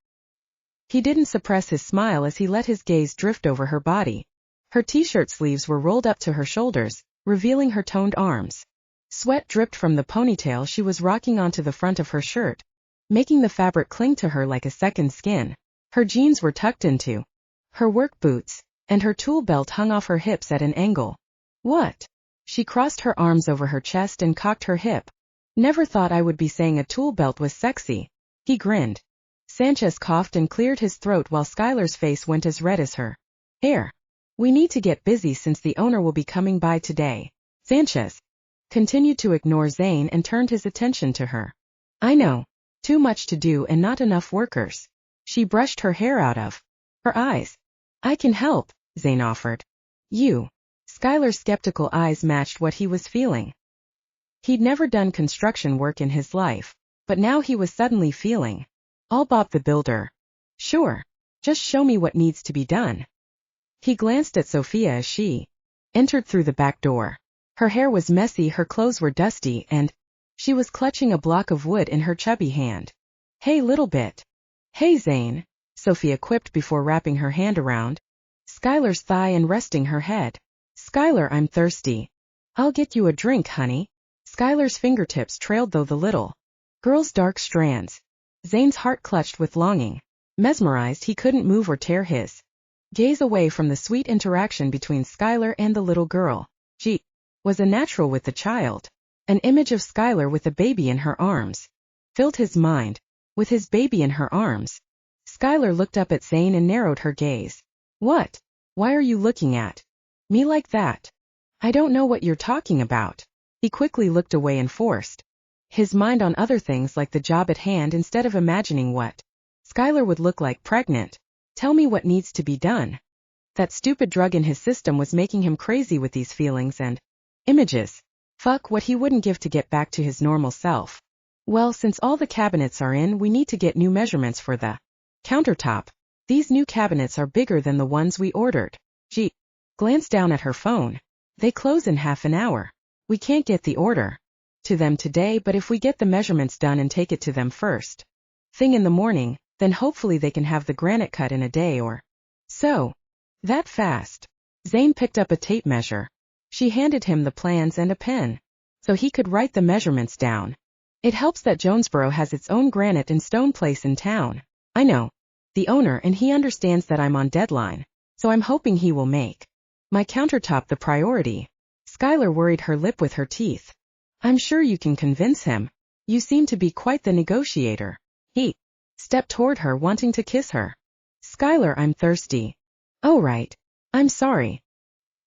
He didn't suppress his smile as he let his gaze drift over her body. Her t-shirt sleeves were rolled up to her shoulders, revealing her toned arms. Sweat dripped from the ponytail she was rocking onto the front of her shirt, making the fabric cling to her like a second skin. Her jeans were tucked into her work boots, and her tool belt hung off her hips at an angle. What? She crossed her arms over her chest and cocked her hip. Never thought I would be saying a tool belt was sexy. He grinned. Sanchez coughed and cleared his throat while Skyler's face went as red as her hair. We need to get busy since the owner will be coming by today. Sanchez continued to ignore Zayn and turned his attention to her. I know. Too much to do and not enough workers. She brushed her hair out of her eyes. I can help, Zayn offered. You. Skyler's skeptical eyes matched what he was feeling. He'd never done construction work in his life, but now he was suddenly feeling. I'll Bob the Builder. Sure. Just show me what needs to be done. He glanced at Sophia as she entered through the back door. Her hair was messy, her clothes were dusty, and she was clutching a block of wood in her chubby hand. Hey, little bit. Hey, Zayn, Sophia quipped before wrapping her hand around Skyler's thigh and resting her head. Skyler, I'm thirsty. I'll get you a drink, honey. Skyler's fingertips trailed through the little girl's dark strands. Zayn's heart clutched with longing. Mesmerized, he couldn't move or tear his gaze away from the sweet interaction between Skyler and the little girl. She was a natural with the child. An image of Skyler with a baby in her arms filled his mind. With his baby in her arms, Skyler looked up at Zayn and narrowed her gaze. What? Why are you looking at me like that? I don't know what you're talking about. He quickly looked away and forced his mind on other things like the job at hand instead of imagining what Skyler would look like pregnant. Tell me what needs to be done. That stupid drug in his system was making him crazy with these feelings and images. Fuck what he wouldn't give to get back to his normal self. Well, since all the cabinets are in, we need to get new measurements for the countertop. These new cabinets are bigger than the ones we ordered. She glanced down at her phone. They close in half an hour. We can't get the order to them today, but if we get the measurements done and take it to them first thing in the morning, then hopefully they can have the granite cut in a day or so. That fast. Zayn picked up a tape measure. She handed him the plans and a pen, so he could write the measurements down. It helps that Jonesboro has its own granite and stone place in town. I know the owner, and he understands that I'm on deadline, so I'm hoping he will make my countertop the priority. Skyler worried her lip with her teeth. I'm sure you can convince him. You seem to be quite the negotiator. He stepped toward her, wanting to kiss her. Skyler, I'm thirsty. Oh right. I'm sorry.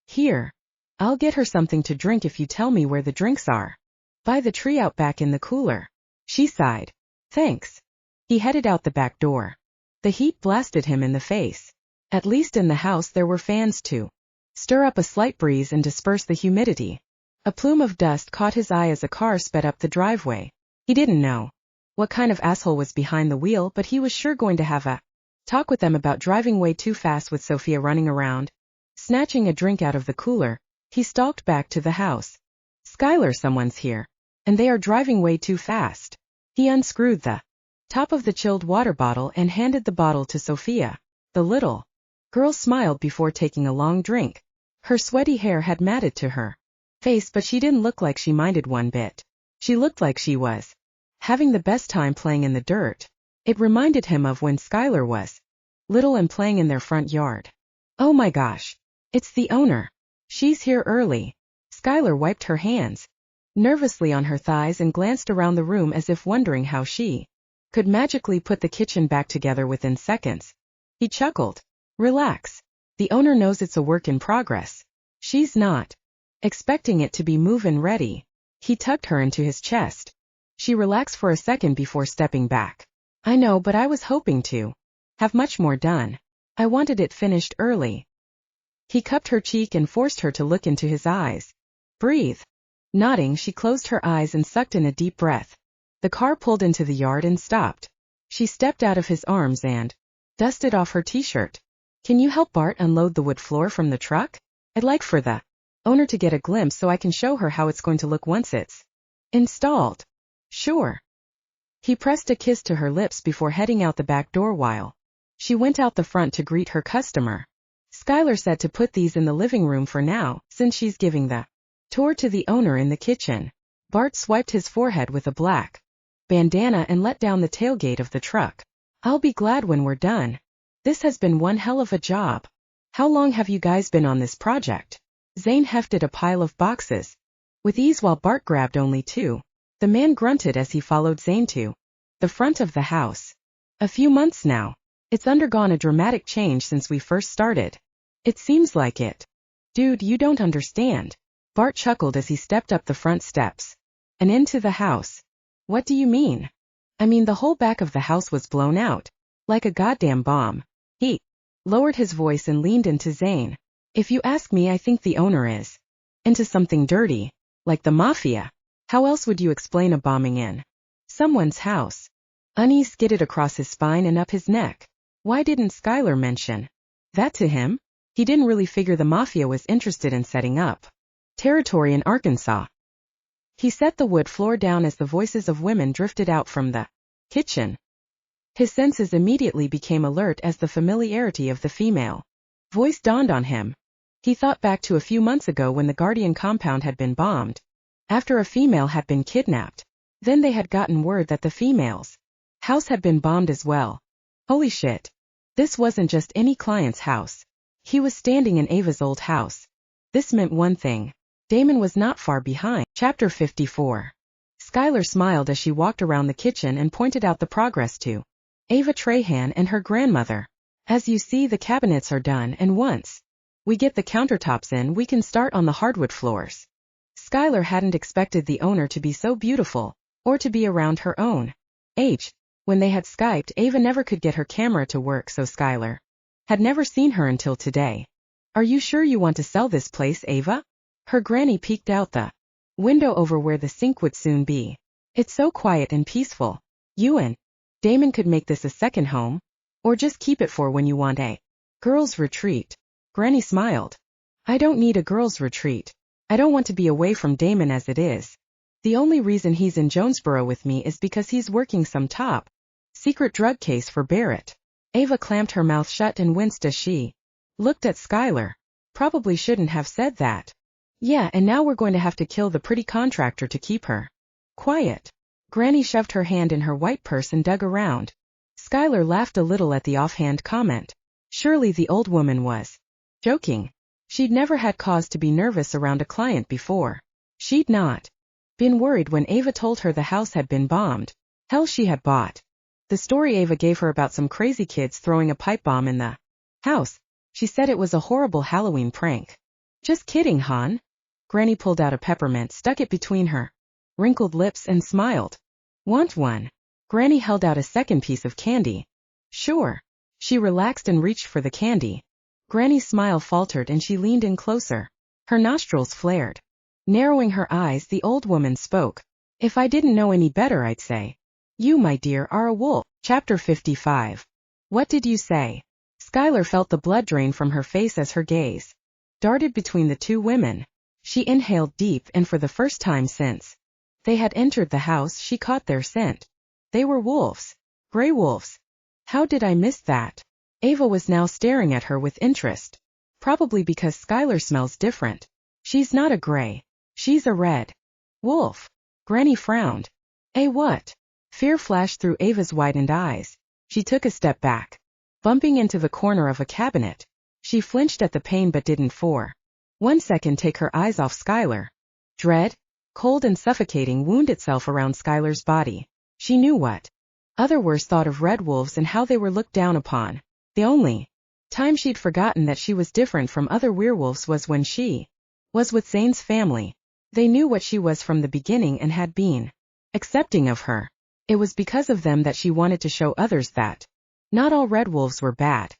Here. I'll get her something to drink if you tell me where the drinks are. By the tree out back in the cooler. She sighed. Thanks. He headed out the back door. The heat blasted him in the face. At least in the house there were fans to stir up a slight breeze and disperse the humidity. A plume of dust caught his eye as a car sped up the driveway. He didn't know what kind of asshole was behind the wheel, but he was sure going to have a talk with them about driving way too fast with Sophia running around. Snatching a drink out of the cooler, he stalked back to the house. Skyler, someone's here, and they are driving way too fast. He unscrewed the top of the chilled water bottle and handed the bottle to Sophia. The little girl smiled before taking a long drink. Her sweaty hair had matted to her face, but she didn't look like she minded one bit. She looked like she was having the best time playing in the dirt. It reminded him of when Skyler was little and playing in their front yard. Oh my gosh. It's the owner. She's here early. Skyler wiped her hands nervously on her thighs and glanced around the room as if wondering how she could magically put the kitchen back together within seconds. He chuckled. Relax. The owner knows it's a work in progress. She's not expecting it to be move-in ready. He tugged her into his chest. She relaxed for a second before stepping back. I know, but I was hoping to have much more done. I wanted it finished early. He cupped her cheek and forced her to look into his eyes. Breathe. Nodding, she closed her eyes and sucked in a deep breath. The car pulled into the yard and stopped. She stepped out of his arms and dusted off her t-shirt. Can you help Bart unload the wood floor from the truck? I'd like for the owner to get a glimpse so I can show her how it's going to look once it's installed. Sure. He pressed a kiss to her lips before heading out the back door while she went out the front to greet her customer. Skyler said to put these in the living room for now, since she's giving the tour to the owner in the kitchen. Bart swiped his forehead with a black bandana and let down the tailgate of the truck. I'll be glad when we're done. This has been one hell of a job. How long have you guys been on this project? Zayn hefted a pile of boxes with ease while Bart grabbed only two. The man grunted as he followed Zayn to the front of the house. A few months now. It's undergone a dramatic change since we first started. It seems like it. Dude, you don't understand. Bart chuckled as he stepped up the front steps and into the house. What do you mean? I mean, the whole back of the house was blown out, like a goddamn bomb. He lowered his voice and leaned into Zayn. If you ask me, I think the owner is into something dirty, like the mafia. How else would you explain a bombing in someone's house? Unease skidded across his spine and up his neck. Why didn't Skyler mention that to him? He didn't really figure the mafia was interested in setting up territory in Arkansas. He set the wood floor down as the voices of women drifted out from the kitchen. His senses immediately became alert as the familiarity of the female voice dawned on him. He thought back to a few months ago when the Guardian compound had been bombed, after a female had been kidnapped. Then they had gotten word that the female's house had been bombed as well. Holy shit. This wasn't just any client's house. He was standing in Ava's old house. This meant one thing. Damon was not far behind. Chapter 54. Skyler smiled as she walked around the kitchen and pointed out the progress to Ava Trahan and her grandmother. As you see, the cabinets are done, and once we get the countertops in, we can start on the hardwood floors. Skyler hadn't expected the owner to be so beautiful, or to be around her own age. When they had Skyped, Ava never could get her camera to work, so Skyler had never seen her until today. Are you sure you want to sell this place, Ava? Her granny peeked out the window over where the sink would soon be. It's so quiet and peaceful. You and Damon could make this a second home, or just keep it for when you want a girls' retreat. Granny smiled. I don't need a girls' retreat. I don't want to be away from Damon as it is. The only reason he's in Jonesboro with me is because he's working some top secret drug case for Barrett. Ava clamped her mouth shut and winced as she looked at Skyler. Probably shouldn't have said that. Yeah, and now we're going to have to kill the pretty contractor to keep her. Quiet. Granny shoved her hand in her white purse and dug around. Skyler laughed a little at the offhand comment. Surely the old woman was joking. She'd never had cause to be nervous around a client before. She'd not been worried when Ava told her the house had been bombed. Hell, she had bought the story Ava gave her about some crazy kids throwing a pipe bomb in the house. She said it was a horrible Halloween prank. Just kidding, hon. Granny pulled out a peppermint, stuck it between her wrinkled lips and smiled. Want one? Granny held out a second piece of candy. Sure. She relaxed and reached for the candy. Granny's smile faltered and she leaned in closer. Her nostrils flared. Narrowing her eyes, the old woman spoke. If I didn't know any better, I'd say, you, my dear, are a wolf. Chapter 55. What did you say? Skyler felt the blood drain from her face as her gaze darted between the two women. She inhaled deep, and for the first time since they had entered the house, she caught their scent. They were wolves. Gray wolves. How did I miss that? Ava was now staring at her with interest. Probably because Skyler smells different. She's not a gray. She's a red wolf. Granny frowned. A what? Fear flashed through Ava's widened eyes. She took a step back, bumping into the corner of a cabinet. She flinched at the pain but didn't for 1 second take her eyes off Skyler. Dread, cold and suffocating, wound itself around Skyler's body. She knew what others thought of red wolves and how they were looked down upon. The only time she'd forgotten that she was different from other werewolves was when she was with Zane's family. They knew what she was from the beginning and had been accepting of her. It was because of them that she wanted to show others that not all red wolves were bad.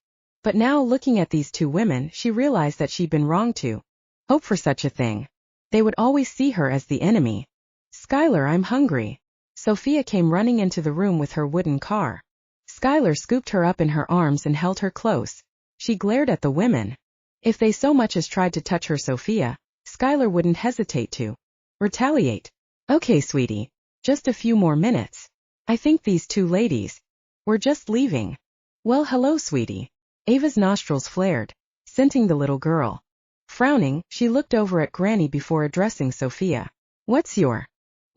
But now, looking at these two women, she realized that she'd been wrong to hope for such a thing. They would always see her as the enemy. Skyler, I'm hungry. Sophia came running into the room with her wooden car. Skyler scooped her up in her arms and held her close. She glared at the women. If they so much as tried to touch her Sophia, Skyler wouldn't hesitate to retaliate. Okay, sweetie. Just a few more minutes. I think these two ladies were just leaving. Well, hello, sweetie. Ava's nostrils flared, scenting the little girl. Frowning, she looked over at Granny before addressing Sophia. What's your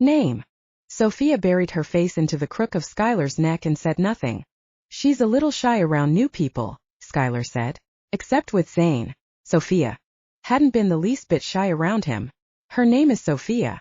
name? Sophia buried her face into the crook of Skyler's neck and said nothing. She's a little shy around new people, Skyler said. Except with Zayn. Sophia hadn't been the least bit shy around him. Her name is Sophia.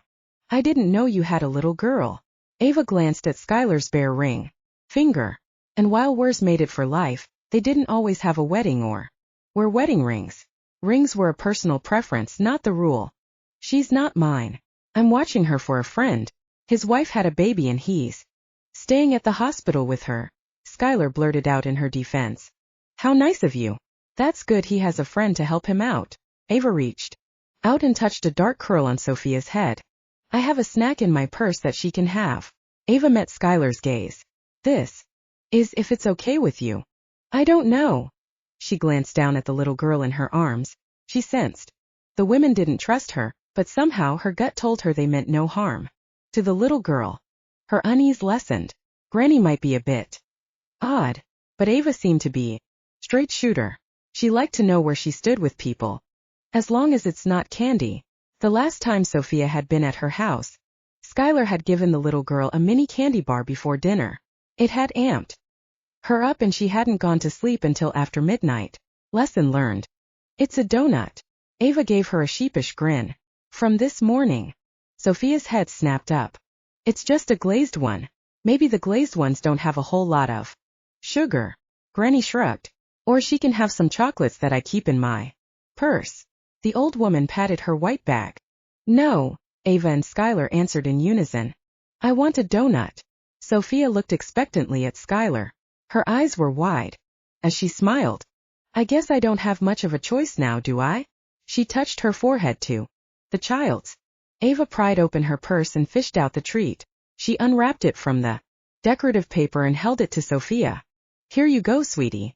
I didn't know you had a little girl. Ava glanced at Skyler's bare ring finger. And while words made it for life, they didn't always have a wedding or wear wedding rings. Rings were a personal preference, not the rule. She's not mine. I'm watching her for a friend. His wife had a baby and he's staying at the hospital with her, Skyler blurted out in her defense. How nice of you. That's good, he has a friend to help him out. Ava reached out and touched a dark curl on Sophia's head. I have a snack in my purse that she can have. Ava met Skyler's gaze. This is if it's okay with you. I don't know. She glanced down at the little girl in her arms. She sensed the women didn't trust her, but somehow her gut told her they meant no harm to the little girl. Her unease lessened. Granny might be a bit odd, but Ava seemed to be straight shooter. She liked to know where she stood with people. As long as it's not candy. The last time Sophia had been at her house, Skyler had given the little girl a mini candy bar before dinner. It had amped her up and she hadn't gone to sleep until after midnight. Lesson learned. It's a donut. Ava gave her a sheepish grin. From this morning. Sophia's head snapped up. It's just a glazed one. Maybe the glazed ones don't have a whole lot of sugar. Granny shrugged. Or she can have some chocolates that I keep in my purse. The old woman patted her white bag. No, Ava and Skyler answered in unison. I want a donut. Sophia looked expectantly at Skyler. Her eyes were wide. As she smiled. I guess I don't have much of a choice now, do I? She touched her forehead to the child's. Ava pried open her purse and fished out the treat. She unwrapped it from the decorative paper and held it to Sophia. Here you go, sweetie.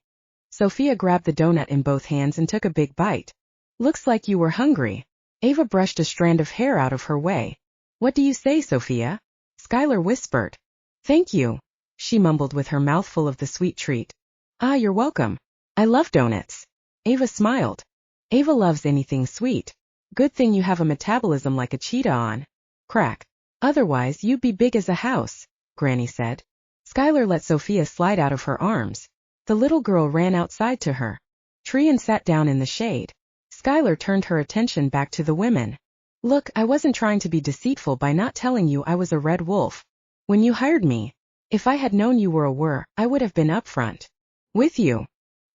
Sophia grabbed the donut in both hands and took a big bite. Looks like you were hungry. Ava brushed a strand of hair out of her way. What do you say, Sophia? Skyler whispered. Thank you, she mumbled with her mouth full of the sweet treat. Ah, you're welcome. I love donuts. Ava smiled. Ava loves anything sweet. Good thing you have a metabolism like a cheetah on. Crack. Otherwise you'd be big as a house, Granny said. Skyler let Sophia slide out of her arms. The little girl ran outside to her tree and sat down in the shade. Skyler turned her attention back to the women. Look, I wasn't trying to be deceitful by not telling you I was a red wolf. When you hired me, if I had known you were a were, I would have been upfront with you.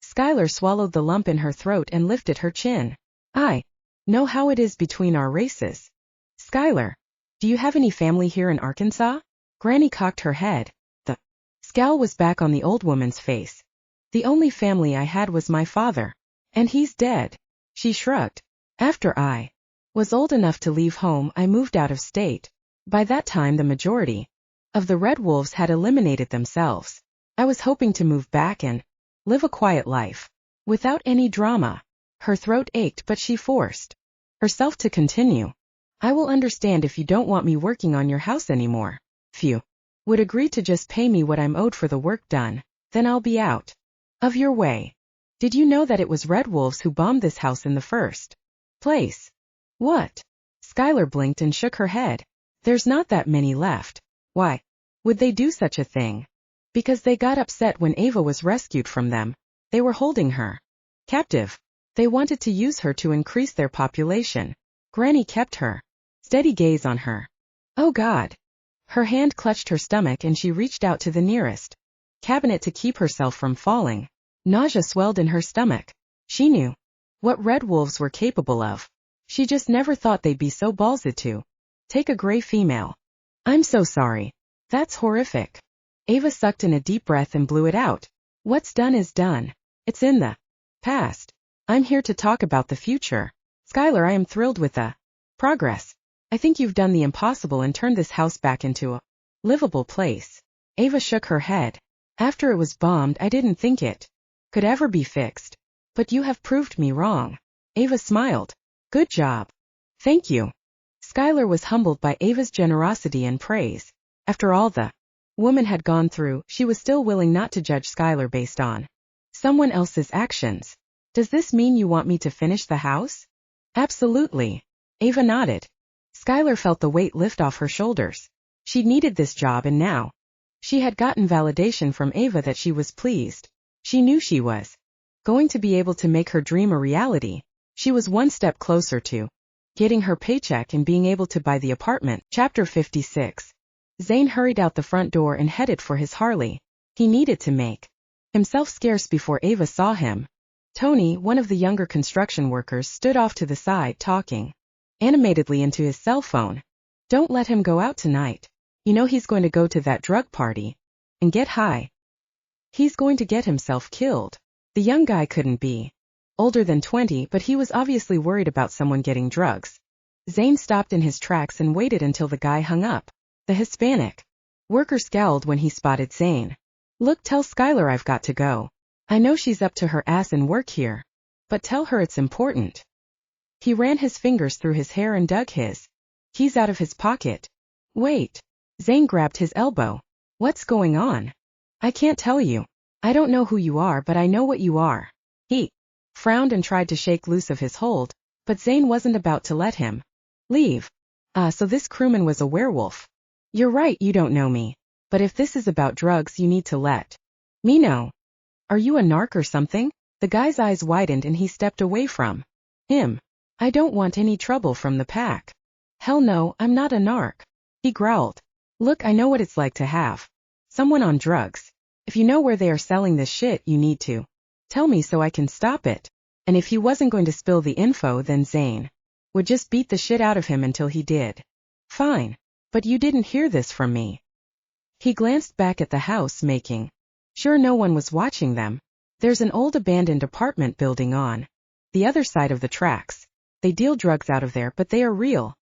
Skyler swallowed the lump in her throat and lifted her chin. I know how it is between our races. Skyler, do you have any family here in Arkansas? Granny cocked her head. The scowl was back on the old woman's face. The only family I had was my father. And he's dead. She shrugged. After I was old enough to leave home, I moved out of state. By that time the majority of the red wolves had eliminated themselves. I was hoping to move back and live a quiet life, without any drama. Her throat ached, but she forced herself to continue. I will understand if you don't want me working on your house anymore. If you would agree to just pay me what I'm owed for the work done, then I'll be out of your way. Did you know that it was red wolves who bombed this house in the first place? What? Skyler blinked and shook her head. There's not that many left. Why would they do such a thing? Because they got upset when Ava was rescued from them. They were holding her captive. They wanted to use her to increase their population. Granny kept her steady gaze on her. Oh God. Her hand clutched her stomach and she reached out to the nearest cabinet to keep herself from falling. Nausea swelled in her stomach. She knew what red wolves were capable of. She just never thought they'd be so ballsy to take a gray female. I'm so sorry. That's horrific. Ava sucked in a deep breath and blew it out. What's done is done. It's in the past. I'm here to talk about the future. Skyler, I am thrilled with the progress. I think you've done the impossible and turned this house back into a livable place. Ava shook her head. After it was bombed, I didn't think it could ever be fixed. But you have proved me wrong. Ava smiled. Good job. Thank you. Skyler was humbled by Ava's generosity and praise. After all the woman had gone through, she was still willing not to judge Skyler based on someone else's actions. Does this mean you want me to finish the house? Absolutely. Ava nodded. Skyler felt the weight lift off her shoulders. She needed this job and now she had gotten validation from Ava that she was pleased. She knew she was going to be able to make her dream a reality. She was one step closer to getting her paycheck and being able to buy the apartment. Chapter 56. Zayn hurried out the front door and headed for his Harley. He needed to make himself scarce before Ava saw him. Tony, one of the younger construction workers, stood off to the side talking animatedly into his cell phone. Don't let him go out tonight. You know he's going to go to that drug party and get high. He's going to get himself killed. The young guy couldn't be older than 20, but he was obviously worried about someone getting drugs. Zayn stopped in his tracks and waited until the guy hung up. The Hispanic worker scowled when he spotted Zayn. Look, tell Skyler I've got to go. I know she's up to her ass in work here, but tell her it's important. He ran his fingers through his hair and dug his keys out of his pocket. Wait. Zayn grabbed his elbow. What's going on? I can't tell you. I don't know who you are, but I know what you are. He frowned and tried to shake loose of his hold, but Zayn wasn't about to let him leave. So this crewman was a werewolf. You're right, you don't know me. But if this is about drugs, you need to let me know. Are you a narc or something? The guy's eyes widened and he stepped away from him. I don't want any trouble from the pack. Hell no, I'm not a narc. He growled. Look, I know what it's like to have someone on drugs. If you know where they are selling this shit, you need to tell me so I can stop it. And if he wasn't going to spill the info, then Zayn would just beat the shit out of him until he did. Fine. But you didn't hear this from me. He glanced back at the house, making sure no one was watching them. There's an old abandoned apartment building on the other side of the tracks. They deal drugs out of there, but they are real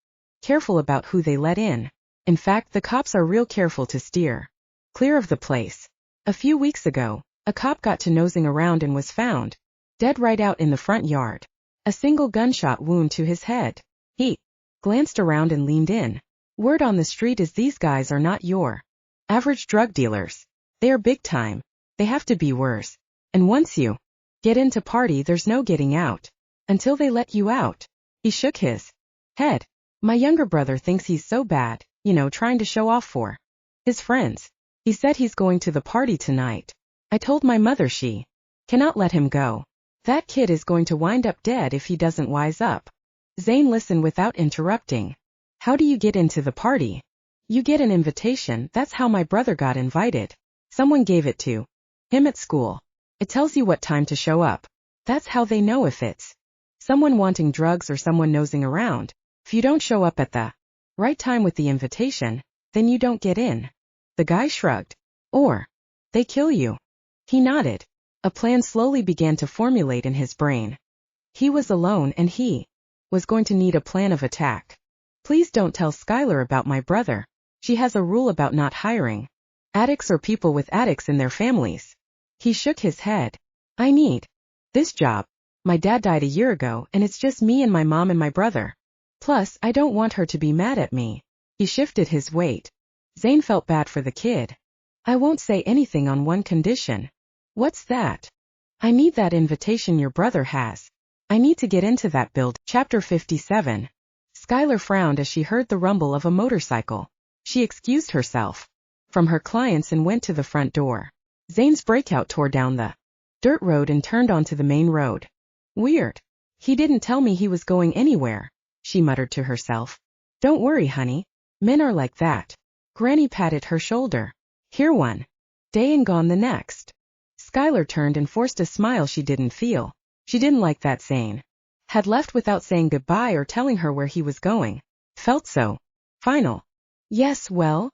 careful about who they let in. In fact, the cops are real careful to steer clear of the place. A few weeks ago, a cop got to nosing around and was found dead right out in the front yard. A single gunshot wound to his head. He glanced around and leaned in. Word on the street is these guys are not your average drug dealers. They are big time. They have to be worse. And once you Get into party, there's no getting out. Until they let you out. He shook his head. My younger brother thinks he's so bad, trying to show off for his friends. He said he's going to the party tonight. I told my mother she cannot let him go. That kid is going to wind up dead if he doesn't wise up. Zayn listened without interrupting. How do you get into the party? You get an invitation. That's how my brother got invited. Someone gave it to him at school. It tells you what time to show up. That's how they know if it's someone wanting drugs or someone nosing around. If you don't show up at the right time with the invitation, then you don't get in. The guy shrugged. Or they kill you. He nodded. A plan slowly began to formulate in his brain. He was alone and he was going to need a plan of attack. Please don't tell Skyler about my brother. She has a rule about not hiring addicts or people with addicts in their families. He shook his head. I need this job. My dad died a year ago and it's just me and my mom and my brother. Plus, I don't want her to be mad at me. He shifted his weight. Zayn felt bad for the kid. I won't say anything on one condition. What's that? I need that invitation your brother has. I need to get into that build. Chapter 57. Skyler frowned as she heard the rumble of a motorcycle. She excused herself from her clients and went to the front door. Zane's breakout tore down the dirt road and turned onto the main road. Weird. He didn't tell me he was going anywhere, she muttered to herself. Don't worry, honey. Men are like that. Granny patted her shoulder. Here one day and gone the next. Skyler turned and forced a smile she didn't feel. She didn't like that Zane had left without saying goodbye or telling her where he was going. Felt so final. Yes, well?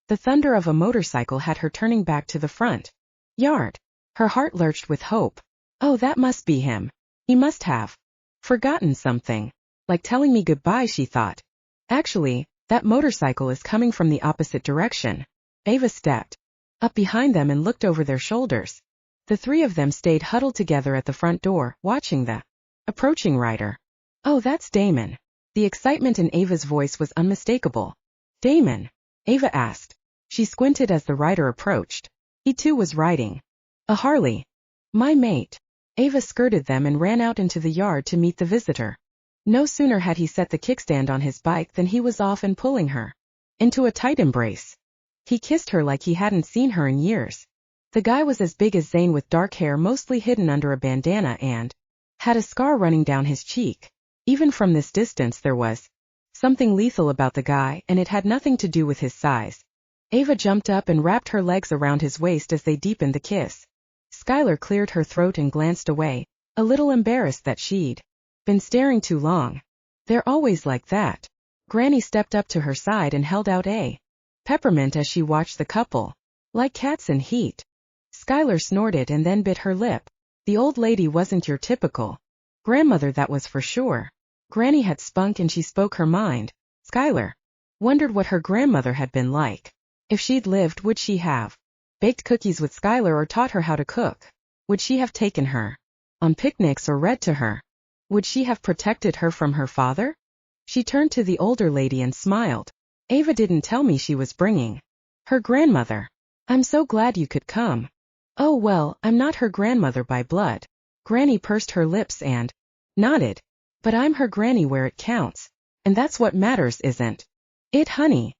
The thunder of a motorcycle had her turning back to the front yard. Her heart lurched with hope. Oh, that must be him. He must have forgotten something. Like telling me goodbye, she thought. Actually, that motorcycle is coming from the opposite direction. Ava stepped up behind them and looked over their shoulders. The three of them stayed huddled together at the front door, watching the approaching rider. Oh, that's Damon. The excitement in Ava's voice was unmistakable. Damon? Ava asked. She squinted as the rider approached. He too was riding a Harley. My mate. Ava skirted them and ran out into the yard to meet the visitor. No sooner had he set the kickstand on his bike than he was off and pulling her into a tight embrace. He kissed her like he hadn't seen her in years. The guy was as big as Zayn with dark hair mostly hidden under a bandana and had a scar running down his cheek. Even from this distance there was something lethal about the guy, and it had nothing to do with his size. Ava jumped up and wrapped her legs around his waist as they deepened the kiss. Skyler cleared her throat and glanced away, a little embarrassed that she'd been staring too long. They're always like that. Granny stepped up to her side and held out a peppermint as she watched the couple. Like cats in heat. Skyler snorted and then bit her lip. The old lady wasn't your typical grandmother, that was for sure. Granny had spunk and she spoke her mind. Skyler wondered what her grandmother had been like. If she'd lived, would she have baked cookies with Skyler or taught her how to cook? Would she have taken her on picnics or read to her? Would she have protected her from her father? She turned to the older lady and smiled. Ava didn't tell me she was bringing her grandmother. I'm so glad you could come. Oh well, I'm not her grandmother by blood. Granny pursed her lips and nodded. But I'm her granny where it counts. And that's what matters, isn't it, honey?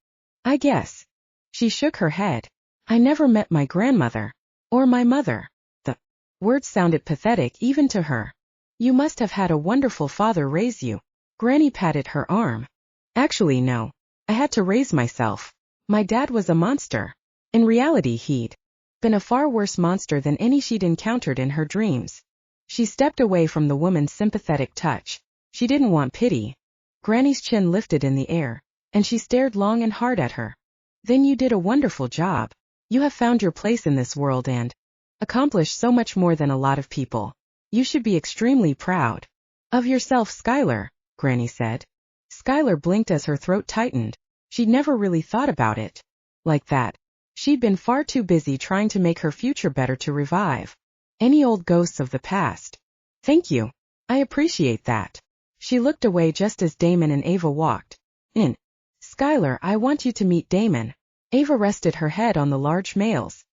I guess. She shook her head. I never met my grandmother. Or my mother. The words sounded pathetic even to her. You must have had a wonderful father raise you. Granny patted her arm. Actually no. I had to raise myself. My dad was a monster. In reality he'd been a far worse monster than any she'd encountered in her dreams. She stepped away from the woman's sympathetic touch. She didn't want pity. Granny's chin lifted in the air, and she stared long and hard at her. Then you did a wonderful job. You have found your place in this world and accomplished so much more than a lot of people. You should be extremely proud of yourself, Skyler, Granny said. Skyler blinked as her throat tightened. She'd never really thought about it like that. She'd been far too busy trying to make her future better to revive any old ghosts of the past. Thank you. I appreciate that. She looked away just as Damon and Ava walked in. Skyler, I want you to meet Damon. Ava rested her head on the large male's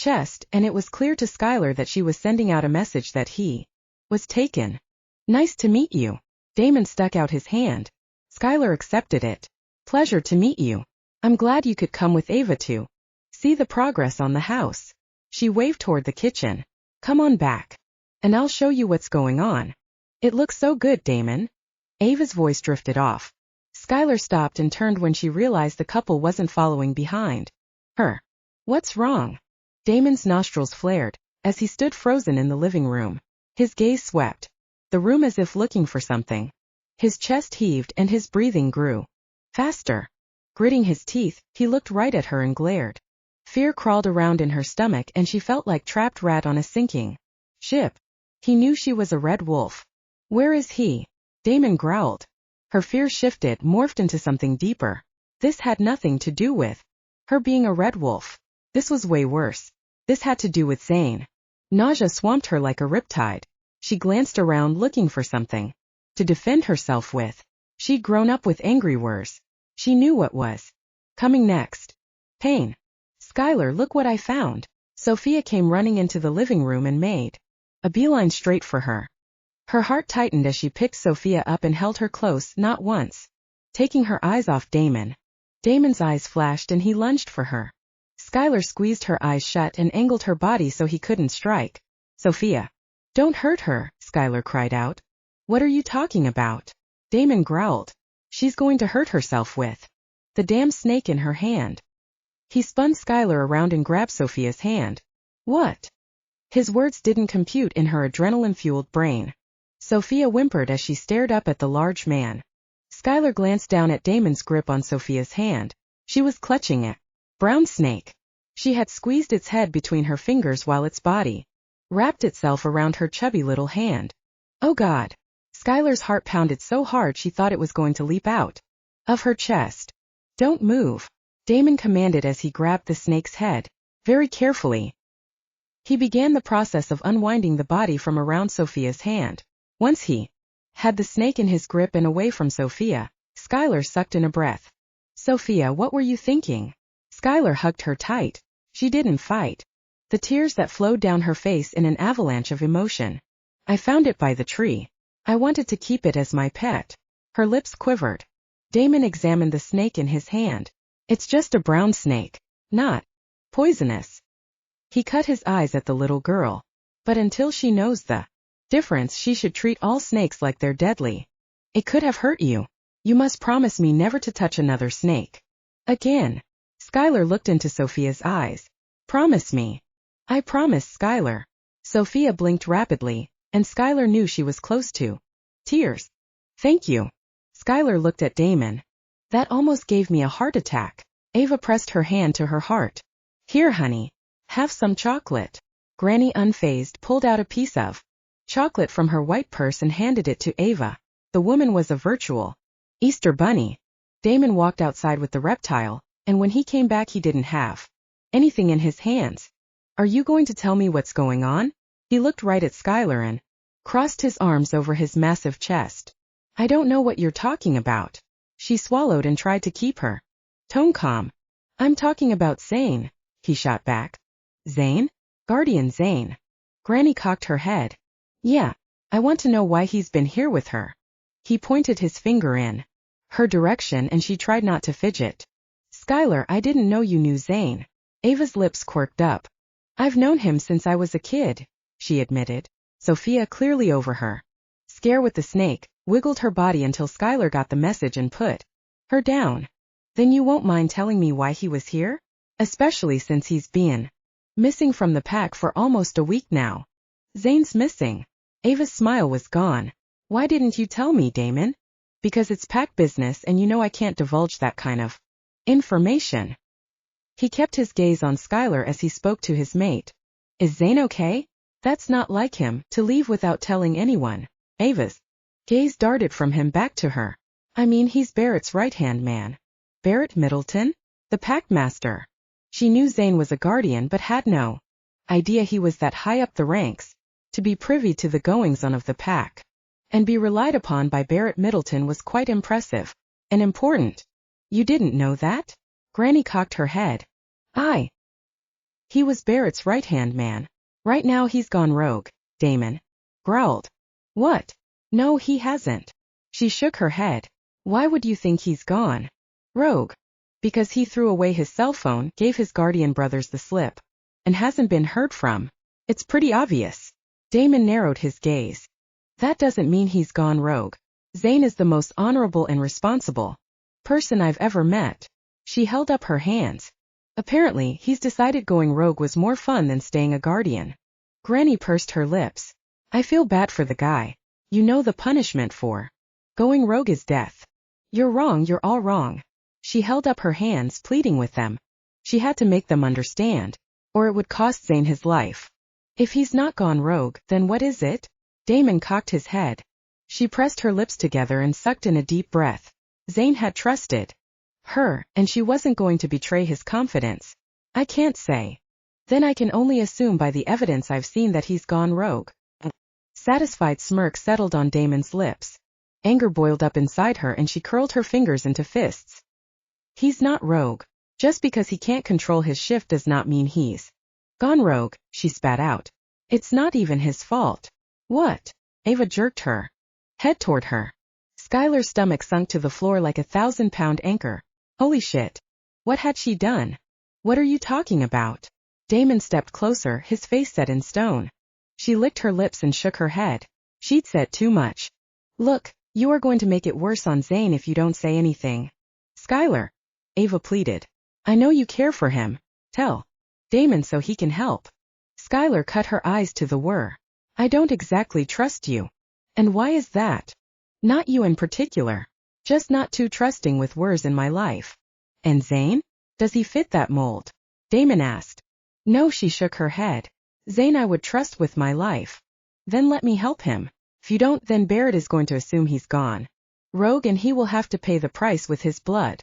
chest, and it was clear to Skyler that she was sending out a message that he was taken. Nice to meet you. Damon stuck out his hand. Skyler accepted it. Pleasure to meet you. I'm glad you could come with Ava to see the progress on the house. She waved toward the kitchen. Come on back, and I'll show you what's going on. It looks so good, Damon. Ava's voice drifted off. Skyler stopped and turned when she realized the couple wasn't following behind her. What's wrong? Damon's nostrils flared as he stood frozen in the living room. His gaze swept the room as if looking for something. His chest heaved and his breathing grew faster. Gritting his teeth, he looked right at her and glared. Fear crawled around in her stomach and she felt like trapped rat on a sinking ship. He knew she was a red wolf. Where is he? Damon growled. Her fear shifted, morphed into something deeper. This had nothing to do with her being a red wolf. This was way worse. This had to do with Zayn. Nausea swamped her like a riptide. She glanced around looking for something to defend herself with. She'd grown up with angry words. She knew what was coming next. Pain. Skyler, look what I found. Sophia came running into the living room and made a beeline straight for her. Her heart tightened as she picked Sophia up and held her close, not once taking her eyes off Damon. Damon's eyes flashed and he lunged for her. Skyler squeezed her eyes shut and angled her body so he couldn't strike. Sophia. Don't hurt her, Skyler cried out. What are you talking about? Damon growled. She's going to hurt herself with the damn snake in her hand. He spun Skyler around and grabbed Sophia's hand. What? His words didn't compute in her adrenaline-fueled brain. Sophia whimpered as she stared up at the large man. Skyler glanced down at Damon's grip on Sophia's hand. She was clutching it. Brown snake. She had squeezed its head between her fingers while its body wrapped itself around her chubby little hand. Oh God. Skyler's heart pounded so hard she thought it was going to leap out of her chest. Don't move, Damon commanded as he grabbed the snake's head very carefully. He began the process of unwinding the body from around Sophia's hand. Once he had the snake in his grip and away from Sophia, Skyler sucked in a breath. Sophia, what were you thinking? Skyler hugged her tight. She didn't fight. The tears that flowed down her face in an avalanche of emotion. I found it by the tree. I wanted to keep it as my pet. Her lips quivered. Damon examined the snake in his hand. It's just a brown snake. Not poisonous. He cut his eyes at the little girl. But until she knows the difference, she should treat all snakes like they're deadly. It could have hurt you. You must promise me never to touch another snake again. Skyler looked into Sophia's eyes. Promise me. I promise, Skyler. Sophia blinked rapidly, and Skyler knew she was close to tears. Thank you. Skyler looked at Damon. That almost gave me a heart attack. Ava pressed her hand to her heart. Here, honey. Have some chocolate. Granny, unfazed, pulled out a piece of chocolate from her white purse and handed it to Ava. The woman was a virtual Easter bunny. Damon walked outside with the reptile, and when he came back he didn't have anything in his hands. Are you going to tell me what's going on? He looked right at Skyler and crossed his arms over his massive chest. I don't know what you're talking about. She swallowed and tried to keep her tone calm. I'm talking about Zayn, he shot back. Zayn? Guardian Zayn. Granny cocked her head. Yeah, I want to know why he's been here with her. He pointed his finger in her direction and she tried not to fidget. Skyler, I didn't know you knew Zayn. Ava's lips quirked up. I've known him since I was a kid, she admitted. Sophia, clearly over her scare with the snake, wiggled her body until Skyler got the message and put her down. Then you won't mind telling me why he was here? Especially since he's been missing from the pack for almost a week now. Zayn's missing. Ava's smile was gone. Why didn't you tell me, Damon? Because it's pack business and you know I can't divulge that kind of information. He kept his gaze on Skyler as he spoke to his mate. Is Zayn okay? That's not like him, to leave without telling anyone. Ava's gaze darted from him back to her. I mean, he's Barrett's right-hand man. Barrett Middleton? The packmaster. She knew Zayn was a guardian but had no idea he was that high up the ranks. To be privy to the goings-on of the pack and be relied upon by Barrett Middleton was quite impressive and important. You didn't know that? Granny cocked her head. He was Barrett's right-hand man. Right now he's gone rogue, Damon growled. What? No, he hasn't. She shook her head. Why would you think he's gone rogue? Because he threw away his cell phone, gave his guardian brothers the slip, and hasn't been heard from. It's pretty obvious. Damon narrowed his gaze. That doesn't mean he's gone rogue. Zayn is the most honorable and responsible person I've ever met. She held up her hands. Apparently, he's decided going rogue was more fun than staying a guardian. Granny pursed her lips. I feel bad for the guy. You know the punishment for going rogue is death. You're wrong, you're all wrong. She held up her hands, pleading with them. She had to make them understand, or it would cost Zayn his life. If he's not gone rogue, then what is it? Damon cocked his head. She pressed her lips together and sucked in a deep breath. Zayn had trusted her, and she wasn't going to betray his confidence. I can't say. Then I can only assume by the evidence I've seen that he's gone rogue. A satisfied smirk settled on Damon's lips. Anger boiled up inside her and she curled her fingers into fists. He's not rogue. Just because he can't control his shift does not mean he's gone rogue, she spat out. It's not even his fault. What? Ava jerked her head toward her. Skyler's stomach sunk to the floor like a 1,000-pound anchor. Holy shit. What had she done? What are you talking about? Damon stepped closer, his face set in stone. She licked her lips and shook her head. She'd said too much. Look, you are going to make it worse on Zayn if you don't say anything. Skyler, Ava pleaded. I know you care for him. Tell Damon so he can help. Skyler cut her eyes to the whir. I don't exactly trust you. And why is that? Not you in particular. Just not too trusting with words in my life. And Zayn? Does he fit that mold? Damon asked. No, she shook her head. Zayn I would trust with my life. Then let me help him. If you don't, then Barrett is going to assume he's gone rogue and he will have to pay the price with his blood.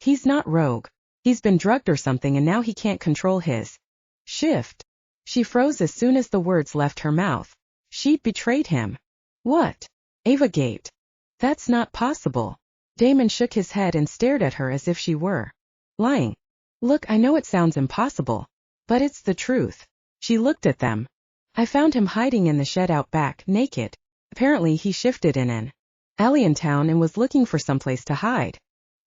He's not rogue. He's been drugged or something and now he can't control his shift. She froze as soon as the words left her mouth. She'd betrayed him. What? Ava gaped. That's not possible. Damon shook his head and stared at her as if she were lying. Look, I know it sounds impossible, but it's the truth. She looked at them. I found him hiding in the shed out back, naked. Apparently he shifted in an alley in town and was looking for someplace to hide.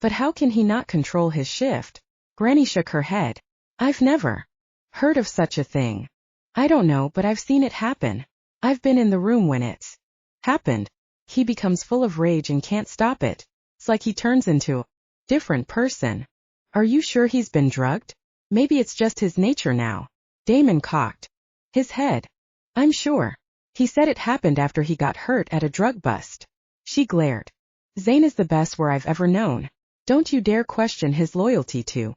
But how can he not control his shift? Granny shook her head. I've never heard of such a thing. I don't know, but I've seen it happen. I've been in the room when it's happened. He becomes full of rage and can't stop it. It's like he turns into a different person. Are you sure he's been drugged? Maybe it's just his nature now. Damon cocked his head. I'm sure. He said it happened after he got hurt at a drug bust. She glared. Zayn is the best where I've ever known. Don't you dare question his loyalty to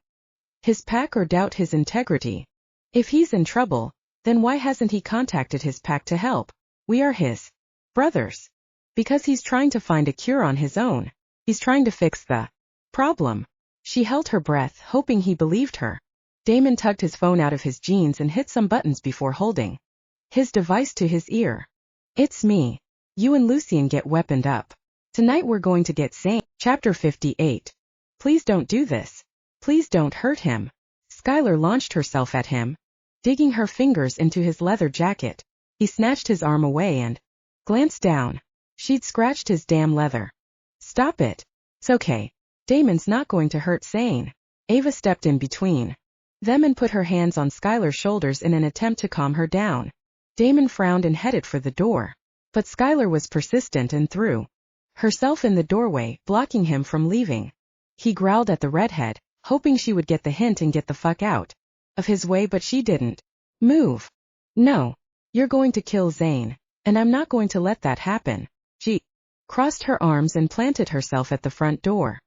his pack or doubt his integrity. If he's in trouble, then why hasn't he contacted his pack to help? We are his brothers. Because he's trying to find a cure on his own. He's trying to fix the problem. She held her breath, hoping he believed her. Damon tugged his phone out of his jeans and hit some buttons before holding his device to his ear. It's me. You and Lucien get weaponed up. Tonight we're going to get Zayn. Chapter 58. Please don't do this. Please don't hurt him. Skyler launched herself at him, digging her fingers into his leather jacket. He snatched his arm away and glanced down. She'd scratched his damn leather. Stop it. It's okay. Damon's not going to hurt Zayn. Ava stepped in between them and put her hands on Skyler's shoulders in an attempt to calm her down. Damon frowned and headed for the door. But Skyler was persistent and threw herself in the doorway, blocking him from leaving. He growled at the redhead, hoping she would get the hint and get the fuck out of his way, but she didn't move. No. You're going to kill Zayn, and I'm not going to let that happen. She crossed her arms and planted herself at the front door.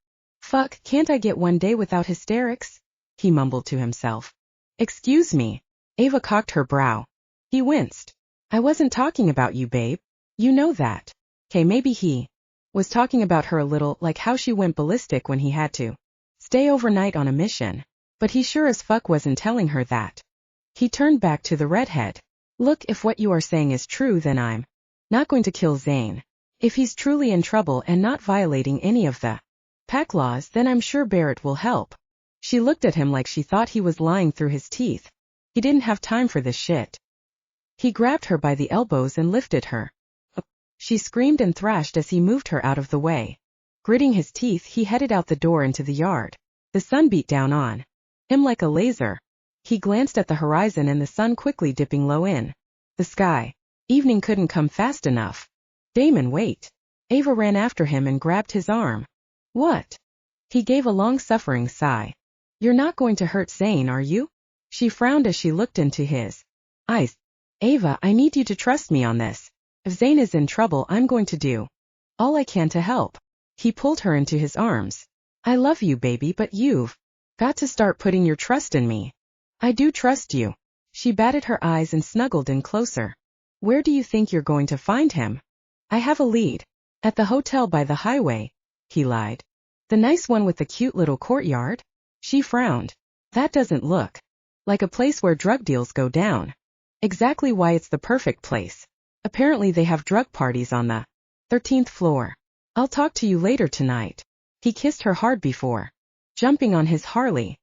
Fuck, can't I get one day without hysterics? He mumbled to himself. Excuse me. Ava cocked her brow. He winced. I wasn't talking about you, babe. You know that. Okay, maybe he was talking about her a little, like how she went ballistic when he had to stay overnight on a mission. But he sure as fuck wasn't telling her that. He turned back to the redhead. Look, if what you are saying is true, then I'm not going to kill Zayn. If he's truly in trouble and not violating any of the pack laws, then I'm sure Barrett will help. She looked at him like she thought he was lying through his teeth. He didn't have time for this shit. He grabbed her by the elbows and lifted her. She screamed and thrashed as he moved her out of the way. Gritting his teeth, he headed out the door into the yard. The sun beat down on him like a laser. He glanced at the horizon and the sun quickly dipping low in the sky. Evening couldn't come fast enough. Damon, wait. Ava ran after him and grabbed his arm. What? He gave a long-suffering sigh. You're not going to hurt Zayn, are you? She frowned as she looked into his eyes. Ava, I need you to trust me on this. If Zayn is in trouble, I'm going to do all I can to help. He pulled her into his arms. I love you, baby, but you've got to start putting your trust in me. I do trust you. She batted her eyes and snuggled in closer. Where do you think you're going to find him? I have a lead. At the hotel by the highway, he lied. The nice one with the cute little courtyard? She frowned. That doesn't look like a place where drug deals go down. Exactly why it's the perfect place. Apparently they have drug parties on the 13th floor. I'll talk to you later tonight. He kissed her hard before jumping on his Harley.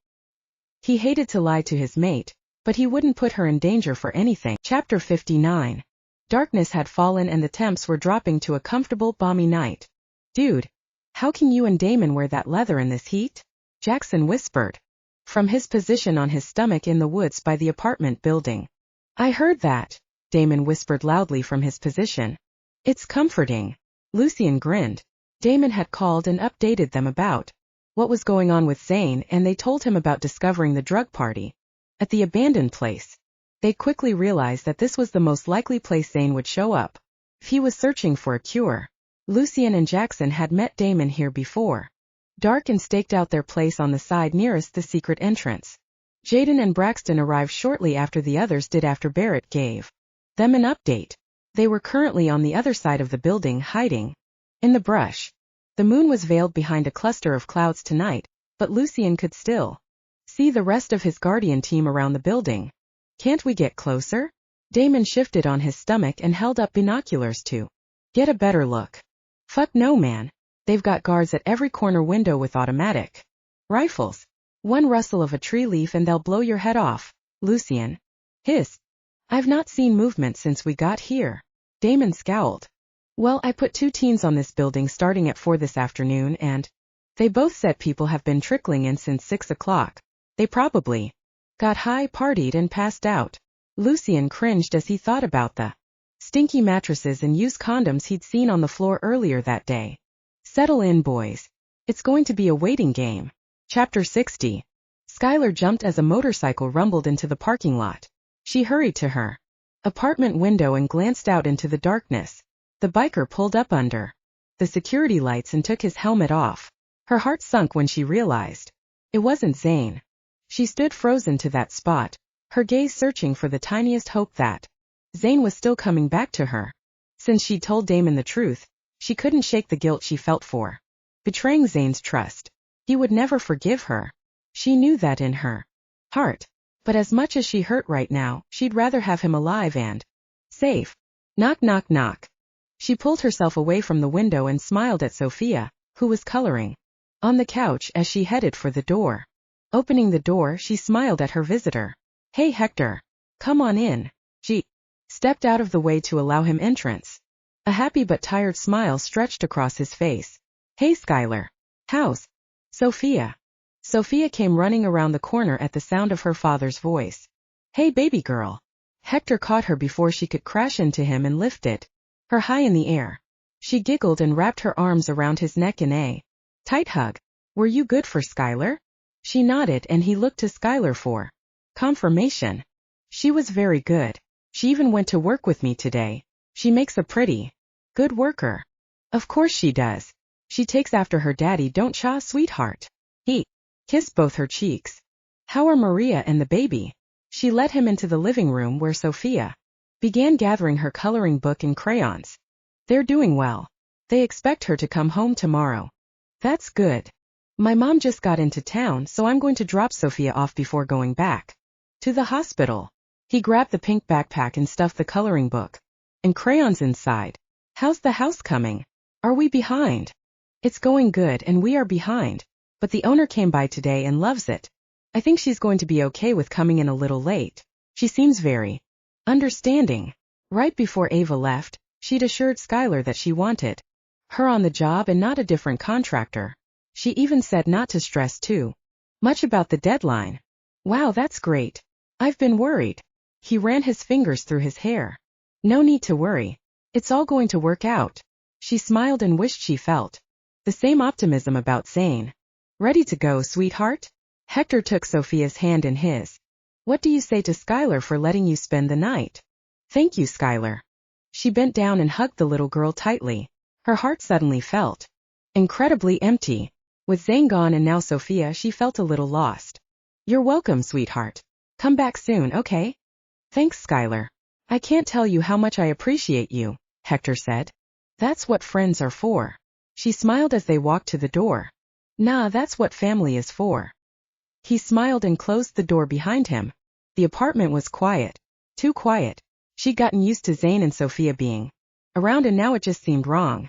He hated to lie to his mate, but he wouldn't put her in danger for anything. Chapter 59. Darkness had fallen and the temps were dropping to a comfortable, balmy night. Dude, how can you and Damon wear that leather in this heat? Jaxon whispered from his position on his stomach in the woods by the apartment building. I heard that, Damon whispered loudly from his position. It's comforting. Lucien grinned. Damon had called and updated them about what was going on with Zayn, and they told him about discovering the drug party at the abandoned place. They quickly realized that this was the most likely place Zayn would show up if he was searching for a cure. Lucien and Jaxon had met Damon here before. Dark and staked out their place on the side nearest the secret entrance. Jaden and Braxton arrived shortly after the others did after Barrett gave them an update. They were currently on the other side of the building, hiding in the brush. The moon was veiled behind a cluster of clouds tonight, but Lucien could still see the rest of his guardian team around the building. Can't we get closer? Damon shifted on his stomach and held up binoculars to get a better look. Fuck no, man. They've got guards at every corner window with automatic rifles. One rustle of a tree leaf and they'll blow your head off. Lucien hissed. I've not seen movement since we got here. Damon scowled. Well, I put 2 teams on this building starting at 4 this afternoon and they both said people have been trickling in since 6 o'clock. They probably got high, partied and passed out. Lucien cringed as he thought about the stinky mattresses and used condoms he'd seen on the floor earlier that day. Settle in, boys. It's going to be a waiting game. Chapter 60. Skyler jumped as a motorcycle rumbled into the parking lot. She hurried to her apartment window and glanced out into the darkness. The biker pulled up under the security lights and took his helmet off. Her heart sunk when she realized it wasn't Zayn. She stood frozen to that spot, her gaze searching for the tiniest hope that Zayn was still coming back to her. Since she'd told Damon the truth, she couldn't shake the guilt she felt for betraying Zayn's trust. He would never forgive her. She knew that in her heart. But as much as she hurt right now, she'd rather have him alive and safe. Knock, knock, knock. She pulled herself away from the window and smiled at Sophia, who was coloring on the couch as she headed for the door. Opening the door, she smiled at her visitor. Hey, Hector. Come on in. She stepped out of the way to allow him entrance. A happy but tired smile stretched across his face. Hey, Skyler. How's Sophia? Sophia came running around the corner at the sound of her father's voice. Hey, baby girl. Hector caught her before she could crash into him and lifted her high in the air. She giggled and wrapped her arms around his neck in a tight hug. Were you good for Skyler? She nodded and he looked to Skyler for confirmation. She was very good. She even went to work with me today. She makes a pretty good worker. Of course she does. She takes after her daddy, don't cha, sweetheart? He kissed both her cheeks. How are Maria and the baby? She led him into the living room where Sophia began gathering her coloring book and crayons. They're doing well. They expect her to come home tomorrow. That's good. My mom just got into town, so I'm going to drop Sophia off before going back to the hospital. He grabbed the pink backpack and stuffed the coloring book and crayons inside. How's the house coming? Are we behind? It's going good and we are behind, but the owner came by today and loves it. I think she's going to be okay with coming in a little late. She seems very understanding. Right before Ava left, she'd assured Skyler that she wanted her on the job and not a different contractor. She even said not to stress too much about the deadline. Wow, that's great. I've been worried. He ran his fingers through his hair. No need to worry. It's all going to work out. She smiled and wished she felt the same optimism about Zayn. Ready to go, sweetheart? Hector took Sophia's hand in his. What do you say to Skyler for letting you spend the night? Thank you, Skyler. She bent down and hugged the little girl tightly. Her heart suddenly felt incredibly empty. With Zayn gone and now Sophia, she felt a little lost. You're welcome, sweetheart. Come back soon, okay? Thanks, Skyler. I can't tell you how much I appreciate you, Hector said. That's what friends are for. She smiled as they walked to the door. Nah, that's what family is for. He smiled and closed the door behind him. The apartment was quiet. Too quiet. She'd gotten used to Zayn and Sophia being around and now it just seemed wrong.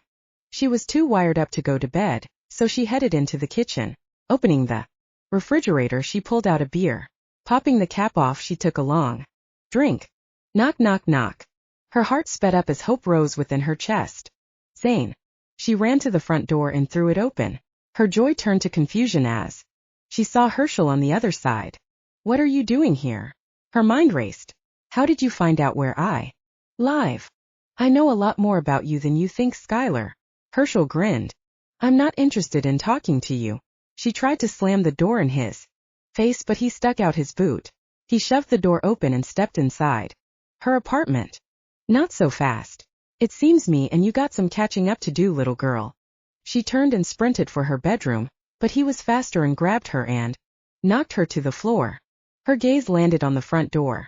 She was too wired up to go to bed, so she headed into the kitchen. Opening the refrigerator, she pulled out a beer. Popping the cap off, she took a long drink. Knock, knock, knock. Her heart sped up as hope rose within her chest. Zayn. She ran to the front door and threw it open. Her joy turned to confusion as she saw Herschel on the other side. What are you doing here? Her mind raced. How did you find out where I live? I know a lot more about you than you think, Skyler. Herschel grinned. I'm not interested in talking to you. She tried to slam the door in his face, but he stuck out his boot. He shoved the door open and stepped inside. Her apartment. Not so fast. It seems me and you got some catching up to do, little girl. She turned and sprinted for her bedroom, but he was faster and grabbed her and knocked her to the floor. Her gaze landed on the front door.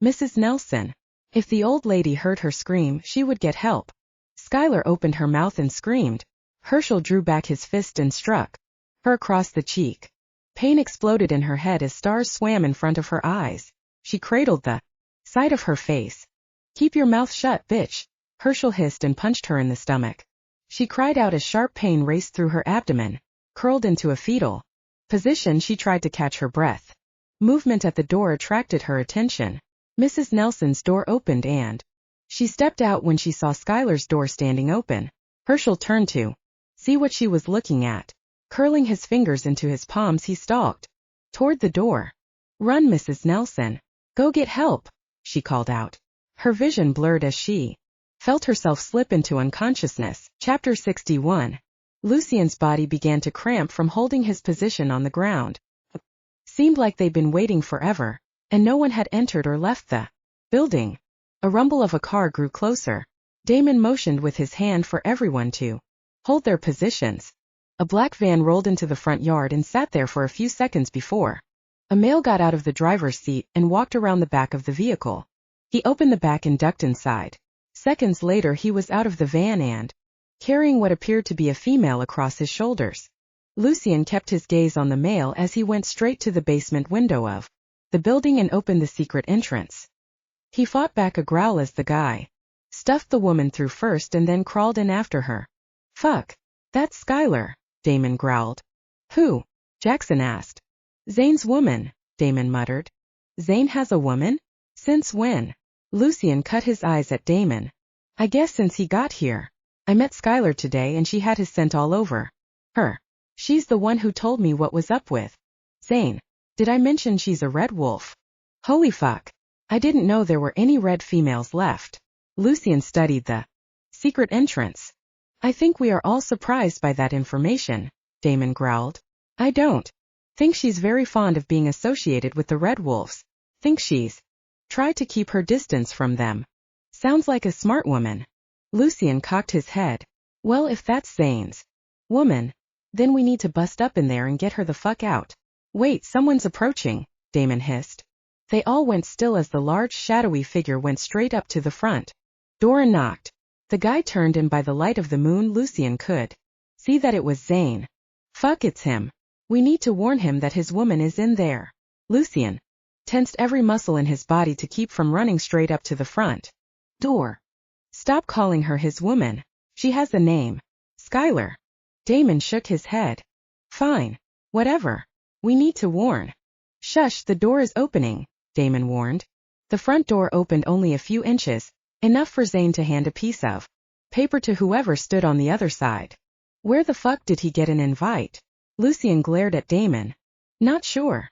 Mrs. Nelson. If the old lady heard her scream, she would get help. Skyler opened her mouth and screamed. Herschel drew back his fist and struck her across the cheek. Pain exploded in her head as stars swam in front of her eyes. She cradled the side of her face. Keep your mouth shut, bitch. Herschel hissed and punched her in the stomach. She cried out as sharp pain raced through her abdomen. Curled into a fetal position, she tried to catch her breath. Movement at the door attracted her attention. Mrs. Nelson's door opened and she stepped out when she saw Skyler's door standing open. Herschel turned to see what she was looking at. Curling his fingers into his palms, he stalked toward the door. Run, Mrs. Nelson. Go get help, she called out. Her vision blurred as she felt herself slip into unconsciousness. Chapter 61. Lucien's body began to cramp from holding his position on the ground. Seemed like they'd been waiting forever, and no one had entered or left the building. A rumble of a car grew closer. Damon motioned with his hand for everyone to hold their positions. A black van rolled into the front yard and sat there for a few seconds before a male got out of the driver's seat and walked around the back of the vehicle. He opened the back and ducked inside. Seconds later, he was out of the van and carrying what appeared to be a female across his shoulders. Lucien kept his gaze on the male as he went straight to the basement window of the building and opened the secret entrance. He fought back a growl as the guy stuffed the woman through first and then crawled in after her. Fuck. That's Skyler, Damon growled. Who? Jaxon asked. Zane's woman, Damon muttered. Zayn has a woman? Since when? Lucien cut his eyes at Damon. I guess since he got here. I met Skyler today and she had his scent all over her. She's the one who told me what was up with Zayn. Did I mention she's a red wolf? Holy fuck. I didn't know there were any red females left. Lucien studied the secret entrance. I think we are all surprised by that information, Damon growled. I don't think she's very fond of being associated with the red wolves. Think she's tried to keep her distance from them. Sounds like a smart woman. Lucien cocked his head. Well, if that's Zane's woman, then we need to bust up in there and get her the fuck out. Wait, someone's approaching, Damon hissed. They all went still as the large shadowy figure went straight up to the front door and knocked. The guy turned and by the light of the moon Lucien could see that it was Zayn. Fuck, it's him. We need to warn him that his woman is in there. Lucien tensed every muscle in his body to keep from running straight up to the front door. Stop calling her his woman. She has a name. Skyler. Damon shook his head. Fine. Whatever. We need to warn. Shush, the door is opening, Damon warned. The front door opened only a few inches, enough for Zayn to hand a piece of paper to whoever stood on the other side. Where the fuck did he get an invite? Lucien glared at Damon. Not sure.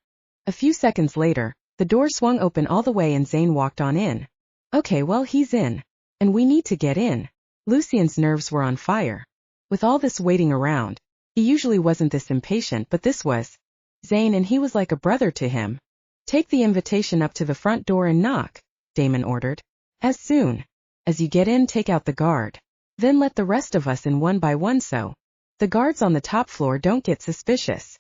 A few seconds later, the door swung open all the way and Zayn walked on in. Okay, well, he's in. And we need to get in. Lucien's nerves were on fire. With all this waiting around, he usually wasn't this impatient, but this was Zayn, and he was like a brother to him. Take the invitation up to the front door and knock, Damon ordered. As soon as you get in, take out the guard. Then let the rest of us in one by one so the guards on the top floor don't get suspicious.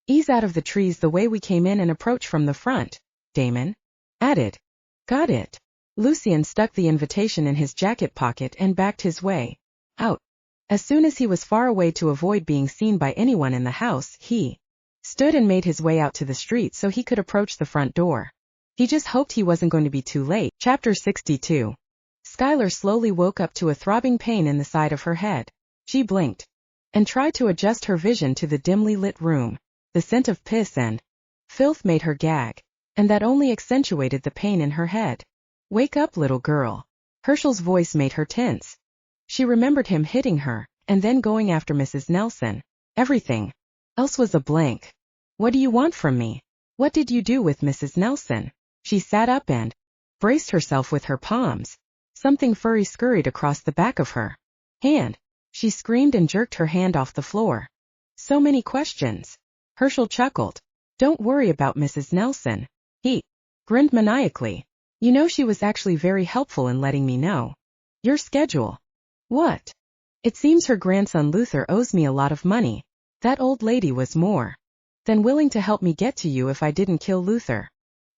Ease out of the trees the way we came in and approach from the front, Damon added. Got it. Lucien stuck the invitation in his jacket pocket and backed his way out. As soon as he was far away to avoid being seen by anyone in the house, he stood and made his way out to the street so he could approach the front door. He just hoped he wasn't going to be too late. Chapter 62. Skyler slowly woke up to a throbbing pain in the side of her head. She blinked and tried to adjust her vision to the dimly lit room. The scent of piss and filth made her gag, and that only accentuated the pain in her head. Wake up, little girl. Herschel's voice made her tense. She remembered him hitting her, and then going after Mrs. Nelson. Everything else was a blank. What do you want from me? What did you do with Mrs. Nelson? She sat up and braced herself with her palms. Something furry scurried across the back of her hand. She screamed and jerked her hand off the floor. So many questions. Herschel chuckled. Don't worry about Mrs. Nelson. He grinned maniacally. You know, she was actually very helpful in letting me know your schedule. What? It seems her grandson Luther owes me a lot of money. That old lady was more than willing to help me get to you if I didn't kill Luther.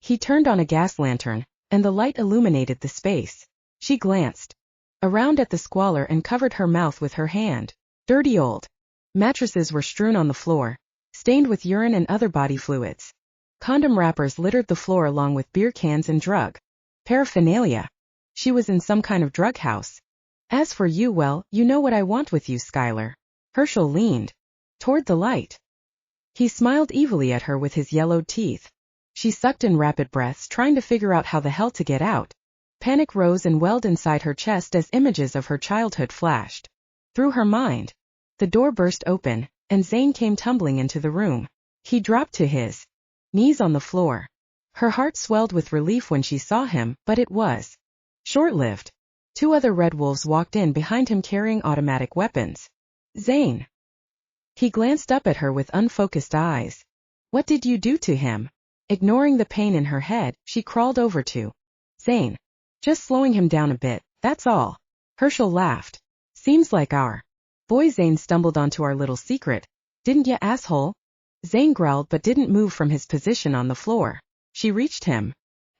He turned on a gas lantern, and the light illuminated the space. She glanced around at the squalor and covered her mouth with her hand. Dirty old mattresses were strewn on the floor, stained with urine and other body fluids. Condom wrappers littered the floor along with beer cans and drug paraphernalia. She was in some kind of drug house. As for you, well, you know what I want with you, Skyler. Herschel leaned toward the light. He smiled evilly at her with his yellowed teeth. She sucked in rapid breaths, trying to figure out how the hell to get out. Panic rose and welled inside her chest as images of her childhood flashed through her mind. The door burst open, and Zayn came tumbling into the room. He dropped to his knees on the floor. Her heart swelled with relief when she saw him, but it was short-lived. Two other red wolves walked in behind him carrying automatic weapons. Zayn. He glanced up at her with unfocused eyes. What did you do to him? Ignoring the pain in her head, she crawled over to Zayn. Just slowing him down a bit, that's all. Herschel laughed. Seems like our boy Zayn stumbled onto our little secret. Didn't ya, asshole? Zayn growled but didn't move from his position on the floor. She reached him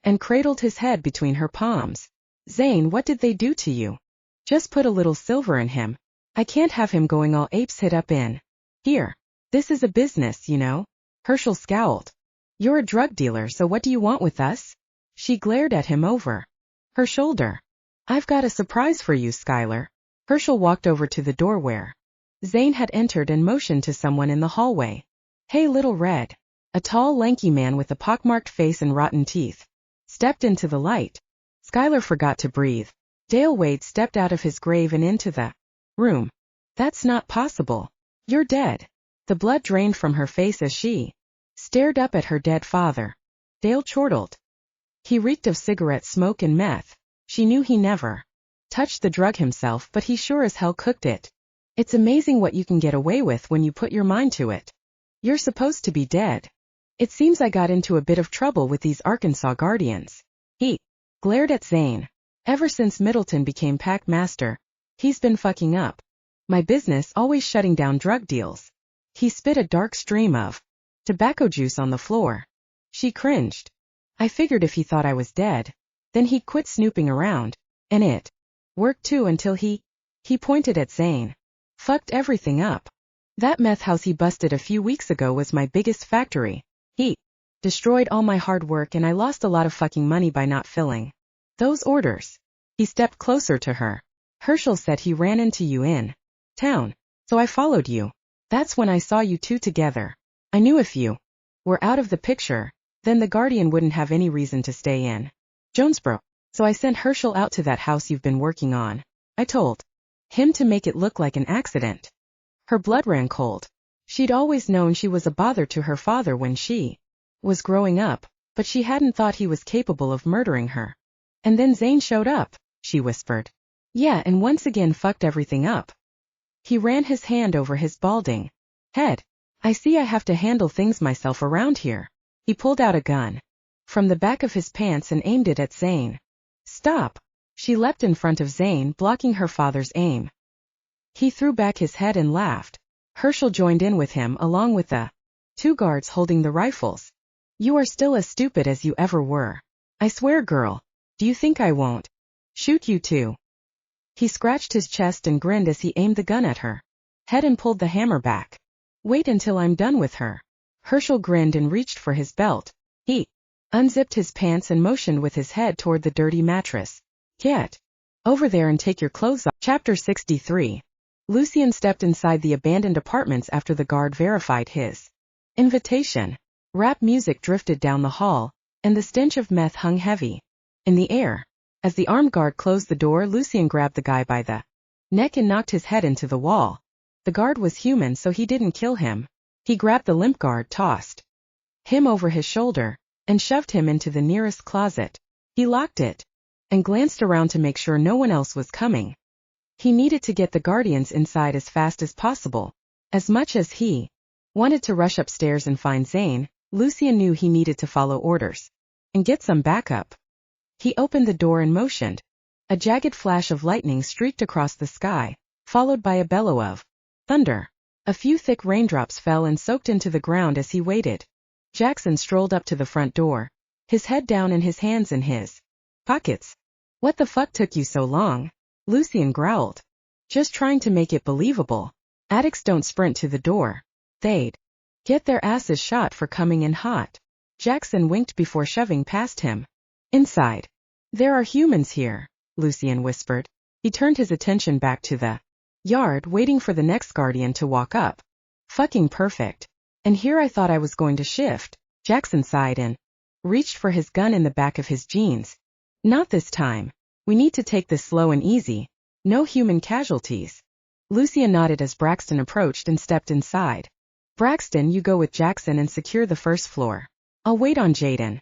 and cradled his head between her palms. Zayn, what did they do to you? Just put a little silver in him. I can't have him going all apes hit up in here. This is a business, you know. Herschel scowled. You're a drug dealer, so what do you want with us? She glared at him over her shoulder. I've got a surprise for you, Skyler. Herschel walked over to the door where Zayn had entered and motioned to someone in the hallway. Hey, little red. A tall, lanky man with a pockmarked face and rotten teeth stepped into the light. Skyler forgot to breathe. Dale Wade stepped out of his grave and into the room. That's not possible. You're dead. The blood drained from her face as she stared up at her dead father. Dale chortled. He reeked of cigarette smoke and meth. She knew he never touched the drug himself, but he sure as hell cooked it. It's amazing what you can get away with when you put your mind to it. You're supposed to be dead. It seems I got into a bit of trouble with these Arkansas guardians. He glared at Zayn. Ever since Middleton became packmaster, he's been fucking up my business, always shutting down drug deals. He spit a dark stream of tobacco juice on the floor. She cringed. I figured if he thought I was dead, then he'd quit snooping around. And it worked too until he pointed at Zayn. Fucked everything up. That meth house he busted a few weeks ago was my biggest factory. He destroyed all my hard work and I lost a lot of fucking money by not filling those orders. He stepped closer to her. Herschel said he ran into you in town, so I followed you. That's when I saw you two together. I knew if you were out of the picture, then the Guardian wouldn't have any reason to stay in Jonesboro. So I sent Herschel out to that house you've been working on. I told him to make it look like an accident. Her blood ran cold. She'd always known she was a bother to her father when she was growing up, but she hadn't thought he was capable of murdering her. And then Zayn showed up, she whispered. Yeah, and once again fucked everything up. He ran his hand over his balding head. I see I have to handle things myself around here. He pulled out a gun from the back of his pants and aimed it at Zayn. Stop! She leapt in front of Zayn, blocking her father's aim. He threw back his head and laughed. Herschel joined in with him along with the two guards holding the rifles. You are still as stupid as you ever were. I swear, girl. Do you think I won't shoot you too? He scratched his chest and grinned as he aimed the gun at her head and pulled the hammer back. Wait until I'm done with her. Herschel grinned and reached for his belt. He unzipped his pants and motioned with his head toward the dirty mattress. Get over there and take your clothes off. Chapter 63. Lucien stepped inside the abandoned apartments after the guard verified his invitation. Rap music drifted down the hall, and the stench of meth hung heavy in the air. As the armed guard closed the door, Lucien grabbed the guy by the neck and knocked his head into the wall. The guard was human, so he didn't kill him. He grabbed the limp guard, tossed him over his shoulder, and shoved him into the nearest closet. He locked it and glanced around to make sure no one else was coming. He needed to get the guardians inside as fast as possible. As much as he wanted to rush upstairs and find Zayn, Lucien knew he needed to follow orders and get some backup. He opened the door and motioned. A jagged flash of lightning streaked across the sky, followed by a bellow of thunder. A few thick raindrops fell and soaked into the ground as he waited. Jaxon strolled up to the front door, his head down and his hands in his pockets. What the fuck took you so long? Lucien growled. Just trying to make it believable. Addicts don't sprint to the door. They'd get their asses shot for coming in hot. Jaxon winked before shoving past him. Inside. There are humans here, Lucien whispered. He turned his attention back to the yard, waiting for the next guardian to walk up. Fucking perfect. And here I thought I was going to shift. Jaxon sighed and reached for his gun in the back of his jeans. Not this time. We need to take this slow and easy. No human casualties. Lucien nodded as Braxton approached and stepped inside. Braxton, you go with Jaxon and secure the first floor. I'll wait on Jaden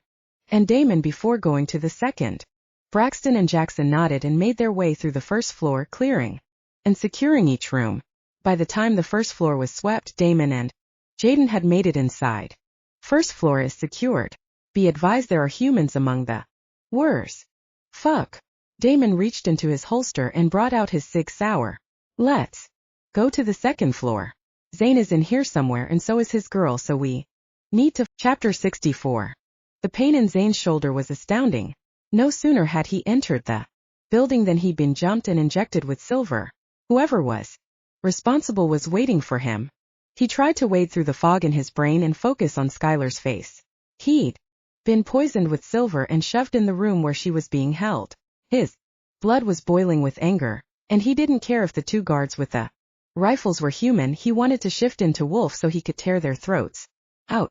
and Damon before going to the second. Braxton and Jaxon nodded and made their way through the first floor, clearing and securing each room. By the time the first floor was swept, Damon and Jaden had made it inside. First floor is secured. Be advised there are humans among the worse. Fuck. Damon reached into his holster and brought out his Sig Sauer. Let's go to the second floor. Zayn is in here somewhere and so is his girl, so we need to. Chapter 64. The pain in Zayn's shoulder was astounding. No sooner had he entered the building than he'd been jumped and injected with silver. Whoever was responsible was waiting for him. He tried to wade through the fog in his brain and focus on Skyler's face. He'd been poisoned with silver and shoved in the room where she was being held. His blood was boiling with anger, and he didn't care if the two guards with the rifles were human. He wanted to shift into wolf so he could tear their throats out.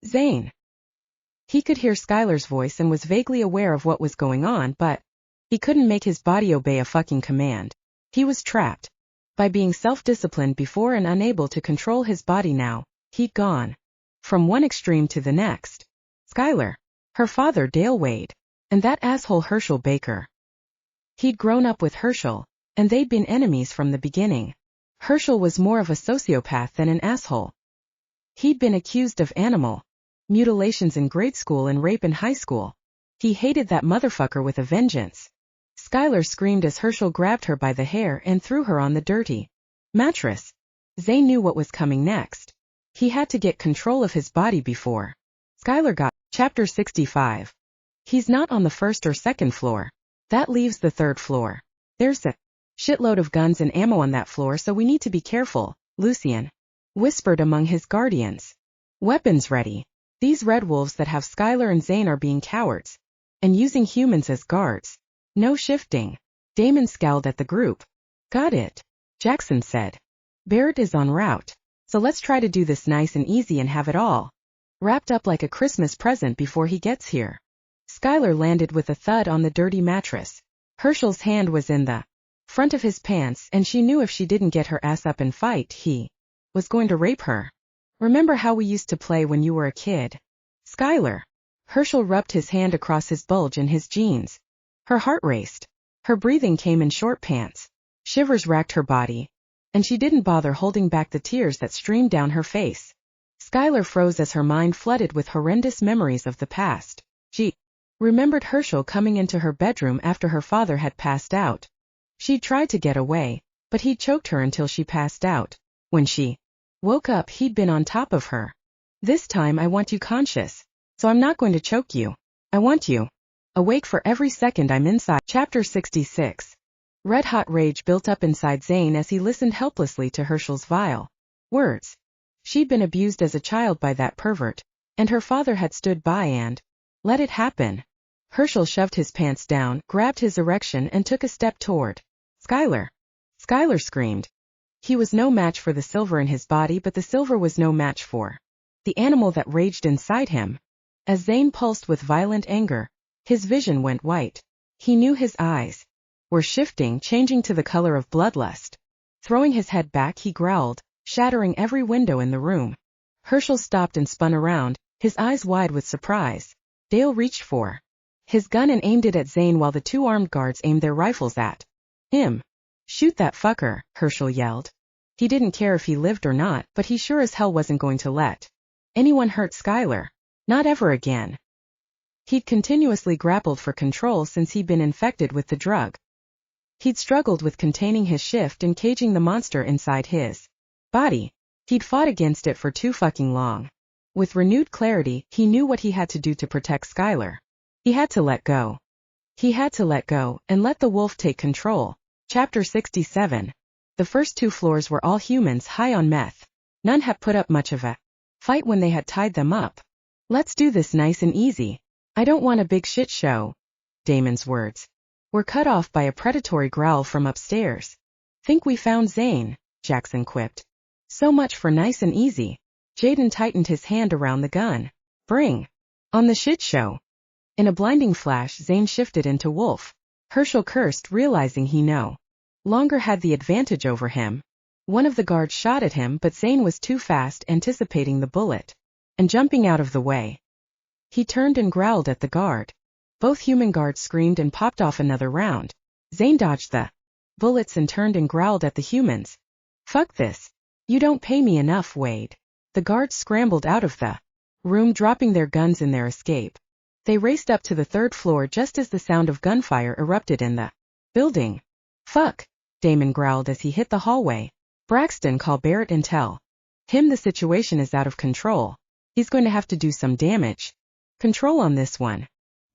Zayn. He could hear Skyler's voice and was vaguely aware of what was going on, but he couldn't make his body obey a fucking command. He was trapped by being self-disciplined before and unable to control his body now. He'd gone from one extreme to the next. Skyler, her father Dale Wade, and that asshole Herschel Baker. He'd grown up with Herschel, and they'd been enemies from the beginning. Herschel was more of a sociopath than an asshole. He'd been accused of animal mutilations in grade school and rape in high school. He hated that motherfucker with a vengeance. Skyler screamed as Herschel grabbed her by the hair and threw her on the dirty mattress. Zayn knew what was coming next. He had to get control of his body before Skyler got. Chapter 65. He's not on the first or second floor. That leaves the third floor. There's a shitload of guns and ammo on that floor, so we need to be careful, Lucien whispered among his guardians. Weapons ready. These red wolves that have Skyler and Zayn are being cowards and using humans as guards. No shifting. Damon scowled at the group. Got it, Jaxon said. Barrett is en route, so let's try to do this nice and easy and have it all wrapped up like a Christmas present before he gets here. Skyler landed with a thud on the dirty mattress. Herschel's hand was in the front of his pants, and she knew if she didn't get her ass up and fight, he was going to rape her. Remember how we used to play when you were a kid? Skyler. Herschel rubbed his hand across his bulge in his jeans. Her heart raced. Her breathing came in short pants. Shivers racked her body, and she didn't bother holding back the tears that streamed down her face. Skyler froze as her mind flooded with horrendous memories of the past. She remembered Herschel coming into her bedroom after her father had passed out. She tried to get away, but he choked her until she passed out. When she woke up, he'd been on top of her. This time I want you conscious, so I'm not going to choke you. I want you awake for every second I'm inside. Chapter 66. Red-hot rage built up inside Zayn as he listened helplessly to Herschel's vile words. She'd been abused as a child by that pervert, and her father had stood by and let it happen. Herschel shoved his pants down, grabbed his erection, and took a step toward Skyler. Skyler screamed. He was no match for the silver in his body, but the silver was no match for the animal that raged inside him. As Zayn pulsed with violent anger, his vision went white. He knew his eyes were shifting, changing to the color of bloodlust. Throwing his head back, he growled, shattering every window in the room. Herschel stopped and spun around, his eyes wide with surprise. Dale reached for his gun and aimed it at Zayn while the two armed guards aimed their rifles at him. Shoot that fucker, Herschel yelled. He didn't care if he lived or not, but he sure as hell wasn't going to let anyone hurt Skyler. Not ever again. He'd continuously grappled for control since he'd been infected with the drug. He'd struggled with containing his shift and caging the monster inside his body. He'd fought against it for too fucking long. With renewed clarity, he knew what he had to do to protect Skyler. He had to let go. He had to let go, and let the wolf take control. Chapter 67. The first 2 floors were all humans high on meth. None had put up much of a fight when they had tied them up. Let's do this nice and easy. I don't want a big shit show. Damon's words were cut off by a predatory growl from upstairs. Think we found Zayn, Jaxon quipped. So much for nice and easy. Jaden tightened his hand around the gun. Bring on the shit show. In a blinding flash, Zayn shifted into Wolf. Herschel cursed, realizing he no longer had the advantage over him. One of the guards shot at him, but Zayn was too fast, anticipating the bullet and jumping out of the way. He turned and growled at the guard. Both human guards screamed and popped off another round. Zayn dodged the bullets and turned and growled at the humans. Fuck this. You don't pay me enough, Wade. The guards scrambled out of the room, dropping their guns in their escape. They raced up to the 3rd floor just as the sound of gunfire erupted in the building. Fuck, Damon growled as he hit the hallway. Braxton, call Barrett and tell him the situation is out of control. He's going to have to do some damage control on this one.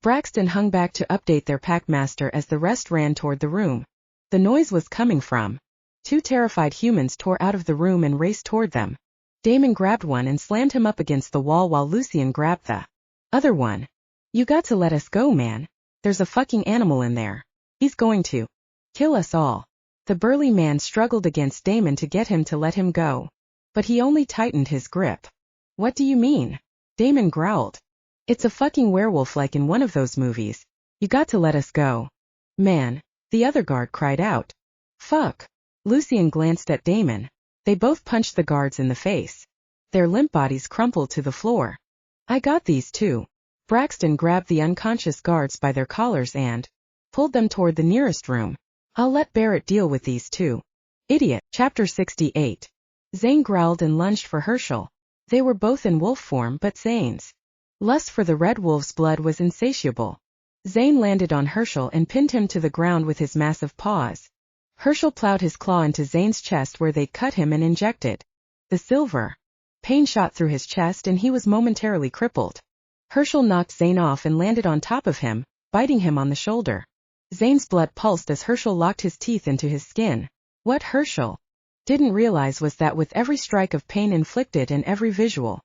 Braxton hung back to update their packmaster as the rest ran toward the room. The noise was coming from 2 terrified humans tore out of the room and raced toward them. Damon grabbed one and slammed him up against the wall while Lucien grabbed the other one. You got to let us go, man. There's a fucking animal in there. He's going to kill us all. The burly man struggled against Damon to get him to let him go, but he only tightened his grip. What do you mean? Damon growled. It's a fucking werewolf like in one of those movies. You got to let us go. Man, the other guard cried out. Fuck. Lucien glanced at Damon. They both punched the guards in the face. Their limp bodies crumpled to the floor. I got these too. Braxton grabbed the unconscious guards by their collars and pulled them toward the nearest room. I'll let Barrett deal with these two. Idiot. Chapter 68. Zayn growled and lunged for Herschel. They were both in wolf form, but Zayn's lust for the red wolf's blood was insatiable. Zayn landed on Herschel and pinned him to the ground with his massive paws. Herschel plowed his claw into Zayn's chest where they'd cut him and injected the silver. Pain shot through his chest and he was momentarily crippled. Herschel knocked Zayn off and landed on top of him, biting him on the shoulder. Zayn's blood pulsed as Herschel locked his teeth into his skin. What Herschel didn't realize was that with every strike of pain inflicted and every visual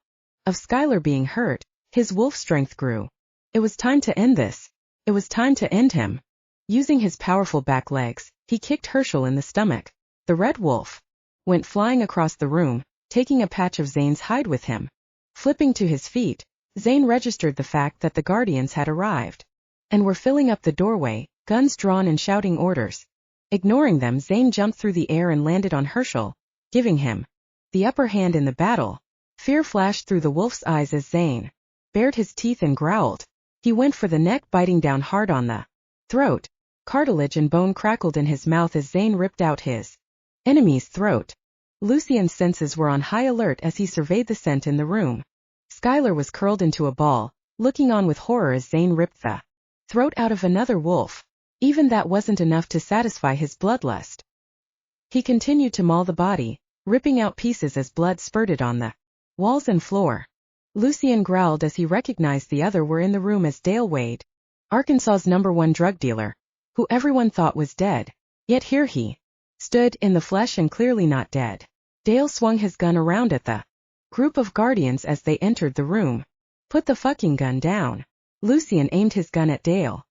of Skyler being hurt, his wolf strength grew. It was time to end this. It was time to end him. Using his powerful back legs, he kicked Herschel in the stomach. The red wolf went flying across the room, taking a patch of Zayn's hide with him. Flipping to his feet, Zayn registered the fact that the Guardians had arrived. and were filling up the doorway, guns drawn and shouting orders. Ignoring them, Zayn jumped through the air and landed on Herschel, giving him the upper hand in the battle. Fear flashed through the wolf's eyes as Zayn bared his teeth and growled. He went for the neck, biting down hard on the throat. Cartilage and bone crackled in his mouth as Zayn ripped out his enemy's throat. Lucien's senses were on high alert as he surveyed the scent in the room. Skyler was curled into a ball, looking on with horror as Zayn ripped the throat out of another wolf. Even that wasn't enough to satisfy his bloodlust. He continued to maul the body, ripping out pieces as blood spurted on the walls and floor. Lucien growled as he recognized the other were in the room as Dale Wade, Arkansas's #1 drug dealer, who everyone thought was dead. Yet here he stood in the flesh and clearly not dead. Dale swung his gun around at the group of guardians as they entered the room. Put the fucking gun down. Lucien aimed his gun at Dale.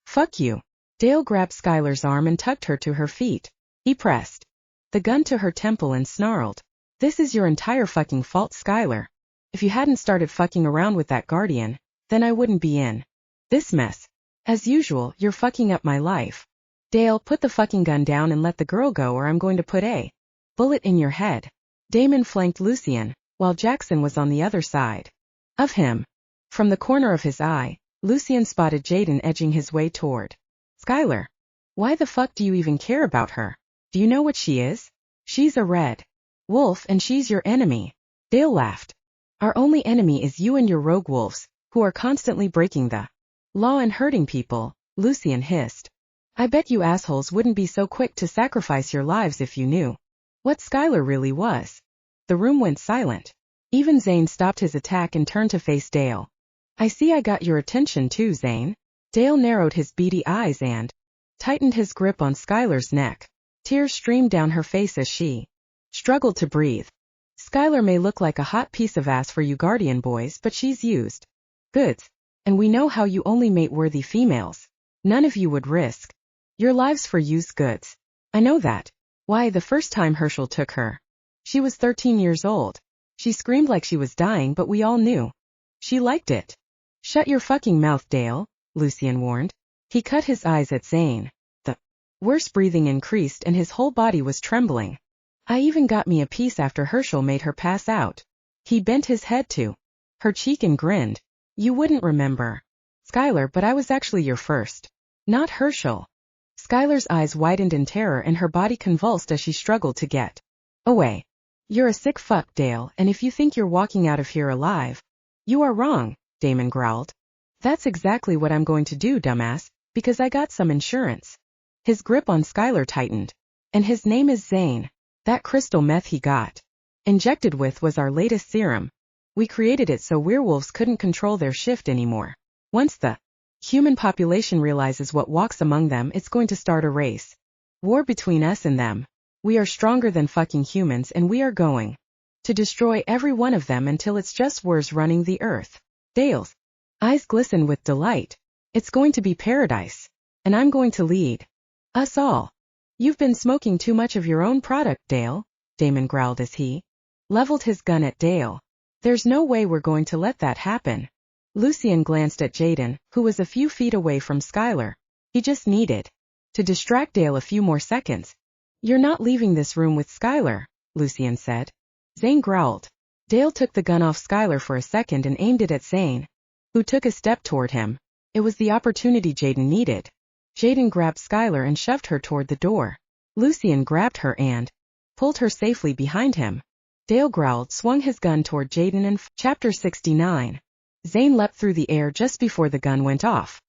Fuck you. Dale grabbed Skyler's arm and tugged her to her feet. He pressed the gun to her temple and snarled. This is your entire fucking fault, Skyler. If you hadn't started fucking around with that guardian, then I wouldn't be in this mess. As usual, you're fucking up my life. Dale, put the fucking gun down and let the girl go, or I'm going to put a bullet in your head. Damon flanked Lucien, while Jaxon was on the other side of him. From the corner of his eye, Lucien spotted Jaden edging his way toward Skyler. Why the fuck do you even care about her? Do you know what she is? She's a red wolf and she's your enemy. Dale laughed. Our only enemy is you and your rogue wolves, who are constantly breaking the law and hurting people, Lucien hissed. I bet you assholes wouldn't be so quick to sacrifice your lives if you knew what Skyler really was. The room went silent. Even Zayn stopped his attack and turned to face Dale. I see I got your attention too, Zayn. Dale narrowed his beady eyes and tightened his grip on Skyler's neck. Tears streamed down her face as she struggled to breathe. Skyler may look like a hot piece of ass for you guardian boys, but she's used goods. And we know how you only mate worthy females. None of you would risk your lives for used goods. I know that. Why, the first time Herschel took her, she was 13 years old. She screamed like she was dying, but we all knew she liked it. Shut your fucking mouth, Dale, Lucien warned. He cut his eyes at Zayn. The worst breathing increased and his whole body was trembling. I even got me a piece after Herschel made her pass out. He bent his head to her cheek and grinned. You wouldn't remember, Skyler, but I was actually your first, not Herschel. Skyler's eyes widened in terror and her body convulsed as she struggled to get away. You're a sick fuck, Dale, and if you think you're walking out of here alive, you are wrong, Damon growled. That's exactly what I'm going to do, dumbass, because I got some insurance. His grip on Skyler tightened. And his name is Zayn. That crystal meth he got injected with was our latest serum. We created it so werewolves couldn't control their shift anymore. Once the human population realizes what walks among them, it's going to start a race war between us and them. We are stronger than fucking humans and we are going to destroy every one of them until it's just worse running the earth. Dale's eyes glistened with delight. It's going to be paradise. And I'm going to lead us all. You've been smoking too much of your own product, Dale, Damon growled as he leveled his gun at Dale. There's no way we're going to let that happen. Lucien glanced at Jaden, who was a few feet away from Skyler. He just needed to distract Dale a few more seconds. You're not leaving this room with Skyler, Lucien said. Zayn growled. Dale took the gun off Skyler for a second and aimed it at Zayn, who took a step toward him. It was the opportunity Jaden needed. Jaden grabbed Skyler and shoved her toward the door. Lucien grabbed her and pulled her safely behind him. Dale growled, swung his gun toward Jaden and Chapter 69. Zayn leapt through the air just before the gun went off.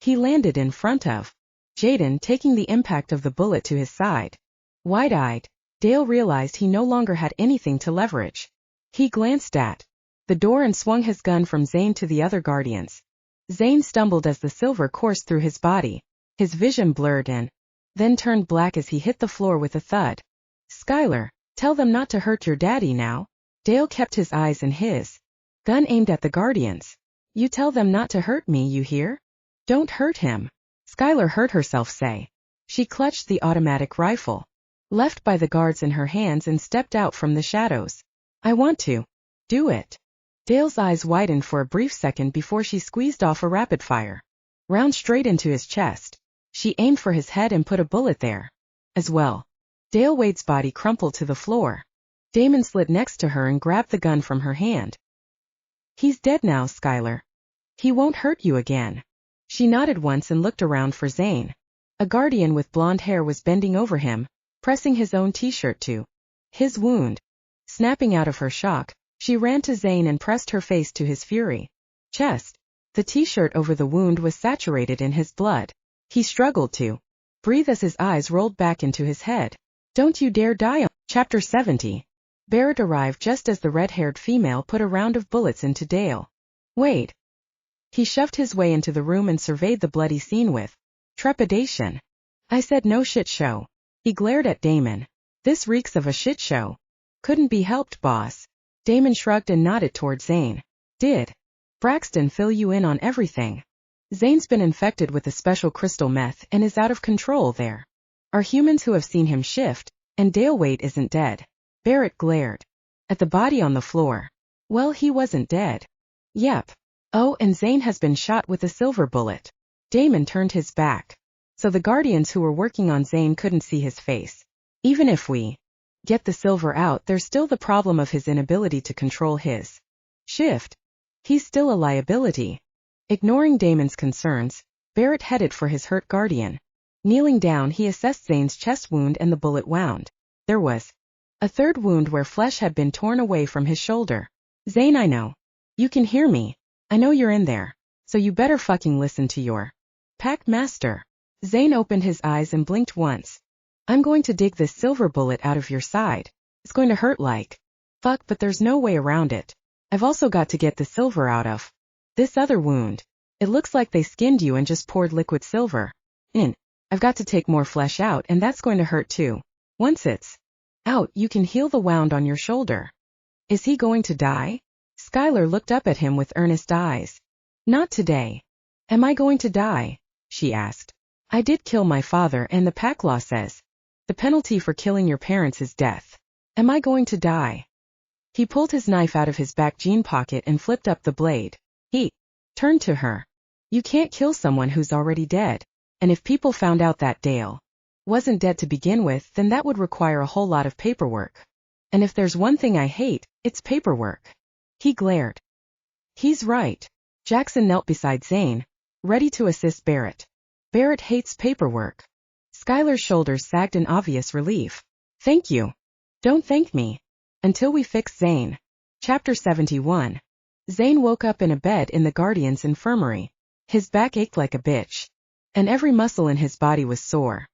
He landed in front of Jaden, taking the impact of the bullet to his side. Wide-eyed, Dale realized he no longer had anything to leverage. He glanced at the door and swung his gun from Zayn to the other guardians. Zayn stumbled as the silver coursed through his body. His vision blurred and then turned black as he hit the floor with a thud. Skyler, tell them not to hurt your daddy now. Dale kept his eyes in his gun aimed at the guardians. You tell them not to hurt me, you hear? Don't hurt him. Skyler heard herself say. She clutched the automatic rifle left by the guards in her hands and stepped out from the shadows. I want to do it. Dale's eyes widened for a brief second before she squeezed off a rapid fire round straight into his chest. She aimed for his head and put a bullet there as well. Dale Wade's body crumpled to the floor. Damon slid next to her and grabbed the gun from her hand. He's dead now, Skyler. He won't hurt you again. She nodded once and looked around for Zayn. A guardian with blonde hair was bending over him, pressing his own t-shirt to his wound. Snapping out of her shock, she ran to Zayn and pressed her face to his fury chest. The t-shirt over the wound was saturated in his blood. He struggled to breathe as his eyes rolled back into his head. Don't you dare die on Chapter 70. Barrett arrived just as the red-haired female put a round of bullets into Dale Wade. He shoved his way into the room and surveyed the bloody scene with trepidation. I said no shit show. He glared at Damon. This reeks of a shit show. Couldn't be helped, boss. Damon shrugged and nodded toward Zayn. Did Braxton fill you in on everything? Zayn's been infected with a special crystal meth and is out of control. There are humans who have seen him shift, and Dale Wade isn't dead. Barrett glared at the body on the floor. Well, he wasn't dead. Yep. Oh, and Zayn has been shot with a silver bullet. Damon turned his back, so the guardians who were working on Zayn couldn't see his face. Even if we get the silver out, there's still the problem of his inability to control his shift. He's still a liability. Ignoring Damon's concerns, Barrett headed for his hurt guardian. Kneeling down, he assessed Zayn's chest wound and the bullet wound. There was a third wound where flesh had been torn away from his shoulder. Zayn, I know you can hear me. I know you're in there, so you better fucking listen to your packmaster. Zayn opened his eyes and blinked once. I'm going to dig this silver bullet out of your side. It's going to hurt like fuck, but there's no way around it. I've also got to get the silver out of this other wound. It looks like they skinned you and just poured liquid silver in. I've got to take more flesh out, and that's going to hurt too. Once it's out, you can heal the wound on your shoulder. Is he going to die? Skyler looked up at him with earnest eyes. Not today. Am I going to die? She asked. I did kill my father, and the pack law says the penalty for killing your parents is death. Am I going to die? He pulled his knife out of his back jean pocket and flipped up the blade. He turned to her. You can't kill someone who's already dead. And if people found out that Dale wasn't dead to begin with, then that would require a whole lot of paperwork. And if there's one thing I hate, it's paperwork. He glared. He's right. Jaxon knelt beside Zayn, ready to assist Barrett. Barrett hates paperwork. Skyler's shoulders sagged in obvious relief. Thank you. Don't thank me. Until we fix Zayn. Chapter 71. Zayn woke up in a bed in the Guardian's infirmary. His back ached like a bitch, and every muscle in his body was sore.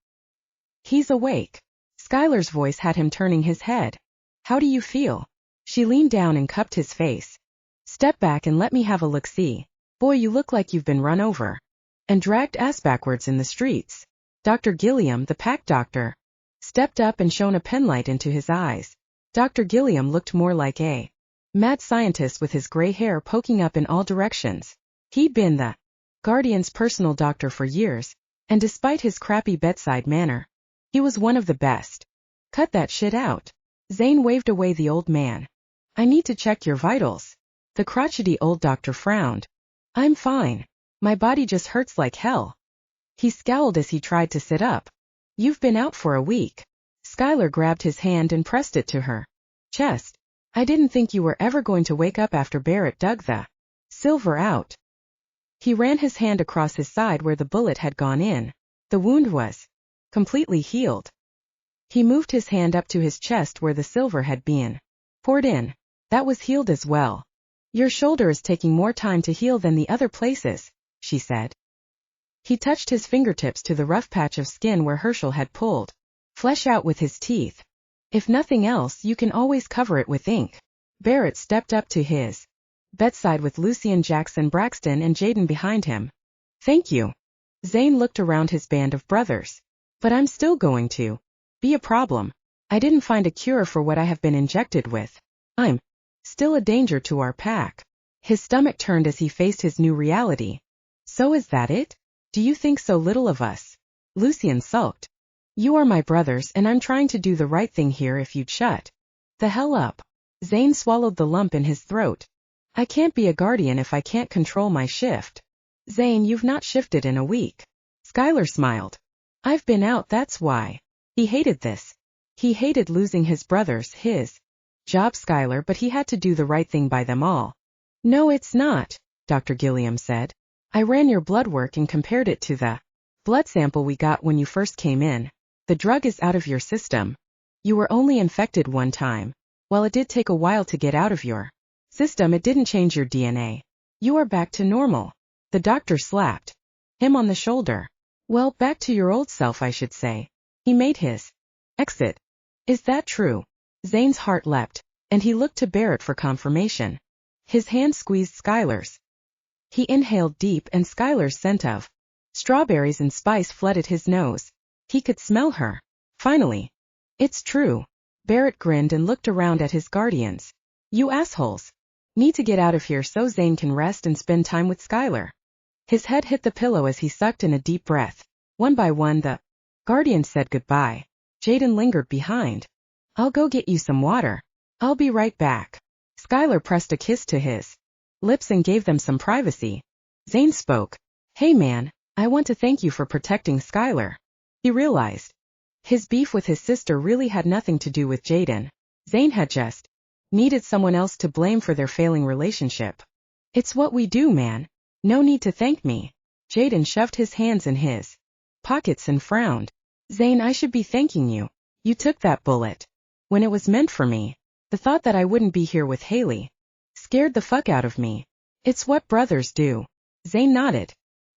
He's awake. Skyler's voice had him turning his head. How do you feel? She leaned down and cupped his face. Step back and let me have a look-see. Boy, you look like you've been run over and dragged ass backwards in the streets. Dr. Gilliam, the pack doctor, stepped up and shone a penlight into his eyes. Dr. Gilliam looked more like a mad scientist with his gray hair poking up in all directions. He'd been the Guardian's personal doctor for years, and despite his crappy bedside manner, he was one of the best. Cut that shit out. Zayn waved away the old man. I need to check your vitals. The crotchety old doctor frowned. I'm fine. My body just hurts like hell. He scowled as he tried to sit up. You've been out for a week. Skyler grabbed his hand and pressed it to her chest. I didn't think you were ever going to wake up after Barrett dug the silver out. He ran his hand across his side where the bullet had gone in. The wound was completely healed. He moved his hand up to his chest where the silver had been poured in. That was healed as well. Your shoulder is taking more time to heal than the other places, she said. He touched his fingertips to the rough patch of skin where Herschel had pulled flesh out with his teeth. If nothing else, you can always cover it with ink. Barrett stepped up to his bedside with Lucien, Jaxon, Braxton, and Jaden behind him. Thank you. Zayn looked around his band of brothers. But I'm still going to be a problem. I didn't find a cure for what I have been injected with. I'm still a danger to our pack. His stomach turned as he faced his new reality. So is that it? Do you think so little of us? Lucien sulked. You are my brothers, and I'm trying to do the right thing here. If you'd shut the hell up. Zayn swallowed the lump in his throat. I can't be a guardian if I can't control my shift. Zayn, you've not shifted in a week. Skyler smiled. I've been out, that's why. He hated this. He hated losing his brothers, his job, Skyler, but he had to do the right thing by them all. No, it's not, Dr. Gilliam said. I ran your blood work and compared it to the blood sample we got when you first came in. The drug is out of your system. You were only infected one time. While it did take a while to get out of your system, it didn't change your DNA. You are back to normal. The doctor slapped him on the shoulder. Well, back to your old self, I should say. He made his exit. Is that true? Zane's heart leapt, and he looked to Barrett for confirmation. His hand squeezed Skyler's. He inhaled deep, and Skyler's scent of strawberries and spice flooded his nose. He could smell her. Finally. It's true. Barrett grinned and looked around at his guardians. You assholes. Need to get out of here so Zayn can rest and spend time with Skyler. His head hit the pillow as he sucked in a deep breath. One by one the guardians said goodbye. Jaden lingered behind. I'll go get you some water. I'll be right back. Skyler pressed a kiss to his lips and gave them some privacy. Zayn spoke. Hey man, I want to thank you for protecting Skyler. He realized his beef with his sister really had nothing to do with Jaden. Zayn had just needed someone else to blame for their failing relationship. It's what we do, man. No need to thank me. Jaden shoved his hands in his pockets and frowned. Zayn, I should be thanking you. You took that bullet when it was meant for me. The thought that I wouldn't be here with Haley scared the fuck out of me. It's what brothers do. Zayn nodded.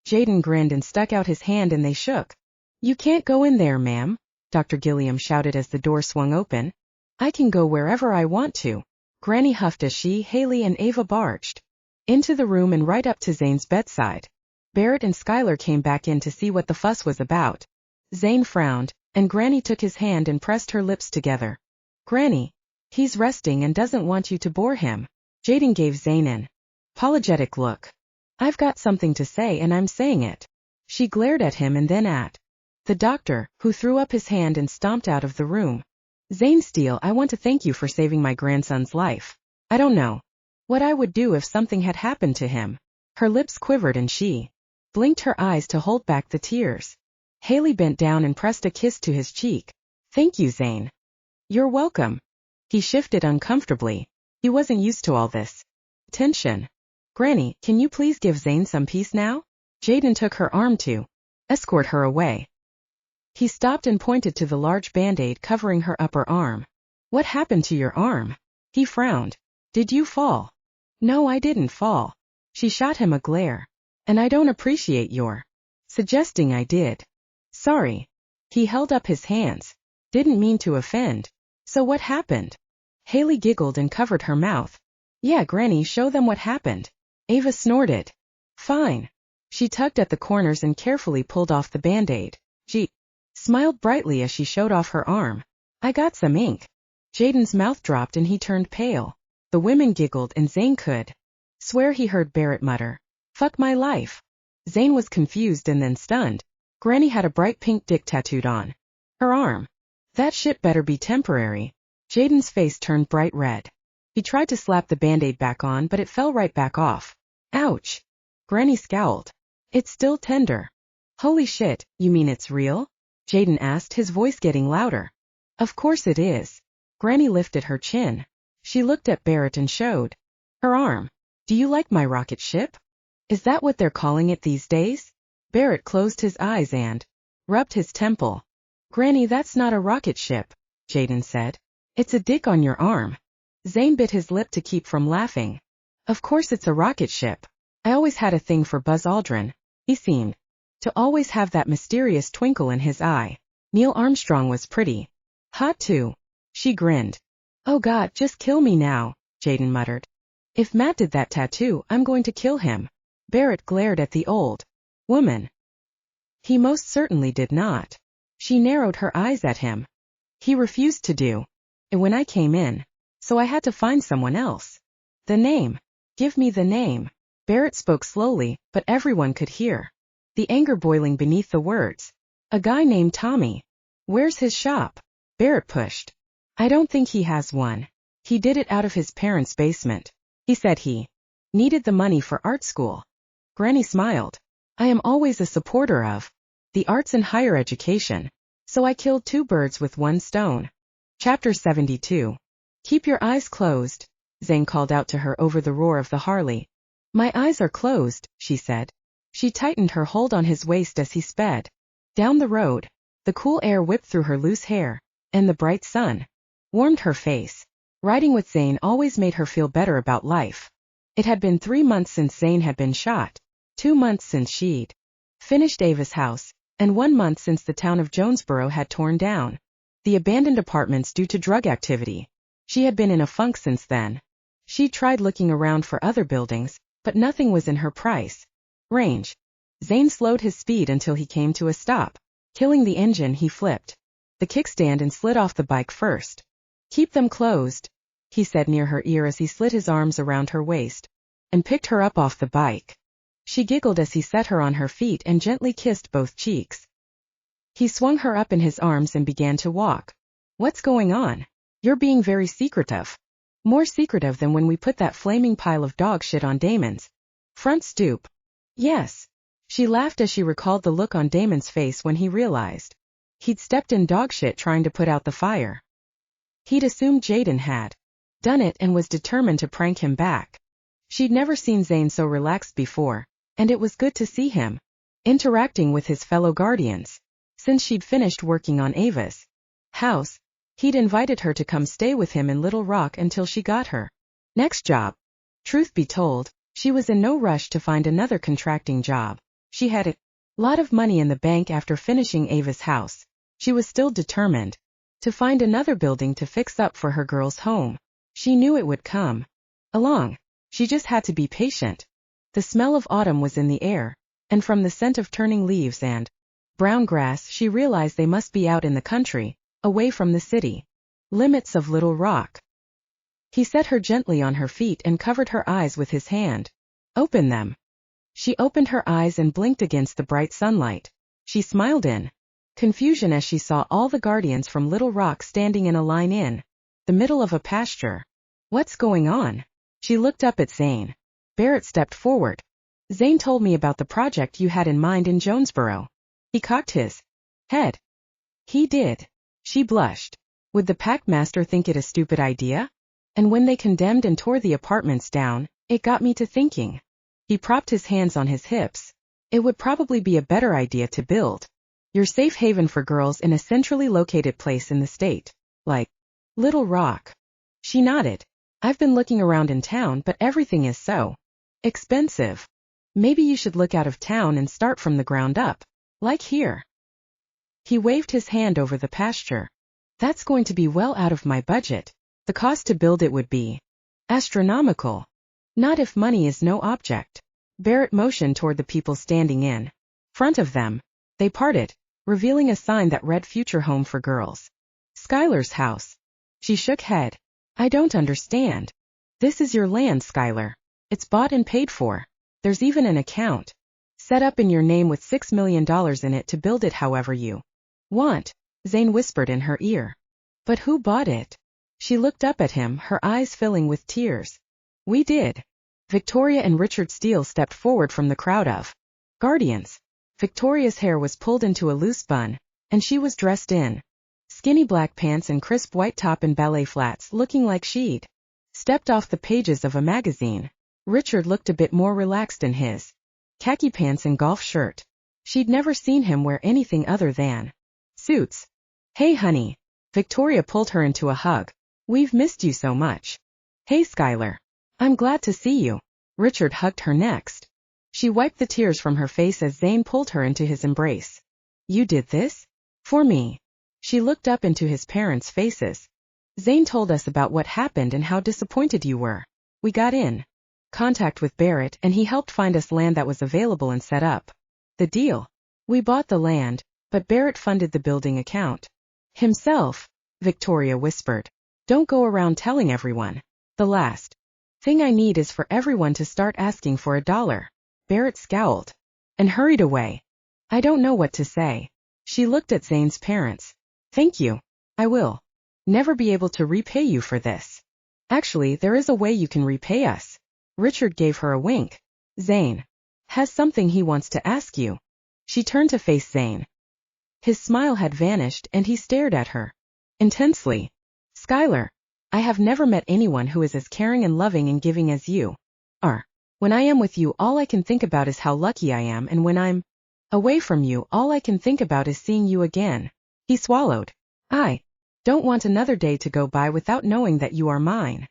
Jaden grinned and stuck out his hand and they shook. You can't go in there, ma'am, Dr. Gilliam shouted as the door swung open. I can go wherever I want to. Granny huffed as she, Haley, and Ava barged into the room and right up to Zayn's bedside. Barrett and Skyler came back in to see what the fuss was about. Zayn frowned, and Granny took his hand and pressed her lips together. Granny, he's resting and doesn't want you to bore him. Jaden gave Zayn an apologetic look. I've got something to say and I'm saying it. She glared at him and then at the doctor, who threw up his hand and stomped out of the room. Zane Steele, I want to thank you for saving my grandson's life. I don't know what I would do if something had happened to him. Her lips quivered and she blinked her eyes to hold back the tears. Haley bent down and pressed a kiss to his cheek. Thank you, Zayn. You're welcome. He shifted uncomfortably. He wasn't used to all this tension. Granny, can you please give Zayn some peace now? Jaden took her arm to escort her away. He stopped and pointed to the large band-aid covering her upper arm. What happened to your arm? He frowned. Did you fall? No, I didn't fall. She shot him a glare. And I don't appreciate your suggesting I did. Sorry. He held up his hands. Didn't mean to offend. So what happened? Haley giggled and covered her mouth. Yeah, Granny, show them what happened. Ava snorted. Fine. She tugged at the corners and carefully pulled off the band-aid. She smiled brightly as she showed off her arm. I got some ink. Jaden's mouth dropped and he turned pale. The women giggled and Zayn could swear he heard Barrett mutter, "Fuck my life." Zayn was confused and then stunned. Granny had a bright pink dick tattooed on her arm. That shit better be temporary. Jaden's face turned bright red. He tried to slap the band-aid back on, but it fell right back off. Ouch. Granny scowled. It's still tender. Holy shit, you mean it's real? Jaden asked, his voice getting louder. Of course it is. Granny lifted her chin. She looked at Barrett and showed her arm. Do you like my rocket ship? Is that what they're calling it these days? Barrett closed his eyes and rubbed his temple. Granny, that's not a rocket ship, Jaden said. It's a dick on your arm. Zayn bit his lip to keep from laughing. Of course it's a rocket ship. I always had a thing for Buzz Aldrin. He seemed to always have that mysterious twinkle in his eye. Neil Armstrong was pretty hot too. She grinned. Oh God, just kill me now, Jaden muttered. If Matt did that tattoo, I'm going to kill him. Barrett glared at the old woman. He most certainly did not. She narrowed her eyes at him. He refused to do it when I came in, so I had to find someone else. The name. Give me the name. Barrett spoke slowly, but everyone could hear the anger boiling beneath the words. A guy named Tommy. Where's his shop? Barrett pushed. I don't think he has one. He did it out of his parents' basement. He said he needed the money for art school. Granny smiled. I am always a supporter of the arts and higher education, so I killed 2 birds with 1 stone. Chapter 72. Keep your eyes closed, Zayn called out to her over the roar of the Harley. My eyes are closed, she said. She tightened her hold on his waist as he sped down the road. The cool air whipped through her loose hair, and the bright sun warmed her face. Riding with Zayn always made her feel better about life. It had been 3 months since Zayn had been shot, 2 months since she'd finished Ava's house, and 1 month since the town of Jonesboro had torn down the abandoned apartments due to drug activity. She had been in a funk since then. She tried looking around for other buildings, but nothing was in her price range. Zayn slowed his speed until he came to a stop. Killing the engine, he flipped the kickstand and slid off the bike first. Keep them closed, he said near her ear as he slid his arms around her waist and picked her up off the bike. She giggled as he set her on her feet and gently kissed both cheeks. He swung her up in his arms and began to walk. What's going on? You're being very secretive. More secretive than when we put that flaming pile of dog shit on Damon's front stoop. Yes. She laughed as she recalled the look on Damon's face when he realized he'd stepped in dog shit trying to put out the fire. He'd assumed Jaden had done it and was determined to prank him back. She'd never seen Zayn so relaxed before, and it was good to see him interacting with his fellow guardians. Since she'd finished working on Ava's house, he'd invited her to come stay with him in Little Rock until she got her next job. Truth be told, she was in no rush to find another contracting job. She had a lot of money in the bank after finishing Ava's house. She was still determined to find another building to fix up for her girl's home. She knew it would come along. She just had to be patient. The smell of autumn was in the air, and from the scent of turning leaves and brown grass she realized they must be out in the country, away from the city limits of Little Rock. He set her gently on her feet and covered her eyes with his hand. Open them. She opened her eyes and blinked against the bright sunlight. She smiled in confusion as she saw all the guardians from Little Rock standing in a line in the middle of a pasture. What's going on? She looked up at Zayn. Barrett stepped forward. Zayn told me about the project you had in mind in Jonesboro. He cocked his head. He did. She blushed. Would the packmaster think it a stupid idea? And when they condemned and tore the apartments down, it got me to thinking. He propped his hands on his hips. It would probably be a better idea to build your safe haven for girls in a centrally located place in the state, like Little Rock. She nodded. I've been looking around in town, but everything is so expensive. Maybe you should look out of town and start from the ground up, like here. He waved his hand over the pasture. That's going to be well out of my budget. The cost to build it would be astronomical. Not if money is no object. Barrett motioned toward the people standing in front of them. They parted, revealing a sign that read Future Home for Girls. Skyler's house. She shook head. I don't understand. This is your land, Skyler. It's bought and paid for. There's even an account set up in your name with $6 million in it to build it however you want, Zayn whispered in her ear. But who bought it? She looked up at him, her eyes filling with tears. We did. Victoria and Richard Steele stepped forward from the crowd of guardians. Victoria's hair was pulled into a loose bun, and she was dressed in skinny black pants and crisp white top and ballet flats, looking like she'd stepped off the pages of a magazine. Richard looked a bit more relaxed in his khaki pants and golf shirt. She'd never seen him wear anything other than suits. Hey honey. Victoria pulled her into a hug. We've missed you so much. Hey Skyler. I'm glad to see you. Richard hugged her next. She wiped the tears from her face as Zayn pulled her into his embrace. You did this? For me. She looked up into his parents' faces. Zayn told us about what happened and how disappointed you were. We got in contact with Barrett and he helped find us land that was available and set up the deal. We bought the land, but Barrett funded the building account himself, Victoria whispered. Don't go around telling everyone. The last thing I need is for everyone to start asking for $1. Barrett scowled and hurried away. I don't know what to say. She looked at Zayn's parents. Thank you. I will never be able to repay you for this. Actually, there is a way you can repay us. Richard gave her a wink. Zayn has something he wants to ask you. She turned to face Zayn. His smile had vanished and he stared at her intensely. Skyler, I have never met anyone who is as caring and loving and giving as you are. When I am with you, all I can think about is how lucky I am, and when I'm away from you, all I can think about is seeing you again. He swallowed. I don't want another day to go by without knowing that you are mine.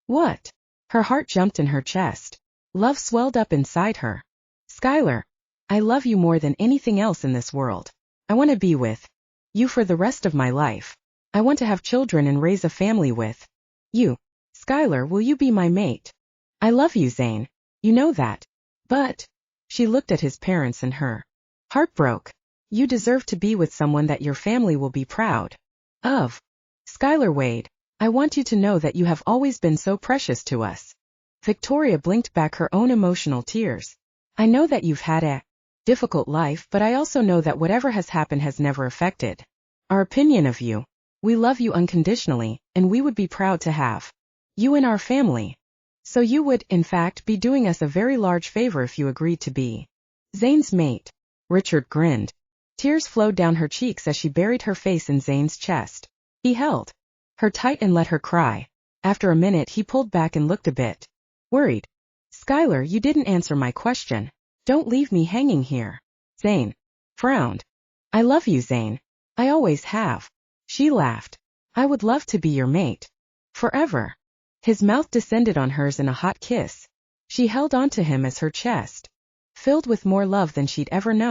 What? Her heart jumped in her chest. Love swelled up inside her. Skyler, I love you more than anything else in this world. I want to be with you for the rest of my life. I want to have children and raise a family with you. Skyler, will you be my mate? I love you, Zayn. You know that. But she looked at his parents and her heart broke. You deserve to be with someone that your family will be proud of. Skyler Wade, I want you to know that you have always been so precious to us. Victoria blinked back her own emotional tears. I know that you've had a difficult life, but I also know that whatever has happened has never affected our opinion of you. We love you unconditionally, and we would be proud to have you in our family. So you would, in fact, be doing us a very large favor if you agreed to be Zayn's mate. Richard grinned. Tears flowed down her cheeks as she buried her face in Zayn's chest. He held her tight and let her cry. After a minute he pulled back and looked a bit worried. Skyler, you didn't answer my question. Don't leave me hanging here. Zayn frowned. I love you, Zayn. I always have. She laughed. I would love to be your mate. Forever. His mouth descended on hers in a hot kiss. She held on to him as her chest filled with more love than she'd ever known.